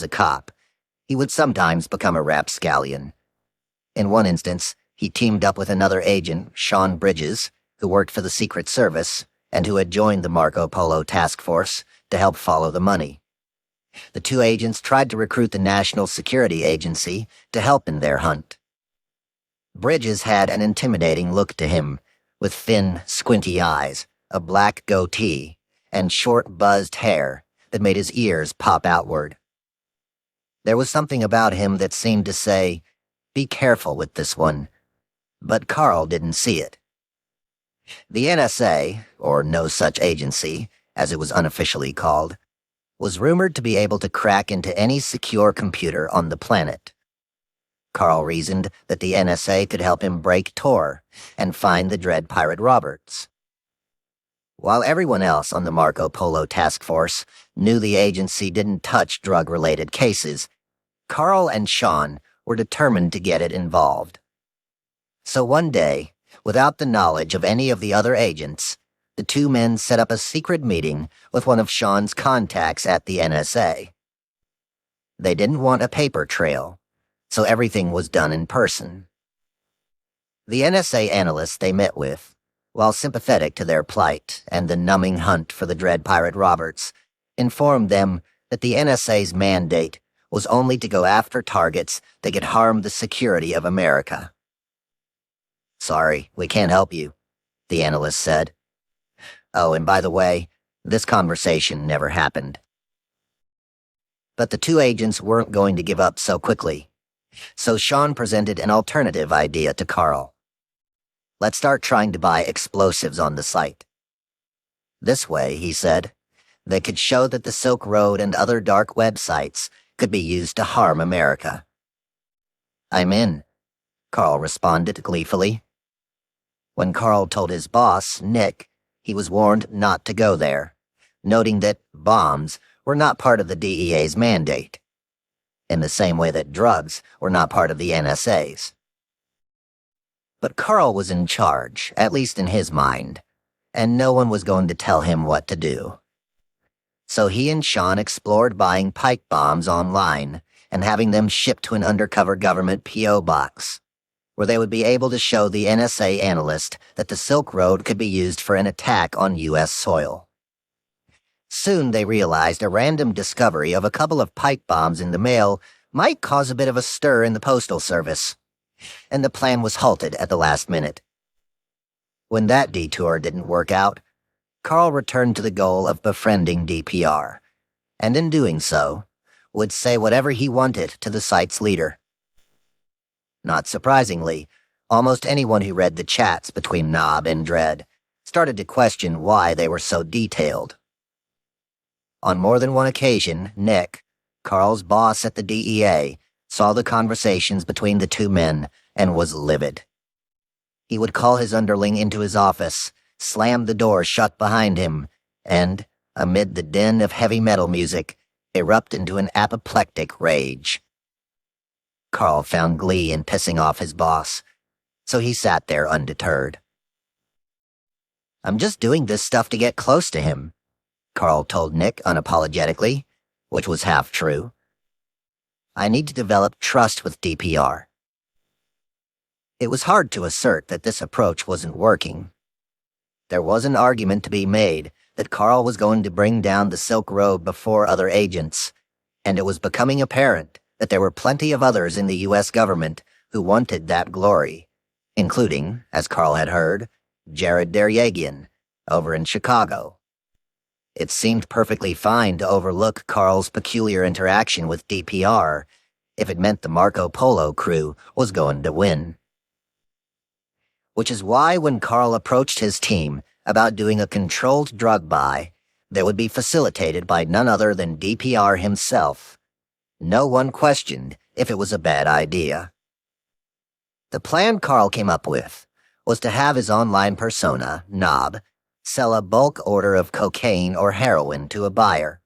a cop, he would sometimes become a rapscallion. In one instance, he teamed up with another agent, Sean Bridges, who worked for the Secret Service and who had joined the Marco Polo task force to help follow the money. The two agents tried to recruit the National Security Agency to help in their hunt. Bridges had an intimidating look to him, with thin, squinty eyes, a black goatee, and short, buzzed hair that made his ears pop outward. There was something about him that seemed to say, "Be careful with this one," but Carl didn't see it. The NSA, or No Such Agency, as it was unofficially called, was rumored to be able to crack into any secure computer on the planet. Carl reasoned that the NSA could help him break Tor and find the Dread Pirate Roberts. While everyone else on the Marco Polo task force knew the agency didn't touch drug-related cases, Carl and Sean were determined to get it involved. So one day, without the knowledge of any of the other agents, the two men set up a secret meeting with one of Sean's contacts at the NSA. They didn't want a paper trail, so everything was done in person. The NSA analysts they met with, while sympathetic to their plight and the numbing hunt for the Dread Pirate Roberts, informed them that the NSA's mandate was only to go after targets that could harm the security of America. "Sorry, we can't help you," the analyst said. "Oh, and by the way, this conversation never happened." But the two agents weren't going to give up so quickly. So Sean presented an alternative idea to Carl. "Let's start trying to buy explosives on the site. This way," he said, "they could show that the Silk Road and other dark websites could be used to harm America." "I'm in," Carl responded gleefully. When Carl told his boss, Nick, he was warned not to go there, noting that bombs were not part of the DEA's mandate, in the same way that drugs were not part of the NSA's. But Carl was in charge, at least in his mind, and no one was going to tell him what to do. So he and Sean explored buying pipe bombs online and having them shipped to an undercover government P.O. box, where they would be able to show the NSA analyst that the Silk Road could be used for an attack on U.S. soil. Soon they realized a random discovery of a couple of pipe bombs in the mail might cause a bit of a stir in the Postal Service, and the plan was halted at the last minute. When that detour didn't work out, Carl returned to the goal of befriending DPR, and in doing so, would say whatever he wanted to the site's leader. Not surprisingly, almost anyone who read the chats between Knob and Dredd started to question why they were so detailed. On more than one occasion, Nick, Carl's boss at the DEA, saw the conversations between the two men and was livid. He would call his underling into his office, slam the door shut behind him, and, amid the din of heavy metal music, erupt into an apoplectic rage. Carl found glee in pissing off his boss, so he sat there undeterred. "I'm just doing this stuff to get close to him," Carl told Nick unapologetically, which was half true. "I need to develop trust with DPR." It was hard to assert that this approach wasn't working. There was an argument to be made that Carl was going to bring down the Silk Road before other agents, and it was becoming apparent that there were plenty of others in the U.S. government who wanted that glory, including, as Carl had heard, Jared Deryagian, over in Chicago. It seemed perfectly fine to overlook Carl's peculiar interaction with DPR if it meant the Marco Polo crew was going to win. Which is why when Carl approached his team about doing a controlled drug buy that would be facilitated by none other than DPR himself, no one questioned if it was a bad idea. The plan Carl came up with was to have his online persona, Knob, sell a bulk order of cocaine or heroin to a buyer.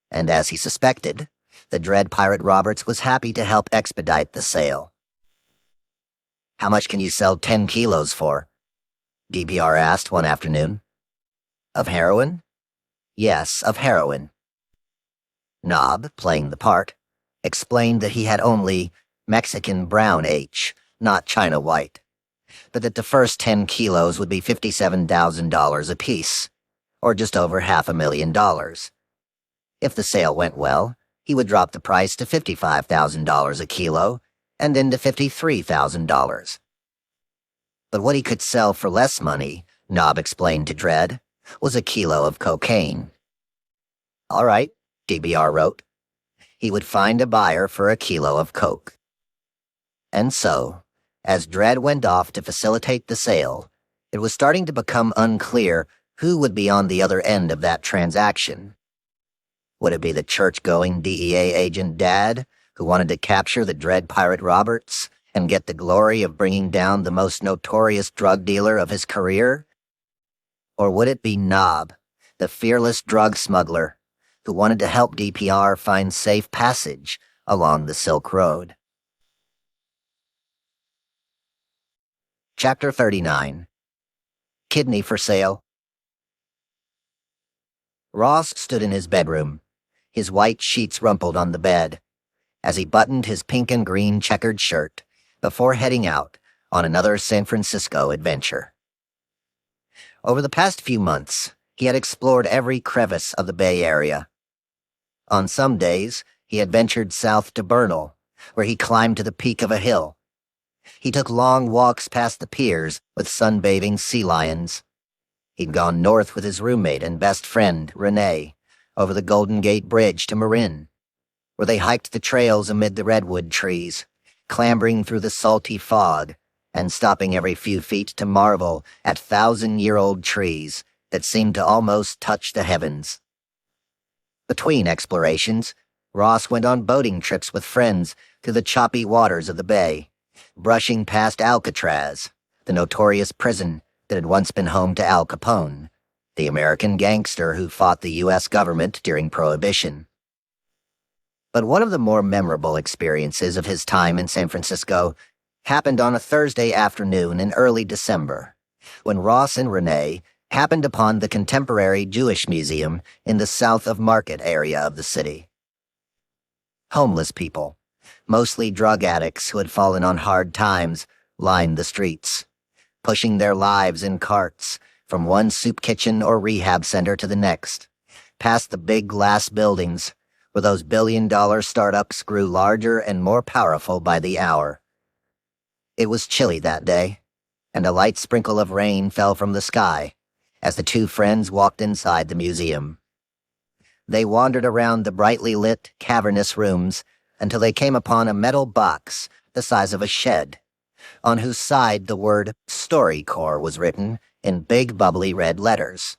And as he suspected, the Dread Pirate Roberts was happy to help expedite the sale. "How much can you sell 10 kilos for?" DPR asked one afternoon. "Of heroin?" "Yes, of heroin." Knob, playing the part, explained that he had only Mexican brown H, not China white, but that the first 10 kilos would be $57,000 apiece, or just over $500,000. If the sale went well, he would drop the price to $55,000 a kilo, and then to $53,000. But what he could sell for less money, Knob explained to Dredd, was a kilo of cocaine. All right, DBR wrote. He would find a buyer for a kilo of coke. And so, as Dredd went off to facilitate the sale, it was starting to become unclear who would be on the other end of that transaction. Would it be the church-going DEA agent Dad, who wanted to capture the Dread Pirate Roberts and get the glory of bringing down the most notorious drug dealer of his career? Or would it be Knob, the fearless drug smuggler, who wanted to help DPR find safe passage along the Silk Road? Chapter 39. Kidney for Sale. Ross stood in his bedroom, his white sheets rumpled on the bed, as he buttoned his pink and green checkered shirt before heading out on another San Francisco adventure. Over the past few months, he had explored every crevice of the Bay Area. On some days, he had ventured south to Bernal, where he climbed to the peak of a hill. He took long walks past the piers with sunbathing sea lions. He'd gone north with his roommate and best friend, Renee, over the Golden Gate Bridge to Marin, where they hiked the trails amid the redwood trees, clambering through the salty fog and stopping every few feet to marvel at 1,000-year-old trees that seemed to almost touch the heavens. Between explorations, Ross went on boating trips with friends through the choppy waters of the bay, brushing past Alcatraz, the notorious prison that had once been home to Al Capone, the American gangster who fought the U.S. government during Prohibition. But one of the more memorable experiences of his time in San Francisco happened on a Thursday afternoon in early December, when Ross and Renee happened upon the Contemporary Jewish Museum in the South of Market area of the city. Homeless people, mostly drug addicts who had fallen on hard times, lined the streets, pushing their lives in carts from one soup kitchen or rehab center to the next, past the big glass buildings where those billion-dollar startups grew larger and more powerful by the hour. It was chilly that day, and a light sprinkle of rain fell from the sky as the two friends walked inside the museum. They wandered around the brightly lit, cavernous rooms until they came upon a metal box the size of a shed, on whose side the word StoryCorps was written in big bubbly red letters.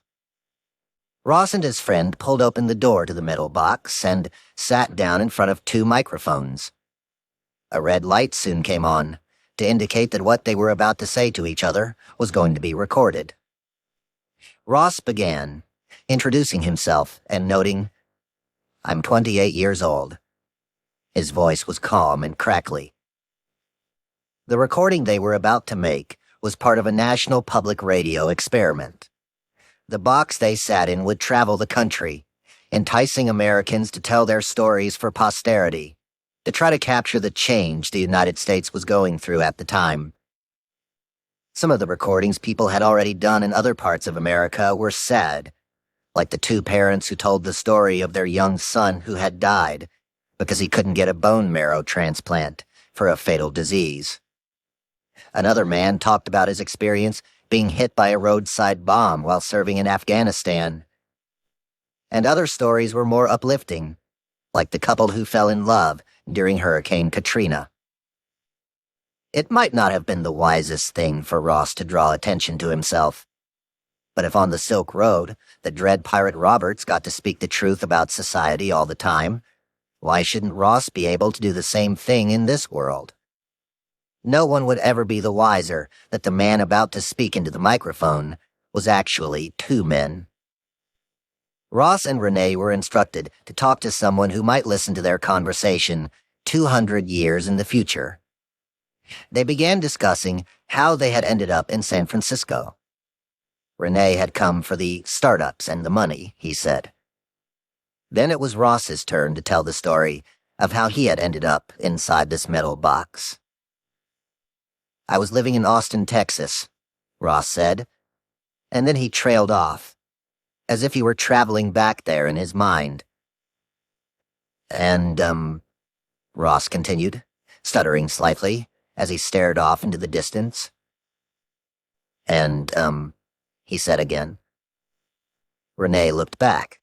Ross and his friend pulled open the door to the metal box and sat down in front of two microphones. A red light soon came on to indicate that what they were about to say to each other was going to be recorded. Ross began, introducing himself and noting, "I'm 28 years old." His voice was calm and crackly. The recording they were about to make was part of a national public radio experiment. The box they sat in would travel the country, enticing Americans to tell their stories for posterity, to try to capture the change the United States was going through at the time. Some of the recordings people had already done in other parts of America were sad, like the two parents who told the story of their young son who had died because he couldn't get a bone marrow transplant for a fatal disease. Another man talked about his experience being hit by a roadside bomb while serving in Afghanistan. And other stories were more uplifting, like the couple who fell in love during Hurricane Katrina. It might not have been the wisest thing for Ross to draw attention to himself, but if on the Silk Road the Dread Pirate Roberts got to speak the truth about society all the time, why shouldn't Ross be able to do the same thing in this world? No one would ever be the wiser that the man about to speak into the microphone was actually two men. Ross and Renee were instructed to talk to someone who might listen to their conversation 200 years in the future. They began discussing how they had ended up in San Francisco. Renee had come for the startups and the money, he said. Then it was Ross's turn to tell the story of how he had ended up inside this metal box. "I was living in Austin, Texas," Ross said, and then he trailed off, as if he were traveling back there in his mind. And, Ross continued, stuttering slightly as he stared off into the distance. "And, he said again. Renee looked back,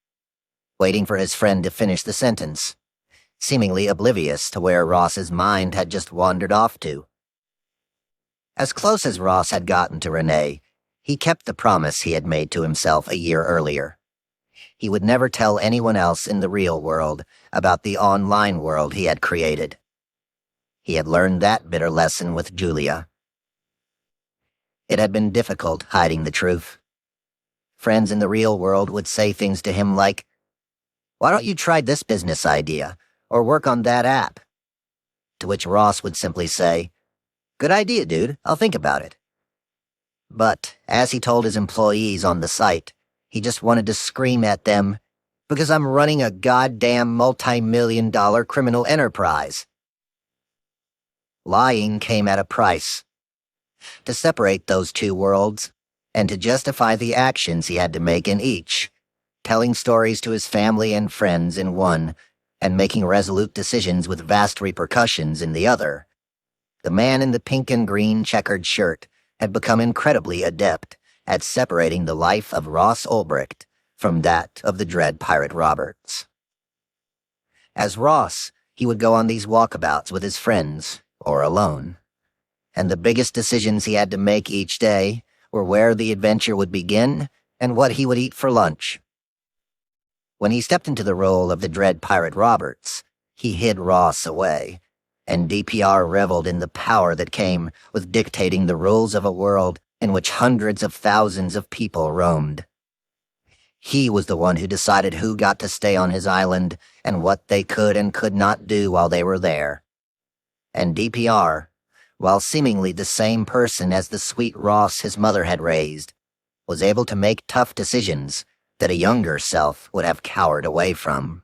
waiting for his friend to finish the sentence, seemingly oblivious to where Ross's mind had just wandered off to. As close as Ross had gotten to Renee, he kept the promise he had made to himself a year earlier. He would never tell anyone else in the real world about the online world he had created. He had learned that bitter lesson with Julia. It had been difficult hiding the truth. Friends in the real world would say things to him like, "Why don't you try this business idea, or work on that app?" To which Ross would simply say, "Good idea, dude, I'll think about it." But, as he told his employees on the site, he just wanted to scream at them, "Because I'm running a goddamn multi-million-dollar criminal enterprise." Lying came at a price. To separate those two worlds, and to justify the actions he had to make in each, telling stories to his family and friends in one, and making resolute decisions with vast repercussions in the other, the man in the pink and green checkered shirt had become incredibly adept at separating the life of Ross Ulbricht from that of the dread pirate Roberts. As Ross, he would go on these walkabouts with his friends, or alone, and the biggest decisions he had to make each day were where the adventure would begin and what he would eat for lunch. When he stepped into the role of the dread pirate Roberts, he hid Ross away, and DPR reveled in the power that came with dictating the rules of a world in which hundreds of thousands of people roamed. He was the one who decided who got to stay on his island and what they could and could not do while they were there. And DPR, while seemingly the same person as the sweet Ross his mother had raised, was able to make tough decisions that a younger self would have cowered away from.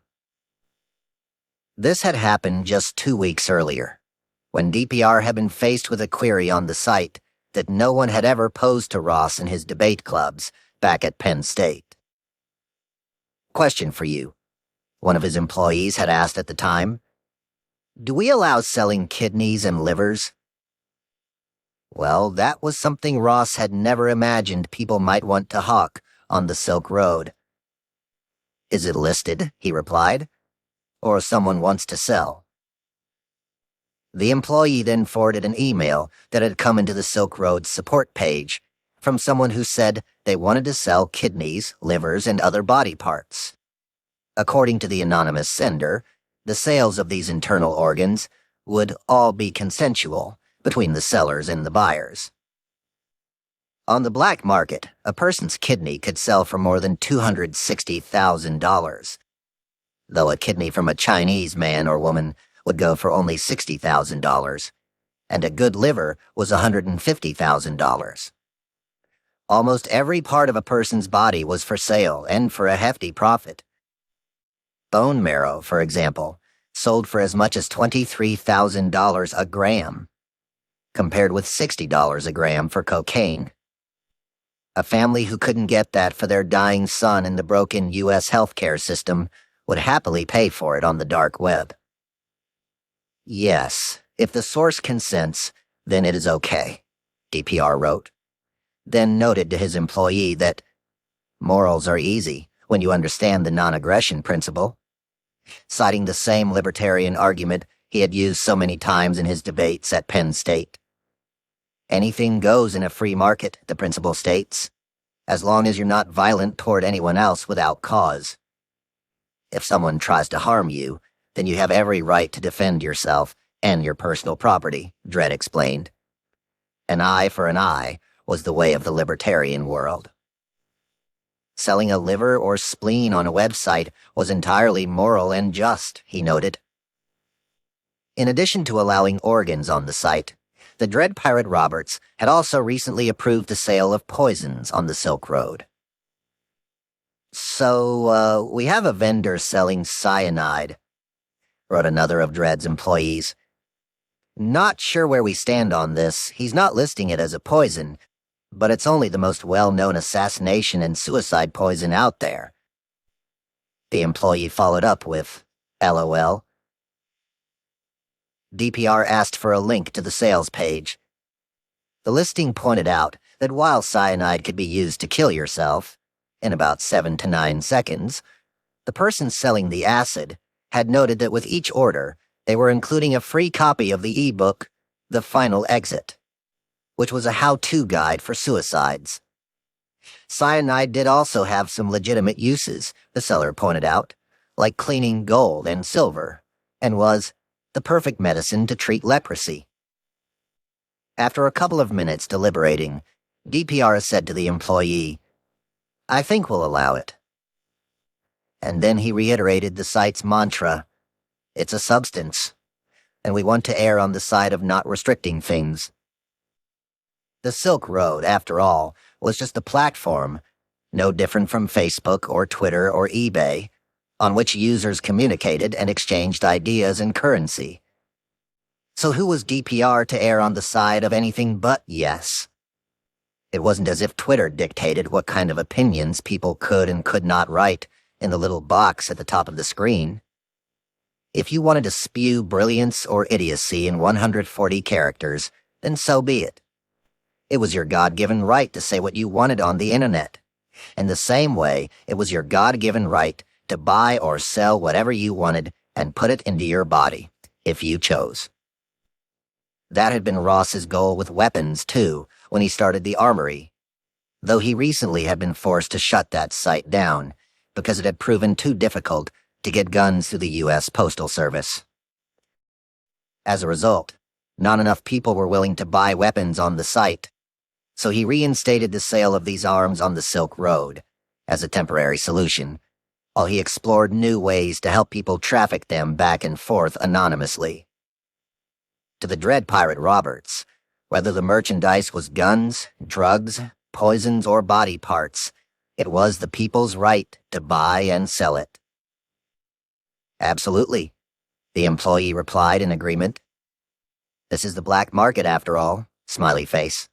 This had happened just 2 weeks earlier, when DPR had been faced with a query on the site that no one had ever posed to Ross in his debate clubs back at Penn State. "Question for you," one of his employees had asked at the time. "Do we allow selling kidneys and livers?" Well, that was something Ross had never imagined people might want to hawk on the Silk Road. "Is it listed?" he replied. "Or someone wants to sell?" The employee then forwarded an email that had come into the Silk Road support page from someone who said they wanted to sell kidneys, livers, and other body parts. According to the anonymous sender, the sales of these internal organs would all be consensual between the sellers and the buyers. On the black market, a person's kidney could sell for more than $260,000, though a kidney from a Chinese man or woman would go for only $60,000, and a good liver was $150,000. Almost every part of a person's body was for sale and for a hefty profit. Bone marrow, for example, sold for as much as $23,000 a gram, compared with $60 a gram for cocaine. A family who couldn't get that for their dying son in the broken U.S. healthcare system would happily pay for it on the dark web. "Yes, if the source consents, then it is okay," DPR wrote, then noted to his employee that morals are easy when you understand the non-aggression principle, citing the same libertarian argument he had used so many times in his debates at Penn State. Anything goes in a free market, the principle states, as long as you're not violent toward anyone else without cause. If someone tries to harm you, then you have every right to defend yourself and your personal property, Dredd explained. An eye for an eye was the way of the libertarian world. Selling a liver or spleen on a website was entirely moral and just, he noted. In addition to allowing organs on the site, the dread pirate Roberts had also recently approved the sale of poisons on the Silk Road. So, we have a vendor selling cyanide, wrote another of Dredd's employees. Not sure where we stand on this. He's not listing it as a poison, but it's only the most well-known assassination and suicide poison out there. The employee followed up with, LOL. DPR asked for a link to the sales page. The listing pointed out that while cyanide could be used to kill yourself, in about 7 to 9 seconds, the person selling the acid had noted that with each order, they were including a free copy of the ebook, The Final Exit, which was a how-to guide for suicides. Cyanide did also have some legitimate uses, the seller pointed out, like cleaning gold and silver, and was the perfect medicine to treat leprosy. After a couple of minutes deliberating, DPR said to the employee, I think we'll allow it. And then he reiterated the site's mantra, it's a substance, and we want to err on the side of not restricting things. The Silk Road, after all, was just a platform, no different from Facebook or Twitter or eBay, on which users communicated and exchanged ideas and currency. So who was DPR to err on the side of anything but yes? It wasn't as if Twitter dictated what kind of opinions people could and could not write in the little box at the top of the screen. If you wanted to spew brilliance or idiocy in 140 characters, then so be it. It was your God-given right to say what you wanted on the internet. In the same way, it was your God-given right to buy or sell whatever you wanted and put it into your body, if you chose. That had been Ross's goal with weapons, too, when he started the armory, though he recently had been forced to shut that site down because it had proven too difficult to get guns through the U.S. Postal Service. As a result, not enough people were willing to buy weapons on the site, so he reinstated the sale of these arms on the Silk Road as a temporary solution, while he explored new ways to help people traffic them back and forth anonymously. To the Dread Pirate Roberts, whether the merchandise was guns, drugs, poisons, or body parts, it was the people's right to buy and sell it. Absolutely, the employee replied in agreement. This is the black market, after all, smiley face.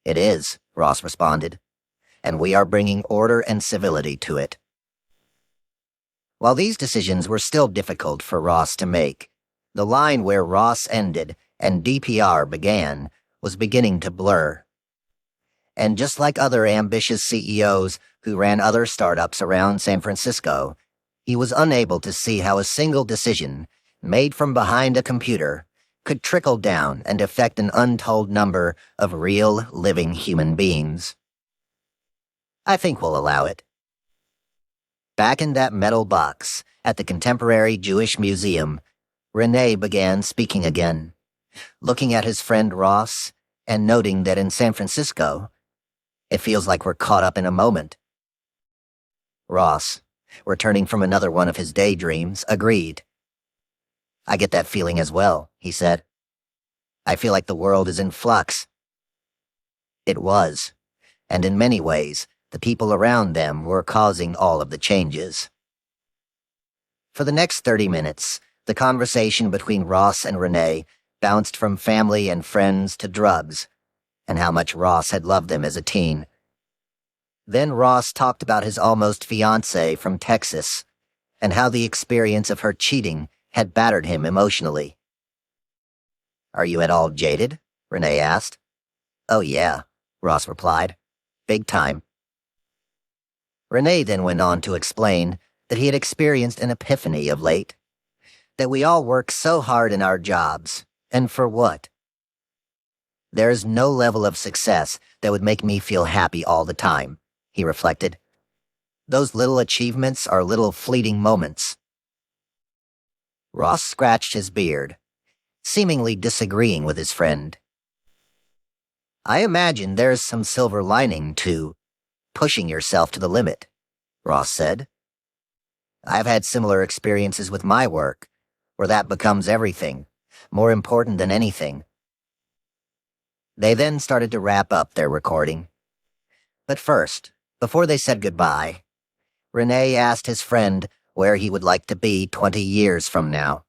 It is, Ross responded, and we are bringing order and civility to it. While these decisions were still difficult for Ross to make, the line where Ross ended and DPR began was beginning to blur. And just like other ambitious CEOs who ran other startups around San Francisco, he was unable to see how a single decision, made from behind a computer, could trickle down and affect an untold number of real, living human beings. I think we'll allow it. Back in that metal box at the Contemporary Jewish Museum, Rene began speaking again, looking at his friend Ross and noting that in San Francisco, it feels like we're caught up in a moment. Ross, returning from another one of his daydreams, agreed. I get that feeling as well, he said. I feel like the world is in flux. It was, and in many ways, the people around them were causing all of the changes. For the next 30 minutes, the conversation between Ross and Rene bounced from family and friends to drugs, and how much Ross had loved them as a teen. Then Ross talked about his almost fiancée from Texas, and how the experience of her cheating had battered him emotionally. Are you at all jaded? Rene asked. Oh yeah, Ross replied. Big time. Rene then went on to explain that he had experienced an epiphany of late. That we all work so hard in our jobs, and for what? There's no level of success that would make me feel happy all the time, he reflected. Those little achievements are little fleeting moments. Ross scratched his beard, seemingly disagreeing with his friend. I imagine there's some silver lining to pushing yourself to the limit, Ross said. I've had similar experiences with my work, where that becomes everything, more important than anything. They then started to wrap up their recording. But first, Before they said goodbye, Rene asked his friend where he would like to be 20 years from now.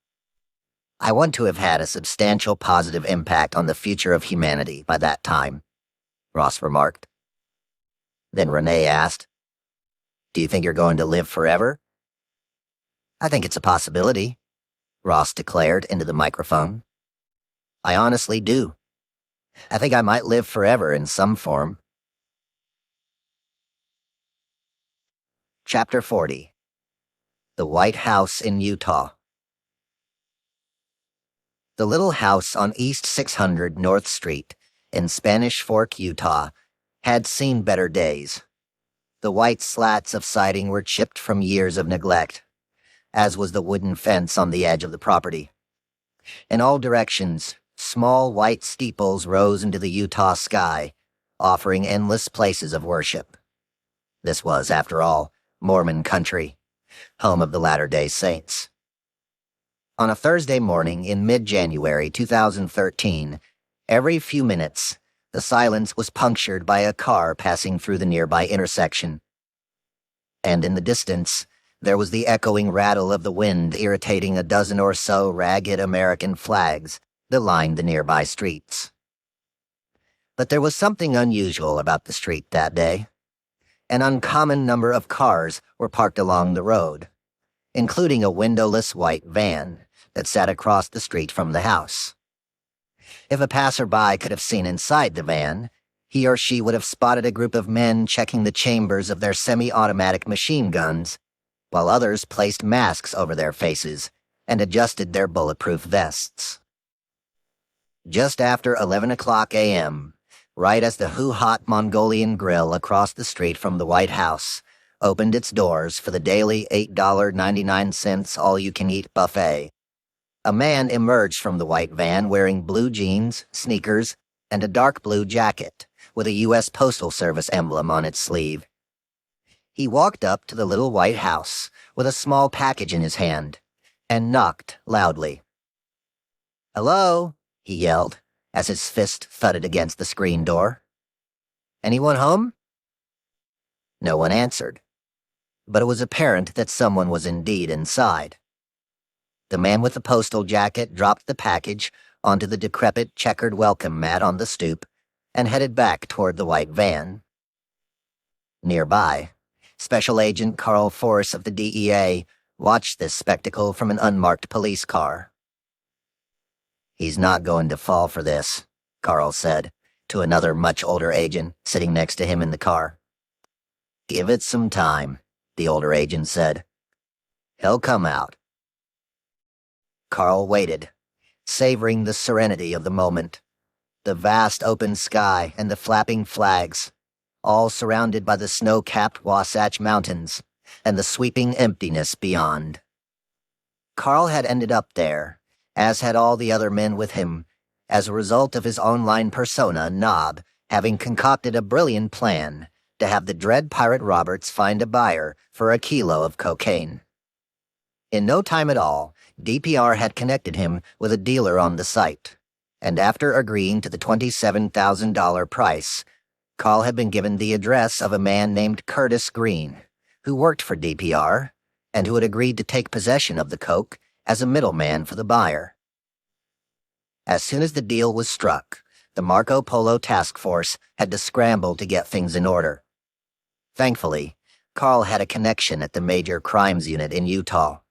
"I want to have had a substantial positive impact on the future of humanity by that time," Ross remarked. Then Rene asked, "Do you think you're going to live forever?" "I think it's a possibility," Ross declared into the microphone. "I honestly do. I think I might live forever in some form." Chapter 40. The White House in Utah. The little house on East 600 North Street in Spanish Fork, Utah, had seen better days. The white slats of siding were chipped from years of neglect, as was the wooden fence on the edge of the property. In all directions, small white steeples rose into the Utah sky, offering endless places of worship. This was, after all, Mormon country, home of the Latter-day Saints. On a Thursday morning in mid-January 2013, every few minutes, the silence was punctured by a car passing through the nearby intersection. And in the distance, there was the echoing rattle of the wind irritating a dozen or so ragged American flags that lined the nearby streets. But there was something unusual about the street that day. An uncommon number of cars were parked along the road, including a windowless white van that sat across the street from the house. If a passerby could have seen inside the van, he or she would have spotted a group of men checking the chambers of their semi-automatic machine guns, while others placed masks over their faces and adjusted their bulletproof vests. Just after 11 o'clock a.m., right as the Hoo-Hot Mongolian Grill across the street from the White House opened its doors for the daily $8.99 all-you-can-eat buffet, a man emerged from the white van wearing blue jeans, sneakers, and a dark blue jacket with a U.S. Postal Service emblem on its sleeve. He walked up to the little white house with a small package in his hand and knocked loudly. "Hello?" he yelled, as his fist thudded against the screen door. "Anyone home?" No one answered, but it was apparent that someone was indeed inside. The man with the postal jacket dropped the package onto the decrepit checkered welcome mat on the stoop and headed back toward the white van. Nearby, Special Agent Carl Force of the DEA watched this spectacle from an unmarked police car. "He's not going to fall for this," Carl said to another much older agent sitting next to him in the car. "Give it some time," the older agent said. "He'll come out." Carl waited, savoring the serenity of the moment. The vast open sky and the flapping flags, all surrounded by the snow-capped Wasatch Mountains and the sweeping emptiness beyond. Carl had ended up there, as had all the other men with him, as a result of his online persona, Knob, having concocted a brilliant plan to have the dread Pirate Roberts find a buyer for a kilo of cocaine. In no time at all, DPR had connected him with a dealer on the site, and after agreeing to the $27,000 price, Carl had been given the address of a man named Curtis Green, who worked for DPR, and who had agreed to take possession of the coke as a middleman for the buyer. As soon as the deal was struck, the Marco Polo task force had to scramble to get things in order. Thankfully, Carl had a connection at the Major Crimes Unit in Utah,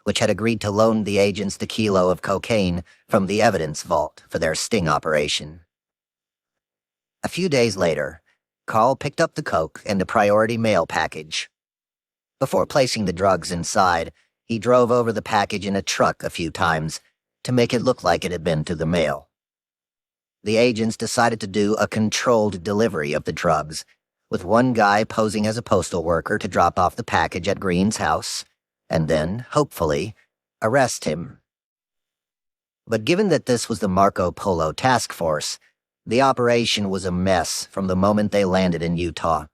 which had agreed to loan the agents the kilo of cocaine from the evidence vault for their sting operation. A few days later, Carl picked up the coke and a priority mail package. Before placing the drugs inside, he drove over the package in a truck a few times to make it look like it had been to the mail. The agents decided to do a controlled delivery of the drugs, with one guy posing as a postal worker to drop off the package at Green's house, and then, hopefully, arrest him. But given that this was the Marco Polo task force, the operation was a mess from the moment they landed in Utah.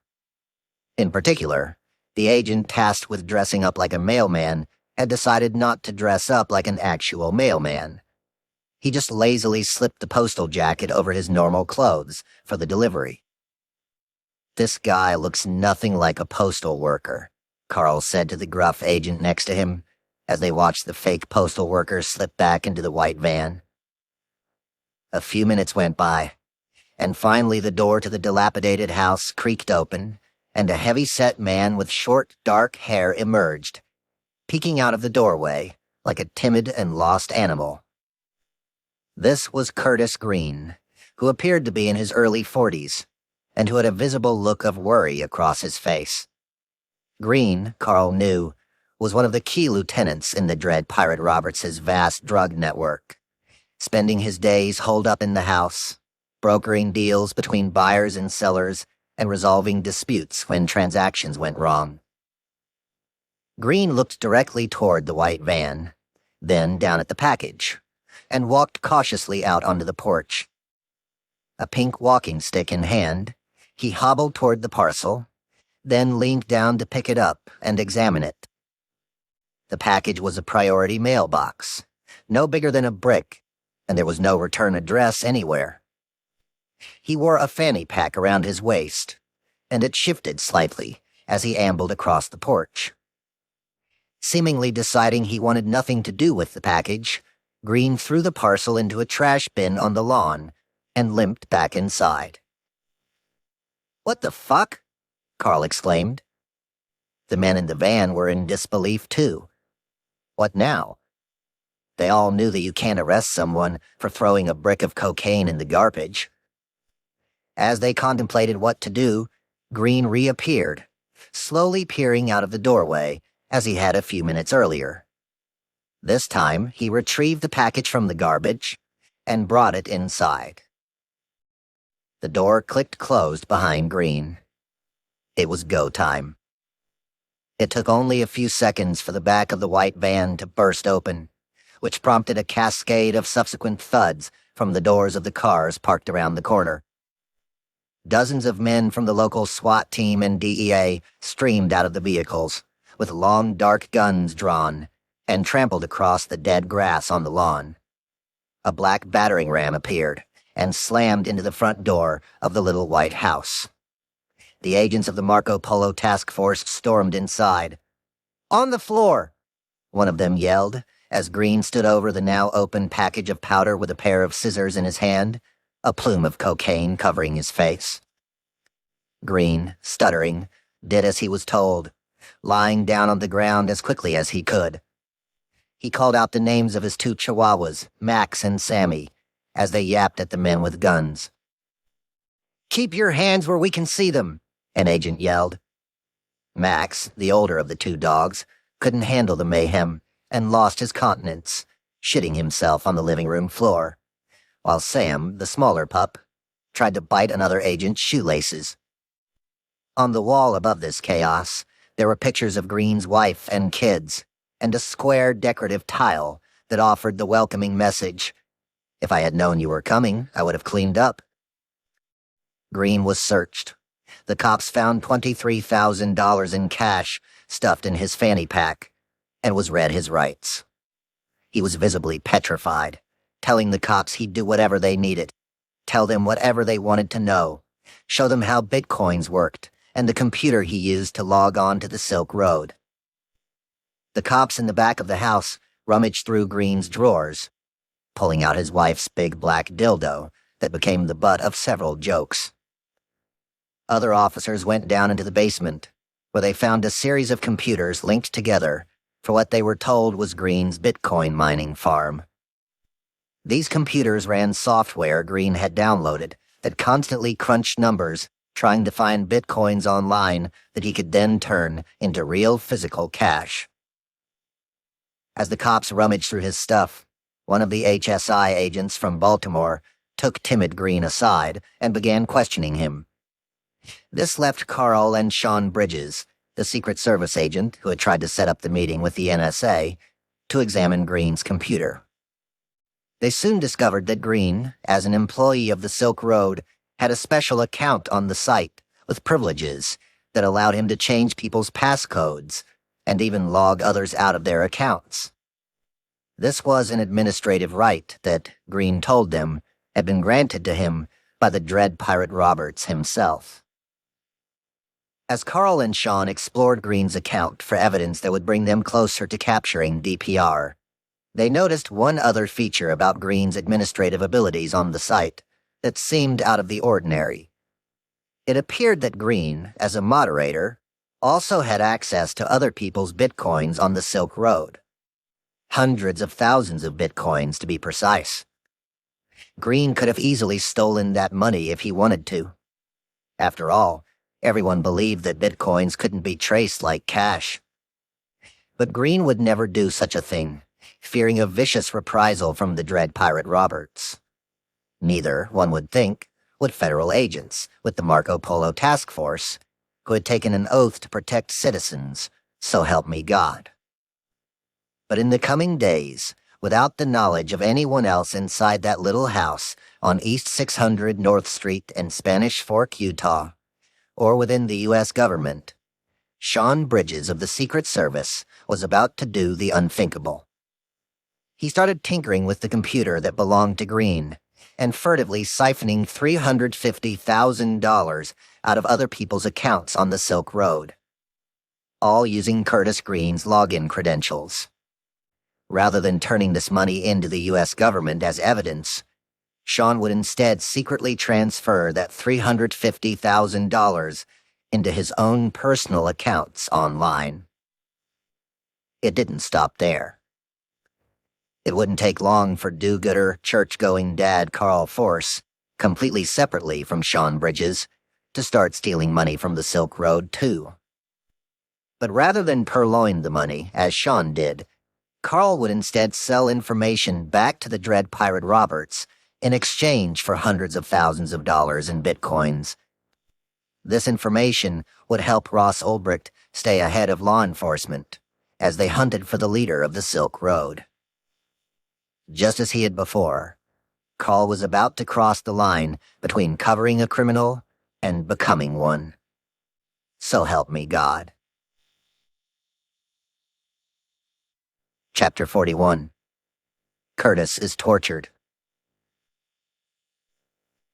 In particular, the agent tasked with dressing up like a mailman had decided not to dress up like an actual mailman. He just lazily slipped the postal jacket over his normal clothes for the delivery. "This guy looks nothing like a postal worker," Carl said to the gruff agent next to him as they watched the fake postal worker slip back into the white van. A few minutes went by, and finally the door to the dilapidated house creaked open, and a heavy-set man with short, dark hair emerged, peeking out of the doorway like a timid and lost animal. This was Curtis Green, who appeared to be in his early 40s, and who had a visible look of worry across his face. Green, Carl knew, was one of the key lieutenants in the Dread Pirate Roberts' vast drug network, spending his days holed up in the house, brokering deals between buyers and sellers, and resolving disputes when transactions went wrong. Green looked directly toward the white van, then down at the package, and walked cautiously out onto the porch. A pink walking stick in hand, he hobbled toward the parcel, then leaned down to pick it up and examine it. The package was a priority mailbox, no bigger than a brick, and there was no return address anywhere. He wore a fanny pack around his waist, and it shifted slightly as he ambled across the porch. Seemingly deciding he wanted nothing to do with the package, Green threw the parcel into a trash bin on the lawn and limped back inside. "What the fuck?" Carl exclaimed. The men in the van were in disbelief, too. What now? They all knew that you can't arrest someone for throwing a brick of cocaine in the garbage. As they contemplated what to do, Green reappeared, slowly peering out of the doorway as he had a few minutes earlier. This time, he retrieved the package from the garbage and brought it inside. The door clicked closed behind Green. It was go time. It took only a few seconds for the back of the white van to burst open, which prompted a cascade of subsequent thuds from the doors of the cars parked around the corner. Dozens of men from the local SWAT team and DEA streamed out of the vehicles, with long, dark guns drawn, and trampled across the dead grass on the lawn. A black battering ram appeared and slammed into the front door of the little white house. The agents of the Marco Polo task force stormed inside. "On the floor!" one of them yelled, as Green stood over the now open package of powder with a pair of scissors in his hand, a plume of cocaine covering his face. Green, stuttering, did as he was told, lying down on the ground as quickly as he could. He called out the names of his two chihuahuas, Max and Sammy, as they yapped at the men with guns. "Keep your hands where we can see them," an agent yelled. Max, the older of the two dogs, couldn't handle the mayhem and lost his countenance, shitting himself on the living room floor, while Sam, the smaller pup, tried to bite another agent's shoelaces. On the wall above this chaos, there were pictures of Green's wife and kids, and a square decorative tile that offered the welcoming message, "If I had known you were coming, I would have cleaned up." Green was searched. The cops found $23,000 in cash stuffed in his fanny pack, and was read his rights. He was visibly petrified, telling the cops he'd do whatever they needed, tell them whatever they wanted to know, show them how bitcoins worked, and the computer he used to log on to the Silk Road. The cops in the back of the house rummaged through Green's drawers, pulling out his wife's big black dildo that became the butt of several jokes. Other officers went down into the basement, where they found a series of computers linked together for what they were told was Green's Bitcoin mining farm. These computers ran software Green had downloaded that constantly crunched numbers, trying to find bitcoins online that he could then turn into real physical cash. As the cops rummaged through his stuff, one of the HSI agents from Baltimore took timid Green aside and began questioning him. This left Carl and Sean Bridges, the Secret Service agent who had tried to set up the meeting with the NSA, to examine Green's computer. They soon discovered that Green, as an employee of the Silk Road, had a special account on the site with privileges that allowed him to change people's passcodes and even log others out of their accounts. This was an administrative right that, Green told them, had been granted to him by the Dread Pirate Roberts himself. As Carl and Sean explored Green's account for evidence that would bring them closer to capturing DPR, they noticed one other feature about Green's administrative abilities on the site that seemed out of the ordinary. It appeared that Green, as a moderator, also had access to other people's bitcoins on the Silk Road. Hundreds of thousands of bitcoins, to be precise. Green could have easily stolen that money if he wanted to. After all, everyone believed that bitcoins couldn't be traced like cash. But Green would never do such a thing, fearing a vicious reprisal from the dread pirate Roberts. Neither, one would think, would federal agents with the Marco Polo Task Force, who had taken an oath to protect citizens, so help me God. But in the coming days, without the knowledge of anyone else inside that little house on East 600 North Street in Spanish Fork, Utah, or within the U.S. government, Sean Bridges of the Secret Service was about to do the unthinkable. He started tinkering with the computer that belonged to Green and furtively siphoning $350,000 out of other people's accounts on the Silk Road, all using Curtis Green's login credentials. Rather than turning this money into the U.S. government as evidence, Sean would instead secretly transfer that $350,000 into his own personal accounts online. It didn't stop there. It wouldn't take long for do-gooder, church-going dad Carl Force, completely separately from Sean Bridges, to start stealing money from the Silk Road too. But rather than purloin the money, as Sean did, Carl would instead sell information back to the dread pirate Roberts in exchange for hundreds of thousands of dollars in bitcoins. This information would help Ross Ulbricht stay ahead of law enforcement as they hunted for the leader of the Silk Road. Just as he had before, Carl was about to cross the line between covering a criminal and becoming one. So help me God. Chapter 41. Curtis is tortured.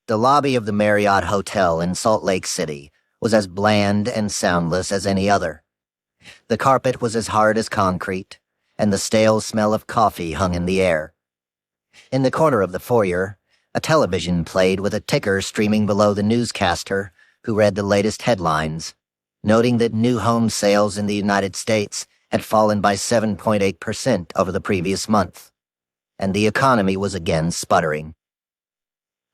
The lobby of the Marriott Hotel in Salt Lake City was as bland and soundless as any other. The carpet was as hard as concrete, and the stale smell of coffee hung in the air. In the corner of the foyer, a television played with a ticker streaming below the newscaster who read the latest headlines, noting that new home sales in the United States had fallen by 7.8% over the previous month, and the economy was again sputtering.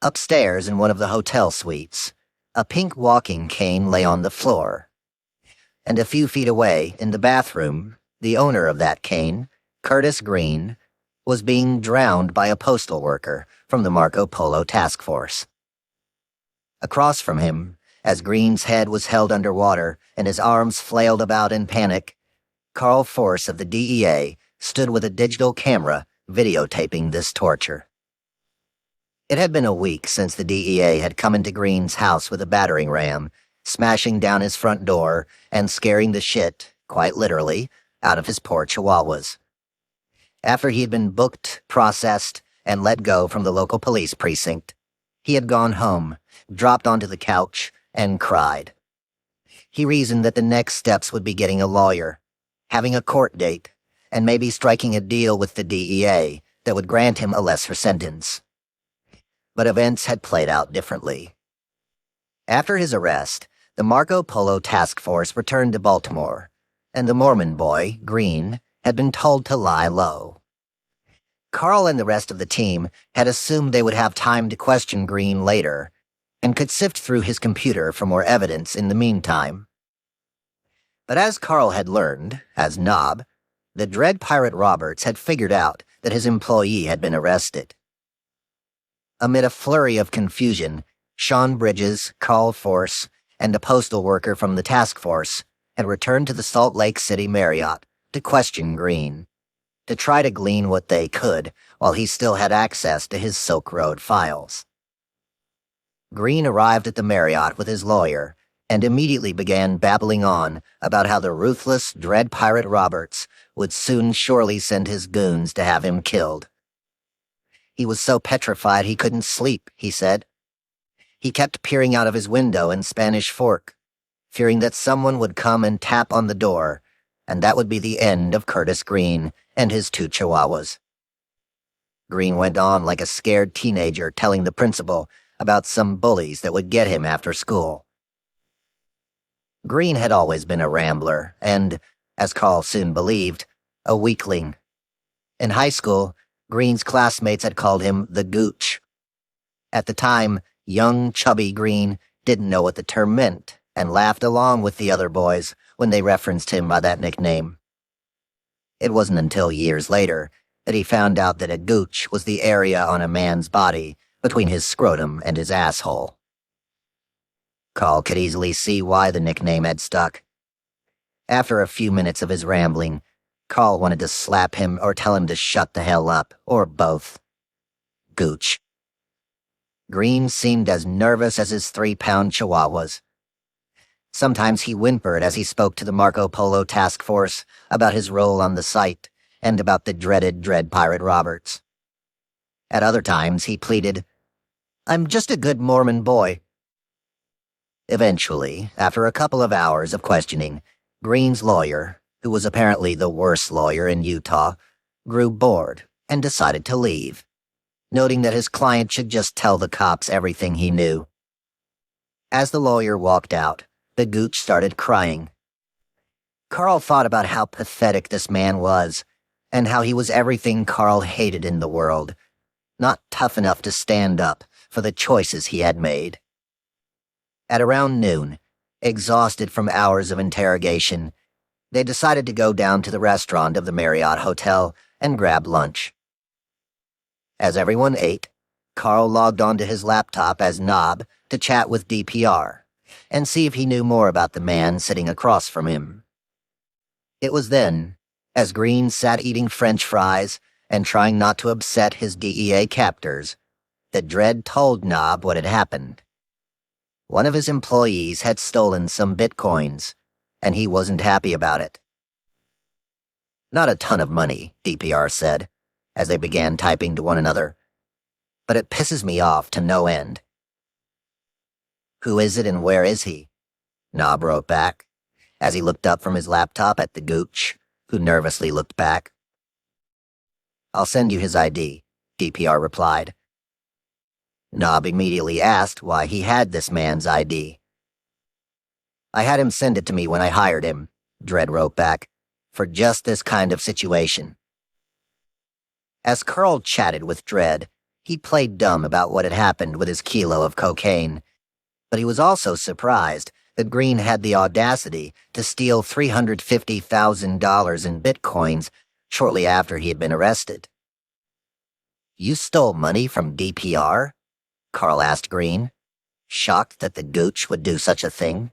Upstairs in one of the hotel suites, a pink walking cane lay on the floor, and a few feet away, in the bathroom, the owner of that cane, Curtis Green, was being drowned by a postal worker from the Marco Polo Task Force. Across from him, as Green's head was held underwater and his arms flailed about in panic, Carl Force of the DEA stood with a digital camera videotaping this torture. It had been a week since the DEA had come into Green's house with a battering ram, smashing down his front door and scaring the shit, quite literally, out of his poor chihuahuas. After he had been booked, processed, and let go from the local police precinct, he had gone home, dropped onto the couch, and cried. He reasoned that the next steps would be getting a lawyer, having a court date, and maybe striking a deal with the DEA that would grant him a lesser sentence. But events had played out differently. After his arrest, the Marco Polo Task Force returned to Baltimore, and the Mormon boy, Green, had been told to lie low. Carl and the rest of the team had assumed they would have time to question Green later, and could sift through his computer for more evidence in the meantime. But as Carl had learned, as Knob, the dread pirate Roberts had figured out that his employee had been arrested. Amid a flurry of confusion, Sean Bridges, Carl Force, and a postal worker from the task force had returned to the Salt Lake City Marriott to question Green, to try to glean what they could while he still had access to his Silk Road files. Green arrived at the Marriott with his lawyer and immediately began babbling on about how the ruthless, dread pirate Roberts would soon surely send his goons to have him killed. He was so petrified he couldn't sleep, he said. He kept peering out of his window in Spanish Fork, fearing that someone would come and tap on the door, and that would be the end of Curtis Green and his 2 chihuahuas. Green went on like a scared teenager telling the principal about some bullies that would get him after school. Green had always been a rambler and, as Carl soon believed, a weakling. In high school, Green's classmates had called him the Gooch. At the time, young, chubby Green didn't know what the term meant and laughed along with the other boys when they referenced him by that nickname. It wasn't until years later that he found out that a gooch was the area on a man's body between his scrotum and his asshole. Carl could easily see why the nickname had stuck. After a few minutes of his rambling, Carl wanted to slap him or tell him to shut the hell up, or both. Gooch. Green seemed as nervous as his 3-pound chihuahuas. Sometimes he whimpered as he spoke to the Marco Polo task force about his role on the site and about the dreaded Dread Pirate Roberts. At other times he pleaded, "I'm just a good Mormon boy." Eventually, after a couple of hours of questioning, Green's lawyer, who was apparently the worst lawyer in Utah, grew bored and decided to leave, noting that his client should just tell the cops everything he knew. As the lawyer walked out, the gooch started crying. Carl thought about how pathetic this man was, and how he was everything Carl hated in the world, not tough enough to stand up for the choices he had made. At around noon, exhausted from hours of interrogation, they decided to go down to the restaurant of the Marriott Hotel and grab lunch. As everyone ate, Carl logged onto his laptop as Knob to chat with DPR and see if he knew more about the man sitting across from him. It was then, as Green sat eating French fries and trying not to upset his DEA captors, that Dredd told Knob what had happened. One of his employees had stolen some bitcoins, and he wasn't happy about it. "Not a ton of money," DPR said, as they began typing to one another, "but it pisses me off to no end." "Who is it and where is he?" Knob wrote back, as he looked up from his laptop at the gooch, who nervously looked back. "I'll send you his ID," DPR replied. Knob immediately asked why he had this man's ID. "I had him send it to me when I hired him," Dredd wrote back, "for just this kind of situation." As Carl chatted with Dredd, he played dumb about what had happened with his kilo of cocaine, but he was also surprised that Green had the audacity to steal $350,000 in bitcoins shortly after he had been arrested. "You stole money from DPR?" Carl asked Green, shocked that the gooch would do such a thing.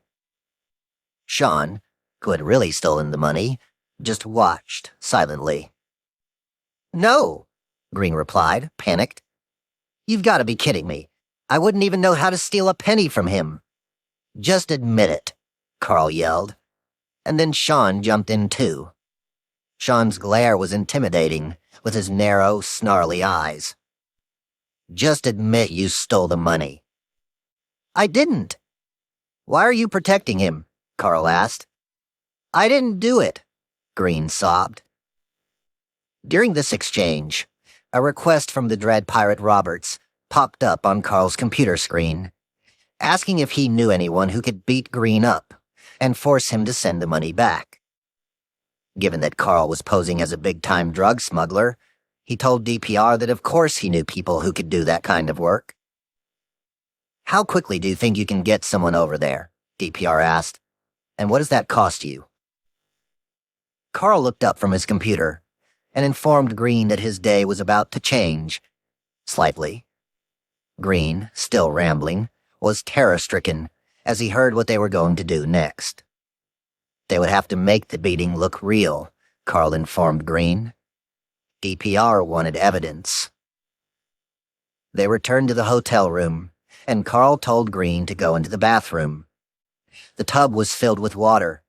Sean, who had really stolen the money, just watched silently. "No," Green replied, panicked. "You've got to be kidding me. I wouldn't even know how to steal a penny from him." "Just admit it," Carl yelled. And then Sean jumped in too. Sean's glare was intimidating, with his narrow, snarly eyes. "Just admit you stole the money." "I didn't." "Why are you protecting him?" Carl asked. "I didn't do it," Green sobbed. During this exchange, a request from the Dread Pirate Roberts popped up on Carl's computer screen, asking if he knew anyone who could beat Green up and force him to send the money back. Given that Carl was posing as a big-time drug smuggler, he told DPR that of course he knew people who could do that kind of work. "How quickly do you think you can get someone over there?" DPR asked. "And what does that cost you?" Carl looked up from his computer and informed Green that his day was about to change, slightly. Green, still rambling, was terror-stricken as he heard what they were going to do next. They would have to make the beating look real, Carl informed Green. DPR wanted evidence. They returned to the hotel room, and Carl told Green to go into the bathroom. The tub was filled with water.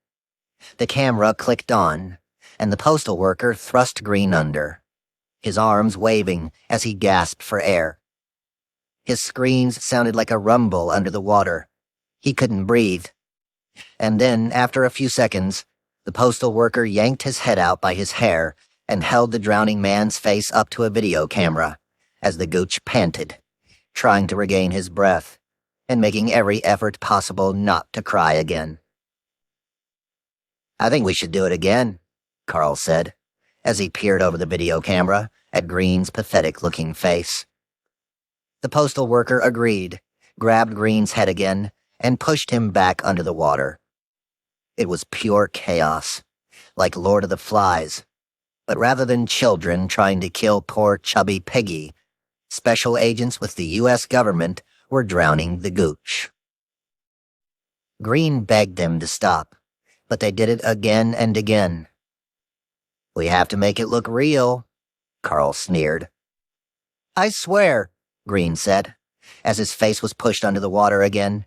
The camera clicked on, and the postal worker thrust Green under, his arms waving as he gasped for air. His screams sounded like a rumble under the water. He couldn't breathe. And then, after a few seconds, the postal worker yanked his head out by his hair and held the drowning man's face up to a video camera as the gooch panted, trying to regain his breath and making every effort possible not to cry again. "I think we should do it again," Carl said, as he peered over the video camera at Green's pathetic-looking face. The postal worker agreed, grabbed Green's head again, and pushed him back under the water. It was pure chaos, like Lord of the Flies, but rather than children trying to kill poor chubby Piggy, special agents with the U.S. government were drowning the gooch. Green begged them to stop, but they did it again and again. "We have to make it look real," Carl sneered. "I swear," Green said, as his face was pushed under the water again,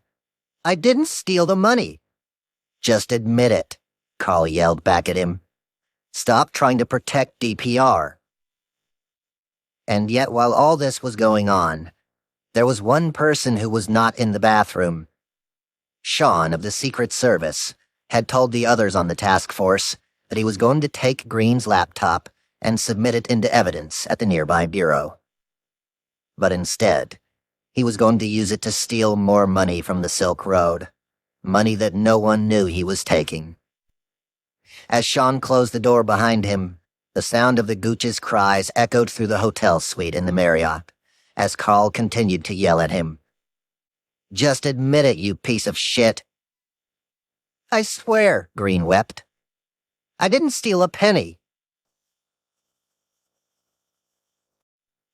"I didn't steal the money." "Just admit it," Carl yelled back at him. "Stop trying to protect DPR." And yet while all this was going on, there was one person who was not in the bathroom. Sean of the Secret Service had told the others on the task force that he was going to take Green's laptop and submit it into evidence at the nearby bureau. But instead, he was going to use it to steal more money from the Silk Road, money that no one knew he was taking. As Sean closed the door behind him, the sound of the gooch's cries echoed through the hotel suite in the Marriott, as Carl continued to yell at him. "Just admit it, you piece of shit." "I swear," Green wept. "I didn't steal a penny."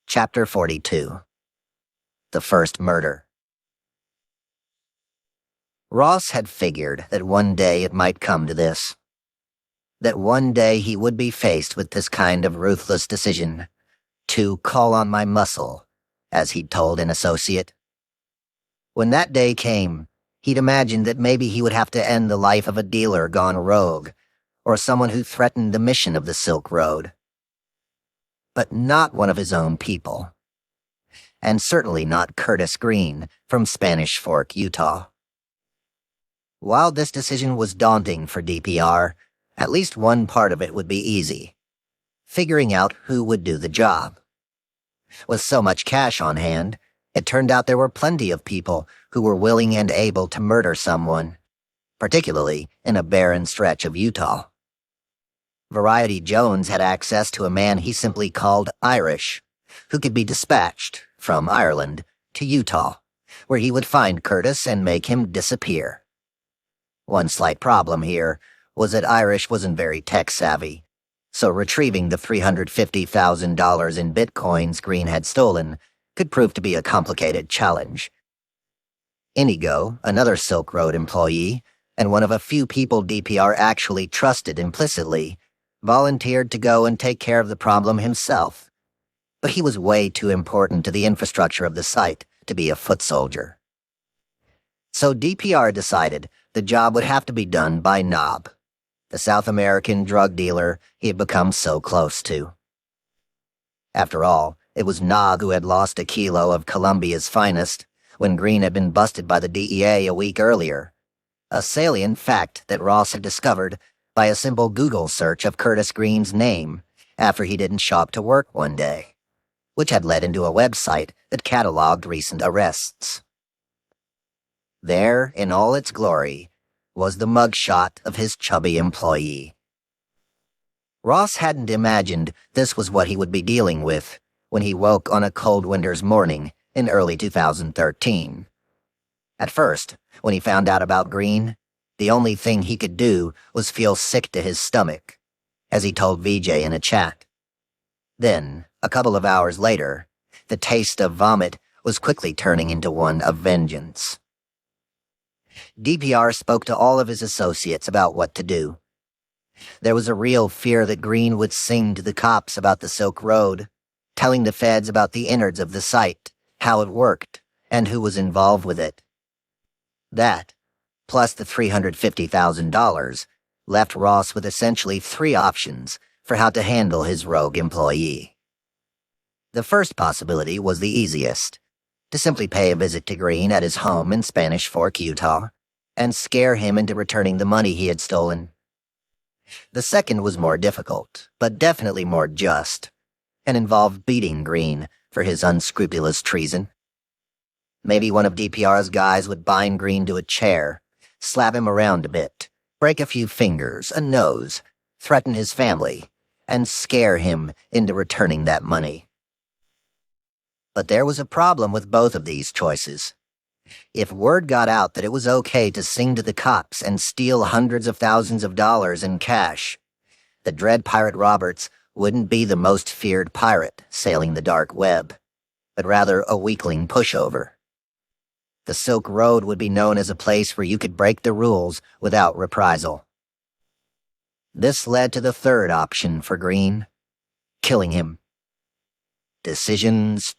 Chapter 42. The First Murder. Ross had figured that one day it might come to this. That one day he would be faced with this kind of ruthless decision, to call on my muscle, as he'd told an associate. When that day came, he'd imagined that maybe he would have to end the life of a dealer gone rogue, or someone who threatened the mission of the Silk Road. But not one of his own people. And certainly not Curtis Green from Spanish Fork, Utah. While this decision was daunting for DPR, at least one part of it would be easy: figuring out who would do the job. With so much cash on hand, it turned out there were plenty of people who were willing and able to murder someone, particularly in a barren stretch of Utah. Variety Jones had access to a man he simply called Irish, who could be dispatched from Ireland to Utah, where he would find Curtis and make him disappear. One slight problem here was that Irish wasn't very tech-savvy, so retrieving the $350,000 in bitcoins Green had stolen could prove to be a complicated challenge. Inigo, another Silk Road employee, and one of a few people DPR actually trusted implicitly, volunteered to go and take care of the problem himself. But he was way too important to the infrastructure of the site to be a foot soldier. So DPR decided the job would have to be done by Knob, the South American drug dealer he had become so close to. After all, it was Nog who had lost a kilo of Colombia's finest when Green had been busted by the DEA a week earlier, a salient fact that Ross had discovered by a simple Google search of Curtis Green's name after he didn't show up to work one day, which had led into a website that cataloged recent arrests. There, in all its glory, was the mugshot of his chubby employee. Ross hadn't imagined this was what he would be dealing with when he woke on a cold winter's morning in early 2013. At first, when he found out about Green, the only thing he could do was feel sick to his stomach, as he told VJ in a chat. Then, a couple of hours later, the taste of vomit was quickly turning into one of vengeance. DPR spoke to all of his associates about what to do. There was a real fear that Green would sing to the cops about the Silk Road, telling the feds about the innards of the site, how it worked, and who was involved with it. That, plus the $350,000, left Ross with essentially three options for how to handle his rogue employee. The first possibility was the easiest: to simply pay a visit to Green at his home in Spanish Fork, Utah, and scare him into returning the money he had stolen. The second was more difficult, but definitely more just, and involved beating Green for his unscrupulous treason. Maybe one of DPR's guys would bind Green to a chair, slap him around a bit, break a few fingers, a nose, threaten his family, and scare him into returning that money. But there was a problem with both of these choices. If word got out that it was okay to sing to the cops and steal hundreds of thousands of dollars in cash, the Dread Pirate Roberts wouldn't be the most feared pirate sailing the dark web, but rather a weakling pushover. The Silk Road would be known as a place where you could break the rules without reprisal. This led to the third option for Green: killing him. Decisions.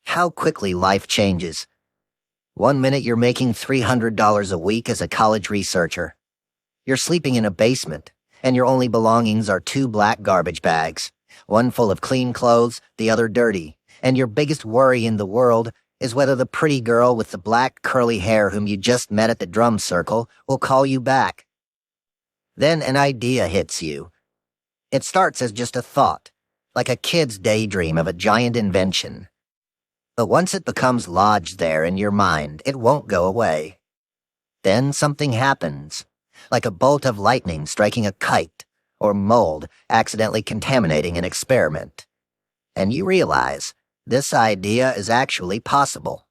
How quickly life changes. One minute you're making $300 a week as a college researcher. You're sleeping in a basement, and your only belongings are 2 black garbage bags, one full of clean clothes, the other dirty, and your biggest worry in the world is whether the pretty girl with the black curly hair whom you just met at the drum circle will call you back. Then an idea hits you. It starts as just a thought, like a kid's daydream of a giant invention. But once it becomes lodged there in your mind, it won't go away. Then something happens, like a bolt of lightning striking a kite, or mold accidentally contaminating an experiment. And you realize this idea is actually possible.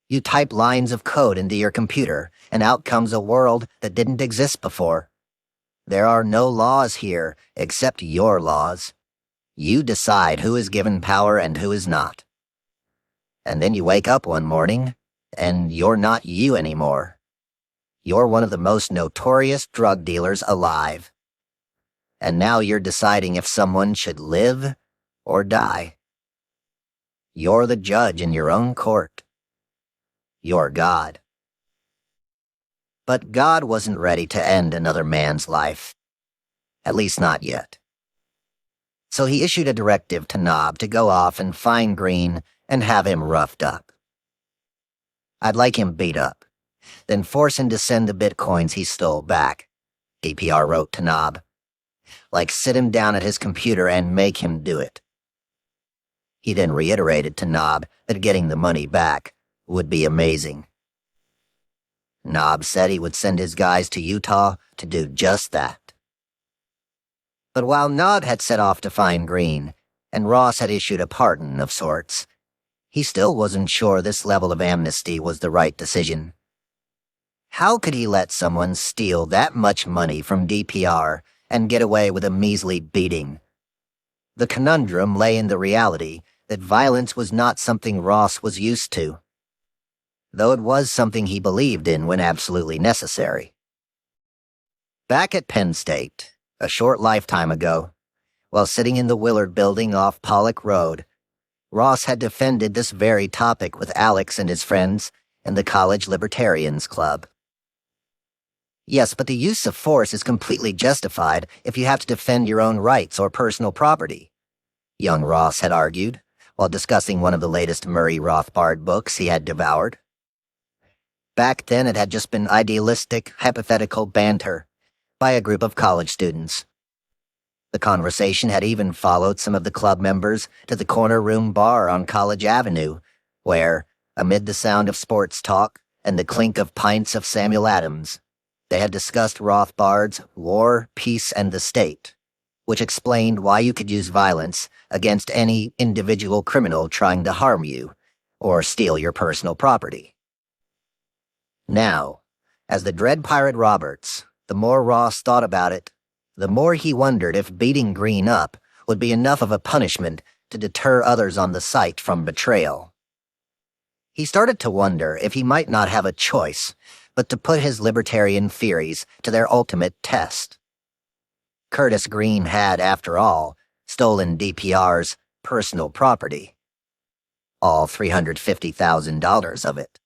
You type lines of code into your computer, and out comes a world that didn't exist before. There are no laws here except your laws. You decide who is given power and who is not. And then you wake up one morning, and you're not you anymore. You're one of the most notorious drug dealers alive. And now you're deciding if someone should live or die. You're the judge in your own court. You're God. But God wasn't ready to end another man's life. At least not yet. So he issued a directive to Nob to go off and find Green and have him roughed up. I'd like him beat up, then force him to send the bitcoins he stole back, DPR wrote to Nob. Like sit him down at his computer and make him do it. He then reiterated to Nob that getting the money back would be amazing. Nob said he would send his guys to Utah to do just that. But while Nob had set off to find Green, and Ross had issued a pardon of sorts, he still wasn't sure this level of amnesty was the right decision. How could he let someone steal that much money from DPR and get away with a measly beating? The conundrum lay in the reality that violence was not something Ross was used to, though it was something he believed in when absolutely necessary. Back at Penn State, a short lifetime ago, while sitting in the Willard Building off Pollock Road, Ross had defended this very topic with Alex and his friends in the College Libertarians Club. Yes, but the use of force is completely justified if you have to defend your own rights or personal property, young Ross had argued, while discussing one of the latest Murray Rothbard books he had devoured. Back then it had just been idealistic, hypothetical banter by a group of college students. The conversation had even followed some of the club members to the corner room bar on College Avenue, where, amid the sound of sports talk and the clink of pints of Samuel Adams, they had discussed Rothbard's War, Peace, and the State, which explained why you could use violence against any individual criminal trying to harm you or steal your personal property. Now, as the Dread Pirate Roberts, the more Ross thought about it, the more he wondered if beating Green up would be enough of a punishment to deter others on the site from betrayal. He started to wonder if he might not have a choice but to put his libertarian theories to their ultimate test. Curtis Green had, after all, stolen DPR's personal property. All $350,000 of it.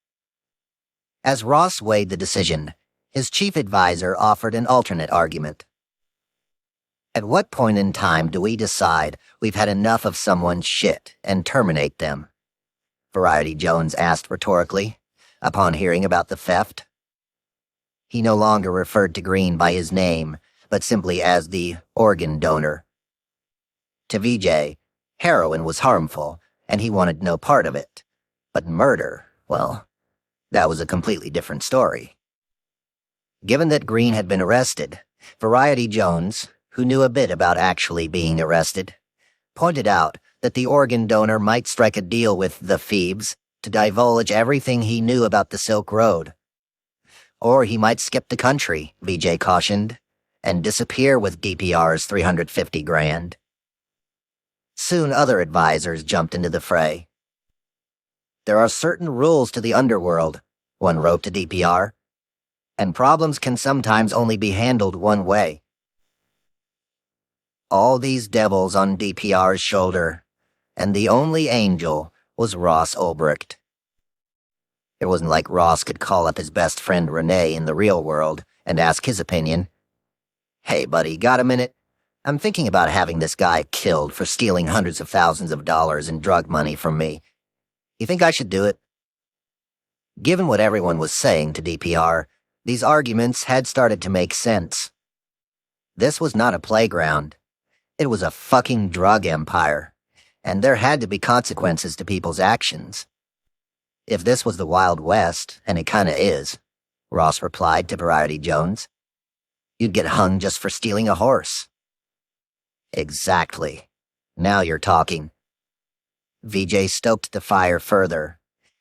As Ross weighed the decision, his chief advisor offered an alternate argument. At what point in time do we decide we've had enough of someone's shit and terminate them? Variety Jones asked rhetorically, upon hearing about the theft. He no longer referred to Green by his name, but simply as the organ donor. To VJ, heroin was harmful, and he wanted no part of it. But murder, well, that was a completely different story. Given that Green had been arrested, Variety Jones, who knew a bit about actually being arrested, pointed out that the organ donor might strike a deal with the Phoebes to divulge everything he knew about the Silk Road. Or he might skip the country, VJ cautioned, and disappear with DPR's $350,000. Soon other advisors jumped into the fray. There are certain rules to the underworld, one wrote to DPR, and problems can sometimes only be handled one way. All these devils on DPR's shoulder, and the only angel was Ross Ulbricht. It wasn't like Ross could call up his best friend Renee in the real world and ask his opinion. "Hey, buddy, got a minute? I'm thinking about having this guy killed for stealing hundreds of thousands of dollars in drug money from me. You think I should do it?" Given what everyone was saying to DPR, these arguments had started to make sense. This was not a playground. It was a fucking drug empire, and there had to be consequences to people's actions. "If this was the Wild West, and it kinda is," Ross replied to Variety Jones, "you'd get hung just for stealing a horse." Exactly. Now you're talking. VJ stoked the fire further,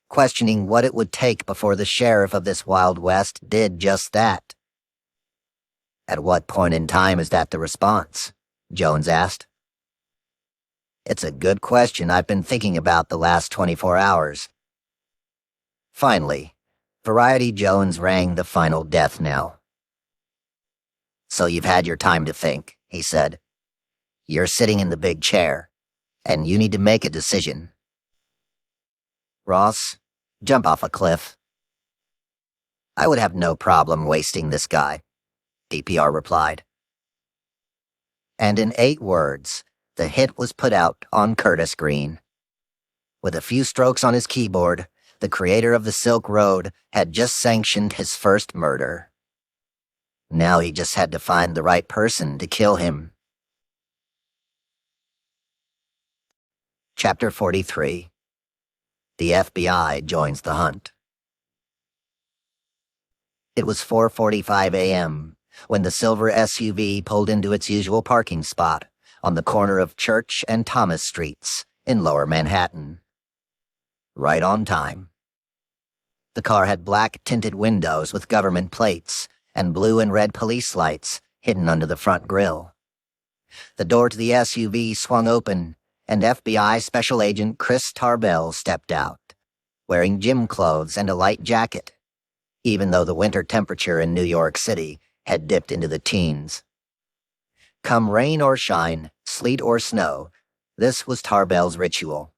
questioning what it would take before the sheriff of this Wild West did just that. "At what point in time is that the response?" Jones asked. "It's a good question I've been thinking about the last 24 hours. Finally, Variety Jones rang the final death knell. "So you've had your time to think," he said. "You're sitting in the big chair, and you need to make a decision. Ross, jump off a cliff." "I would have no problem wasting this guy," DPR replied. And in 8 words, the hit was put out on Curtis Green. With a few strokes on his keyboard, the creator of the Silk Road had just sanctioned his first murder. Now he just had to find the right person to kill him. Chapter 43. The FBI joins the hunt. It was 4:45 a.m. when the silver SUV pulled into its usual parking spot on the corner of Church and Thomas Streets in Lower Manhattan. Right on time. The car had black tinted windows with government plates and blue and red police lights hidden under the front grille. The door to the SUV swung open, and FBI Special Agent Chris Tarbell stepped out, wearing gym clothes and a light jacket, even though the winter temperature in New York City had dipped into the teens. Come rain or shine, sleet or snow, this was Tarbell's ritual.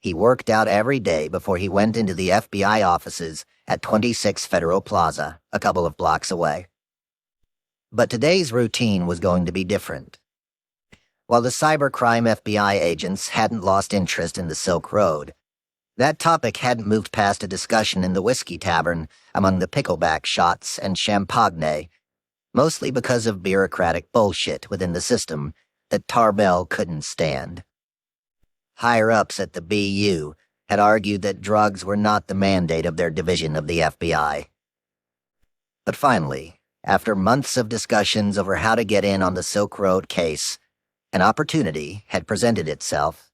He worked out every day before he went into the FBI offices at 26 Federal Plaza, a couple of blocks away. But today's routine was going to be different. While the cybercrime FBI agents hadn't lost interest in the Silk Road, that topic hadn't moved past a discussion in the whiskey tavern among the pickleback shots and champagne, mostly because of bureaucratic bullshit within the system that Tarbell couldn't stand. Higher-ups at the BU had argued that drugs were not the mandate of their division of the FBI. But finally, after months of discussions over how to get in on the Silk Road case, an opportunity had presented itself.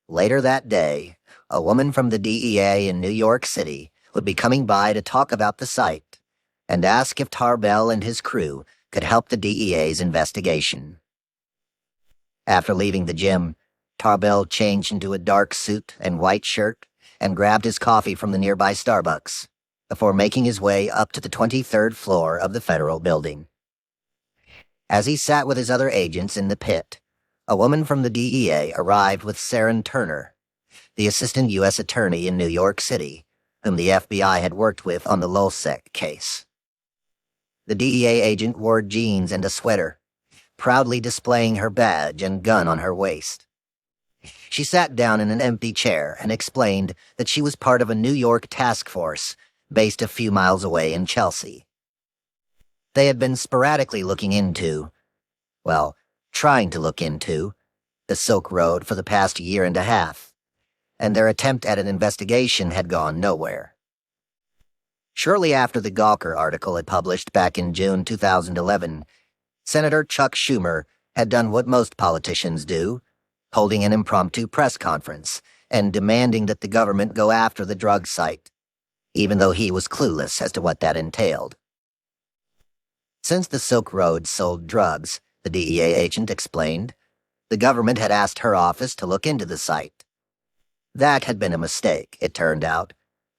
Later that day, a woman from the DEA in New York City would be coming by to talk about the site and ask if Tarbell and his crew could help the DEA's investigation. After leaving the gym, Tarbell changed into a dark suit and white shirt and grabbed his coffee from the nearby Starbucks before making his way up to the 23rd floor of the federal building. As he sat with his other agents in the pit, a woman from the DEA arrived with Saren Turner, the assistant U.S. attorney in New York City, whom the FBI had worked with on the Lulsec case. The DEA agent wore jeans and a sweater, proudly displaying her badge and gun on her waist. She sat down in an empty chair and explained that she was part of a New York task force based a few miles away in Chelsea. They had been sporadically looking into, well, trying to look into, the Silk Road for the past year and a half, and their attempt at an investigation had gone nowhere. Shortly after the Gawker article had published back in June 2011, Senator Chuck Schumer had done what most politicians do, holding an impromptu press conference and demanding that the government go after the drug site, even though he was clueless as to what that entailed. Since the Silk Road sold drugs, the DEA agent explained, the government had asked her office to look into the site. That had been a mistake, it turned out,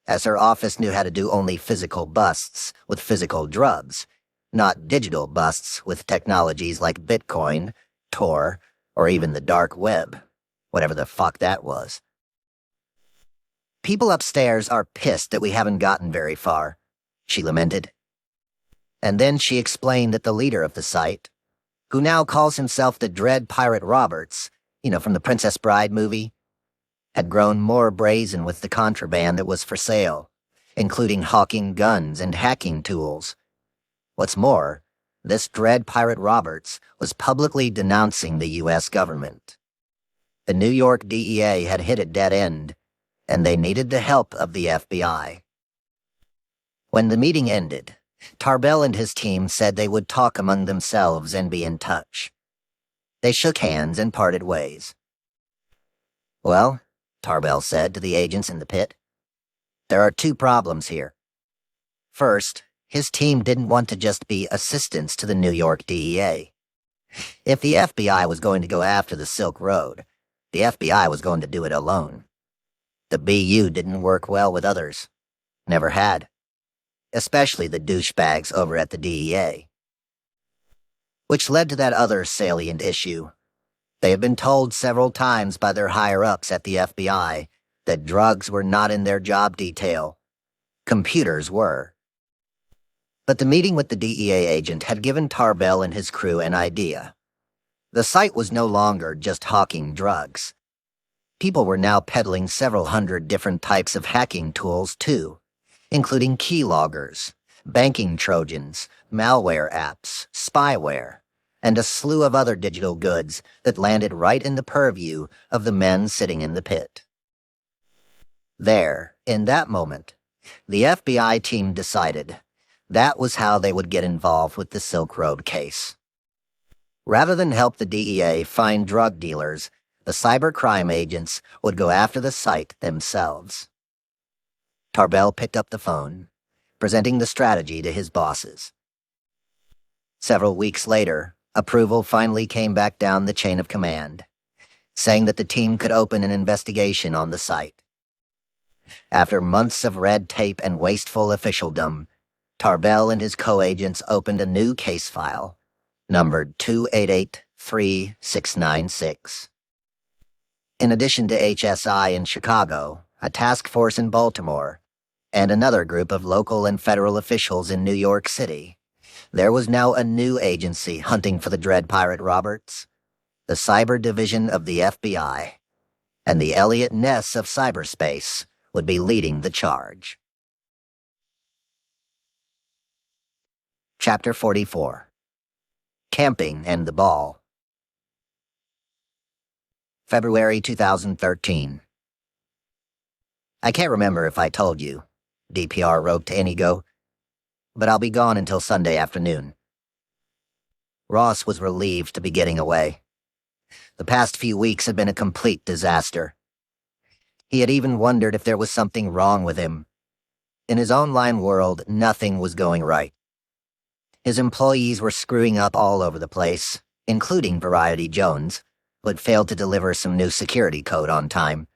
as her office knew how to do only physical busts with physical drugs, not digital busts with technologies like Bitcoin, Tor, or even the dark web, whatever the fuck that was. People upstairs are pissed that we haven't gotten very far, she lamented. And then she explained that the leader of the site, who now calls himself the Dread Pirate Roberts, from the Princess Bride movie, had grown more brazen with the contraband that was for sale, including hawking guns and hacking tools. What's more, this Dread Pirate Roberts was publicly denouncing the U.S. government. The New York DEA had hit a dead end, and they needed the help of the FBI. When the meeting ended, Tarbell and his team said they would talk among themselves and be in touch. They shook hands and parted ways. Well, Tarbell said to the agents in the pit, there are two problems here. First, his team didn't want to just be assistants to the New York DEA. If the FBI was going to go after the Silk Road, the FBI was going to do it alone. The BU didn't work well with others. Never had. Especially the douchebags over at the DEA. Which led to that other salient issue. They had been told several times by their higher-ups at the FBI that drugs were not in their job detail. Computers were. But the meeting with the DEA agent had given Tarbell and his crew an idea. The site was no longer just hawking drugs. People were now peddling several hundred different types of hacking tools, too, including keyloggers, banking trojans, malware apps, spyware, and a slew of other digital goods that landed right in the purview of the men sitting in the pit. There, in that moment, the FBI team decided that was how they would get involved with the Silk Road case. Rather than help the DEA find drug dealers, the cybercrime agents would go after the site themselves. Tarbell picked up the phone, presenting the strategy to his bosses. Several weeks later, approval finally came back down the chain of command, saying that the team could open an investigation on the site. After months of red tape and wasteful officialdom, Tarbell and his co-agents opened a new case file, numbered 2883696. In addition to HSI in Chicago, a task force in Baltimore, and another group of local and federal officials in New York City, there was now a new agency hunting for the Dread Pirate Roberts, the Cyber Division of the FBI, and the Elliot Ness of cyberspace would be leading the charge. Chapter 44. Camping and the Ball. February 2013. I can't remember if I told you, DPR wrote to Inigo, but I'll be gone until Sunday afternoon. Ross was relieved to be getting away. The past few weeks had been a complete disaster. He had even wondered if there was something wrong with him. In his online world, nothing was going right. His employees were screwing up all over the place, including Variety Jones, who had failed to deliver some new security code on time.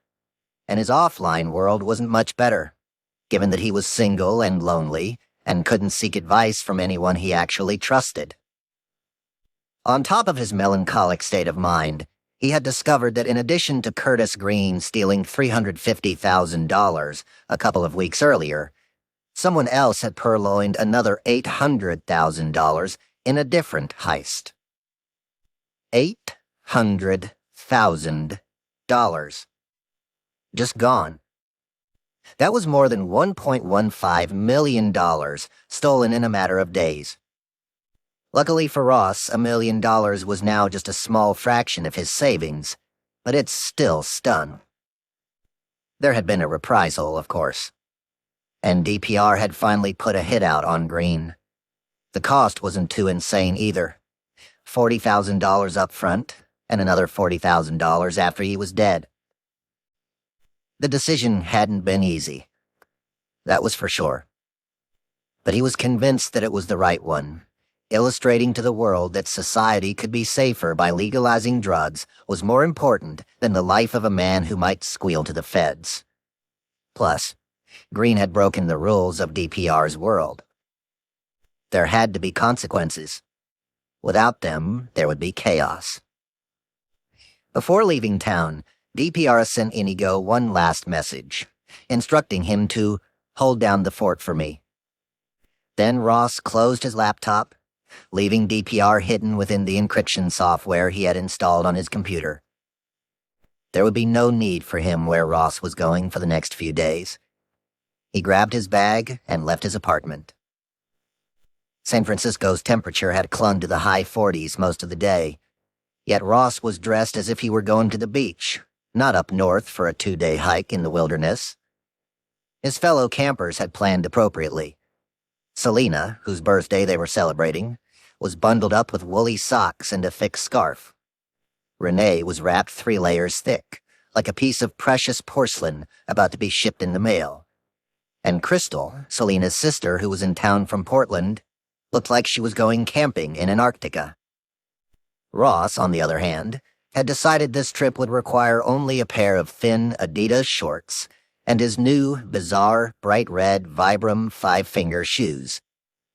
And his offline world wasn't much better, given that he was single and lonely and couldn't seek advice from anyone he actually trusted. On top of his melancholic state of mind, he had discovered that in addition to Curtis Green stealing $350,000 a couple of weeks earlier, someone else had purloined another $800,000 in a different heist. $800,000. Just gone. That was more than $1.15 million stolen in a matter of days. Luckily for Ross, $1 million was now just a small fraction of his savings, but it still stung. There had been a reprisal, of course, and DPR had finally put a hit out on Green. The cost wasn't too insane either. $40,000 up front, and another $40,000 after he was dead. The decision hadn't been easy. That was for sure. But he was convinced that it was the right one. Illustrating to the world that society could be safer by legalizing drugs was more important than the life of a man who might squeal to the feds. Plus, Green had broken the rules of DPR's world. There had to be consequences. Without them, there would be chaos. Before leaving town, DPR sent Inigo one last message, instructing him to hold down the fort for me. Then Ross closed his laptop, leaving DPR hidden within the encryption software he had installed on his computer. There would be no need for him where Ross was going for the next few days. He grabbed his bag and left his apartment. San Francisco's temperature had clung to the high 40s most of the day, yet Ross was dressed as if he were going to the beach, not up north for a 2-day hike in the wilderness. His fellow campers had planned appropriately. Selena, whose birthday they were celebrating, was bundled up with woolly socks and a thick scarf. Renee was wrapped 3 layers thick, like a piece of precious porcelain about to be shipped in the mail. And Crystal, Selena's sister who was in town from Portland, looked like she was going camping in Antarctica. Ross, on the other hand, had decided this trip would require only a pair of thin Adidas shorts and his new, bizarre, bright red Vibram 5-finger shoes,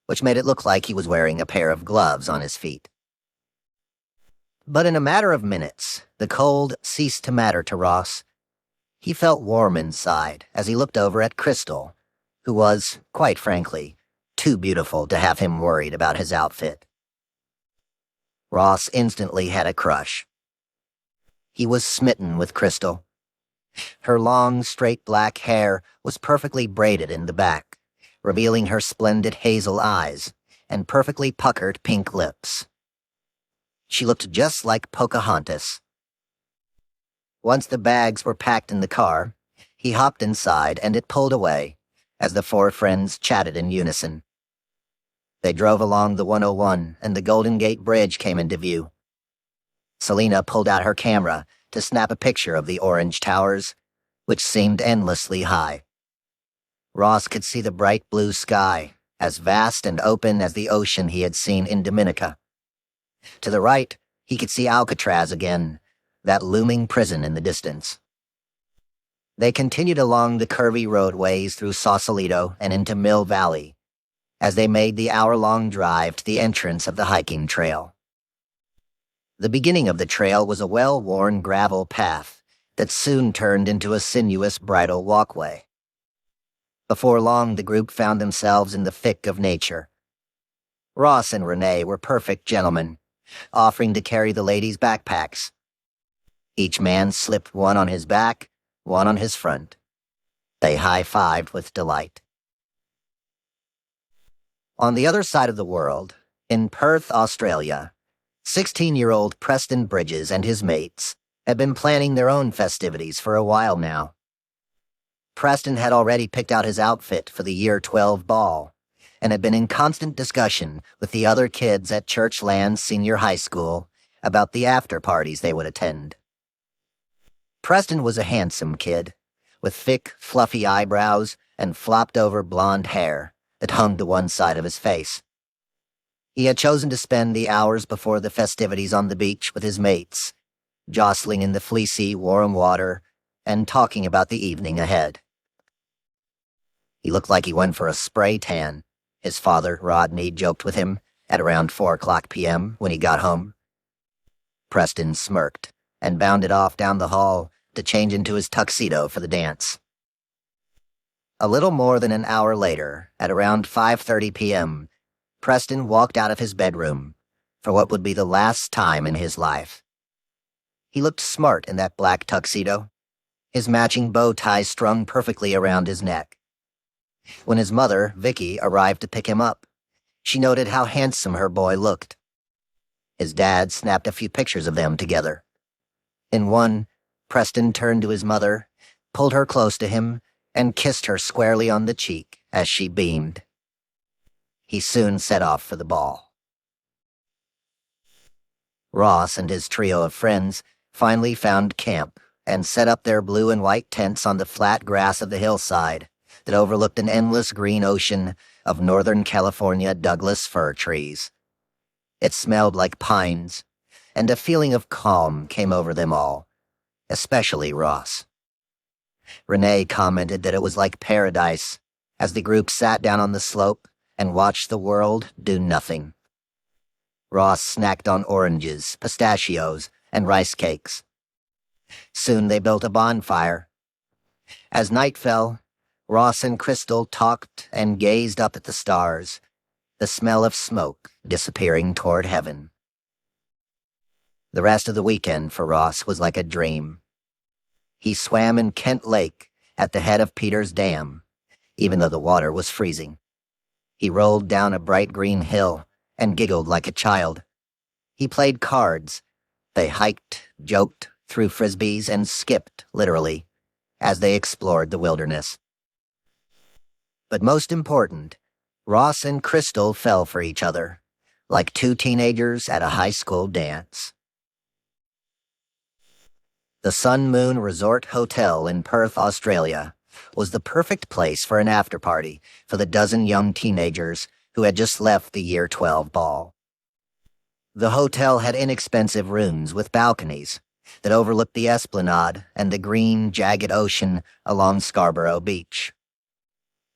which made it look like he was wearing a pair of gloves on his feet. But in a matter of minutes, the cold ceased to matter to Ross. He felt warm inside as he looked over at Crystal, who was, quite frankly, too beautiful to have him worried about his outfit. Ross instantly had a crush. He was smitten with Crystal. Her long, straight black hair was perfectly braided in the back, revealing her splendid hazel eyes and perfectly puckered pink lips. She looked just like Pocahontas. Once the bags were packed in the car, he hopped inside and it pulled away as the 4 friends chatted in unison. They drove along the 101 and the Golden Gate Bridge came into view. Selena pulled out her camera to snap a picture of the orange towers, which seemed endlessly high. Ross could see the bright blue sky, as vast and open as the ocean he had seen in Dominica. To the right, he could see Alcatraz again, that looming prison in the distance. They continued along the curvy roadways through Sausalito and into Mill Valley, as they made the hour-long drive to the entrance of the hiking trail. The beginning of the trail was a well-worn gravel path that soon turned into a sinuous bridle walkway. Before long, the group found themselves in the thick of nature. Ross and Renee were perfect gentlemen, offering to carry the ladies' backpacks. Each man slipped one on his back, one on his front. They high-fived with delight. On the other side of the world, in Perth, Australia, 16-year-old Preston Bridges and his mates had been planning their own festivities for a while now. Preston had already picked out his outfit for the Year 12 ball and had been in constant discussion with the other kids at Churchland Senior High School about the after-parties they would attend. Preston was a handsome kid, with thick, fluffy eyebrows and flopped-over blonde hair that hung to one side of his face. He had chosen to spend the hours before the festivities on the beach with his mates, jostling in the fleecy, warm water and talking about the evening ahead. He looked like he went for a spray tan, his father, Rodney, joked with him at around 4:00 p.m. when he got home. Preston smirked and bounded off down the hall to change into his tuxedo for the dance. A little more than an hour later, at around 5:30 p.m., Preston walked out of his bedroom for what would be the last time in his life. He looked smart in that black tuxedo, his matching bow tie strung perfectly around his neck. When his mother, Vicky, arrived to pick him up, she noted how handsome her boy looked. His dad snapped a few pictures of them together. In one, Preston turned to his mother, pulled her close to him, and kissed her squarely on the cheek as she beamed. He soon set off for the ball. Ross and his trio of friends finally found camp and set up their blue and white tents on the flat grass of the hillside that overlooked an endless green ocean of Northern California Douglas fir trees. It smelled like pines, and a feeling of calm came over them all, especially Ross. Renee commented that it was like paradise as the group sat down on the slope and watched the world do nothing. Ross snacked on oranges, pistachios, and rice cakes. Soon they built a bonfire. As night fell, Ross and Crystal talked and gazed up at the stars, the smell of smoke disappearing toward heaven. The rest of the weekend for Ross was like a dream. He swam in Kent Lake at the head of Peter's Dam, even though the water was freezing. He rolled down a bright green hill and giggled like a child. He played cards. They hiked, joked, threw frisbees, and skipped, literally, as they explored the wilderness. But most important, Ross and Crystal fell for each other, like two teenagers at a high school dance. The Sun Moon Resort Hotel in Perth, Australia, was the perfect place for an after-party for the dozen young teenagers who had just left the Year 12 ball. The hotel had inexpensive rooms with balconies that overlooked the esplanade and the green, jagged ocean along Scarborough Beach.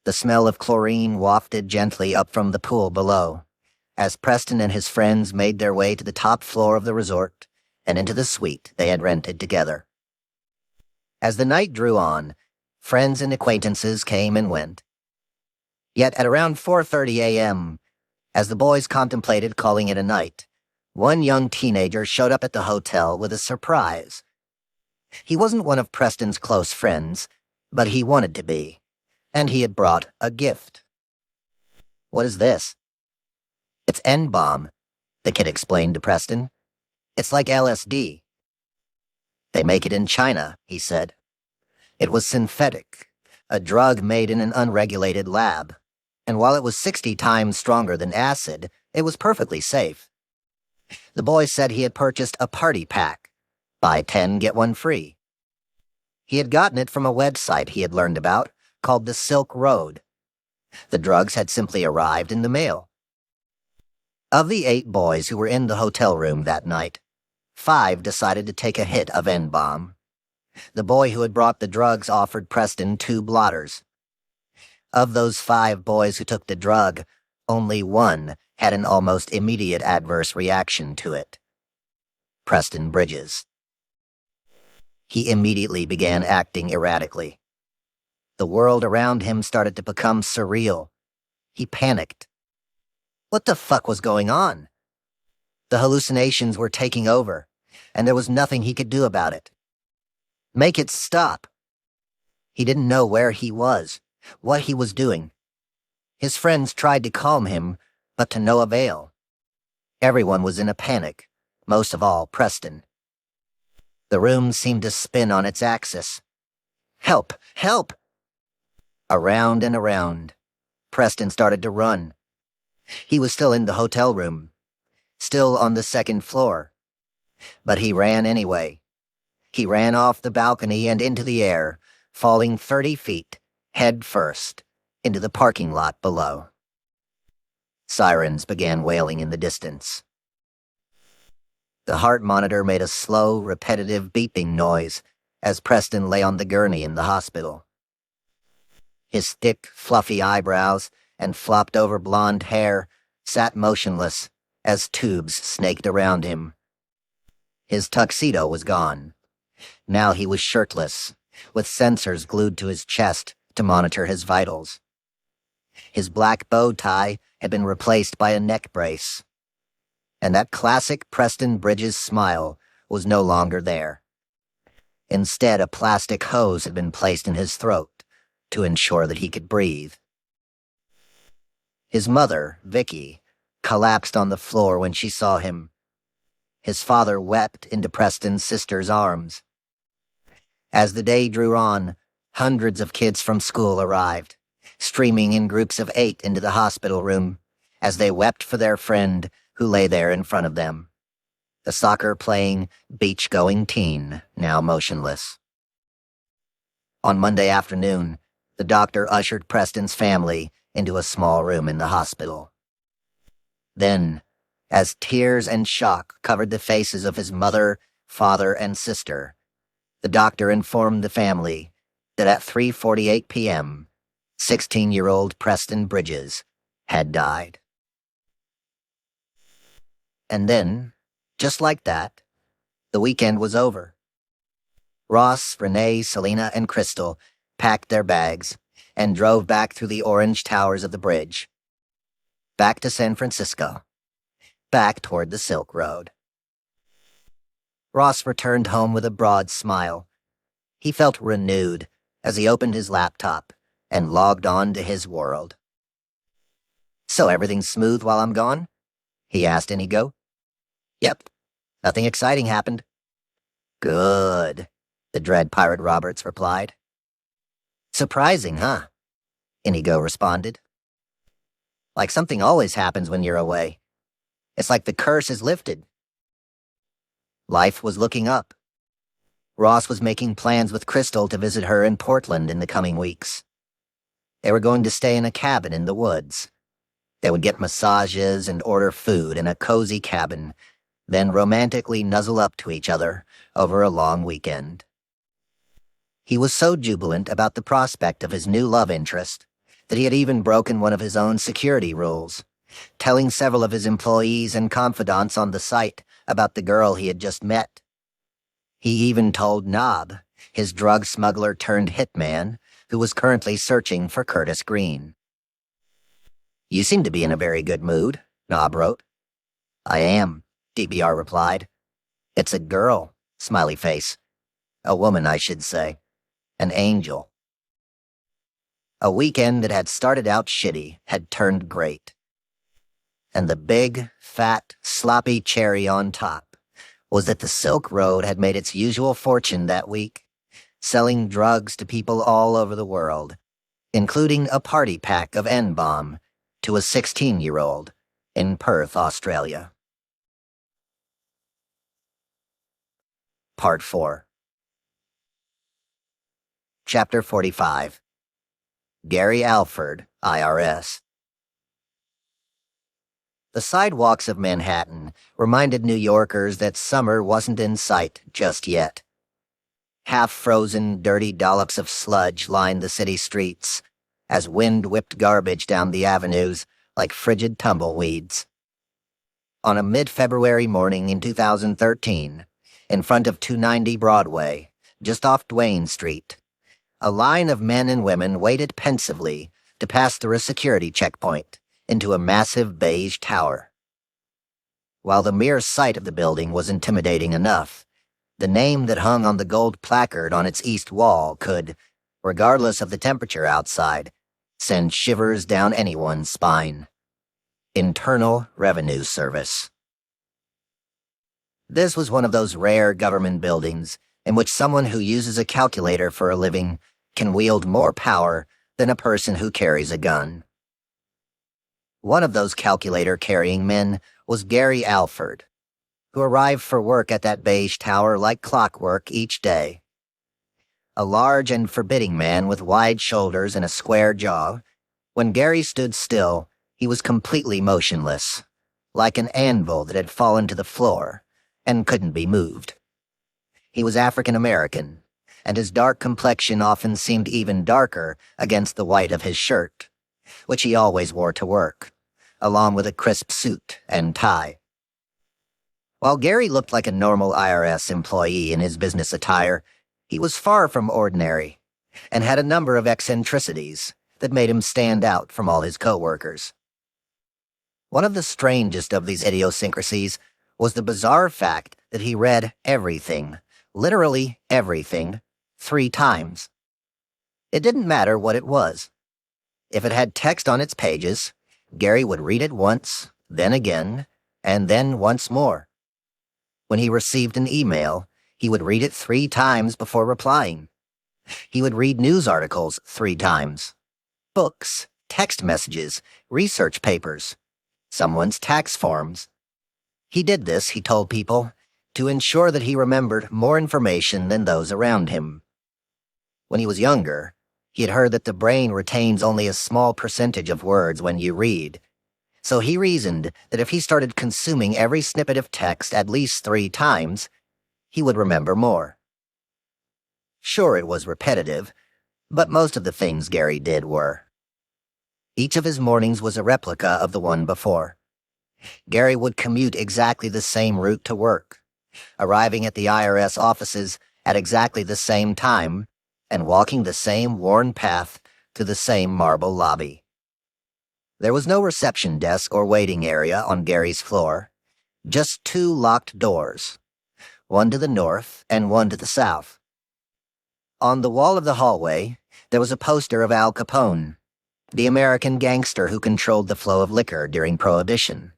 The smell of chlorine wafted gently up from the pool below, as Preston and his friends made their way to the top floor of the resort and into the suite they had rented together. As the night drew on, friends and acquaintances came and went. Yet at around 4:30 a.m., as the boys contemplated calling it a night, one young teenager showed up at the hotel with a surprise. He wasn't one of Preston's close friends, but he wanted to be, and he had brought a gift. "What is this?" "It's N-bomb," the kid explained to Preston. "It's like LSD. They make it in China," he said. It was synthetic, a drug made in an unregulated lab, and while it was 60 times stronger than acid, it was perfectly safe. The boy said he had purchased a party pack. Buy 10, get one free. He had gotten it from a website he had learned about called the Silk Road. The drugs had simply arrived in the mail. Of the 8 boys who were in the hotel room that night, 5 decided to take a hit of N-bomb. The boy who had brought the drugs offered Preston 2 blotters. Of those 5 boys who took the drug, only 1 had an almost immediate adverse reaction to it. Preston Bridges. He immediately began acting erratically. The world around him started to become surreal. He panicked. What the fuck was going on? The hallucinations were taking over, and there was nothing he could do about it. Make it stop. He didn't know where he was, what he was doing. His friends tried to calm him, but to no avail. Everyone was in a panic, most of all Preston. The room seemed to spin on its axis. Help! Help! Around and around, Preston started to run. He was still in the hotel room, still on the 2nd floor. But he ran anyway. He ran off the balcony and into the air, falling 30 feet, head first, into the parking lot below. Sirens began wailing in the distance. The heart monitor made a slow, repetitive beeping noise as Preston lay on the gurney in the hospital. His thick, fluffy eyebrows and flopped-over blonde hair sat motionless as tubes snaked around him. His tuxedo was gone. Now he was shirtless, with sensors glued to his chest to monitor his vitals. His black bow tie had been replaced by a neck brace. And that classic Preston Bridges smile was no longer there. Instead, a plastic hose had been placed in his throat to ensure that he could breathe. His mother, Vicky, collapsed on the floor when she saw him. His father wept into Preston's sister's arms. As the day drew on, hundreds of kids from school arrived, streaming in groups of 8 into the hospital room as they wept for their friend who lay there in front of them, the soccer-playing, beach-going teen, now motionless. On Monday afternoon, the doctor ushered Preston's family into a small room in the hospital. Then, as tears and shock covered the faces of his mother, father, and sister, the doctor informed the family that at 3:48 p.m., 16-year-old Preston Bridges had died. And then, just like that, the weekend was over. Ross, Renee, Selena, and Crystal packed their bags and drove back through the orange towers of the bridge. Back to San Francisco. Back toward the Silk Road. Ross returned home with a broad smile. He felt renewed as he opened his laptop and logged on to his world. "So everything's smooth while I'm gone?" he asked Inigo. "Yep. Nothing exciting happened." "Good," the Dread Pirate Roberts replied. "Surprising, huh?" Inigo responded. "Like something always happens when you're away. It's like the curse is lifted." Life was looking up. Ross was making plans with Crystal to visit her in Portland in the coming weeks. They were going to stay in a cabin in the woods. They would get massages and order food in a cozy cabin, then romantically nuzzle up to each other over a long weekend. He was so jubilant about the prospect of his new love interest that he had even broken one of his own security rules, telling several of his employees and confidants on the site about the girl he had just met. He even told Knob, his drug smuggler turned hitman, who was currently searching for Curtis Green. "You seem to be in a very good mood," Knob wrote. "I am," DBR replied. "It's a girl," smiley face. "A woman, I should say. An angel." A weekend that had started out shitty had turned great. And the big, fat, sloppy cherry on top was that the Silk Road had made its usual fortune that week, selling drugs to people all over the world, including a party pack of N-bomb to a 16-year-old in Perth, Australia. Part 4. Chapter 45. Gary Alford, IRS. The sidewalks of Manhattan reminded New Yorkers that summer wasn't in sight just yet. Half-frozen, dirty dollops of sludge lined the city streets as wind whipped garbage down the avenues like frigid tumbleweeds. On a mid-February morning in 2013, in front of 290 Broadway, just off Duane Street, a line of men and women waited pensively to pass through a security checkpoint into a massive beige tower. While the mere sight of the building was intimidating enough, the name that hung on the gold placard on its east wall could, regardless of the temperature outside, send shivers down anyone's spine. Internal Revenue Service. This was one of those rare government buildings in which someone who uses a calculator for a living can wield more power than a person who carries a gun. One of those calculator-carrying men was Gary Alford, who arrived for work at that beige tower like clockwork each day. A large and forbidding man with wide shoulders and a square jaw, when Gary stood still, he was completely motionless, like an anvil that had fallen to the floor and couldn't be moved. He was African American, and his dark complexion often seemed even darker against the white of his shirt, which he always wore to work, along with a crisp suit and tie. While Gary looked like a normal IRS employee in his business attire, he was far from ordinary, and had a number of eccentricities that made him stand out from all his co-workers. One of the strangest of these idiosyncrasies was the bizarre fact that he read everything, literally everything, 3 times. It didn't matter what it was. If it had text on its pages, Gary would read it once, then again, and then once more. When he received an email, he would read it 3 times before replying. He would read news articles 3 times. Books, text messages, research papers, someone's tax forms. He did this, he told people, to ensure that he remembered more information than those around him. When he was younger, he had heard that the brain retains only a small percentage of words when you read, so he reasoned that if he started consuming every snippet of text at least 3 times, he would remember more. Sure, it was repetitive, but most of the things Gary did were. Each of his mornings was a replica of the one before. Gary would commute exactly the same route to work, arriving at the IRS offices at exactly the same time and walking the same worn path to the same marble lobby. There was no reception desk or waiting area on Gary's floor, just 2 locked doors, one to the north and one to the south. On the wall of the hallway, there was a poster of Al Capone, the American gangster who controlled the flow of liquor during Prohibition.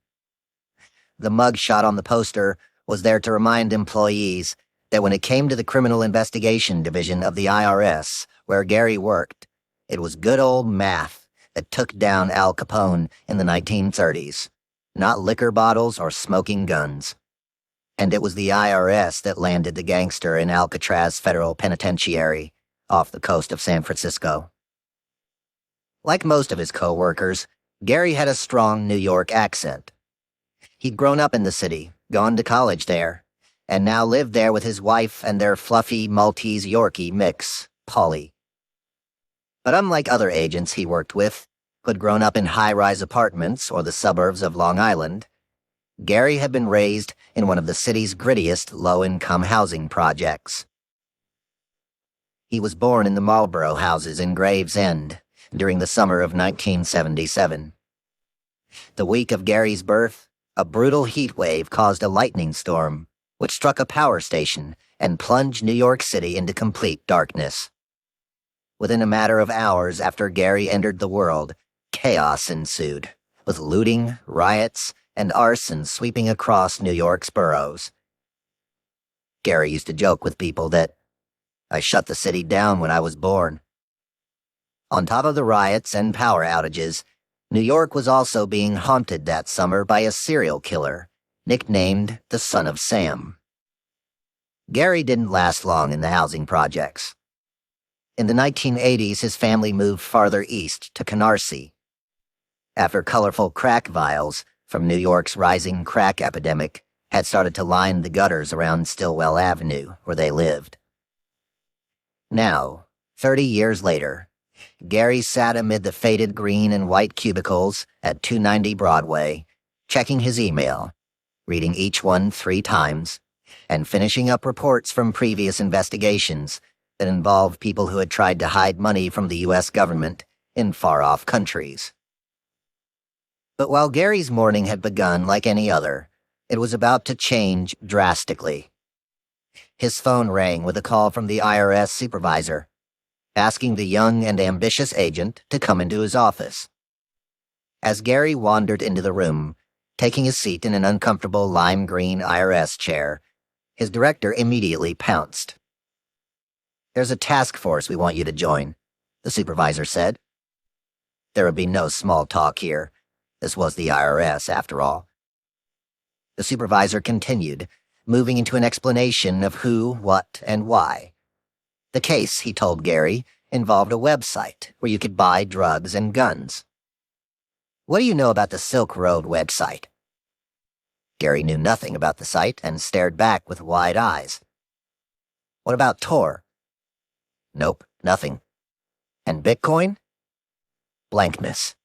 The mug shot on the poster was there to remind employees that when it came to the Criminal Investigation Division of the IRS, where Gary worked, it was good old math that took down Al Capone in the 1930s, not liquor bottles or smoking guns. And it was the IRS that landed the gangster in Alcatraz Federal Penitentiary off the coast of San Francisco. Like most of his co-workers, Gary had a strong New York accent. He'd grown up in the city, gone to college there, and now lived there with his wife and their fluffy Maltese Yorkie mix, Polly. But unlike other agents he worked with, who had grown up in high-rise apartments or the suburbs of Long Island, Gary had been raised in one of the city's grittiest low-income housing projects. He was born in the Marlborough houses in Gravesend during the summer of 1977. The week of Gary's birth, a brutal heat wave caused a lightning storm, which struck a power station and plunged New York City into complete darkness. Within a matter of hours after Gary entered the world, chaos ensued, with looting, riots, and arson sweeping across New York's boroughs. Gary used to joke with people that, "I shut the city down when I was born." On top of the riots and power outages, New York was also being haunted that summer by a serial killer, nicknamed the Son of Sam. Gary didn't last long in the housing projects. In the 1980s, his family moved farther east to Canarsie. After colorful crack vials from New York's rising crack epidemic had started to line the gutters around Stillwell Avenue, where they lived. Now, 30 years later, Gary sat amid the faded green and white cubicles at 290 Broadway, checking his email, reading each one 3 times, and finishing up reports from previous investigations that involved people who had tried to hide money from the U.S. government in far-off countries. But while Gary's morning had begun like any other, it was about to change drastically. His phone rang with a call from the IRS supervisor, asking the young and ambitious agent to come into his office. As Gary wandered into the room, taking a seat in an uncomfortable lime green IRS chair, his director immediately pounced. "There's a task force we want you to join," the supervisor said. There would be no small talk here. This was the IRS, after all. The supervisor continued, moving into an explanation of who, what, and why. The case, he told Gary, involved a website where you could buy drugs and guns. "What do you know about the Silk Road website?" Gary knew nothing about the site and stared back with wide eyes. "What about Tor?" "Nope, nothing." "And Bitcoin?" Blankness.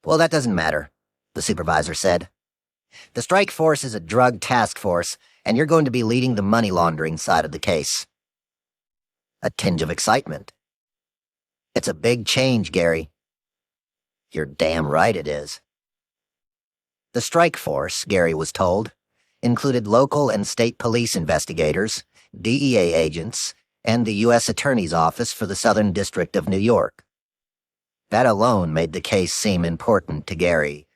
"Well, that doesn't matter," the supervisor said. "The strike force is a drug task force, and you're going to be leading the money laundering side of the case." A tinge of excitement. "It's a big change, Gary." "You're damn right it is." The strike force, Gary was told, included local and state police investigators, DEA agents, and the U.S. Attorney's Office for the Southern District of New York. That alone made the case seem important to Gary.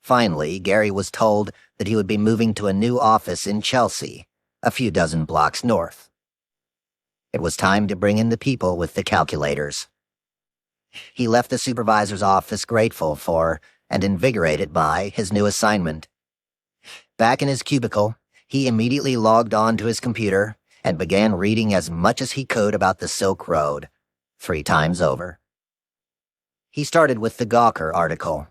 Finally, Gary was told that he would be moving to a new office in Chelsea, a few dozen blocks north. It was time to bring in the people with the calculators. He left the supervisor's office grateful for, and invigorated by, his new assignment. Back in his cubicle, he immediately logged on to his computer and began reading as much as he could about the Silk Road, 3 times over. He started with the Gawker article,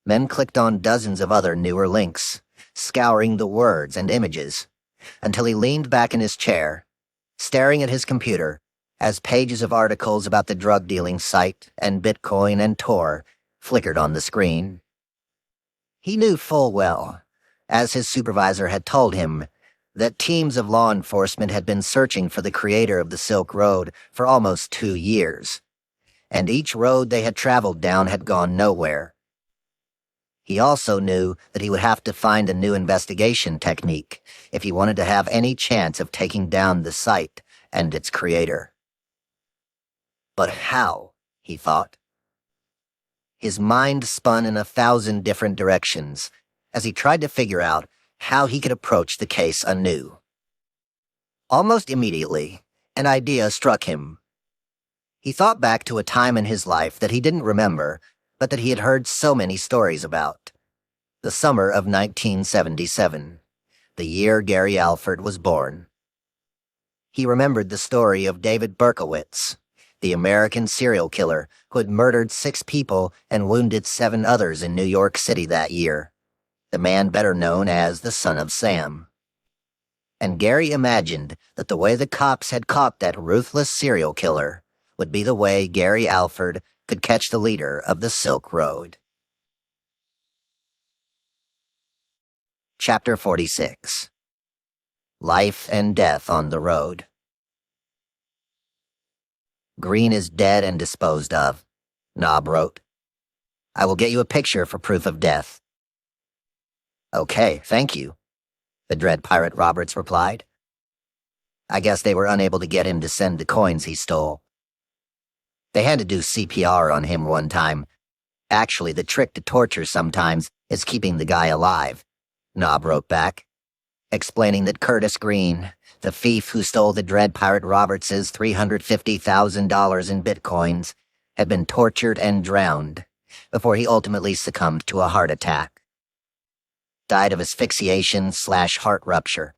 then clicked on dozens of other newer links, scouring the words and images, until he leaned back in his chair, staring at his computer, as pages of articles about the drug-dealing site and Bitcoin and Tor flickered on the screen. He knew full well, as his supervisor had told him, that teams of law enforcement had been searching for the creator of the Silk Road for almost 2 years, and each road they had traveled down had gone nowhere. He also knew that he would have to find a new investigation technique if he wanted to have any chance of taking down the site and its creator. But how, he thought. His mind spun in 1,000 different directions as he tried to figure out how he could approach the case anew. Almost immediately, an idea struck him. He thought back to a time in his life that he didn't remember, but that he had heard so many stories about. The summer of 1977, the year Gary Alford was born. He remembered the story of David Berkowitz, the American serial killer who had murdered 6 people and wounded 7 others in New York City that year, the man better known as the Son of Sam. And Gary imagined that the way the cops had caught that ruthless serial killer would be the way Gary Alford could catch the leader of the Silk Road. Chapter 46. Life and Death on the Road. Green is dead and disposed of, Knob wrote. I will get you a picture for proof of death. Okay, thank you, the Dread Pirate Roberts replied. I guess they were unable to get him to send the coins he stole. They had to do CPR on him one time. Actually, the trick to torture sometimes is keeping the guy alive, Knob wrote back, explaining that Curtis Green, the thief who stole the Dread Pirate Roberts' $350,000 in bitcoins, had been tortured and drowned before he ultimately succumbed to a heart attack. Died of asphyxiation/heart rupture.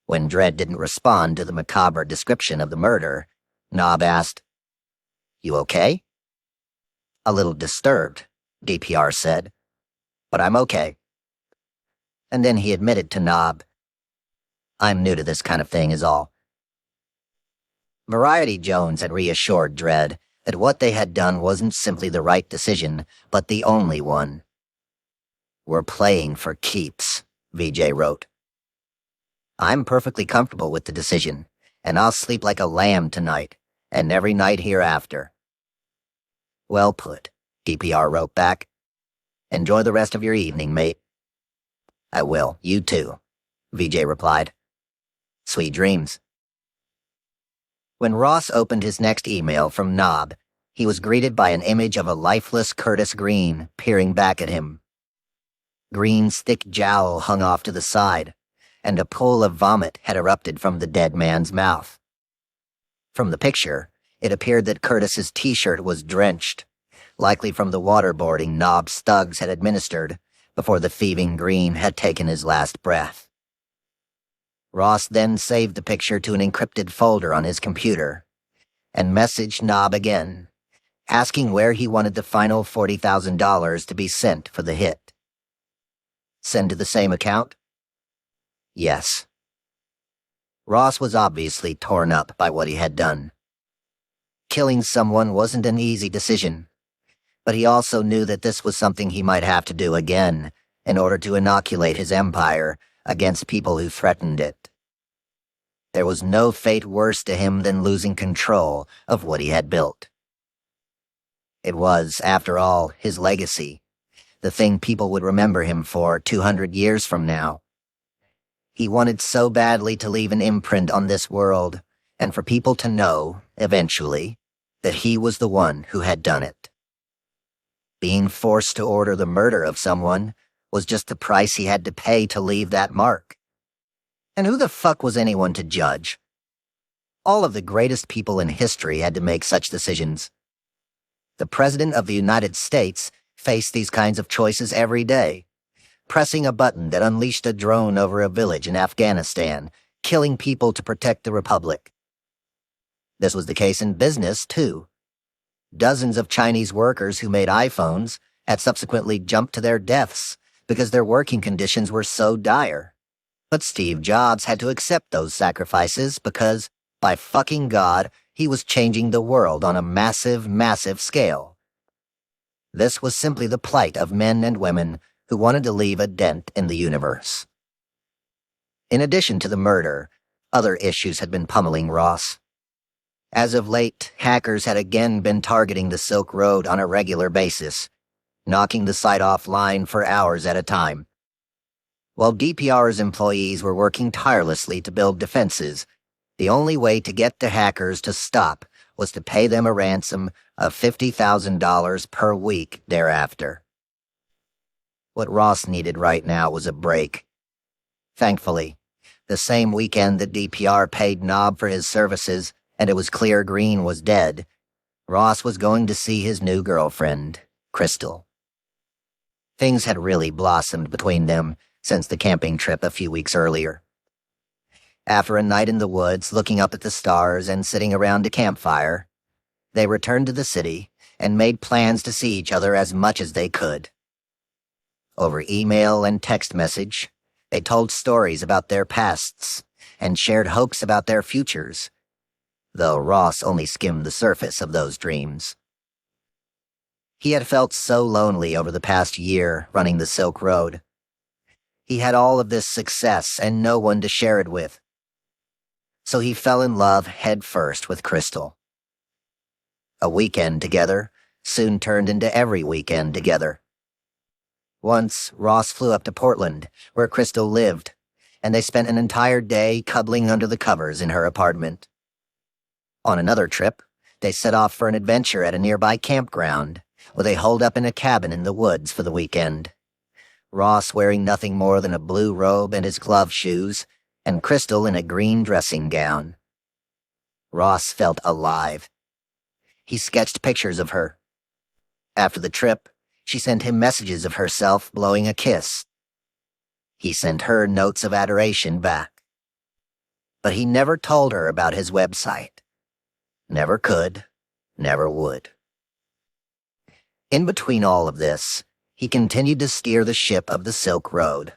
When Dredd didn't respond to the macabre description of the murder, Knob asked, You okay? A little disturbed, DPR said, but I'm okay. And then he admitted to Knob, I'm new to this kind of thing is all. Variety Jones had reassured Dredd that what they had done wasn't simply the right decision, but the only one. We're playing for keeps, VJ wrote. I'm perfectly comfortable with the decision, and I'll sleep like a lamb tonight, and every night hereafter. Well put, DPR wrote back. Enjoy the rest of your evening, mate. I will, you too, VJ replied. Sweet dreams. When Ross opened his next email from Knob, he was greeted by an image of a lifeless Curtis Green peering back at him. Green's thick jowl hung off to the side, and a pool of vomit had erupted from the dead man's mouth. From the picture, it appeared that Curtis's t-shirt was drenched, likely from the waterboarding Knob's thugs had administered before the thieving Green had taken his last breath. Ross then saved the picture to an encrypted folder on his computer and messaged Knob again, asking where he wanted the final $40,000 to be sent for the hit. Send to the same account? Yes. Ross was obviously torn up by what he had done. Killing someone wasn't an easy decision, but he also knew that this was something he might have to do again in order to inoculate his empire against people who threatened it. There was no fate worse to him than losing control of what he had built. It was, after all, his legacy, the thing people would remember him for 200 years from now. He wanted so badly to leave an imprint on this world, and for people to know, eventually, that he was the one who had done it. Being forced to order the murder of someone was just the price he had to pay to leave that mark. And who the fuck was anyone to judge? All of the greatest people in history had to make such decisions. The President of the United States faced these kinds of choices every day, pressing a button that unleashed a drone over a village in Afghanistan, killing people to protect the Republic. This was the case in business, too. Dozens of Chinese workers who made iPhones had subsequently jumped to their deaths because their working conditions were so dire. But Steve Jobs had to accept those sacrifices because, by fucking God, he was changing the world on a massive, massive scale. This was simply the plight of men and women who wanted to leave a dent in the universe. In addition to the murder, other issues had been pummeling Ross. As of late, hackers had again been targeting the Silk Road on a regular basis, knocking the site offline for hours at a time. While DPR's employees were working tirelessly to build defenses, the only way to get the hackers to stop was to pay them a ransom of $50,000 per week thereafter. What Ross needed right now was a break. Thankfully, the same weekend that DPR paid Knob for his services and it was clear Green was dead, Ross was going to see his new girlfriend, Crystal. Things had really blossomed between them since the camping trip a few weeks earlier. After a night in the woods looking up at the stars and sitting around a campfire, they returned to the city and made plans to see each other as much as they could. Over email and text message, they told stories about their pasts and shared hopes about their futures, though Ross only skimmed the surface of those dreams. He had felt so lonely over the past year running the Silk Road. He had all of this success and no one to share it with. So he fell in love head first with Crystal. A weekend together soon turned into every weekend together. Once, Ross flew up to Portland, where Crystal lived, and they spent an entire day cuddling under the covers in her apartment. On another trip, they set off for an adventure at a nearby campground, where they holed up in a cabin in the woods for the weekend. Ross wearing nothing more than a blue robe and his glove shoes, and Crystal in a green dressing gown. Ross felt alive. He sketched pictures of her. After the trip, she sent him messages of herself blowing a kiss. He sent her notes of adoration back. But he never told her about his website. Never could, never would. In between all of this, he continued to steer the ship of the Silk Road,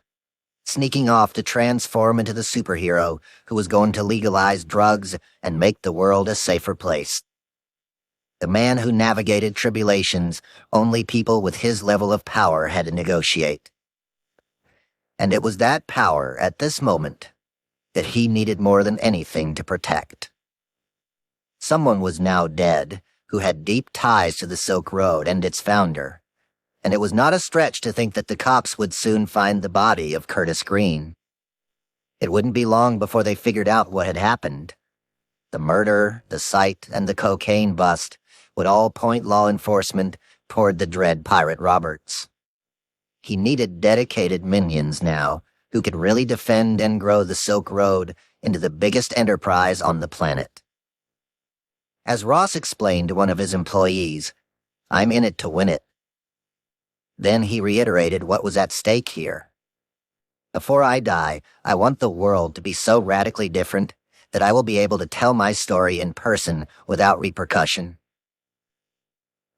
sneaking off to transform into the superhero who was going to legalize drugs and make the world a safer place. The man who navigated tribulations only people with his level of power had to negotiate. And it was that power at this moment that he needed more than anything to protect. Someone was now dead who had deep ties to the Silk Road and its founder, and it was not a stretch to think that the cops would soon find the body of Curtis Green. It wouldn't be long before they figured out what had happened. The murder, the site, and the cocaine bust would all point law enforcement toward the dread Pirate Roberts. He needed dedicated minions now who could really defend and grow the Silk Road into the biggest enterprise on the planet. As Ross explained to one of his employees, "I'm in it to win it." Then he reiterated what was at stake here. "Before I die, I want the world to be so radically different that I will be able to tell my story in person without repercussion."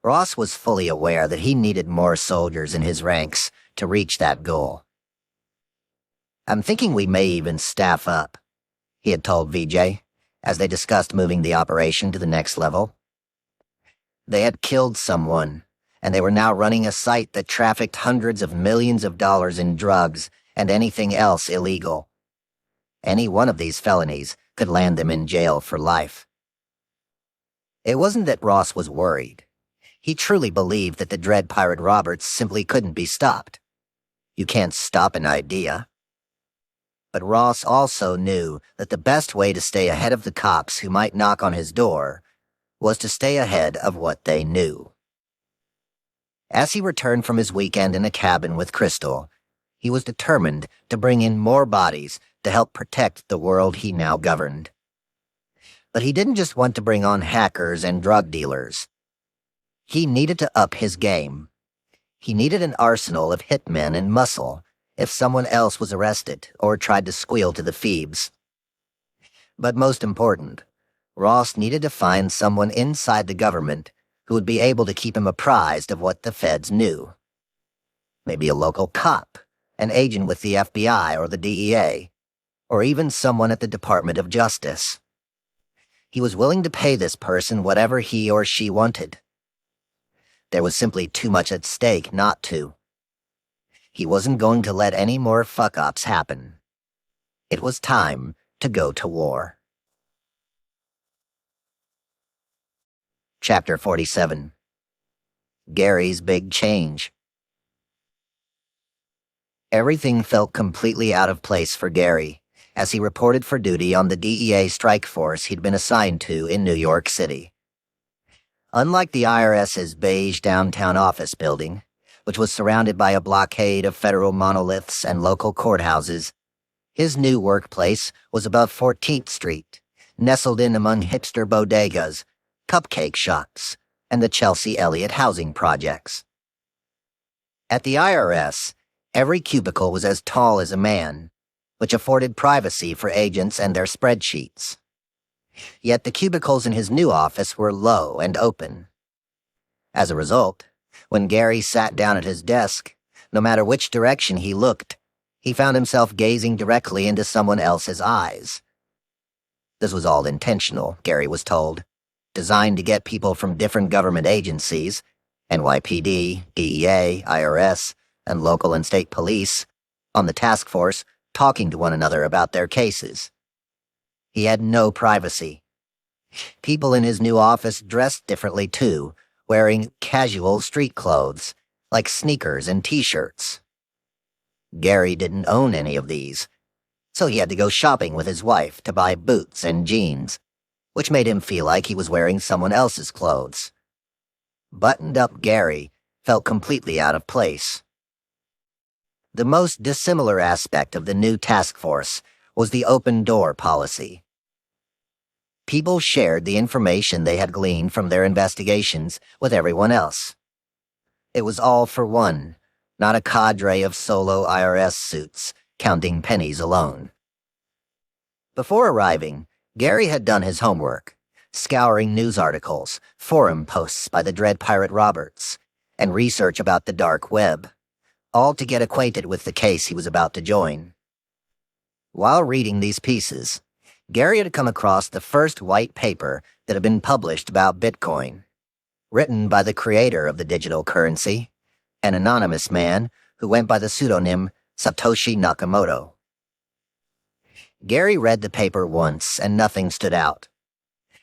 Ross was fully aware that he needed more soldiers in his ranks to reach that goal. "I'm thinking we may even staff up," he had told VJ, as they discussed moving the operation to the next level. They had killed someone, and they were now running a site that trafficked hundreds of millions of dollars in drugs and anything else illegal. Any one of these felonies could land them in jail for life. It wasn't that Ross was worried. He truly believed that the Dread Pirate Roberts simply couldn't be stopped. You can't stop an idea. But Ross also knew that the best way to stay ahead of the cops who might knock on his door was to stay ahead of what they knew. As he returned from his weekend in a cabin with Crystal, he was determined to bring in more bodies to help protect the world he now governed. But he didn't just want to bring on hackers and drug dealers. He needed to up his game. He needed an arsenal of hitmen and muscle if someone else was arrested or tried to squeal to the Phoebes. But most important, Ross needed to find someone inside the government who would be able to keep him apprised of what the feds knew. Maybe a local cop, an agent with the FBI or the DEA, or even someone at the Department of Justice. He was willing to pay this person whatever he or she wanted. There was simply too much at stake not to. He wasn't going to let any more fuck-ups happen. It was time to go to war. Chapter 47. Gary's Big Change. Everything felt completely out of place for Gary as he reported for duty on the DEA strike force he'd been assigned to in New York City. Unlike the IRS's beige downtown office building, which was surrounded by a blockade of federal monoliths and local courthouses, his new workplace was above 14th Street, nestled in among hipster bodegas, cupcake shops, and the Chelsea Elliott housing projects. At the IRS, every cubicle was as tall as a man, which afforded privacy for agents and their spreadsheets. Yet the cubicles in his new office were low and open. As a result, when Gary sat down at his desk, no matter which direction he looked, he found himself gazing directly into someone else's eyes. This was all intentional, Gary was told, designed to get people from different government agencies, NYPD, DEA, IRS, and local and state police, on the task force, talking to one another about their cases. He had no privacy. People in his new office dressed differently too, wearing casual street clothes, like sneakers and t-shirts. Gary didn't own any of these, so he had to go shopping with his wife to buy boots and jeans, which made him feel like he was wearing someone else's clothes. Buttoned-up Gary felt completely out of place. The most dissimilar aspect of the new task force was the open-door policy. People shared the information they had gleaned from their investigations with everyone else. It was all for one, not a cadre of solo IRS suits, counting pennies alone. Before arriving, Gary had done his homework, scouring news articles, forum posts by the Dread Pirate Roberts, and research about the dark web, all to get acquainted with the case he was about to join. While reading these pieces, Gary had come across the first white paper that had been published about Bitcoin, written by the creator of the digital currency, an anonymous man who went by the pseudonym Satoshi Nakamoto. Gary read the paper once and nothing stood out.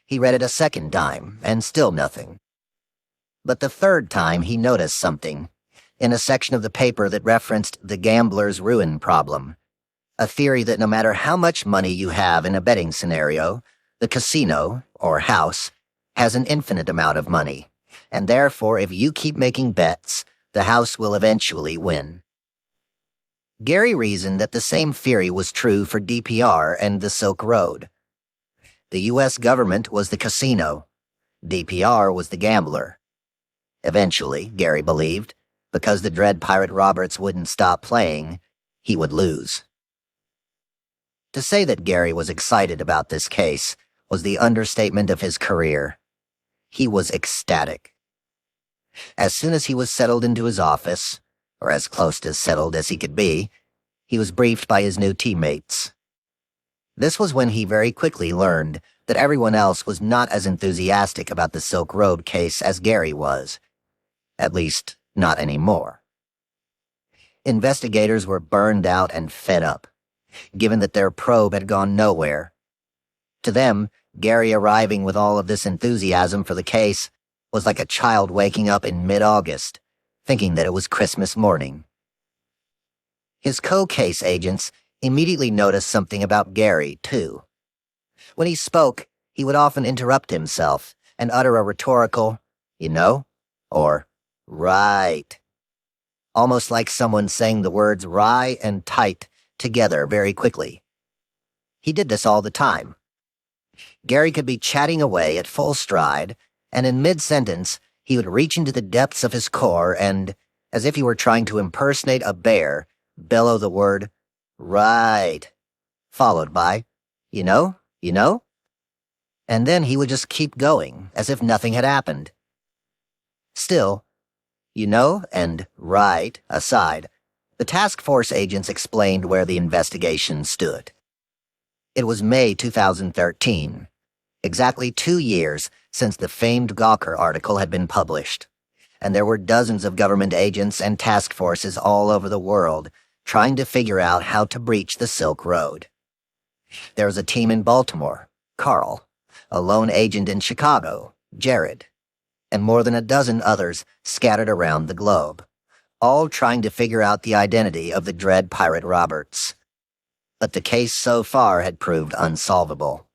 He read it a second time and still nothing. But the third time he noticed something, in a section of the paper that referenced the gambler's ruin problem, a theory that no matter how much money you have in a betting scenario, the casino, or house, has an infinite amount of money, and therefore if you keep making bets, the house will eventually win. Gary reasoned that the same theory was true for DPR and the Silk Road. The U.S. government was the casino. DPR was the gambler. Eventually, Gary believed, because the Dread Pirate Roberts wouldn't stop playing, he would lose. To say that Gary was excited about this case was the understatement of his career. He was ecstatic. As soon as he was settled into his office, or as close to settled as he could be, he was briefed by his new teammates. This was when he very quickly learned that everyone else was not as enthusiastic about the Silk Road case as Gary was. At least, not anymore. Investigators were burned out and fed up, given that their probe had gone nowhere. To them, Gary arriving with all of this enthusiasm for the case was like a child waking up in mid-August, thinking that it was Christmas morning. His co-case agents immediately noticed something about Gary, too. When he spoke, he would often interrupt himself and utter a rhetorical, "you know," or "right," almost like someone saying the words "rye" and "tight" together very quickly. He did this all the time. Gary could be chatting away at full stride, and in mid-sentence, he would reach into the depths of his core and, as if he were trying to impersonate a bear, bellow the word "right," followed by you know," and then he would just keep going, as if nothing had happened. Still, "you know" and "right" aside, the task force agents explained where the investigation stood. It was May 2013, exactly 2 years since the famed Gawker article had been published, and there were dozens of government agents and task forces all over the world trying to figure out how to breach the Silk Road. There was a team in Baltimore, Carl, a lone agent in Chicago, Jared, and more than a dozen others scattered around the globe, all trying to figure out the identity of the dread pirate Roberts. But the case so far had proved unsolvable.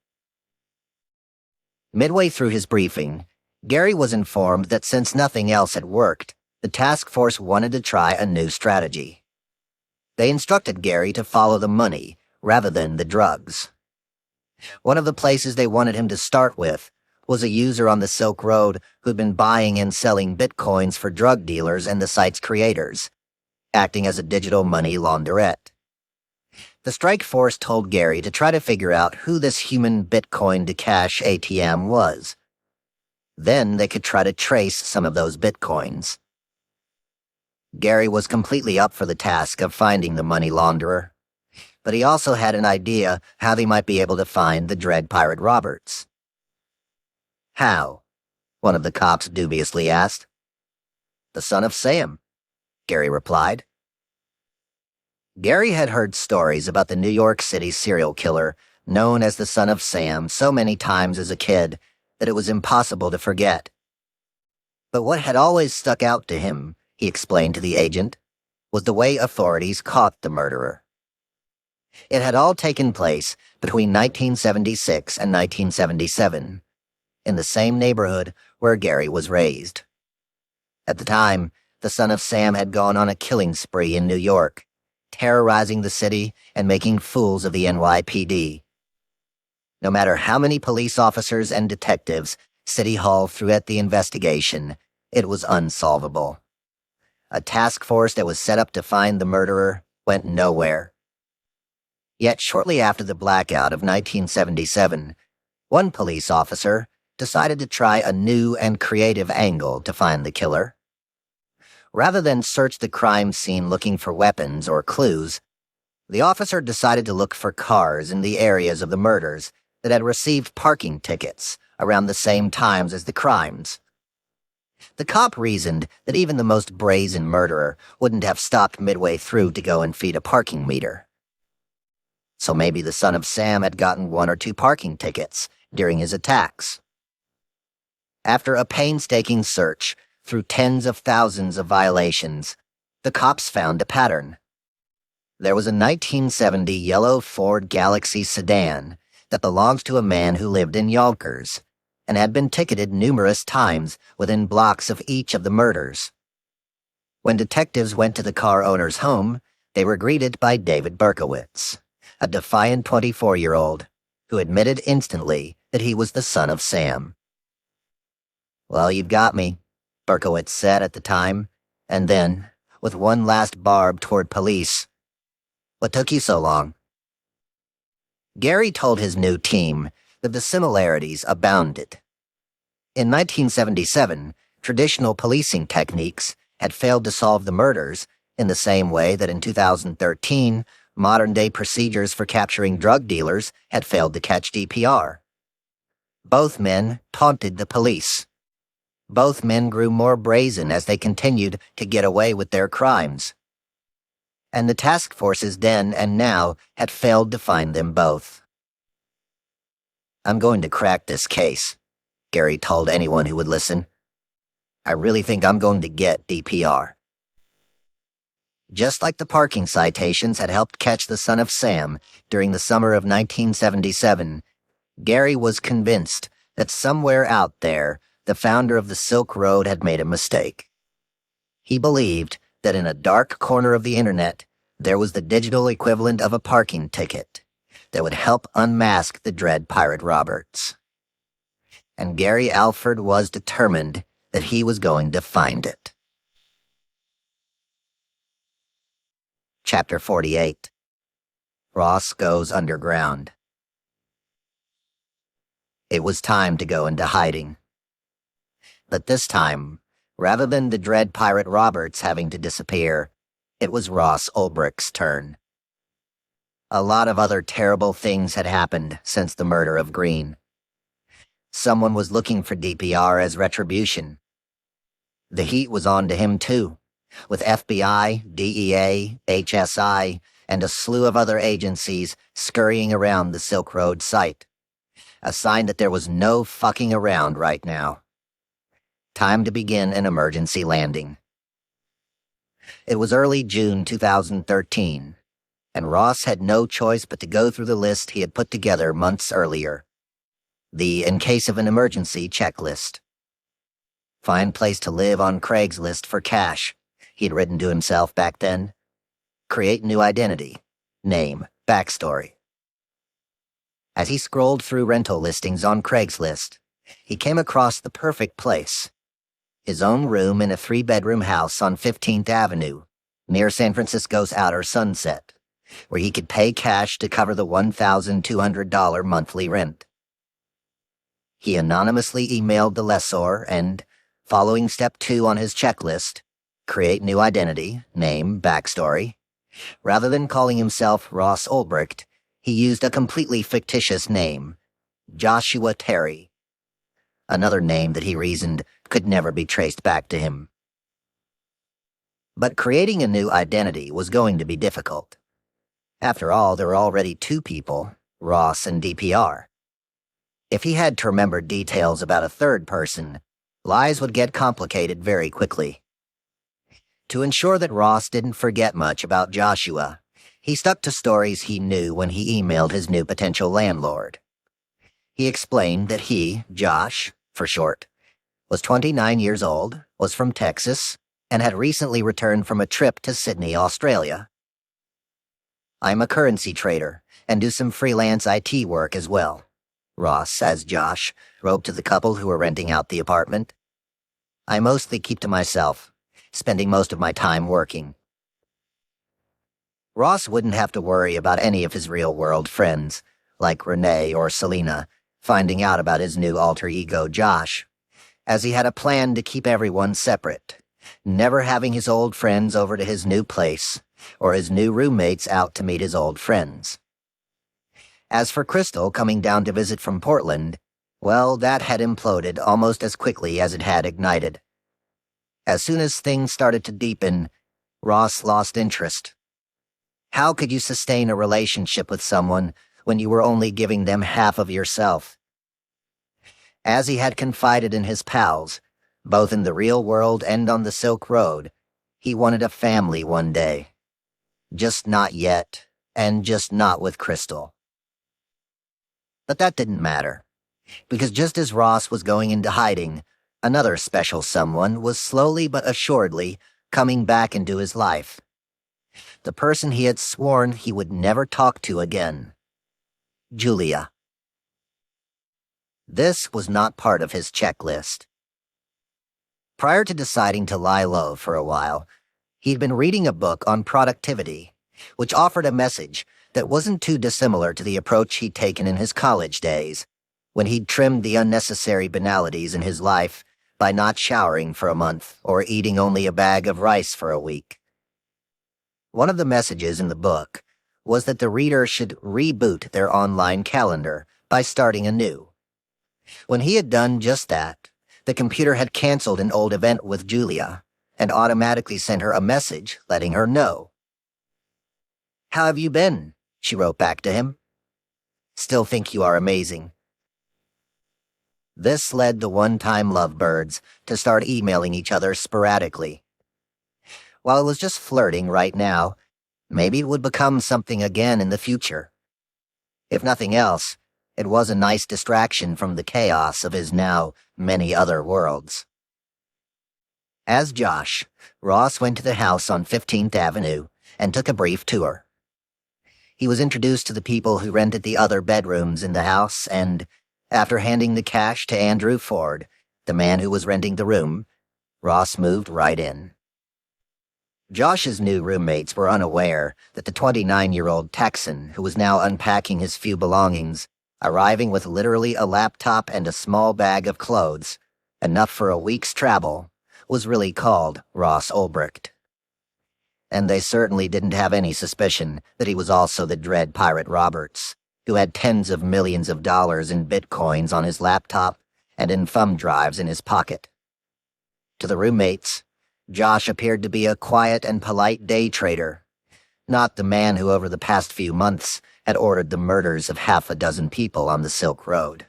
Midway through his briefing, Gary was informed that since nothing else had worked, the task force wanted to try a new strategy. They instructed Gary to follow the money rather than the drugs. One of the places they wanted him to start with was a user on the Silk Road who'd been buying and selling bitcoins for drug dealers and the site's creators, acting as a digital money launderette. The strike force told Gary to try to figure out who this human Bitcoin-to-cash ATM was. Then they could try to trace some of those bitcoins. Gary was completely up for the task of finding the money launderer, but he also had an idea how they might be able to find the dread pirate Roberts. "How?" one of the cops dubiously asked. "The son of Sam," Gary replied. Gary had heard stories about the New York City serial killer known as the Son of Sam so many times as a kid that it was impossible to forget. But what had always stuck out to him, he explained to the agent, was the way authorities caught the murderer. It had all taken place between 1976 and 1977, in the same neighborhood where Gary was raised. At the time, the Son of Sam had gone on a killing spree in New York, terrorizing the city and making fools of the NYPD. No matter how many police officers and detectives City Hall threw at the investigation, it was unsolvable. A task force that was set up to find the murderer went nowhere. Yet shortly after the blackout of 1977, one police officer decided to try a new and creative angle to find the killer. Rather than search the crime scene looking for weapons or clues, the officer decided to look for cars in the areas of the murders that had received parking tickets around the same times as the crimes. The cop reasoned that even the most brazen murderer wouldn't have stopped midway through to go and feed a parking meter. So maybe the Son of Sam had gotten 1 or 2 parking tickets during his attacks. After a painstaking search through tens of thousands of violations, the cops found a pattern. There was a 1970 yellow Ford Galaxy sedan that belonged to a man who lived in Yonkers and had been ticketed numerous times within blocks of each of the murders. When detectives went to the car owner's home, they were greeted by David Berkowitz, a defiant 24-year-old who admitted instantly that he was the Son of Sam. "Well, you've got me," Berkowitz said at the time, and then, with one last barb toward police, "What took you so long?" Gary told his new team that the similarities abounded. In 1977, traditional policing techniques had failed to solve the murders in the same way that in 2013, modern-day procedures for capturing drug dealers had failed to catch DPR. Both men taunted the police. Both men grew more brazen as they continued to get away with their crimes. And the task forces then and now had failed to find them both. "I'm going to crack this case," Gary told anyone who would listen. I really think I'm going to get DPR. Just like the parking citations had helped catch the son of Sam during the summer of 1977, Gary was convinced that somewhere out there, the founder of the Silk Road had made a mistake. He believed that in a dark corner of the internet, there was the digital equivalent of a parking ticket that would help unmask the dread Pirate Roberts. And Gary Alford was determined that he was going to find it. Chapter 48. Ross Goes Underground. It was time to go into hiding. But this time, rather than the dread Pirate Roberts having to disappear, it was Ross Ulbricht's turn. A lot of other terrible things had happened since the murder of Green. Someone was looking for DPR as retribution. The heat was on to him too, with FBI, DEA, HSI, and a slew of other agencies scurrying around the Silk Road site. A sign that there was no fucking around right now. Time to begin an emergency landing. It was early June 2013, and Ross had no choice but to go through the list he had put together months earlier. The in case of an emergency checklist. Find place to live on Craigslist for cash, he'd written to himself back then. Create new identity, name, backstory. As he scrolled through rental listings on Craigslist, he came across the perfect place. His own room in a 3-bedroom house on 15th Avenue, near San Francisco's outer Sunset, where he could pay cash to cover the $1,200 monthly rent. He anonymously emailed the lessor and, following step 2 on his checklist, create new identity, name, backstory, rather than calling himself Ross Ulbricht, he used a completely fictitious name, Joshua Terry. Another name that he reasoned could never be traced back to him. But creating a new identity was going to be difficult. After all, there were already 2 people, Ross and DPR. If he had to remember details about a third person, lies would get complicated very quickly. To ensure that Ross didn't forget much about Joshua, he stuck to stories he knew when he emailed his new potential landlord. He explained that he, Josh, for short, was 29 years old, was from Texas, and had recently returned from a trip to Sydney, Australia. I'm a currency trader and do some freelance IT work as well, Ross, as Josh, wrote to the couple who were renting out the apartment. I mostly keep to myself, spending most of my time working. Ross wouldn't have to worry about any of his real-world friends, like Renee or Selena, finding out about his new alter ego, Josh, as he had a plan to keep everyone separate, never having his old friends over to his new place, or his new roommates out to meet his old friends. As for Crystal coming down to visit from Portland, well, that had imploded almost as quickly as it had ignited. As soon as things started to deepen, Ross lost interest. How could you sustain a relationship with someone when you were only giving them half of yourself? As he had confided in his pals, both in the real world and on the Silk Road, he wanted a family one day. Just not yet, and just not with Crystal. But that didn't matter, because just as Ross was going into hiding, another special someone was slowly but assuredly coming back into his life. The person he had sworn he would never talk to again. Julia. This was not part of his checklist. Prior to deciding to lie low for a while, he'd been reading a book on productivity, which offered a message that wasn't too dissimilar to the approach he'd taken in his college days, when he'd trimmed the unnecessary banalities in his life by not showering for a month or eating only a bag of rice for a week. One of the messages in the book was that the reader should reboot their online calendar by starting anew. When he had done just that, the computer had canceled an old event with Julia and automatically sent her a message letting her know. "How have you been?" she wrote back to him. "Still think you are amazing." This led the one-time lovebirds to start emailing each other sporadically. While it was just flirting right now, maybe it would become something again in the future. If nothing else, it was a nice distraction from the chaos of his now many other worlds. As Josh, Ross went to the house on 15th Avenue and took a brief tour. He was introduced to the people who rented the other bedrooms in the house, and after handing the cash to Andrew Ford, the man who was renting the room, Ross moved right in. Josh's new roommates were unaware that the 29-year-old Texan, who was now unpacking his few belongings, arriving with literally a laptop and a small bag of clothes, enough for a week's travel, was really called Ross Ulbricht. And they certainly didn't have any suspicion that he was also the dread Pirate Roberts, who had tens of millions of dollars in bitcoins on his laptop and in thumb drives in his pocket. To the roommates, Josh appeared to be a quiet and polite day trader, not the man who over the past few months had ordered the murders of half a dozen people on the Silk Road.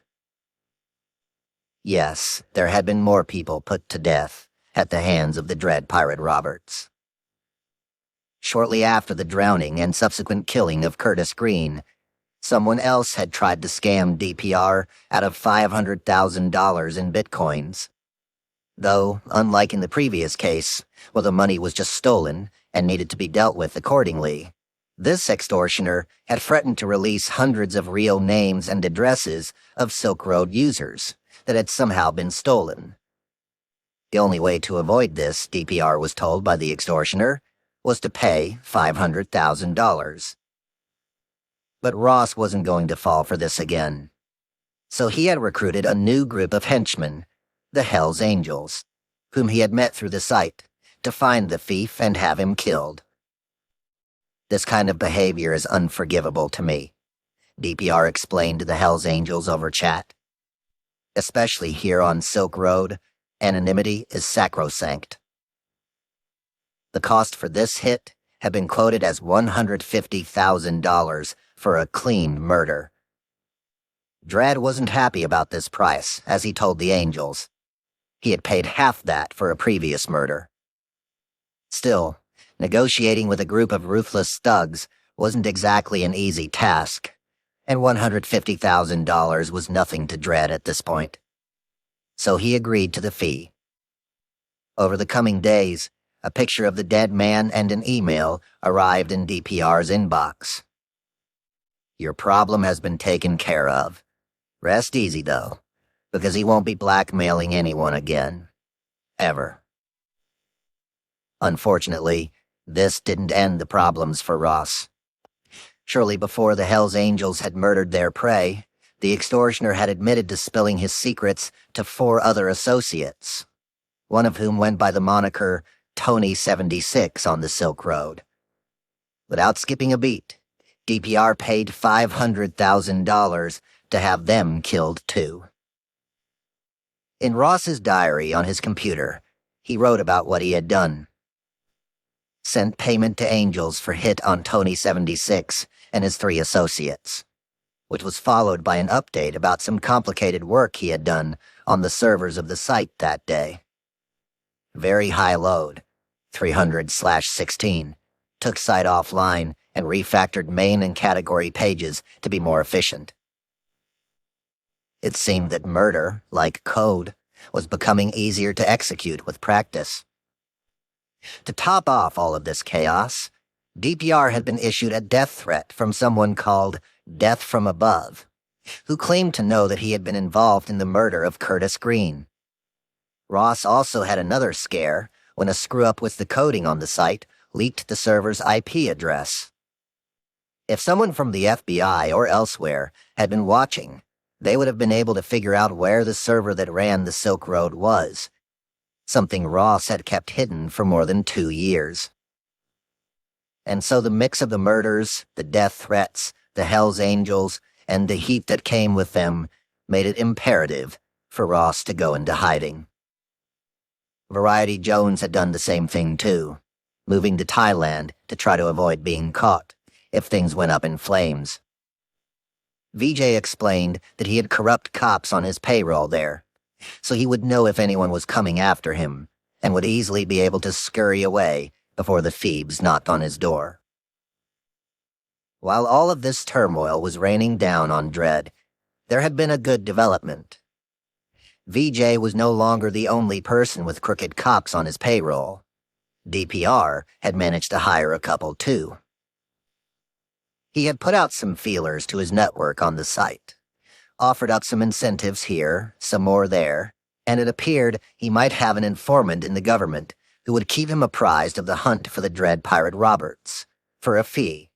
Yes, there had been more people put to death at the hands of the dread Pirate Roberts. Shortly after the drowning and subsequent killing of Curtis Green, someone else had tried to scam DPR out of $500,000 in bitcoins. Though, unlike in the previous case, where the money was just stolen and needed to be dealt with accordingly, this extortioner had threatened to release hundreds of real names and addresses of Silk Road users that had somehow been stolen. The only way to avoid this, DPR was told by the extortioner, was to pay $500,000. But Ross wasn't going to fall for this again. So he had recruited a new group of henchmen, the Hells Angels, whom he had met through the site, to find the thief and have him killed. This kind of behavior is unforgivable to me, DPR explained to the Hells Angels over chat. Especially here on Silk Road, anonymity is sacrosanct. The cost for this hit had been quoted as $150,000 for a clean murder. Dredd wasn't happy about this price, as he told the Angels. He had paid half that for a previous murder. Still, negotiating with a group of ruthless thugs wasn't exactly an easy task, and $150,000 was nothing to Dredd at this point. So he agreed to the fee. Over the coming days, a picture of the dead man and an email arrived in DPR's inbox. Your problem has been taken care of. Rest easy, though, because he won't be blackmailing anyone again. Ever. Unfortunately, this didn't end the problems for Ross. Surely before the Hells Angels had murdered their prey, the extortioner had admitted to spilling his secrets to 4 other associates, one of whom went by the moniker Tony 76 on the Silk Road. Without skipping a beat, DPR paid $500,000 to have them killed too. In Ross's diary on his computer, he wrote about what he had done. Sent payment to Angels for hit on Tony 76 and his 3 associates, which was followed by an update about some complicated work he had done on the servers of the site that day. Very high load, 300/16, took site offline and refactored main and category pages to be more efficient. It seemed that murder, like code, was becoming easier to execute with practice. To top off all of this chaos, DPR had been issued a death threat from someone called Death from Above, who claimed to know that he had been involved in the murder of Curtis Green. Ross also had another scare when a screw-up with the coding on the site leaked the server's IP address. If someone from the FBI or elsewhere had been watching, they would have been able to figure out where the server that ran the Silk Road was, something Ross had kept hidden for more than 2 years. And so the mix of the murders, the death threats, the Hells Angels, and the heat that came with them made it imperative for Ross to go into hiding. Variety Jones had done the same thing too, moving to Thailand to try to avoid being caught if things went up in flames. VJ explained that he had corrupt cops on his payroll there, so he would know if anyone was coming after him, and would easily be able to scurry away before the Phoebes knocked on his door. While all of this turmoil was raining down on Dredd, there had been a good development. VJ was no longer the only person with crooked cops on his payroll. DPR had managed to hire a couple too. He had put out some feelers to his network on the site, offered up some incentives here, some more there, and it appeared he might have an informant in the government who would keep him apprised of the hunt for the Dread Pirate Roberts, for a fee.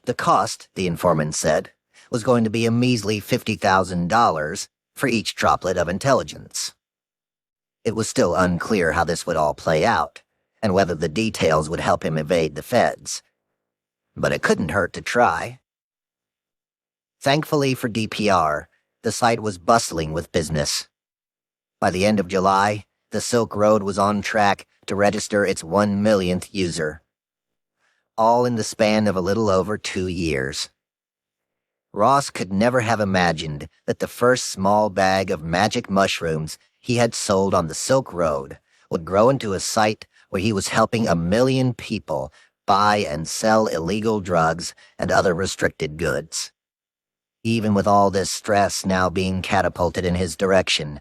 The cost, the informant said, was going to be a measly $50,000 for each droplet of intelligence. It was still unclear how this would all play out, and whether the details would help him evade the feds. But it couldn't hurt to try. Thankfully for DPR, the site was bustling with business. By the end of July, the Silk Road was on track to register its 1 millionth user. All in the span of a little over 2 years. Ross could never have imagined that the first small bag of magic mushrooms he had sold on the Silk Road would grow into a site where he was helping 1 million people buy and sell illegal drugs and other restricted goods. Even with all this stress now being catapulted in his direction,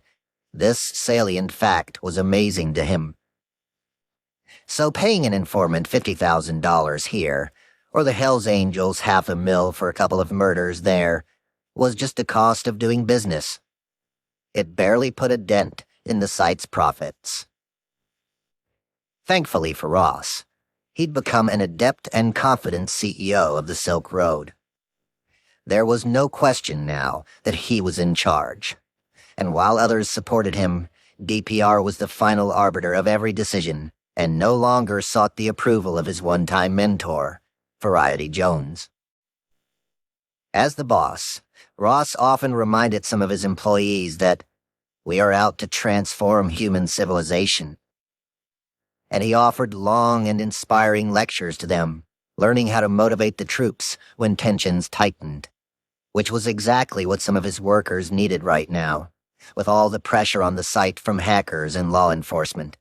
this salient fact was amazing to him. So paying an informant $50,000 here, or the Hells Angels $500,000 for a couple of murders there, was just the cost of doing business. It barely put a dent in the site's profits. Thankfully for Ross, he'd become an adept and confident CEO of the Silk Road. There was no question now that he was in charge, and while others supported him, DPR was the final arbiter of every decision and no longer sought the approval of his one-time mentor, Variety Jones. As the boss, Ross often reminded some of his employees that we are out to transform human civilization. And he offered long and inspiring lectures to them, learning how to motivate the troops when tensions tightened, which was exactly what some of his workers needed right now, with all the pressure on the site from hackers and law enforcement.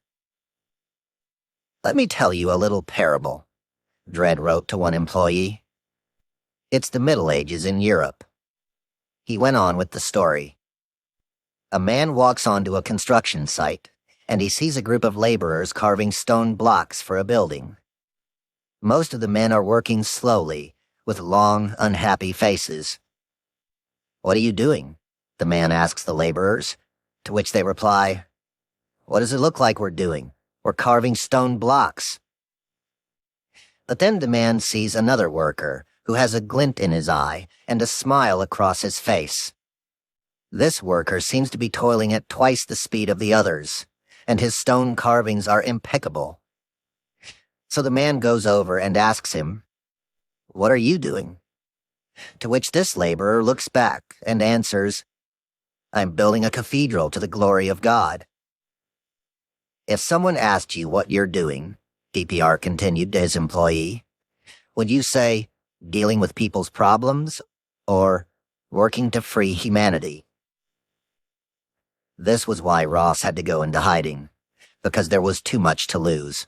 Let me tell you a little parable, Dredd wrote to one employee. It's the Middle Ages in Europe. He went on with the story. A man walks onto a construction site, and he sees a group of laborers carving stone blocks for a building. Most of the men are working slowly, with long, unhappy faces. "What are you doing?" the man asks the laborers, to which they reply, "What does it look like we're doing? We're carving stone blocks." But then the man sees another worker who has a glint in his eye and a smile across his face. This worker seems to be toiling at twice the speed of the others, and his stone carvings are impeccable. So the man goes over and asks him, "What are you doing?" To which this laborer looks back and answers, "I'm building a cathedral to the glory of God." If someone asked you what you're doing, DPR continued to his employee, would you say, dealing with people's problems, or working to free humanity? This was why Ross had to go into hiding, because there was too much to lose.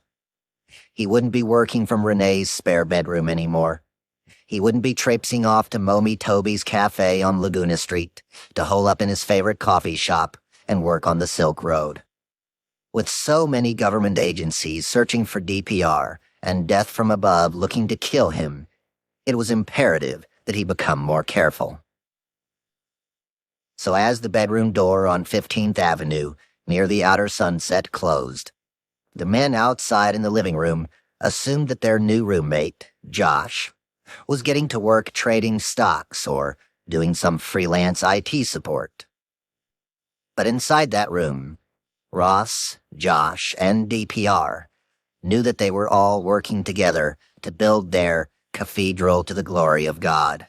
He wouldn't be working from Renee's spare bedroom anymore. He wouldn't be traipsing off to Momi Toby's cafe on Laguna Street to hole up in his favorite coffee shop and work on the Silk Road. With so many government agencies searching for DPR and death from above looking to kill him, it was imperative that he become more careful. So as the bedroom door on 15th Avenue near the outer Sunset closed, the men outside in the living room assumed that their new roommate, Josh, was getting to work trading stocks or doing some freelance IT support. But inside that room, Ross, Josh, and DPR knew that they were all working together to build their cathedral to the glory of God,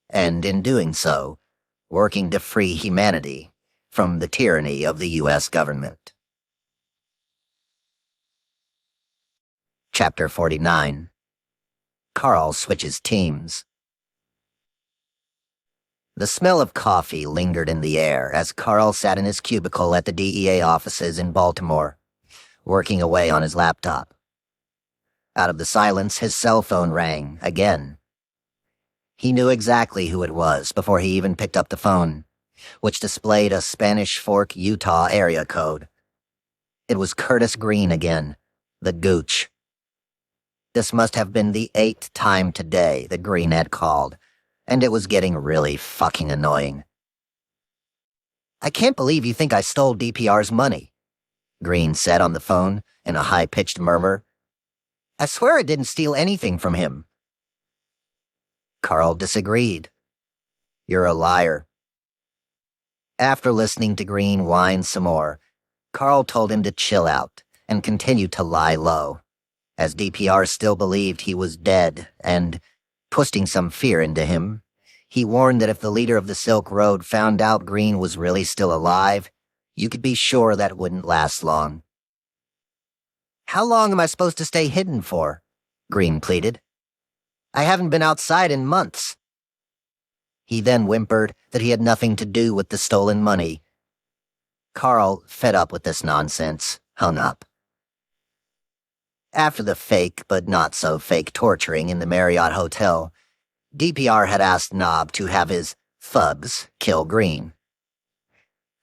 and in doing so, working to free humanity from the tyranny of the U.S. government. Chapter 49. Carl switches teams. The smell of coffee lingered in the air as Carl sat in his cubicle at the DEA offices in Baltimore, working away on his laptop. Out of the silence, his cell phone rang again. He knew exactly who it was before he even picked up the phone, which displayed a Spanish Fork, Utah area code. It was Curtis Green again, the Gooch. This must have been the 8th time today that Green had called, and it was getting really fucking annoying. "I can't believe you think I stole DPR's money," Green said on the phone in a high-pitched murmur. "I swear I didn't steal anything from him." Carl disagreed. "You're a liar." After listening to Green whine some more, Carl told him to chill out and continue to lie low, as DPR still believed he was dead and, pusting some fear into him, he warned that if the leader of the Silk Road found out Green was really still alive, you could be sure that wouldn't last long. "How long am I supposed to stay hidden for?" Green pleaded. "I haven't been outside in months." He then whimpered that he had nothing to do with the stolen money. Carl, fed up with this nonsense, hung up. After the fake but not so fake torturing in the Marriott Hotel, DPR had asked Knob to have his thugs kill Green.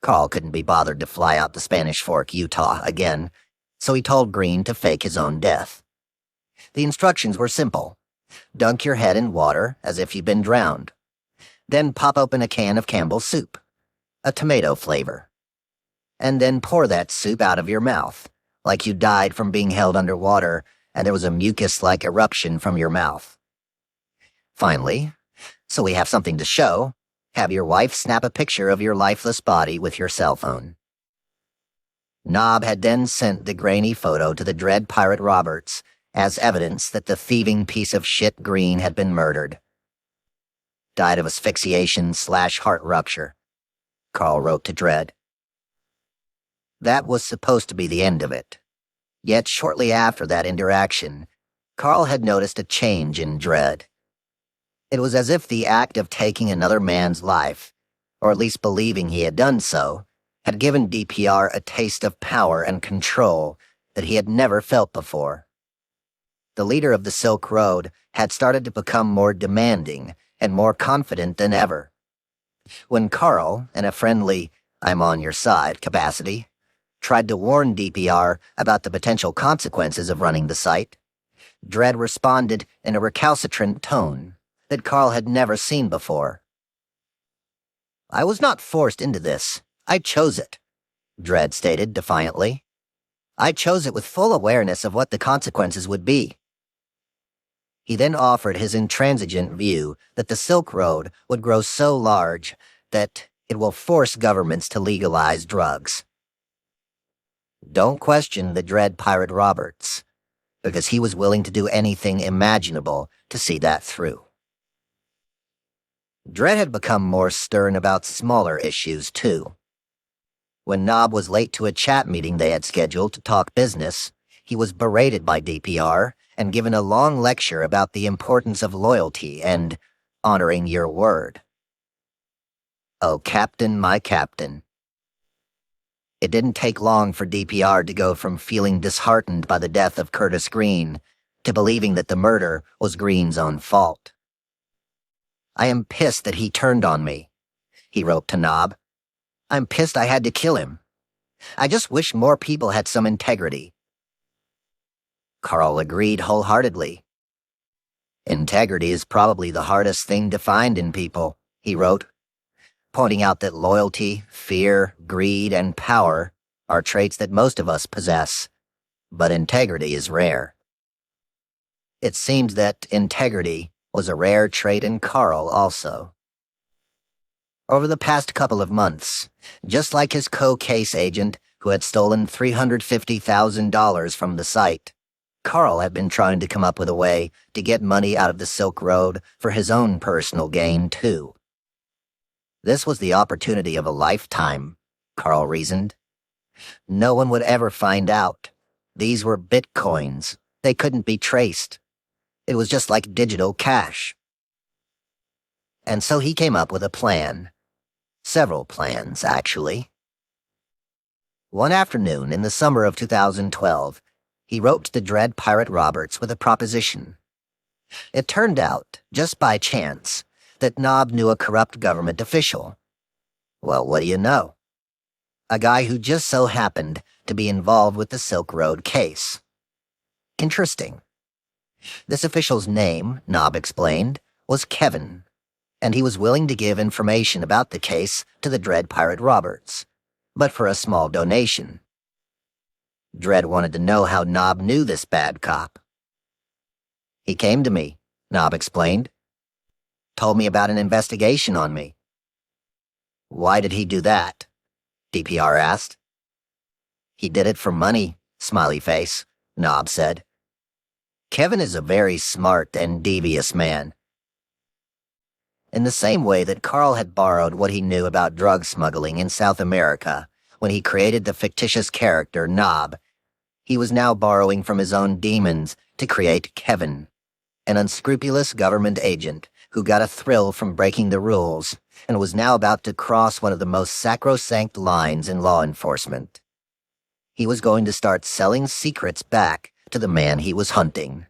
Carl couldn't be bothered to fly out to Spanish Fork, Utah again, so he told Green to fake his own death. The instructions were simple. Dunk your head in water as if you'd been drowned. Then pop open a can of Campbell's soup, a tomato flavor. And then pour that soup out of your mouth, like you died from being held underwater and there was a mucus-like eruption from your mouth. Finally, so we have something to show, have your wife snap a picture of your lifeless body with your cell phone. Knob had then sent the grainy photo to the Dread Pirate Roberts as evidence that the thieving piece of shit Green had been murdered. "Died of asphyxiation/heart rupture," Carl wrote to Dread. That was supposed to be the end of it. Yet shortly after that interaction, Carl had noticed a change in Dread. It was as if the act of taking another man's life, or at least believing he had done so, had given DPR a taste of power and control that he had never felt before. The leader of the Silk Road had started to become more demanding and more confident than ever. When Carl, in a friendly, "I'm on your side" capacity, tried to warn DPR about the potential consequences of running the site, Dread responded in a recalcitrant tone that Carl had never seen before. "I was not forced into this. I chose it," Dread stated defiantly. "I chose it with full awareness of what the consequences would be." He then offered his intransigent view that the Silk Road would grow so large that it will force governments to legalize drugs. Don't question the Dread Pirate Roberts, because he was willing to do anything imaginable to see that through. Dread had become more stern about smaller issues, too. When Knob was late to a chat meeting they had scheduled to talk business, he was berated by DPR and given a long lecture about the importance of loyalty and honoring your word. Oh, Captain, my Captain. It didn't take long for DPR to go from feeling disheartened by the death of Curtis Green to believing that the murder was Green's own fault. "I am pissed that he turned on me," he wrote to Knob. "I'm pissed I had to kill him. I just wish more people had some integrity." Carl agreed wholeheartedly. "Integrity is probably the hardest thing to find in people," he wrote, pointing out that loyalty, fear, greed, and power are traits that most of us possess, but integrity is rare. It seemed that integrity was a rare trait in Carl also. Over the past couple of months, just like his co-case agent who had stolen $350,000 from the site, Carl had been trying to come up with a way to get money out of the Silk Road for his own personal gain, too. This was the opportunity of a lifetime, Carl reasoned. No one would ever find out. These were bitcoins. They couldn't be traced. It was just like digital cash. And so he came up with a plan. Several plans, actually. One afternoon in the summer of 2012, he wrote to the dread Pirate Roberts with a proposition. It turned out, just by chance, that Nob knew a corrupt government official. Well, what do you know? A guy who just so happened to be involved with the Silk Road case. Interesting. This official's name, Nob explained, was Kevin, and he was willing to give information about the case to the dread Pirate Roberts, but for a small donation. Dredd wanted to know how Nob knew this bad cop. He came to me, Nob explained. Told me about an investigation on me. Why did he do that? DPR asked. He did it for money, smiley face, Nob said. Kevin is a very smart and devious man. In the same way that Carl had borrowed what he knew about drug smuggling in South America when he created the fictitious character Nob, he was now borrowing from his own demons to create Kevin, an unscrupulous government agent who got a thrill from breaking the rules and was now about to cross one of the most sacrosanct lines in law enforcement. He was going to start selling secrets back to the man he was hunting.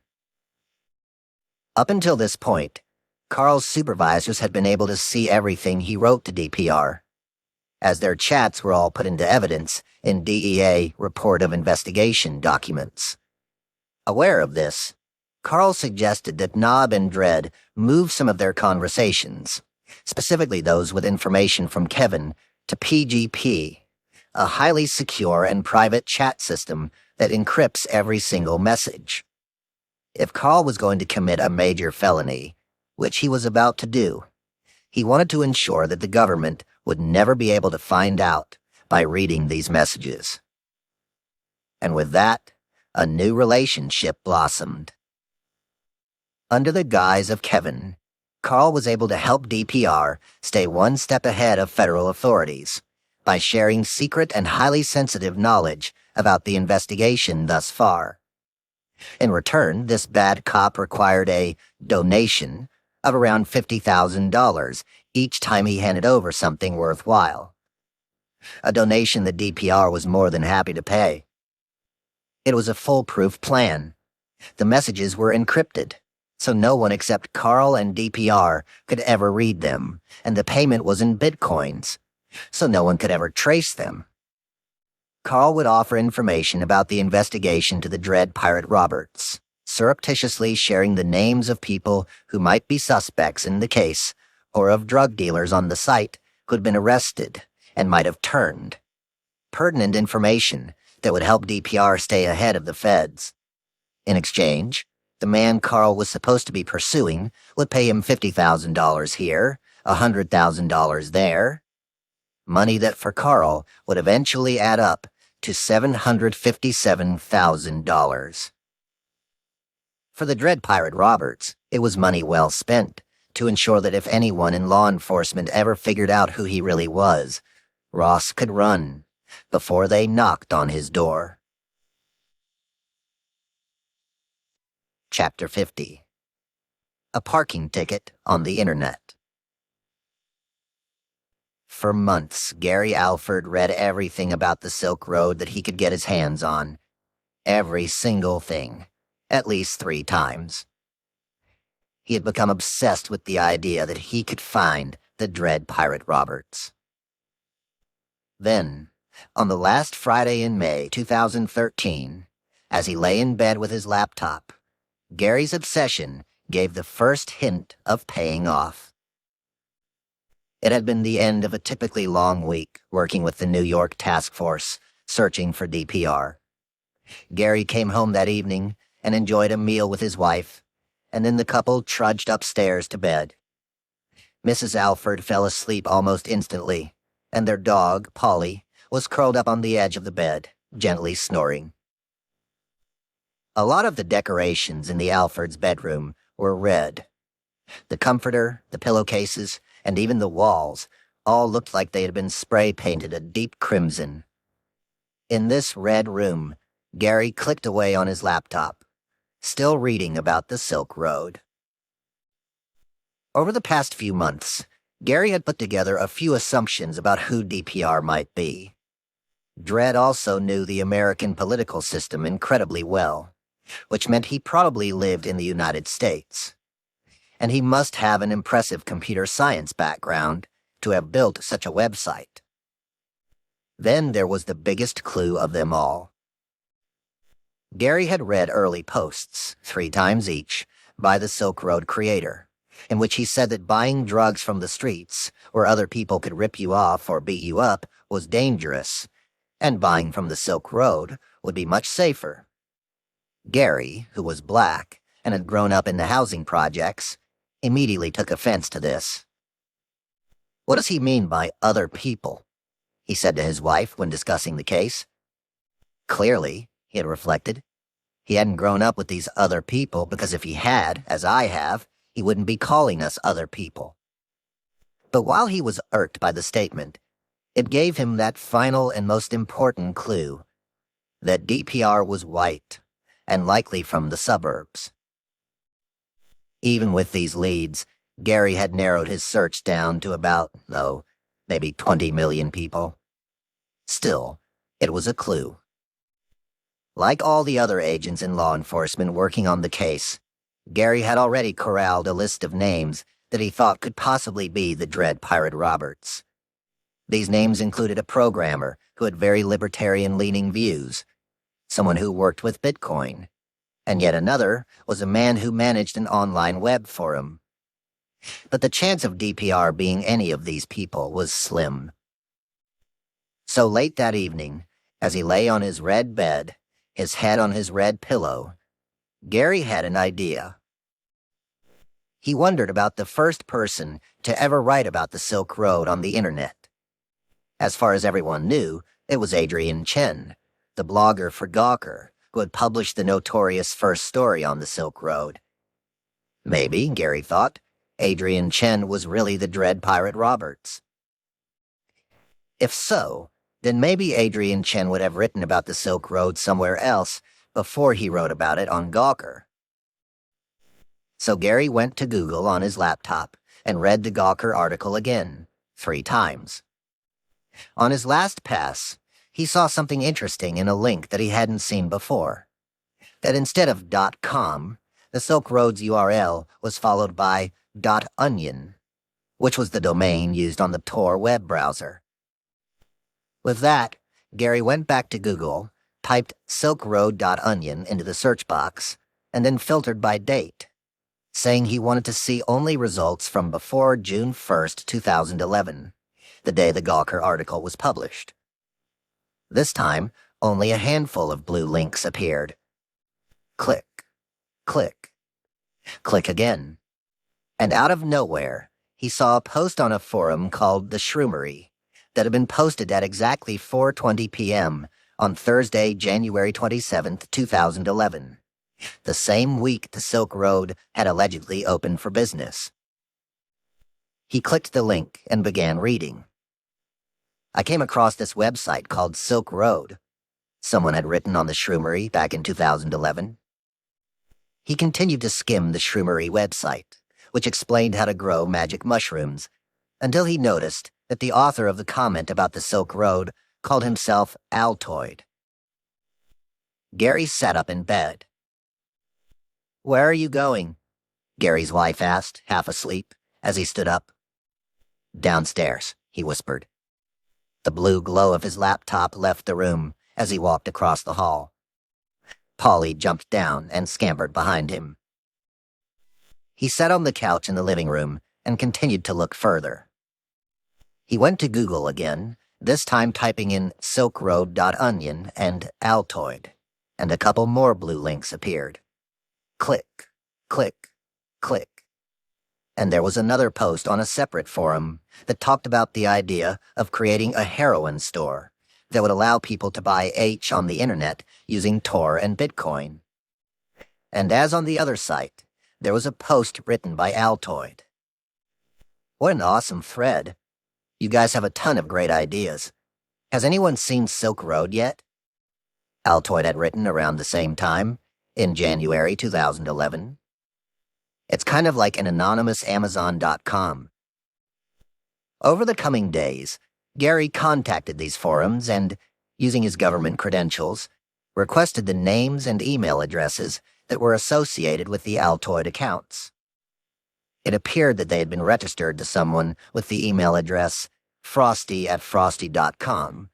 Up until this point, Carl's supervisors had been able to see everything he wrote to DPR, as their chats were all put into evidence in DEA report of investigation documents. Aware of this, Carl suggested that Nob and Dredd move some of their conversations, specifically those with information from Kevin, to PGP, a highly secure and private chat system that encrypts every single message. If Carl was going to commit a major felony, which he was about to do, he wanted to ensure that the government would never be able to find out by reading these messages. And with that, a new relationship blossomed. Under the guise of Kevin, Carl was able to help DPR stay one step ahead of federal authorities by sharing secret and highly sensitive knowledge about the investigation thus far. In return, this bad cop required a donation of around $50,000 each time he handed over something worthwhile. A donation that DPR was more than happy to pay. It was a foolproof plan. The messages were encrypted, so no one except Carl and DPR could ever read them, and the payment was in bitcoins, so no one could ever trace them. Carl would offer information about the investigation to the dread Pirate Roberts, surreptitiously sharing the names of people who might be suspects in the case, or of drug dealers on the site who had been arrested and might have turned. Pertinent information that would help DPR stay ahead of the feds. In exchange, the man Carl was supposed to be pursuing would pay him $50,000 here, $100,000 there. Money that for Carl would eventually add up to $757,000. For the dread Pirate Roberts, it was money well spent to ensure that if anyone in law enforcement ever figured out who he really was, Ross could run before they knocked on his door. Chapter 50. A parking ticket on the internet. For months, Gary Alford read everything about the Silk Road that he could get his hands on. Every single thing. At least 3 times. He had become obsessed with the idea that he could find the dread Pirate Roberts. Then, on the last Friday in May 2013, as he lay in bed with his laptop, Gary's obsession gave the first hint of paying off. It had been the end of a typically long week working with the New York task force, searching for DPR. Gary came home that evening and enjoyed a meal with his wife, and then the couple trudged upstairs to bed. Mrs. Alford fell asleep almost instantly, and their dog, Polly, was curled up on the edge of the bed, gently snoring. A lot of the decorations in the Alfords' bedroom were red. The comforter, the pillowcases, and even the walls all looked like they had been spray-painted a deep crimson. In this red room, Gary clicked away on his laptop, still reading about the Silk Road. Over the past few months, Gary had put together a few assumptions about who DPR might be. Dredd also knew the American political system incredibly well, which meant he probably lived in the United States. And he must have an impressive computer science background to have built such a website. Then there was the biggest clue of them all. Gary had read early posts, 3 times each, by the Silk Road creator, in which he said that buying drugs from the streets, where other people could rip you off or beat you up, was dangerous, and buying from the Silk Road would be much safer. Gary, who was black and had grown up in the housing projects, immediately took offense to this. "What does he mean by other people?" he said to his wife when discussing the case. Clearly, he had reflected, he hadn't grown up with these other people because if he had, as I have, he wouldn't be calling us other people. But while he was irked by the statement, it gave him that final and most important clue, that DPR was white, and likely from the suburbs. Even with these leads, Gary had narrowed his search down to about, maybe 20 million people. Still, it was a clue. Like all the other agents in law enforcement working on the case, Gary had already corralled a list of names that he thought could possibly be the Dread Pirate Roberts. These names included a programmer who had very libertarian-leaning views, someone who worked with Bitcoin, and yet another was a man who managed an online web forum. But the chance of DPR being any of these people was slim. So late that evening, as he lay on his red bed, his head on his red pillow, Gary had an idea. He wondered about the first person to ever write about the Silk Road on the internet. As far as everyone knew, it was Adrian Chen, the blogger for Gawker, who had published the notorious first story on the Silk Road. Maybe, Gary thought, Adrian Chen was really the Dread Pirate Roberts. If so, then maybe Adrian Chen would have written about the Silk Road somewhere else before he wrote about it on Gawker. So Gary went to Google on his laptop and read the Gawker article again, 3 times. On his last pass, he saw something interesting in a link that he hadn't seen before. That instead of .com, the Silk Road's URL was followed by .onion, which was the domain used on the Tor web browser. With that, Gary went back to Google, typed silkroad.onion into the search box, and then filtered by date, saying he wanted to see only results from before June 1st, 2011, the day the Gawker article was published. This time, only a handful of blue links appeared. Click, click, click again. And out of nowhere, he saw a post on a forum called The Shroomery that had been posted at exactly 4:20 p.m. on Thursday, January 27th, 2011, the same week the Silk Road had allegedly opened for business. He clicked the link and began reading. "I came across this website called Silk Road," someone had written on the Shroomery back in 2011. He continued to skim the Shroomery website, which explained how to grow magic mushrooms, until he noticed that the author of the comment about the Silk Road called himself Altoid. Gary sat up in bed. "Where are you going?" Gary's wife asked, half asleep, as he stood up. "Downstairs," he whispered. The blue glow of his laptop left the room as he walked across the hall. Polly jumped down and scampered behind him. He sat on the couch in the living room and continued to look further. He went to Google again, this time typing in silkroad.onion and Altoid, and a couple more blue links appeared. Click, click, click. And there was another post on a separate forum that talked about the idea of creating a heroin store that would allow people to buy H on the internet using Tor and Bitcoin. And as on the other site, there was a post written by Altoid. What an awesome thread. You guys have a ton of great ideas. Has anyone seen Silk Road yet? Altoid had written around the same time, in January 2011. It's kind of like an anonymous Amazon.com. Over the coming days, Gary contacted these forums and, using his government credentials, requested the names and email addresses that were associated with the Altoid accounts. It appeared that they had been registered to someone with the email address frosty@frosty.com,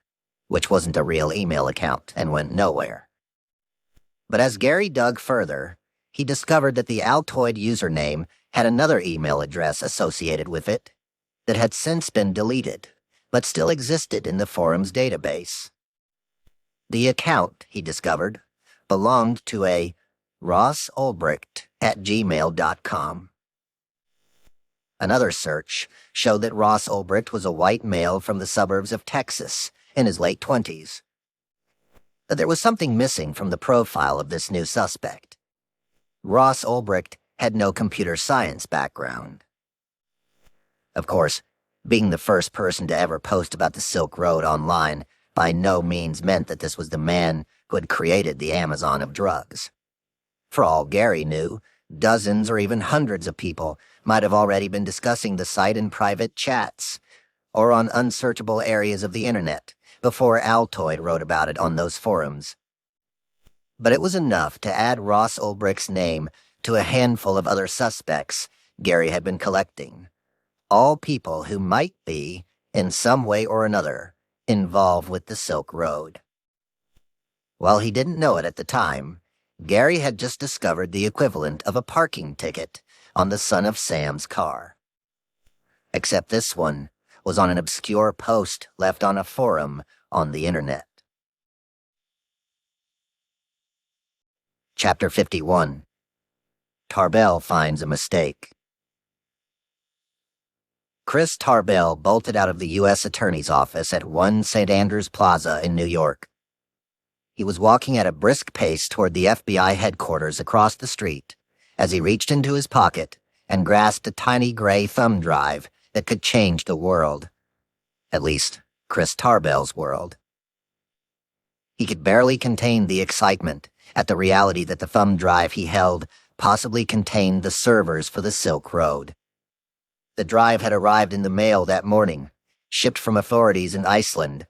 which wasn't a real email account and went nowhere. But as Gary dug further, he discovered that the Altoid username had another email address associated with it that had since been deleted, but still existed in the forum's database. The account, he discovered, belonged to a Ross Ulbricht at gmail.com. Another search showed that Ross Ulbricht was a white male from the suburbs of Texas in his late 20s. But there was something missing from the profile of this new suspect. Ross Ulbricht had no computer science background. Of course, being the first person to ever post about the Silk Road online by no means meant that this was the man who had created the Amazon of drugs. For all Gary knew, dozens or even hundreds of people might have already been discussing the site in private chats or on unsearchable areas of the internet before Altoid wrote about it on those forums. But it was enough to add Ross Ulbricht's name to a handful of other suspects Gary had been collecting, all people who might be, in some way or another, involved with the Silk Road. While he didn't know it at the time, Gary had just discovered the equivalent of a parking ticket on the Son of Sam's car. Except this one was on an obscure post left on a forum on the internet. Chapter 51. Tarbell finds a mistake. Chris Tarbell bolted out of the U.S. Attorney's office at 1 St. Andrews Plaza in New York. He was walking at a brisk pace toward the FBI headquarters across the street as he reached into his pocket and grasped a tiny gray thumb drive that could change the world. At least, Chris Tarbell's world. He could barely contain the excitement at the reality that the thumb drive he held possibly contained the servers for the Silk Road. The drive had arrived in the mail that morning, shipped from authorities in Iceland.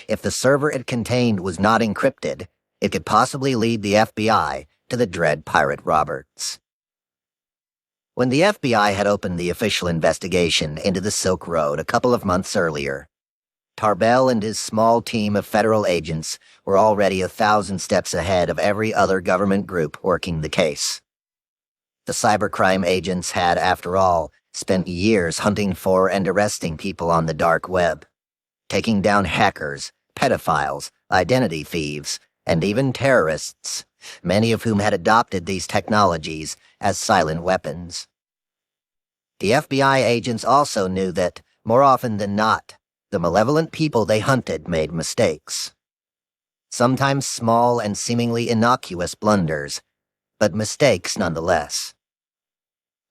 If the server it contained was not encrypted, it could possibly lead the FBI to the dread Pirate Roberts. When the FBI had opened the official investigation into the Silk Road a couple of months earlier, Tarbell and his small team of federal agents were already 1,000 steps ahead of every other government group working the case. The cybercrime agents had, after all, spent years hunting for and arresting people on the dark web, taking down hackers, pedophiles, identity thieves, and even terrorists, many of whom had adopted these technologies as silent weapons. The FBI agents also knew that, more often than not, the malevolent people they hunted made mistakes. Sometimes small and seemingly innocuous blunders, but mistakes nonetheless.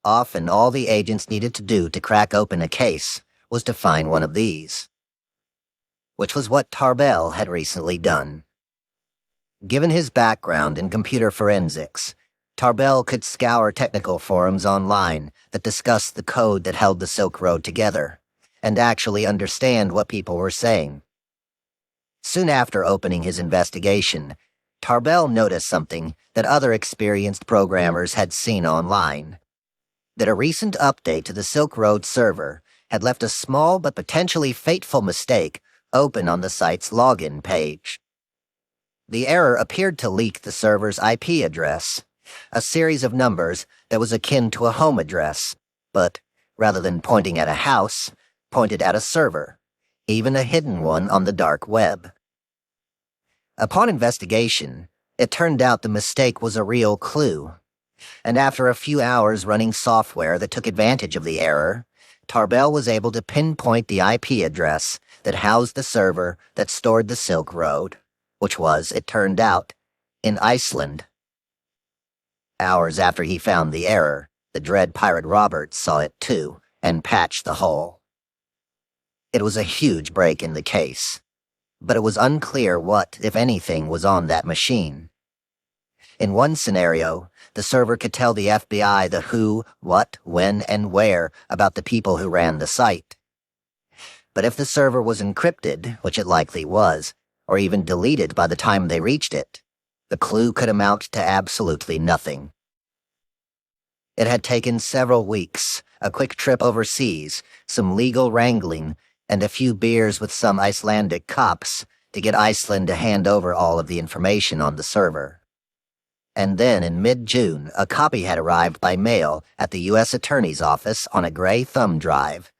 Often all the agents needed to do to crack open a case was to find one of these. Which was what Tarbell had recently done. Given his background in computer forensics, Tarbell could scour technical forums online that discussed the code that held the Silk Road together, and actually understand what people were saying. Soon after opening his investigation, Tarbell noticed something that other experienced programmers had seen online. That a recent update to the Silk Road server had left a small but potentially fateful mistake open on the site's login page. The error appeared to leak the server's IP address, a series of numbers that was akin to a home address, but, rather than pointing at a house, pointed at a server, even a hidden one on the dark web. Upon investigation, it turned out the mistake was a real clue, and after a few hours running software that took advantage of the error, Tarbell was able to pinpoint the IP address that housed the server that stored the Silk Road, which was, it turned out, in Iceland. Hours after he found the error, the dread Pirate Roberts saw it too, and patched the hole. It was a huge break in the case, but it was unclear what, if anything, was on that machine. In one scenario, the server could tell the FBI the who, what, when, and where about the people who ran the site. But if the server was encrypted, which it likely was, or even deleted by the time they reached it, the clue could amount to absolutely nothing. It had taken several weeks, a quick trip overseas, some legal wrangling, and a few beers with some Icelandic cops to get Iceland to hand over all of the information on the server. And then in mid-June, a copy had arrived by mail at the U.S. Attorney's Office on a gray thumb drive,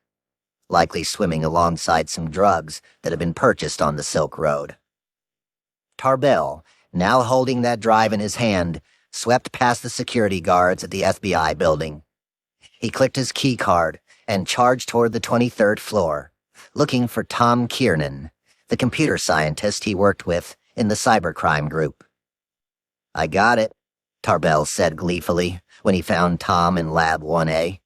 likely swimming alongside some drugs that had been purchased on the Silk Road. Tarbell, now holding that drive in his hand, swept past the security guards at the FBI building. He clicked his key card and charged toward the 23rd floor, looking for Tom Kiernan, the computer scientist he worked with in the cybercrime group. "I got it," Tarbell said gleefully when he found Tom in Lab 1A.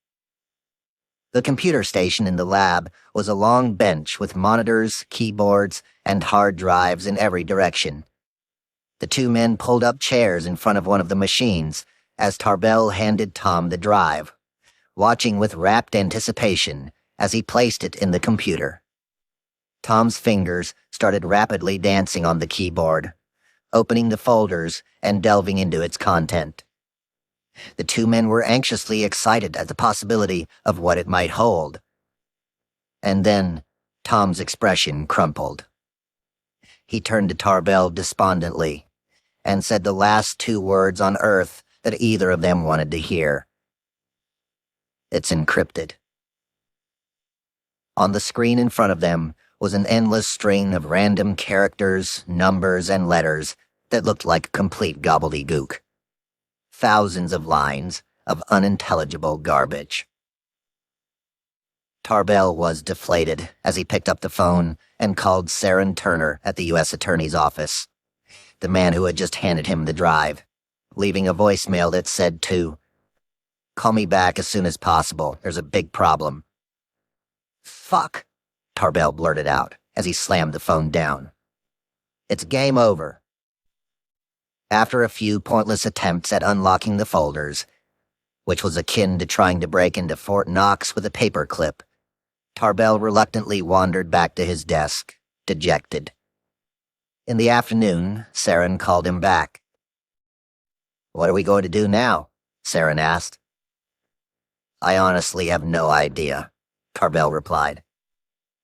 The computer station in the lab was a long bench with monitors, keyboards, and hard drives in every direction. The two men pulled up chairs in front of one of the machines as Tarbell handed Tom the drive, watching with rapt anticipation as he placed it in the computer. Tom's fingers started rapidly dancing on the keyboard, opening the folders and delving into its content. The two men were anxiously excited at the possibility of what it might hold. And then Tom's expression crumpled. He turned to Tarbell despondently and said the last two words on earth that either of them wanted to hear. "It's encrypted." On the screen in front of them was an endless string of random characters, numbers, and letters that looked like complete gobbledygook. Thousands of lines of unintelligible garbage. Tarbell was deflated as he picked up the phone and called Saren Turner at the U.S. Attorney's Office, the man who had just handed him the drive, leaving a voicemail that said to, "Call me back as soon as possible. There's a big problem." "Fuck," Tarbell blurted out as he slammed the phone down. "It's game over." After a few pointless attempts at unlocking the folders, which was akin to trying to break into Fort Knox with a paperclip, Tarbell reluctantly wandered back to his desk, dejected. In the afternoon, Saren called him back. "What are we going to do now?" Saren asked. "I honestly have no idea," Tarbell replied.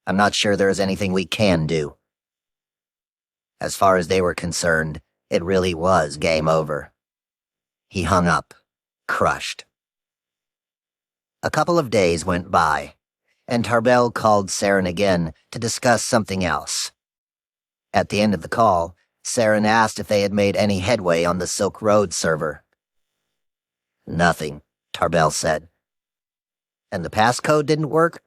"I'm not sure there is anything we can do." As far as they were concerned, it really was game over. He hung up, crushed. A couple of days went by, and Tarbell called Saren again to discuss something else. At the end of the call, Saren asked if they had made any headway on the Silk Road server. "Nothing," Tarbell said. "And the passcode didn't work?"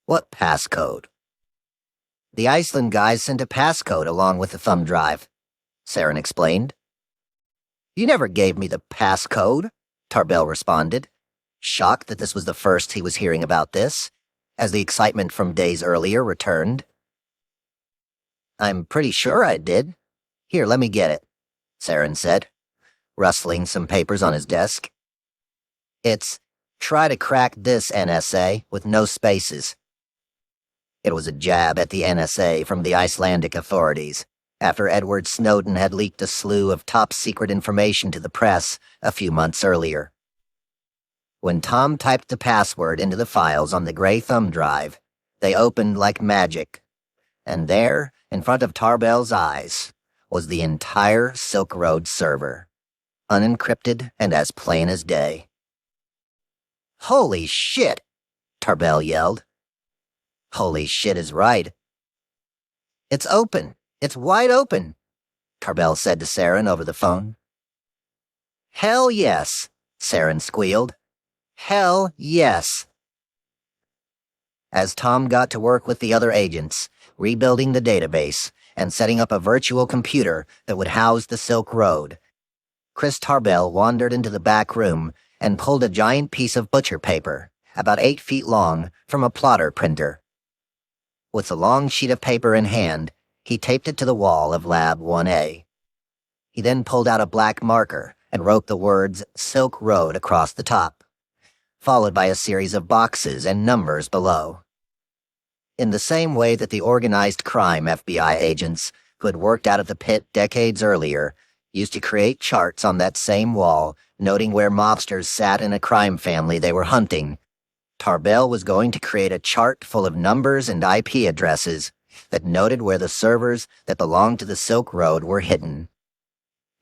"What passcode?" "The Iceland guys sent a passcode along with the thumb drive," Saren explained. "You never gave me the passcode," Tarbell responded, shocked that this was the first he was hearing about this, as the excitement from days earlier returned. "I'm pretty sure I did. Here, let me get it," Saren said, rustling some papers on his desk. "It's try to crack this NSA with no spaces." It was a jab at the NSA from the Icelandic authorities, after Edward Snowden had leaked a slew of top-secret information to the press a few months earlier. When Tom typed the password into the files on the gray thumb drive, they opened like magic, and there, in front of Tarbell's eyes, was the entire Silk Road server, unencrypted and as plain as day. "Holy shit!" Tarbell yelled. "Holy shit is right." "It's open. It's wide open," Tarbell said to Saren over the phone. "Hell yes," Saren squealed. "Hell yes." As Tom got to work with the other agents, rebuilding the database and setting up a virtual computer that would house the Silk Road, Chris Tarbell wandered into the back room and pulled a giant piece of butcher paper, about 8 feet long, from a plotter printer. With the long sheet of paper in hand, he taped it to the wall of Lab 1A. He then pulled out a black marker and wrote the words Silk Road across the top, followed by a series of boxes and numbers below. In the same way that the organized crime FBI agents who had worked out of the pit decades earlier used to create charts on that same wall noting where mobsters sat in a crime family they were hunting, Tarbell was going to create a chart full of numbers and IP addresses that noted where the servers that belonged to the Silk Road were hidden.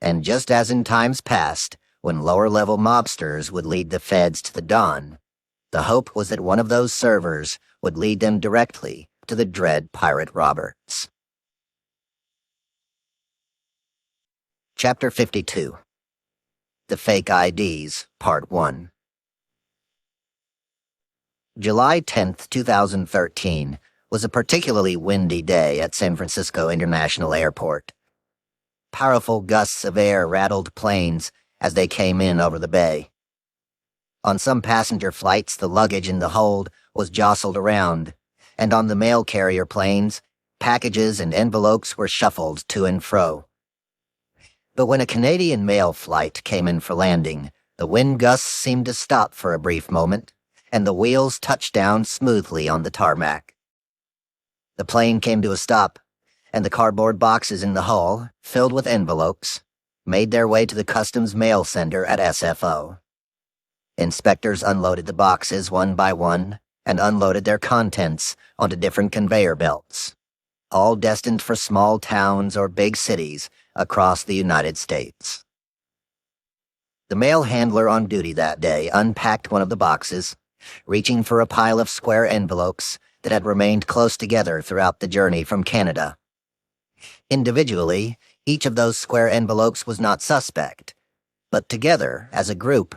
And just as in times past, when lower-level mobsters would lead the feds to the dawn, the hope was that one of those servers would lead them directly to the dread Pirate Roberts. Chapter 52. The Fake IDs, Part 1. July 10th, 2013 was a particularly windy day at San Francisco International Airport. Powerful gusts of air rattled planes as they came in over the bay. On some passenger flights, the luggage in the hold was jostled around, and on the mail carrier planes, packages and envelopes were shuffled to and fro. But when a Canadian mail flight came in for landing, the wind gusts seemed to stop for a brief moment, and the wheels touched down smoothly on the tarmac. The plane came to a stop, and the cardboard boxes in the hull, filled with envelopes, made their way to the customs mail center at SFO. Inspectors unloaded the boxes one by one and unloaded their contents onto different conveyor belts, all destined for small towns or big cities across the United States. The mail handler on duty that day unpacked one of the boxes, reaching for a pile of square envelopes that had remained close together throughout the journey from Canada. Individually, each of those square envelopes was not suspect, but together, as a group,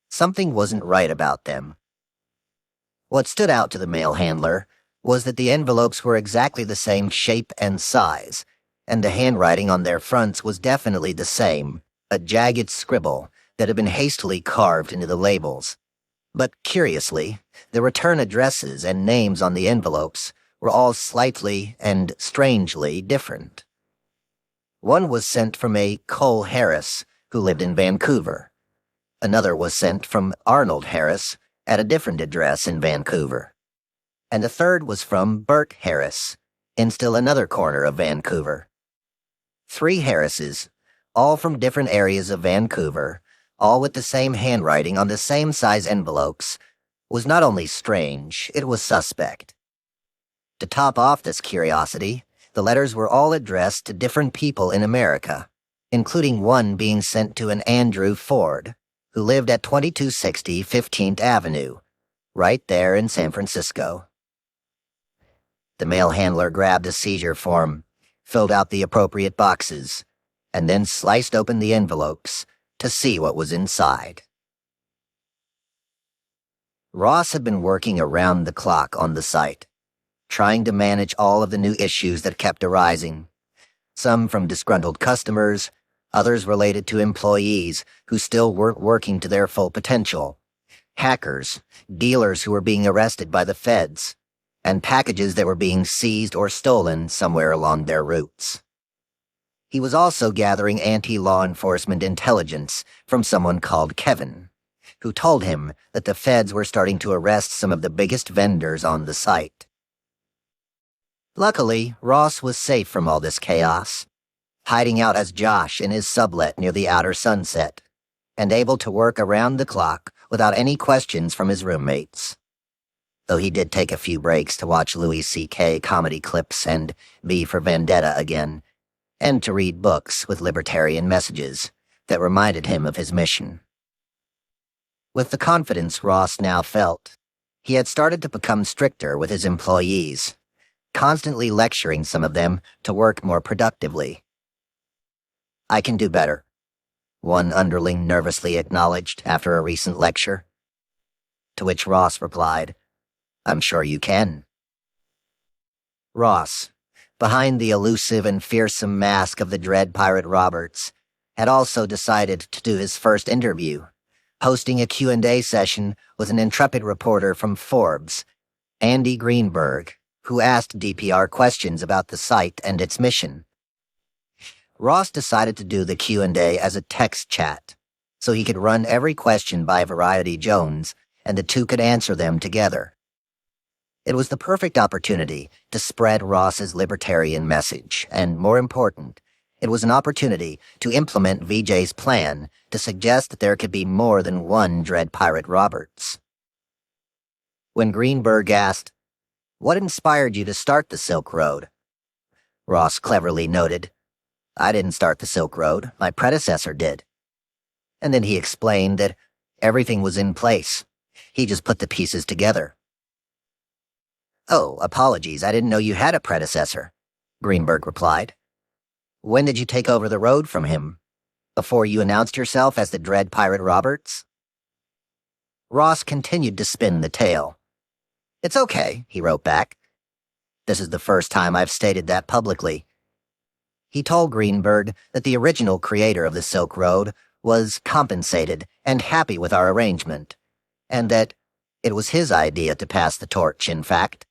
something wasn't right about them. What stood out to the mail handler was that the envelopes were exactly the same shape and size, and the handwriting on their fronts was definitely the same, a jagged scribble that had been hastily carved into the labels. But curiously, the return addresses and names on the envelopes were all slightly and strangely different. One was sent from a Cole Harris, who lived in Vancouver. Another was sent from Arnold Harris at a different address in Vancouver. And the third was from Burke Harris, in still another corner of Vancouver. 3 Harrises, all from different areas of Vancouver, all with the same handwriting on the same size envelopes, was not only strange, it was suspect. To top off this curiosity, the letters were all addressed to different people in America, including one being sent to an Andrew Ford, who lived at 2260 15th Avenue, right there in San Francisco. The mail handler grabbed a seizure form, filled out the appropriate boxes, and then sliced open the envelopes to see what was inside. Ross had been working around the clock on the site, trying to manage all of the new issues that kept arising, some from disgruntled customers, others related to employees who still weren't working to their full potential, hackers, dealers who were being arrested by the feds, and packages that were being seized or stolen somewhere along their routes. He was also gathering anti-law enforcement intelligence from someone called Kevin, who told him that the feds were starting to arrest some of the biggest vendors on the site. Luckily, Ross was safe from all this chaos, hiding out as Josh in his sublet near the outer Sunset, and able to work around the clock without any questions from his roommates. Though he did take a few breaks to watch Louis C.K. comedy clips and V for Vendetta again, and to read books with libertarian messages that reminded him of his mission. With the confidence Ross now felt, he had started to become stricter with his employees, constantly lecturing some of them to work more productively. "I can do better," one underling nervously acknowledged after a recent lecture. To which Ross replied, "I'm sure you can." Ross, behind the elusive and fearsome mask of the dread Pirate Roberts, had also decided to do his first interview, hosting a Q&A session with an intrepid reporter from Forbes, Andy Greenberg, who asked DPR questions about the site and its mission. Ross decided to do the Q&A as a text chat, so he could run every question by Variety Jones, and the two could answer them together. It was the perfect opportunity to spread Ross's libertarian message, and more important, it was an opportunity to implement VJ's plan to suggest that there could be more than one Dread Pirate Roberts. When Greenberg asked, "What inspired you to start the Silk Road?" Ross cleverly noted, "I didn't start the Silk Road, my predecessor did." And then he explained that everything was in place. He just put the pieces together. "Oh, apologies, I didn't know you had a predecessor," Greenberg replied. "When did you take over the road from him? Before you announced yourself as the Dread Pirate Roberts?" Ross continued to spin the tale. "It's okay," he wrote back. "This is the first time I've stated that publicly." He told Greenberg that the original creator of the Silk Road was compensated and happy with our arrangement, and that it was his idea to pass the torch, in fact.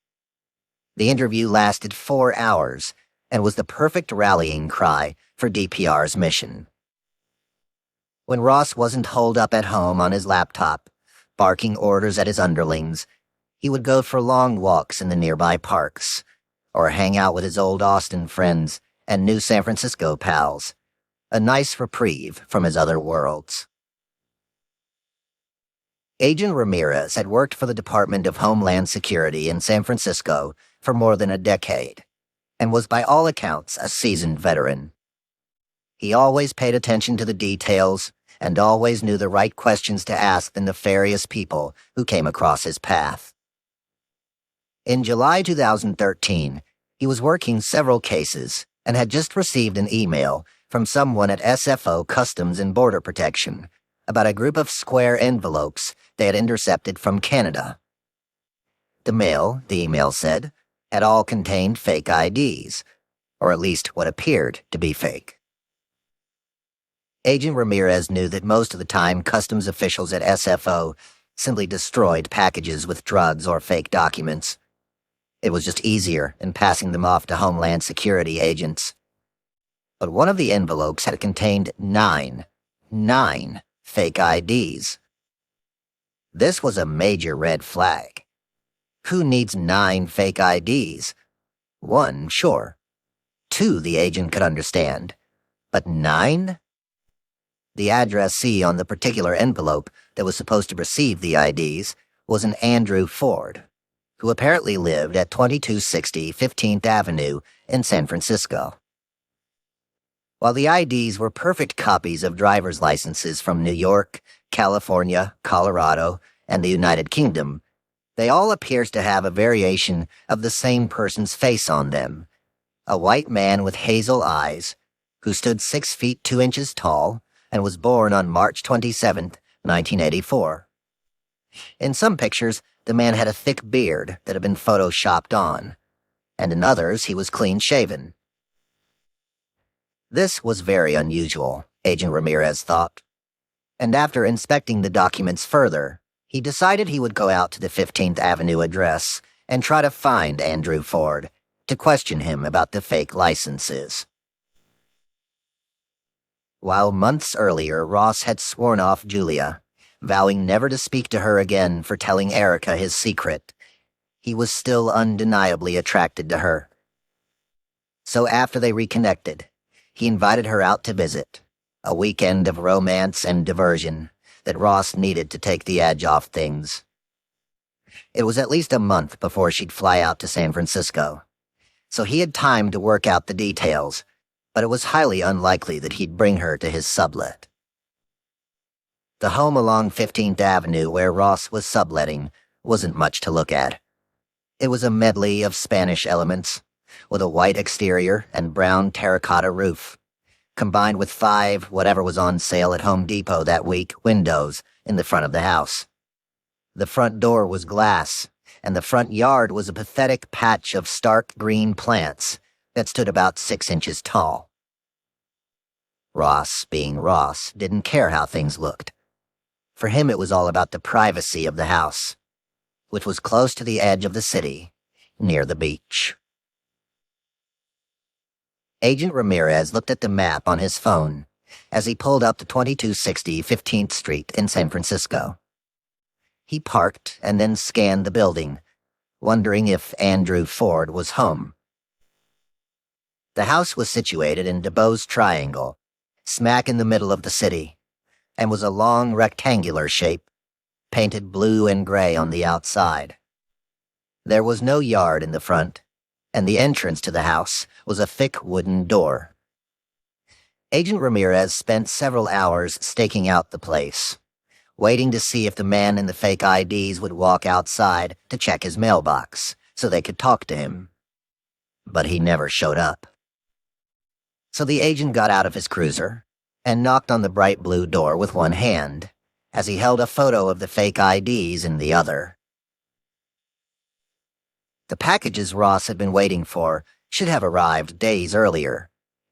The interview lasted 4 hours and was the perfect rallying cry for DPR's mission. When Ross wasn't holed up at home on his laptop, barking orders at his underlings, he would go for long walks in the nearby parks, or hang out with his old Austin friends and new San Francisco pals, a nice reprieve from his other worlds. Agent Ramirez had worked for the Department of Homeland Security in San Francisco for more than a decade, and was by all accounts a seasoned veteran. He always paid attention to the details and always knew the right questions to ask the nefarious people who came across his path. In July 2013, he was working several cases and had just received an email from someone at SFO Customs and Border Protection about a group of square envelopes they had intercepted from Canada. The mail, the email said, had all contained fake IDs, or at least what appeared to be fake. Agent Ramirez knew that most of the time customs officials at SFO simply destroyed packages with drugs or fake documents. It was just easier than passing them off to Homeland Security agents. But one of the envelopes had contained nine fake IDs. This was a major red flag. Who needs 9 fake IDs? 1, sure. 2, the agent could understand. But 9? The addressee on the particular envelope that was supposed to receive the IDs was an Andrew Ford, who apparently lived at 2260 15th Avenue in San Francisco. While the IDs were perfect copies of driver's licenses from New York, California, Colorado, and the United Kingdom, they all appeared to have a variation of the same person's face on them, a white man with hazel eyes, who stood 6 feet 2 inches tall and was born on March 27, 1984. In some pictures, the man had a thick beard that had been photoshopped on, and in others he was clean-shaven. This was very unusual, Agent Ramirez thought, and after inspecting the documents further, he decided he would go out to the 15th Avenue address and try to find Andrew Ford to question him about the fake licenses. While months earlier Ross had sworn off Julia, vowing never to speak to her again for telling Erica his secret, he was still undeniably attracted to her. So after they reconnected, he invited her out to visit, a weekend of romance and diversion that Ross needed to take the edge off things. It was at least a month before she'd fly out to San Francisco, so he had time to work out the details, but it was highly unlikely that he'd bring her to his sublet. The home along 15th Avenue where Ross was subletting wasn't much to look at. It was a medley of Spanish elements, with a white exterior and brown terracotta roof, combined with 5 whatever was on sale at Home Depot that week windows in the front of the house. The front door was glass, and the front yard was a pathetic patch of stark green plants that stood about 6 inches tall. Ross, being Ross, didn't care how things looked. For him it was all about the privacy of the house, which was close to the edge of the city, near the beach. Agent Ramirez looked at the map on his phone as he pulled up to 2260 15th Street in San Francisco. He parked and then scanned the building, wondering if Andrew Ford was home. The house was situated in DuBois Triangle, smack in the middle of the city, and was a long rectangular shape, painted blue and gray on the outside. There was no yard in the front, and the entrance to the house was a thick wooden door. Agent Ramirez spent several hours staking out the place, waiting to see if the man in the fake IDs would walk outside to check his mailbox so they could talk to him. But he never showed up. So the agent got out of his cruiser and knocked on the bright blue door with one hand, as he held a photo of the fake IDs in the other. The packages Ross had been waiting for should have arrived days earlier,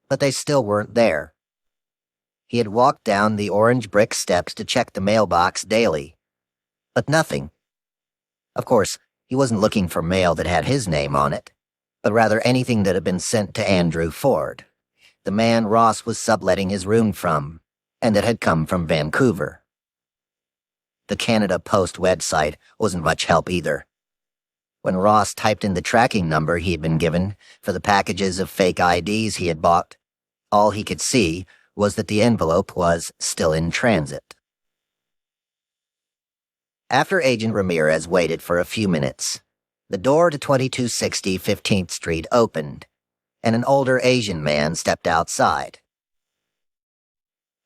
but they still weren't there. He had walked down the orange brick steps to check the mailbox daily, but nothing. Of course, he wasn't looking for mail that had his name on it, but rather anything that had been sent to Andrew Ford, the man Ross was subletting his room from, and that had come from Vancouver. The Canada Post website wasn't much help either. When Ross typed in the tracking number he had been given for the packages of fake IDs he had bought, all he could see was that the envelope was still in transit. After Agent Ramirez waited for a few minutes, the door to 2260 15th Street opened, and an older Asian man stepped outside.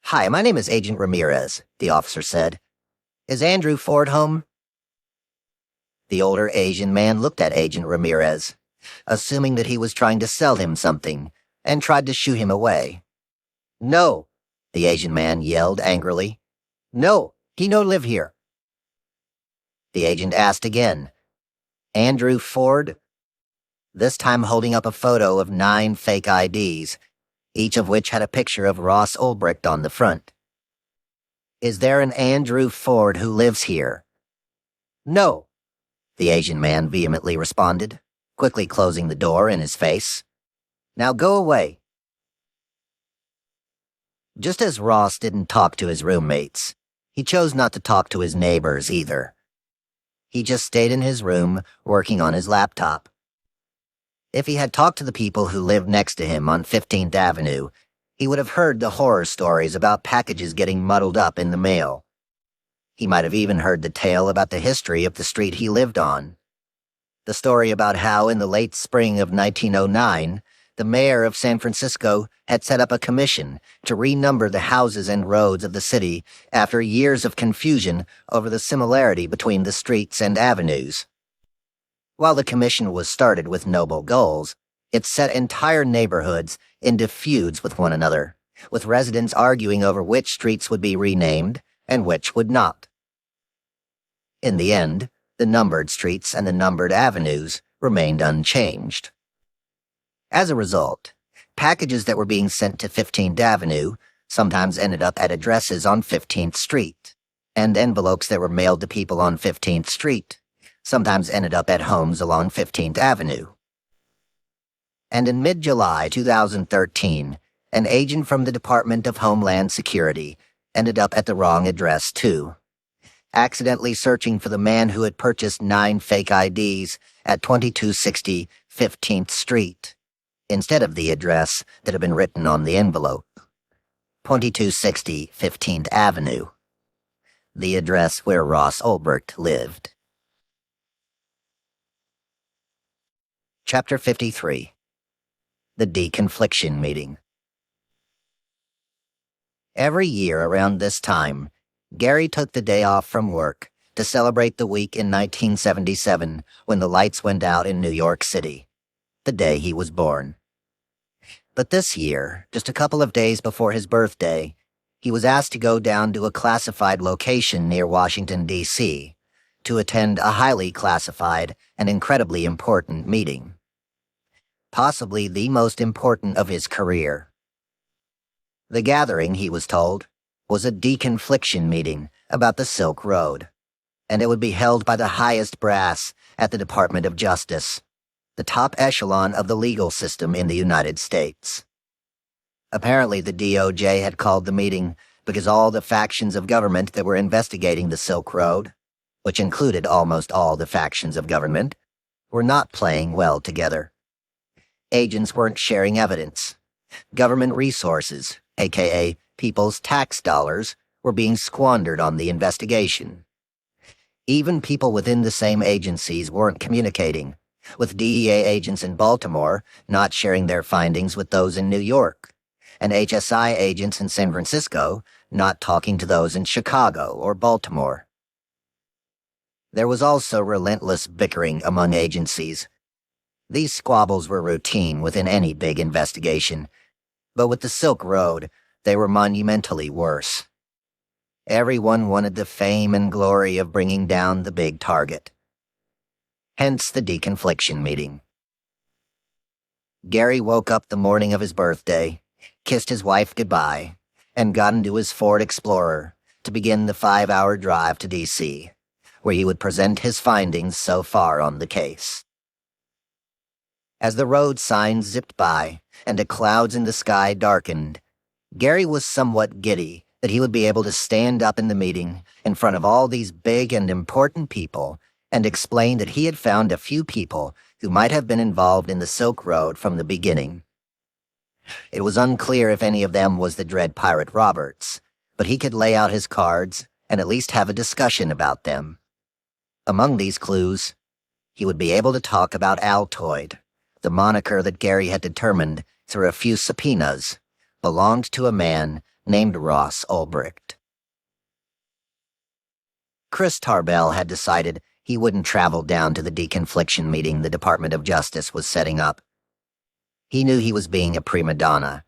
"Hi, my name is Agent Ramirez," the officer said. "Is Andrew Ford home?" The older Asian man looked at Agent Ramirez, assuming that he was trying to sell him something, and tried to shoo him away. "No," the Asian man yelled angrily. "No, he no live here." The agent asked again, "Andrew Ford?" This time holding up a photo of 9 fake IDs, each of which had a picture of Ross Ulbricht on the front. "Is there an Andrew Ford who lives here?" "No," the Asian man vehemently responded, quickly closing the door in his face. "Now go away." Just as Ross didn't talk to his roommates, he chose not to talk to his neighbors either. He just stayed in his room, working on his laptop. If he had talked to the people who lived next to him on 15th Avenue, he would have heard the horror stories about packages getting muddled up in the mail. He might have even heard the tale about the history of the street he lived on. The story about how in the late spring of 1909, the mayor of San Francisco had set up a commission to renumber the houses and roads of the city after years of confusion over the similarity between the streets and avenues. While the commission was started with noble goals, it set entire neighborhoods into feuds with one another, with residents arguing over which streets would be renamed and which would not. In the end, the numbered streets and the numbered avenues remained unchanged. As a result, packages that were being sent to 15th Avenue sometimes ended up at addresses on 15th Street, and envelopes that were mailed to people on 15th Street sometimes ended up at homes along 15th Avenue. And in mid-July 2013, an agent from the Department of Homeland Security ended up at the wrong address too, accidentally searching for the man who had purchased 9 fake IDs at 2260 15th Street, instead of the address that had been written on the envelope, 2260 15th Avenue, the address where Ross Ulbricht lived. Chapter 53. The Deconfliction Meeting. Every year around this time, Gary took the day off from work to celebrate the week in 1977 when the lights went out in New York City, the day he was born. But this year, just a couple of days before his birthday, he was asked to go down to a classified location near Washington, D.C., to attend a highly classified and incredibly important meeting. Possibly the most important of his career. The gathering, he was told, was a deconfliction meeting about the Silk Road, and it would be held by the highest brass at the Department of Justice, the top echelon of the legal system in the United States. Apparently, the DOJ had called the meeting because all the factions of government that were investigating the Silk Road, which included almost all the factions of government, were not playing well together. Agents weren't sharing evidence. Government resources, aka people's tax dollars, were being squandered on the investigation. Even people within the same agencies weren't communicating, with DEA agents in Baltimore not sharing their findings with those in New York, and HSI agents in San Francisco not talking to those in Chicago or Baltimore. There was also relentless bickering among agencies. These squabbles were routine within any big investigation, but with the Silk Road, they were monumentally worse. Everyone wanted the fame and glory of bringing down the big target. Hence the deconfliction meeting. Gary woke up the morning of his birthday, kissed his wife goodbye, and got into his Ford Explorer to begin the 5-hour drive to D.C., where he would present his findings so far on the case. As the road signs zipped by and the clouds in the sky darkened, Gary was somewhat giddy that he would be able to stand up in the meeting in front of all these big and important people and explain that he had found a few people who might have been involved in the Silk Road from the beginning. It was unclear if any of them was the dread pirate Roberts, but he could lay out his cards and at least have a discussion about them. Among these clues, he would be able to talk about Altoid, the moniker that Gary had determined through a few subpoenas belonged to a man named Ross Ulbricht. Chris Tarbell had decided he wouldn't travel down to the deconfliction meeting the Department of Justice was setting up. He knew he was being a prima donna,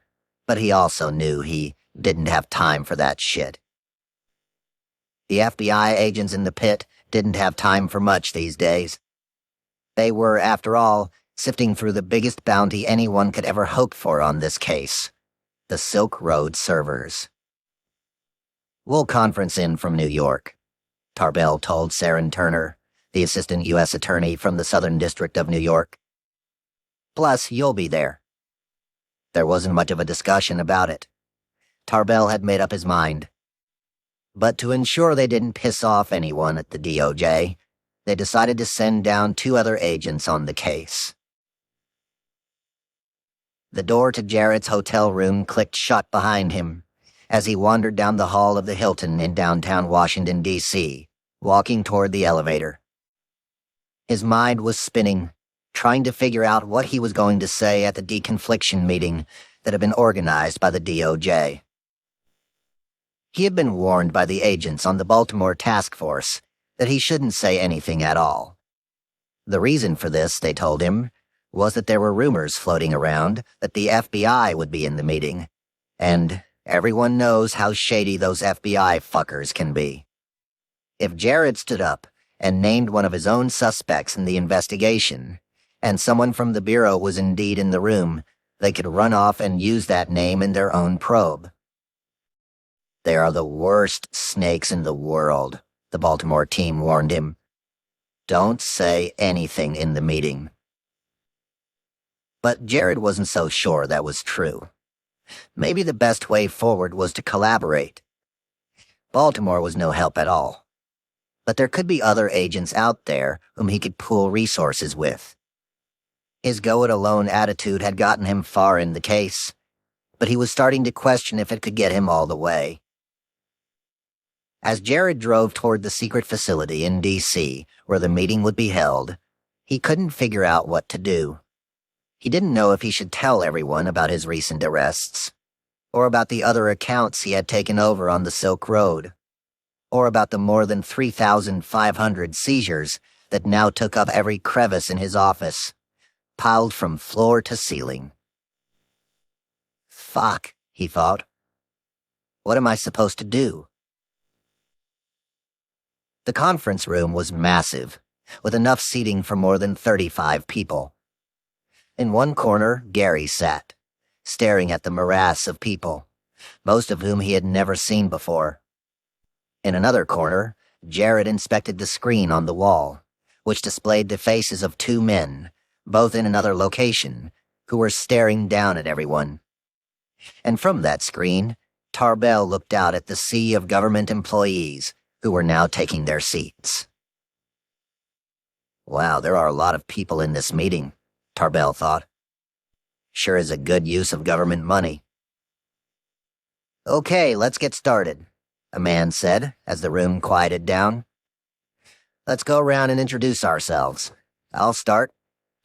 but he also knew he didn't have time for that shit. The FBI agents in the pit didn't have time for much these days. They were, after all, sifting through the biggest bounty anyone could ever hope for on this case, the Silk Road servers. "We'll conference in from New York," Tarbell told Saren Turner, the assistant U.S. attorney from the Southern District of New York. "Plus, you'll be there." There wasn't much of a discussion about it. Tarbell had made up his mind. But to ensure they didn't piss off anyone at the DOJ, they decided to send down 2 other agents on the case. The door to Jarrett's hotel room clicked shut behind him as he wandered down the hall of the Hilton in downtown Washington, D.C., walking toward the elevator. His mind was spinning, trying to figure out what he was going to say at the deconfliction meeting that had been organized by the DOJ. He had been warned by the agents on the Baltimore task force that he shouldn't say anything at all. The reason for this, they told him, was that there were rumors floating around that the FBI would be in the meeting, and everyone knows how shady those FBI fuckers can be. If Jarrett stood up and named one of his own suspects in the investigation, and someone from the Bureau was indeed in the room, they could run off and use that name in their own probe. "They are the worst snakes in the world," the Baltimore team warned him. "Don't say anything in the meeting." But Jared wasn't so sure that was true. Maybe the best way forward was to collaborate. Baltimore was no help at all. But there could be other agents out there whom he could pool resources with. His go-it-alone attitude had gotten him far in the case, but he was starting to question if it could get him all the way. As Jared drove toward the secret facility in D.C., where the meeting would be held, he couldn't figure out what to do. He didn't know if he should tell everyone about his recent arrests, or about the other accounts he had taken over on the Silk Road, or about the more than 3,500 seizures that now took up every crevice in his office, piled from floor to ceiling. Fuck, he thought. What am I supposed to do? The conference room was massive, with enough seating for more than 35 people. In one corner, Gary sat, staring at the morass of people, most of whom he had never seen before. In another corner, Jared inspected the screen on the wall, which displayed the faces of 2 men, both in another location, who were staring down at everyone. And from that screen, Tarbell looked out at the sea of government employees who were now taking their seats. Wow, there are a lot of people in this meeting, Tarbell thought. Sure is a good use of government money. Okay, let's get started, a man said as the room quieted down. Let's go around and introduce ourselves. I'll start.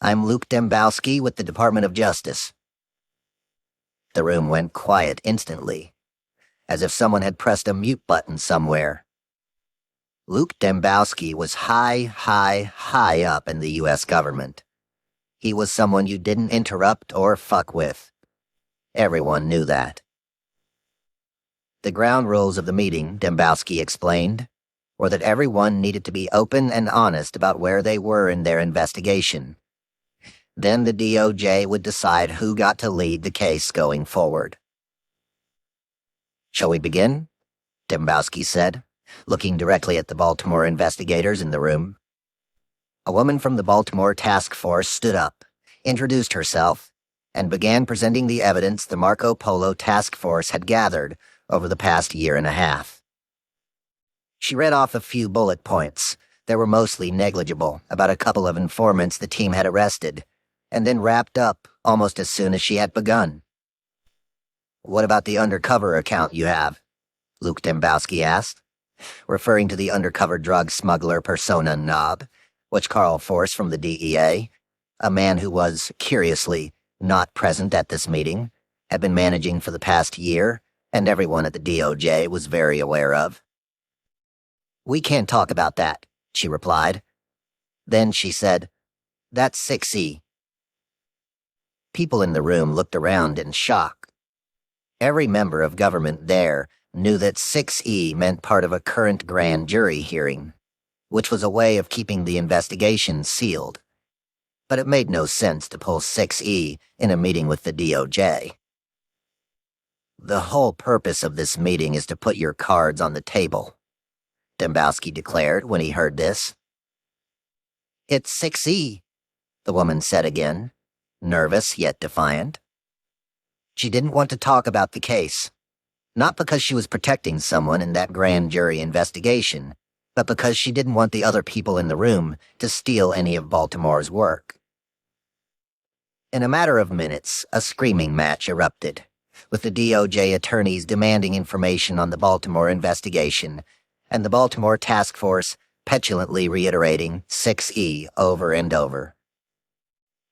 I'm Luke Dembowski with the Department of Justice. The room went quiet instantly, as if someone had pressed a mute button somewhere. Luke Dembowski was high up in the U.S. government. He was someone you didn't interrupt or fuck with. Everyone knew that. The ground rules of the meeting, Dembowski explained, were that everyone needed to be open and honest about where they were in their investigation. Then the DOJ would decide who got to lead the case going forward. Shall we begin? Dembowski said, looking directly at the Baltimore investigators in the room. A woman from the Baltimore task force stood up, introduced herself, and began presenting the evidence the Marco Polo task force had gathered over the past year and a half. She read off a few bullet points. They were mostly negligible, about a couple of informants the team had arrested, and then wrapped up almost as soon as she had begun. What about the undercover account you have? Luke Dembowski asked, referring to the undercover drug smuggler persona knob, which Carl Force from the DEA, a man who was, curiously, not present at this meeting, had been managing for the past year, and everyone at the DOJ was very aware of. We can't talk about that, she replied. Then she said, That's 6E. People in the room looked around in shock. Every member of government there knew that 6E meant part of a current grand jury hearing, which was a way of keeping the investigation sealed. But it made no sense to pull 6E in a meeting with the DOJ. The whole purpose of this meeting is to put your cards on the table, Dembowski declared when he heard this. It's 6E, the woman said again, nervous yet defiant. She didn't want to talk about the case, not because she was protecting someone in that grand jury investigation, but because she didn't want the other people in the room to steal any of Baltimore's work. In a matter of minutes, a screaming match erupted, with the DOJ attorneys demanding information on the Baltimore investigation, and the Baltimore task force petulantly reiterating 6E over and over.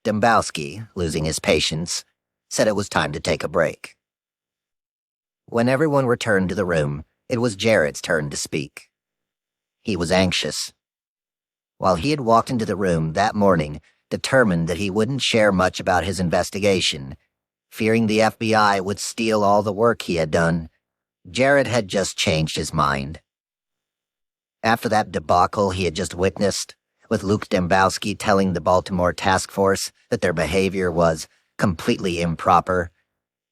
Dembowski, losing his patience, said it was time to take a break. When everyone returned to the room, it was Jared's turn to speak. He was anxious. While he had walked into the room that morning, determined that he wouldn't share much about his investigation, fearing the FBI would steal all the work he had done, Jared had just changed his mind. After that debacle he had just witnessed, with Luke Dembowski telling the Baltimore task force that their behavior was completely improper,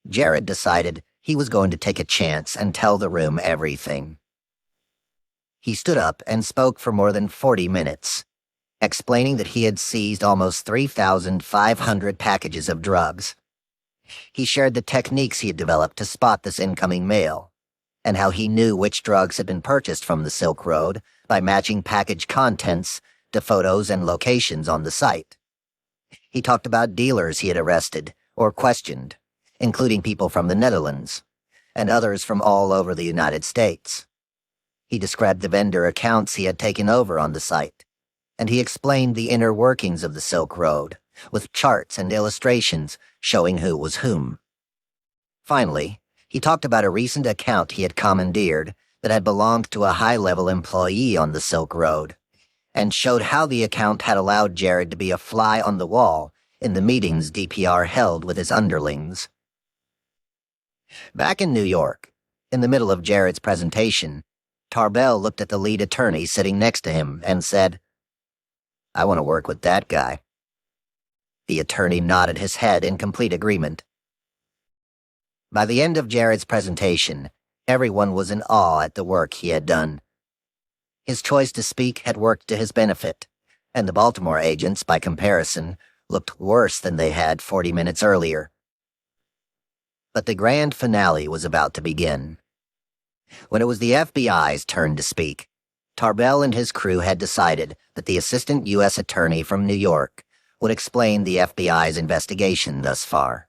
Jared decided he was going to take a chance and tell the room everything. He stood up and spoke for more than 40 minutes, explaining that he had seized almost 3,500 packages of drugs. He shared the techniques he had developed to spot this incoming mail, and how he knew which drugs had been purchased from the Silk Road by matching package contents to photos and locations on the site. He talked about dealers he had arrested or questioned, including people from the Netherlands, and others from all over the United States. He described the vendor accounts he had taken over on the site, and he explained the inner workings of the Silk Road, with charts and illustrations showing who was whom. Finally, he talked about a recent account he had commandeered that had belonged to a high-level employee on the Silk Road, and showed how the account had allowed Jared to be a fly on the wall in the meetings DPR held with his underlings. Back in New York, in the middle of Jared's presentation, Tarbell looked at the lead attorney sitting next to him and said, I want to work with that guy. The attorney nodded his head in complete agreement. By the end of Jared's presentation, everyone was in awe at the work he had done. His choice to speak had worked to his benefit, and the Baltimore agents, by comparison, looked worse than they had 40 minutes earlier. But the grand finale was about to begin. When it was the FBI's turn to speak, Tarbell and his crew had decided that the assistant U.S. attorney from New York would explain the FBI's investigation thus far.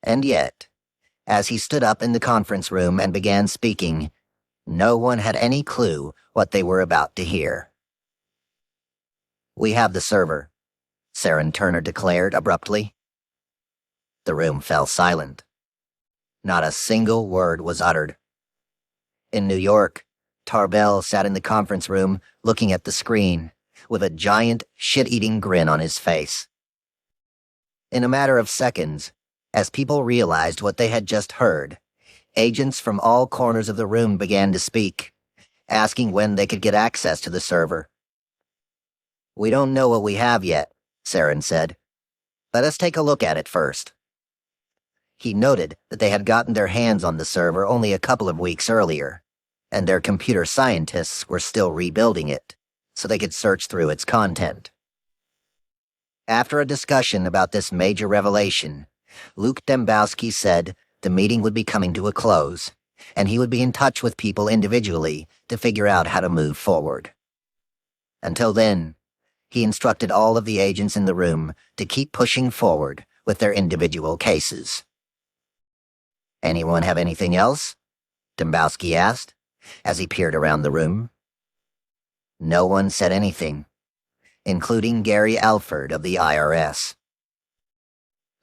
And yet, as he stood up in the conference room and began speaking, no one had any clue what they were about to hear. "We have the server," Saren Turner declared abruptly. The room fell silent. Not a single word was uttered. In New York, Tarbell sat in the conference room looking at the screen, with a giant, shit-eating grin on his face. In a matter of seconds, as people realized what they had just heard, agents from all corners of the room began to speak, asking when they could get access to the server. "We don't know what we have yet," Saren said. "Let us take a look at it first." He noted that they had gotten their hands on the server only a couple of weeks earlier, and their computer scientists were still rebuilding it, so they could search through its content. After a discussion about this major revelation, Luke Dembowski said the meeting would be coming to a close, and he would be in touch with people individually to figure out how to move forward. Until then, he instructed all of the agents in the room to keep pushing forward with their individual cases. "Anyone have anything else?" Dembowski asked, as he peered around the room. No one said anything, including Gary Alford of the IRS.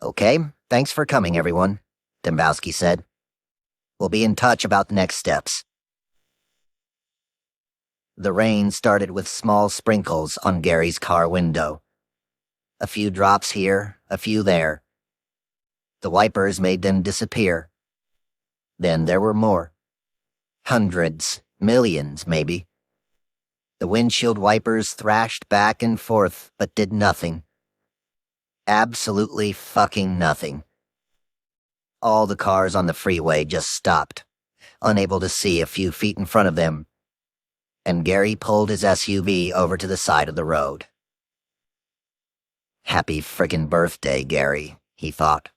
"Okay, thanks for coming, everyone," Dembowski said. "We'll be in touch about the next steps." The rain started with small sprinkles on Gary's car window. A few drops here, a few there. The wipers made them disappear. Then there were more. Hundreds, millions, maybe. The windshield wipers thrashed back and forth, but did nothing. Absolutely fucking nothing. All the cars on the freeway just stopped, unable to see a few feet in front of them, and Gary pulled his SUV over to the side of the road. "Happy frickin' birthday, Gary," he thought,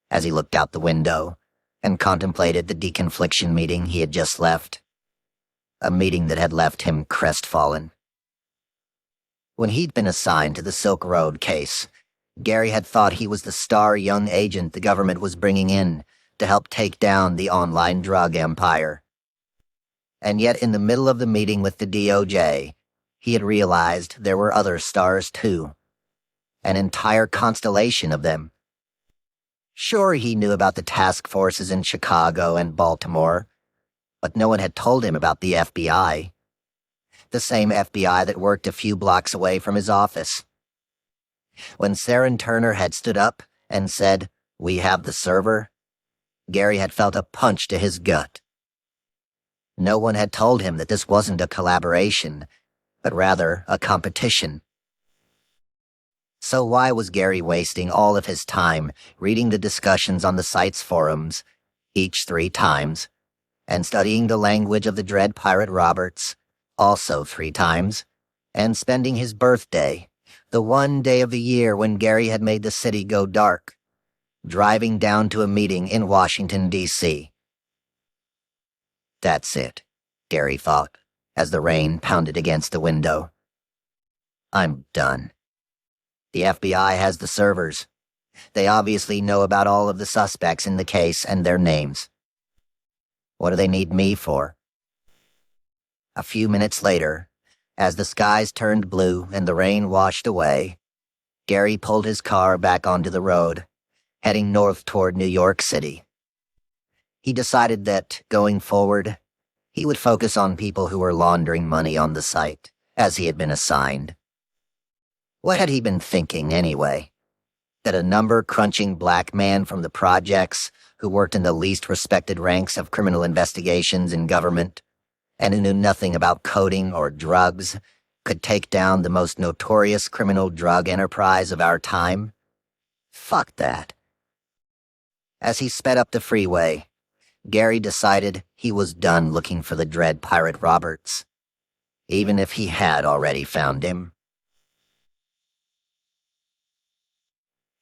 as he looked out the window and contemplated the deconfliction meeting he had just left. A meeting that had left him crestfallen. When he'd been assigned to the Silk Road case, Gary had thought he was the star young agent the government was bringing in to help take down the online drug empire. And yet in the middle of the meeting with the DOJ, he had realized there were other stars too. An entire constellation of them. Sure, he knew about the task forces in Chicago and Baltimore, but no one had told him about the FBI. The same FBI that worked a few blocks away from his office. When Saren Turner had stood up and said, "We have the server," Gary had felt a punch to his gut. No one had told him that this wasn't a collaboration, but rather a competition. So why was Gary wasting all of his time reading the discussions on the site's forums, each 3 times, and studying the language of the dread pirate Roberts, also 3 times, and spending his birthday, the one day of the year when Gary had made the city go dark, driving down to a meeting in Washington, D.C.? That's it, Gary thought, as the rain pounded against the window. I'm done. The FBI has the servers. They obviously know about all of the suspects in the case and their names. What do they need me for? A few minutes later, as the skies turned blue and the rain washed away, Gary pulled his car back onto the road, heading north toward New York City. He decided that, going forward, he would focus on people who were laundering money on the site, as he had been assigned. What had he been thinking, anyway? That a number-crunching black man from the projects who worked in the least respected ranks of criminal investigations in government, and who knew nothing about coding or drugs, could take down the most notorious criminal drug enterprise of our time? Fuck that. As he sped up the freeway, Gary decided he was done looking for the dread pirate Roberts, even if he had already found him.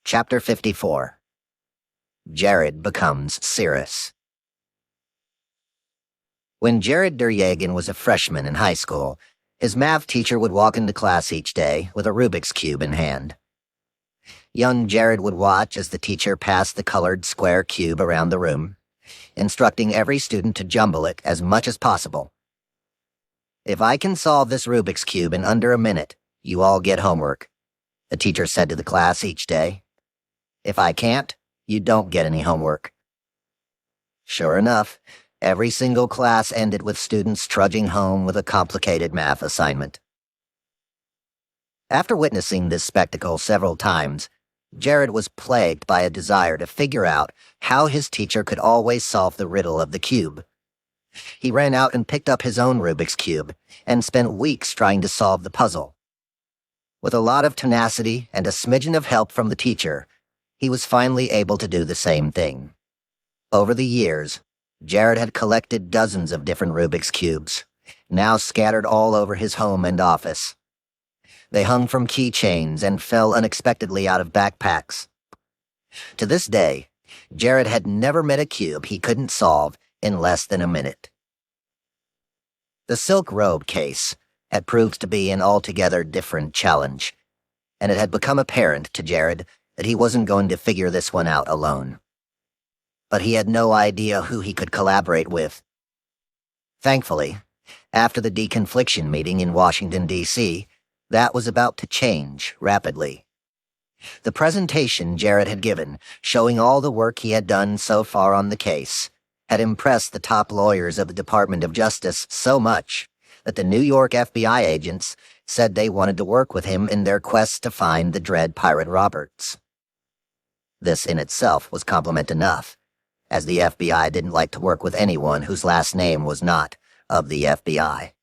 Chapter 54. Jared becomes Cirrus. When Jared Duryagan was a freshman in high school, his math teacher would walk into class each day with a Rubik's Cube in hand. Young Jared would watch as the teacher passed the colored square cube around the room, instructing every student to jumble it as much as possible. "If I can solve this Rubik's Cube in under a minute, you all get homework," the teacher said to the class each day. "If I can't, you don't get any homework." Sure enough, every single class ended with students trudging home with a complicated math assignment. After witnessing this spectacle several times, Jared was plagued by a desire to figure out how his teacher could always solve the riddle of the cube. He ran out and picked up his own Rubik's Cube and spent weeks trying to solve the puzzle. With a lot of tenacity and a smidgen of help from the teacher, he was finally able to do the same thing. Over the years, Jared had collected dozens of different Rubik's Cubes, now scattered all over his home and office. They hung from keychains and fell unexpectedly out of backpacks. To this day, Jared had never met a cube he couldn't solve in less than a minute. The silk robe case had proved to be an altogether different challenge, and it had become apparent to Jared that he wasn't going to figure this one out alone. But he had no idea who he could collaborate with. Thankfully, after the deconfliction meeting in Washington, D.C., that was about to change rapidly. The presentation Jared had given, showing all the work he had done so far on the case, had impressed the top lawyers of the Department of Justice so much that the New York FBI agents said they wanted to work with him in their quest to find the dread pirate Roberts. This in itself was compliment enough, as the FBI didn't like to work with anyone whose last name was not of the FBI.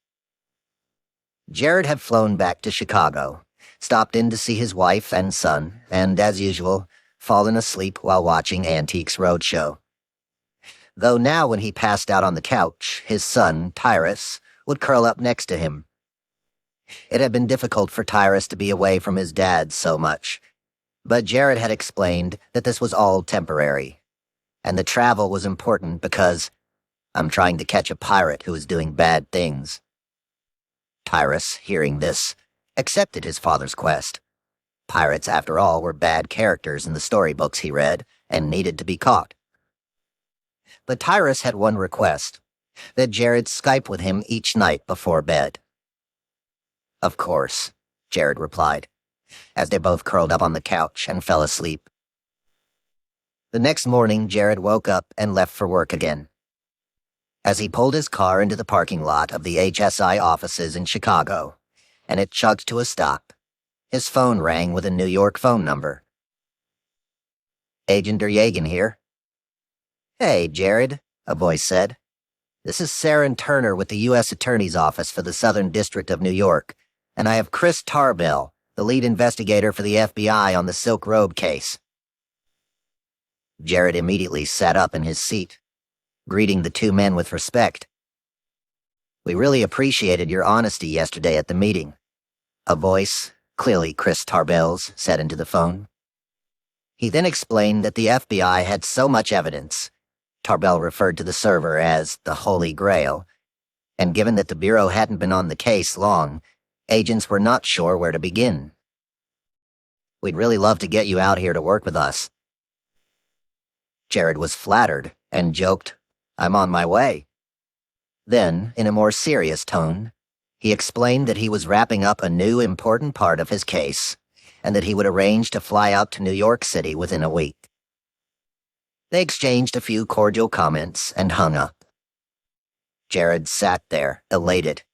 Jared had flown back to Chicago, stopped in to see his wife and son, and, as usual, fallen asleep while watching Antiques Roadshow. Though now when he passed out on the couch, his son, Tyrus, would curl up next to him. It had been difficult for Tyrus to be away from his dad so much, but Jared had explained that this was all temporary, and the travel was important because "I'm trying to catch a pirate who is doing bad things." Tyrus, hearing this, accepted his father's quest. Pirates, after all, were bad characters in the storybooks he read and needed to be caught. But Tyrus had one request, that Jared Skype with him each night before bed. "Of course," Jared replied, as they both curled up on the couch and fell asleep. The next morning, Jared woke up and left for work again. As he pulled his car into the parking lot of the HSI offices in Chicago, and it chugged to a stop, his phone rang with a New York phone number. "Agent Duryagan here." "Hey, Jared," a voice said. "This is Saren Turner with the U.S. Attorney's Office for the Southern District of New York, and I have Chris Tarbell, the lead investigator for the FBI on the Silk Robe case." Jared immediately sat up in his seat, greeting the two men with respect. "We really appreciated your honesty yesterday at the meeting," a voice, clearly Chris Tarbell's, said into the phone. He then explained that the FBI had so much evidence, Tarbell referred to the server as the Holy Grail, and given that the Bureau hadn't been on the case long, agents were not sure where to begin. "We'd really love to get you out here to work with us." Jared was flattered and joked, "I'm on my way." Then, in a more serious tone, he explained that he was wrapping up a new important part of his case, and that he would arrange to fly out to New York City within a week. They exchanged a few cordial comments and hung up. Jared sat there, elated.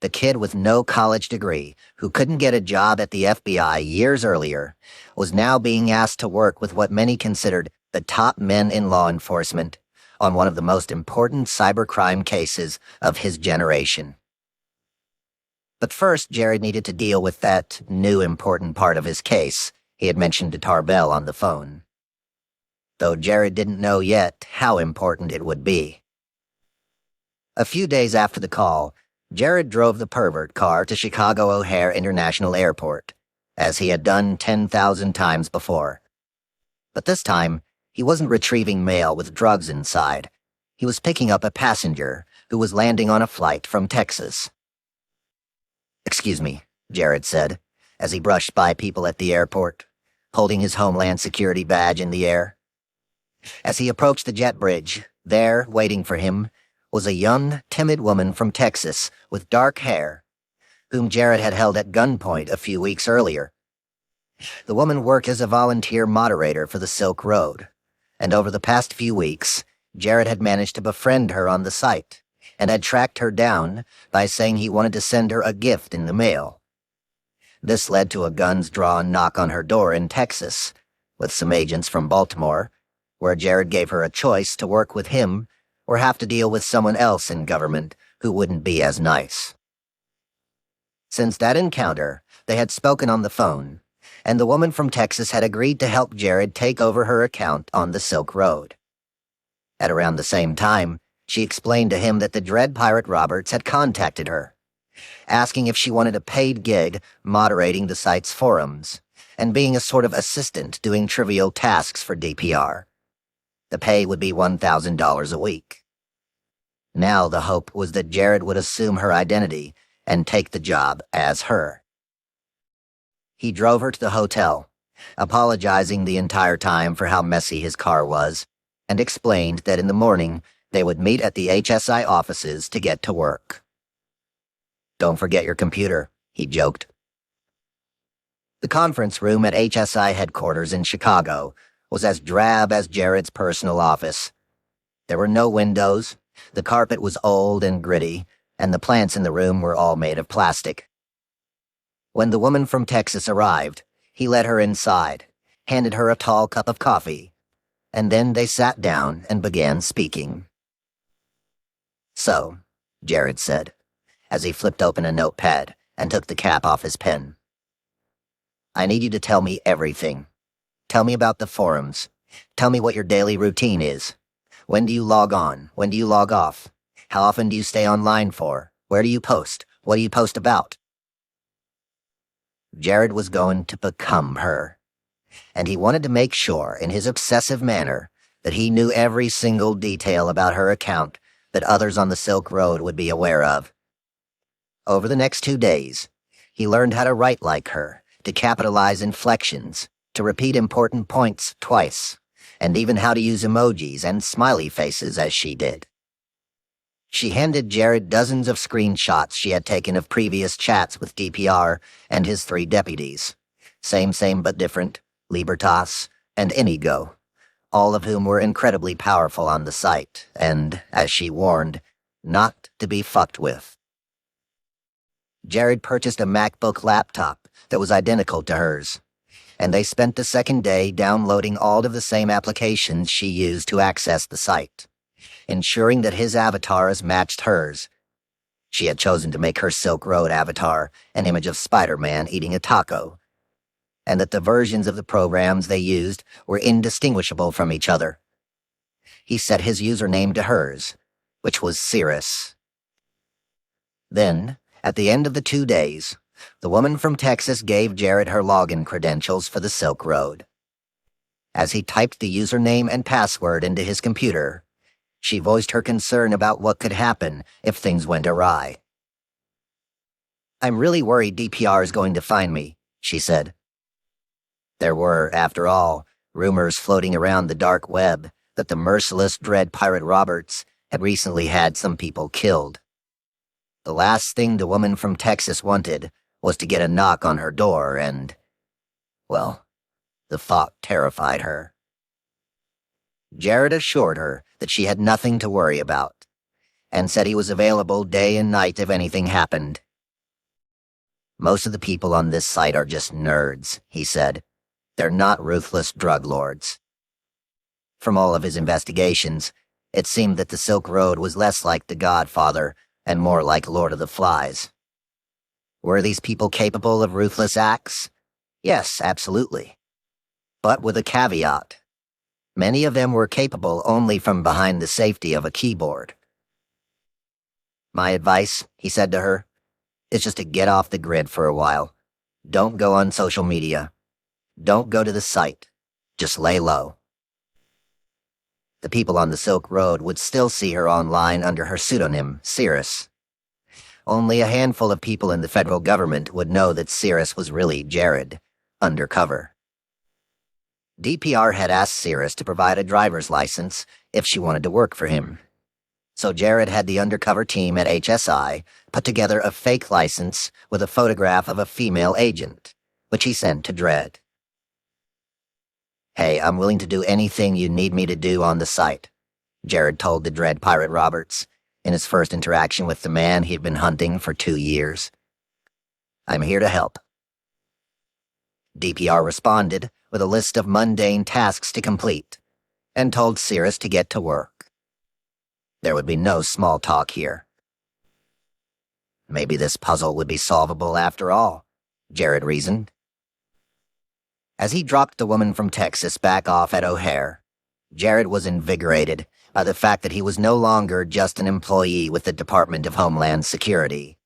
The kid with no college degree, who couldn't get a job at the FBI years earlier, was now being asked to work with what many considered the top men in law enforcement on one of the most important cybercrime cases of his generation. But first, Jared needed to deal with that new important part of his case he had mentioned to Tarbell on the phone. Though Jared didn't know yet how important it would be. A few days after the call, Jared drove the pervert car to Chicago O'Hare International Airport, as he had done 10,000 times before. But this time, He wasn't retrieving mail with drugs inside. He was picking up a passenger who was landing on a flight from Texas. "Excuse me," Jared said, as he brushed by people at the airport, holding his Homeland Security badge in the air. As he approached the jet bridge, there, waiting for him, was a young, timid woman from Texas with dark hair, whom Jared had held at gunpoint a few weeks earlier. The woman worked as a volunteer moderator for the Silk Road, and over the past few weeks, Jared had managed to befriend her on the site, and had tracked her down by saying he wanted to send her a gift in the mail. This led to a guns-drawn knock on her door in Texas, with some agents from Baltimore, where Jared gave her a choice to work with him or have to deal with someone else in government who wouldn't be as nice. Since that encounter, they had spoken on the phone, and the woman from Texas had agreed to help Jared take over her account on the Silk Road. At around the same time, she explained to him that the Dread Pirate Roberts had contacted her, asking if she wanted a paid gig moderating the site's forums, and being a sort of assistant doing trivial tasks for DPR. The pay would be $1,000 a week. Now the hope was that Jared would assume her identity and take the job as her. He drove her to the hotel, apologizing the entire time for how messy his car was, and explained that in the morning they would meet at the HSI offices to get to work. "Don't forget your computer," he joked. The conference room at HSI headquarters in Chicago was as drab as Jared's personal office. There were no windows, the carpet was old and gritty, and the plants in the room were all made of plastic. When the woman from Texas arrived, he led her inside, handed her a tall cup of coffee, and then they sat down and began speaking. "So," Jared said, as he flipped open a notepad and took the cap off his pen, "I need you to tell me everything. Tell me about the forums. Tell me what your daily routine is. When do you log on? When do you log off? How often do you stay online for? Where do you post? What do you post about?" Jared was going to become her, and he wanted to make sure, in his obsessive manner, that he knew every single detail about her account that others on the Silk Road would be aware of. Over the next 2 days, he learned how to write like her, to capitalize inflections, to repeat important points twice, and even how to use emojis and smiley faces as she did. She handed Jared dozens of screenshots she had taken of previous chats with DPR and his 3 deputies, same but different, Libertas, and Inigo, all of whom were incredibly powerful on the site, and, as she warned, not to be fucked with. Jared purchased a MacBook laptop that was identical to hers, and they spent the second day downloading all of the same applications she used to access the site, ensuring that his avatars matched hers. She had chosen to make her Silk Road avatar an image of Spider-Man eating a taco, and that the versions of the programs they used were indistinguishable from each other. He set his username to hers, which was Cirrus. Then, at the end of the 2 days, the woman from Texas gave Jared her login credentials for the Silk Road. As he typed the username and password into his computer, she voiced her concern about what could happen if things went awry. "I'm really worried DPR is going to find me," she said. There were, after all, rumors floating around the dark web that the merciless Dread Pirate Roberts had recently had some people killed. The last thing the woman from Texas wanted was to get a knock on her door and, well, the thought terrified her. Jared assured her that she had nothing to worry about, and said he was available day and night if anything happened. "Most of the people on this site are just nerds," he said. "They're not ruthless drug lords." From all of his investigations, it seemed that the Silk Road was less like The Godfather and more like Lord of the Flies. Were these people capable of ruthless acts? Yes, absolutely. But with a caveat. Many of them were capable only from behind the safety of a keyboard. "My advice," he said to her, "is just to get off the grid for a while. Don't go on social media. Don't go to the site. Just lay low." The people on the Silk Road would still see her online under her pseudonym, Cirrus. Only a handful of people in the federal government would know that Cirrus was really Jared, undercover. DPR had asked Cirrus to provide a driver's license if she wanted to work for him. So Jared had the undercover team at HSI put together a fake license with a photograph of a female agent, which he sent to Dredd. "Hey, I'm willing to do anything you need me to do on the site," Jared told the Dredd pirate Roberts in his first interaction with the man he'd been hunting for 2 years. "I'm here to help." DPR responded with a list of mundane tasks to complete and told Cirrus to get to work. There would be no small talk here. Maybe this puzzle would be solvable after all, Jared reasoned. As he dropped the woman from Texas back off at O'Hare, Jared was invigorated by the fact that he was no longer just an employee with the Department of Homeland Security.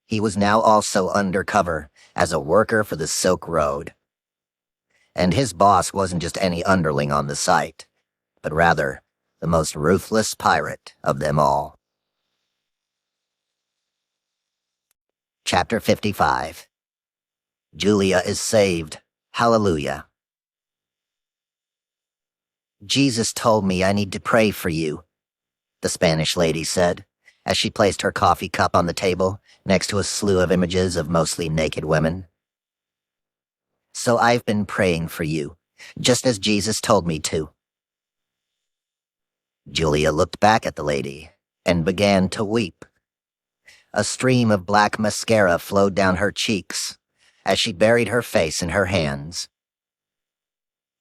He was now also undercover as a worker for the Silk Road. And his boss wasn't just any underling on the site, but rather the most ruthless pirate of them all. Chapter 55. Julia is saved. Hallelujah. "Jesus told me I need to pray for you," the Spanish lady said, as she placed her coffee cup on the table next to a slew of images of mostly naked women. "So I've been praying for you, just as Jesus told me to." Julia looked back at the lady and began to weep. A stream of black mascara flowed down her cheeks as she buried her face in her hands.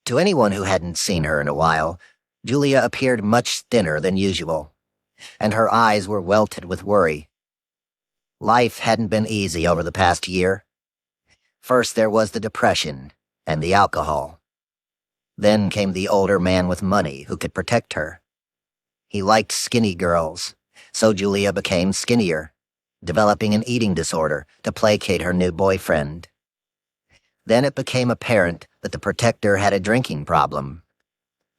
To anyone who hadn't seen her in a while, Julia appeared much thinner than usual, and her eyes were welted with worry. Life hadn't been easy over the past year. First there was the depression and the alcohol. Then came the older man with money who could protect her. He liked skinny girls, so Julia became skinnier, developing an eating disorder to placate her new boyfriend. Then it became apparent that the protector had a drinking problem.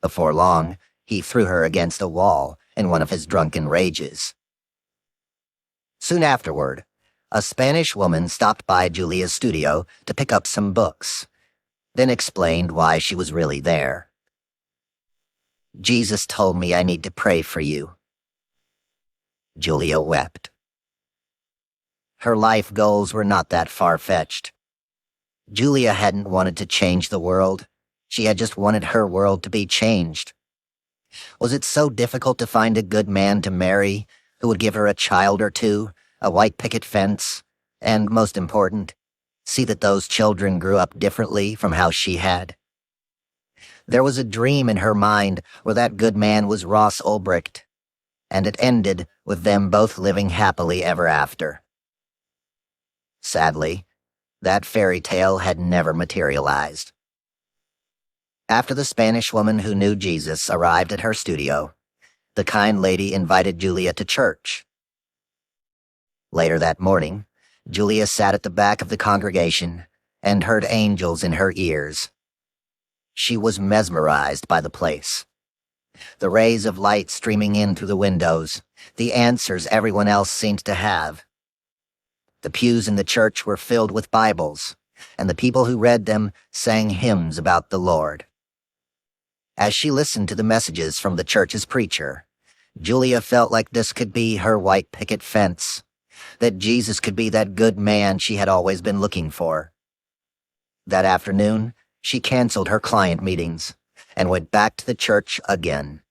Before long, he threw her against a wall in one of his drunken rages. Soon afterward, a Spanish woman stopped by Julia's studio to pick up some books, then explained why she was really there. "Jesus told me I need to pray for you." Julia wept. Her life goals were not that far-fetched. Julia hadn't wanted to change the world. She had just wanted her world to be changed. Was it so difficult to find a good man to marry who would give her a child or two, a white picket fence, and, most important, see that those children grew up differently from how she had? There was a dream in her mind where that good man was Ross Ulbricht, and it ended with them both living happily ever after. Sadly, that fairy tale had never materialized. After the Spanish woman who knew Jesus arrived at her studio, the kind lady invited Julia to church. Later that morning, Julia sat at the back of the congregation and heard angels in her ears. She was mesmerized by the place. The rays of light streaming in through the windows, the answers everyone else seemed to have. The pews in the church were filled with Bibles, and the people who read them sang hymns about the Lord. As she listened to the messages from the church's preacher, Julia felt like this could be her white picket fence, that Jesus could be that good man she had always been looking for. That afternoon, she canceled her client meetings and went back to the church again.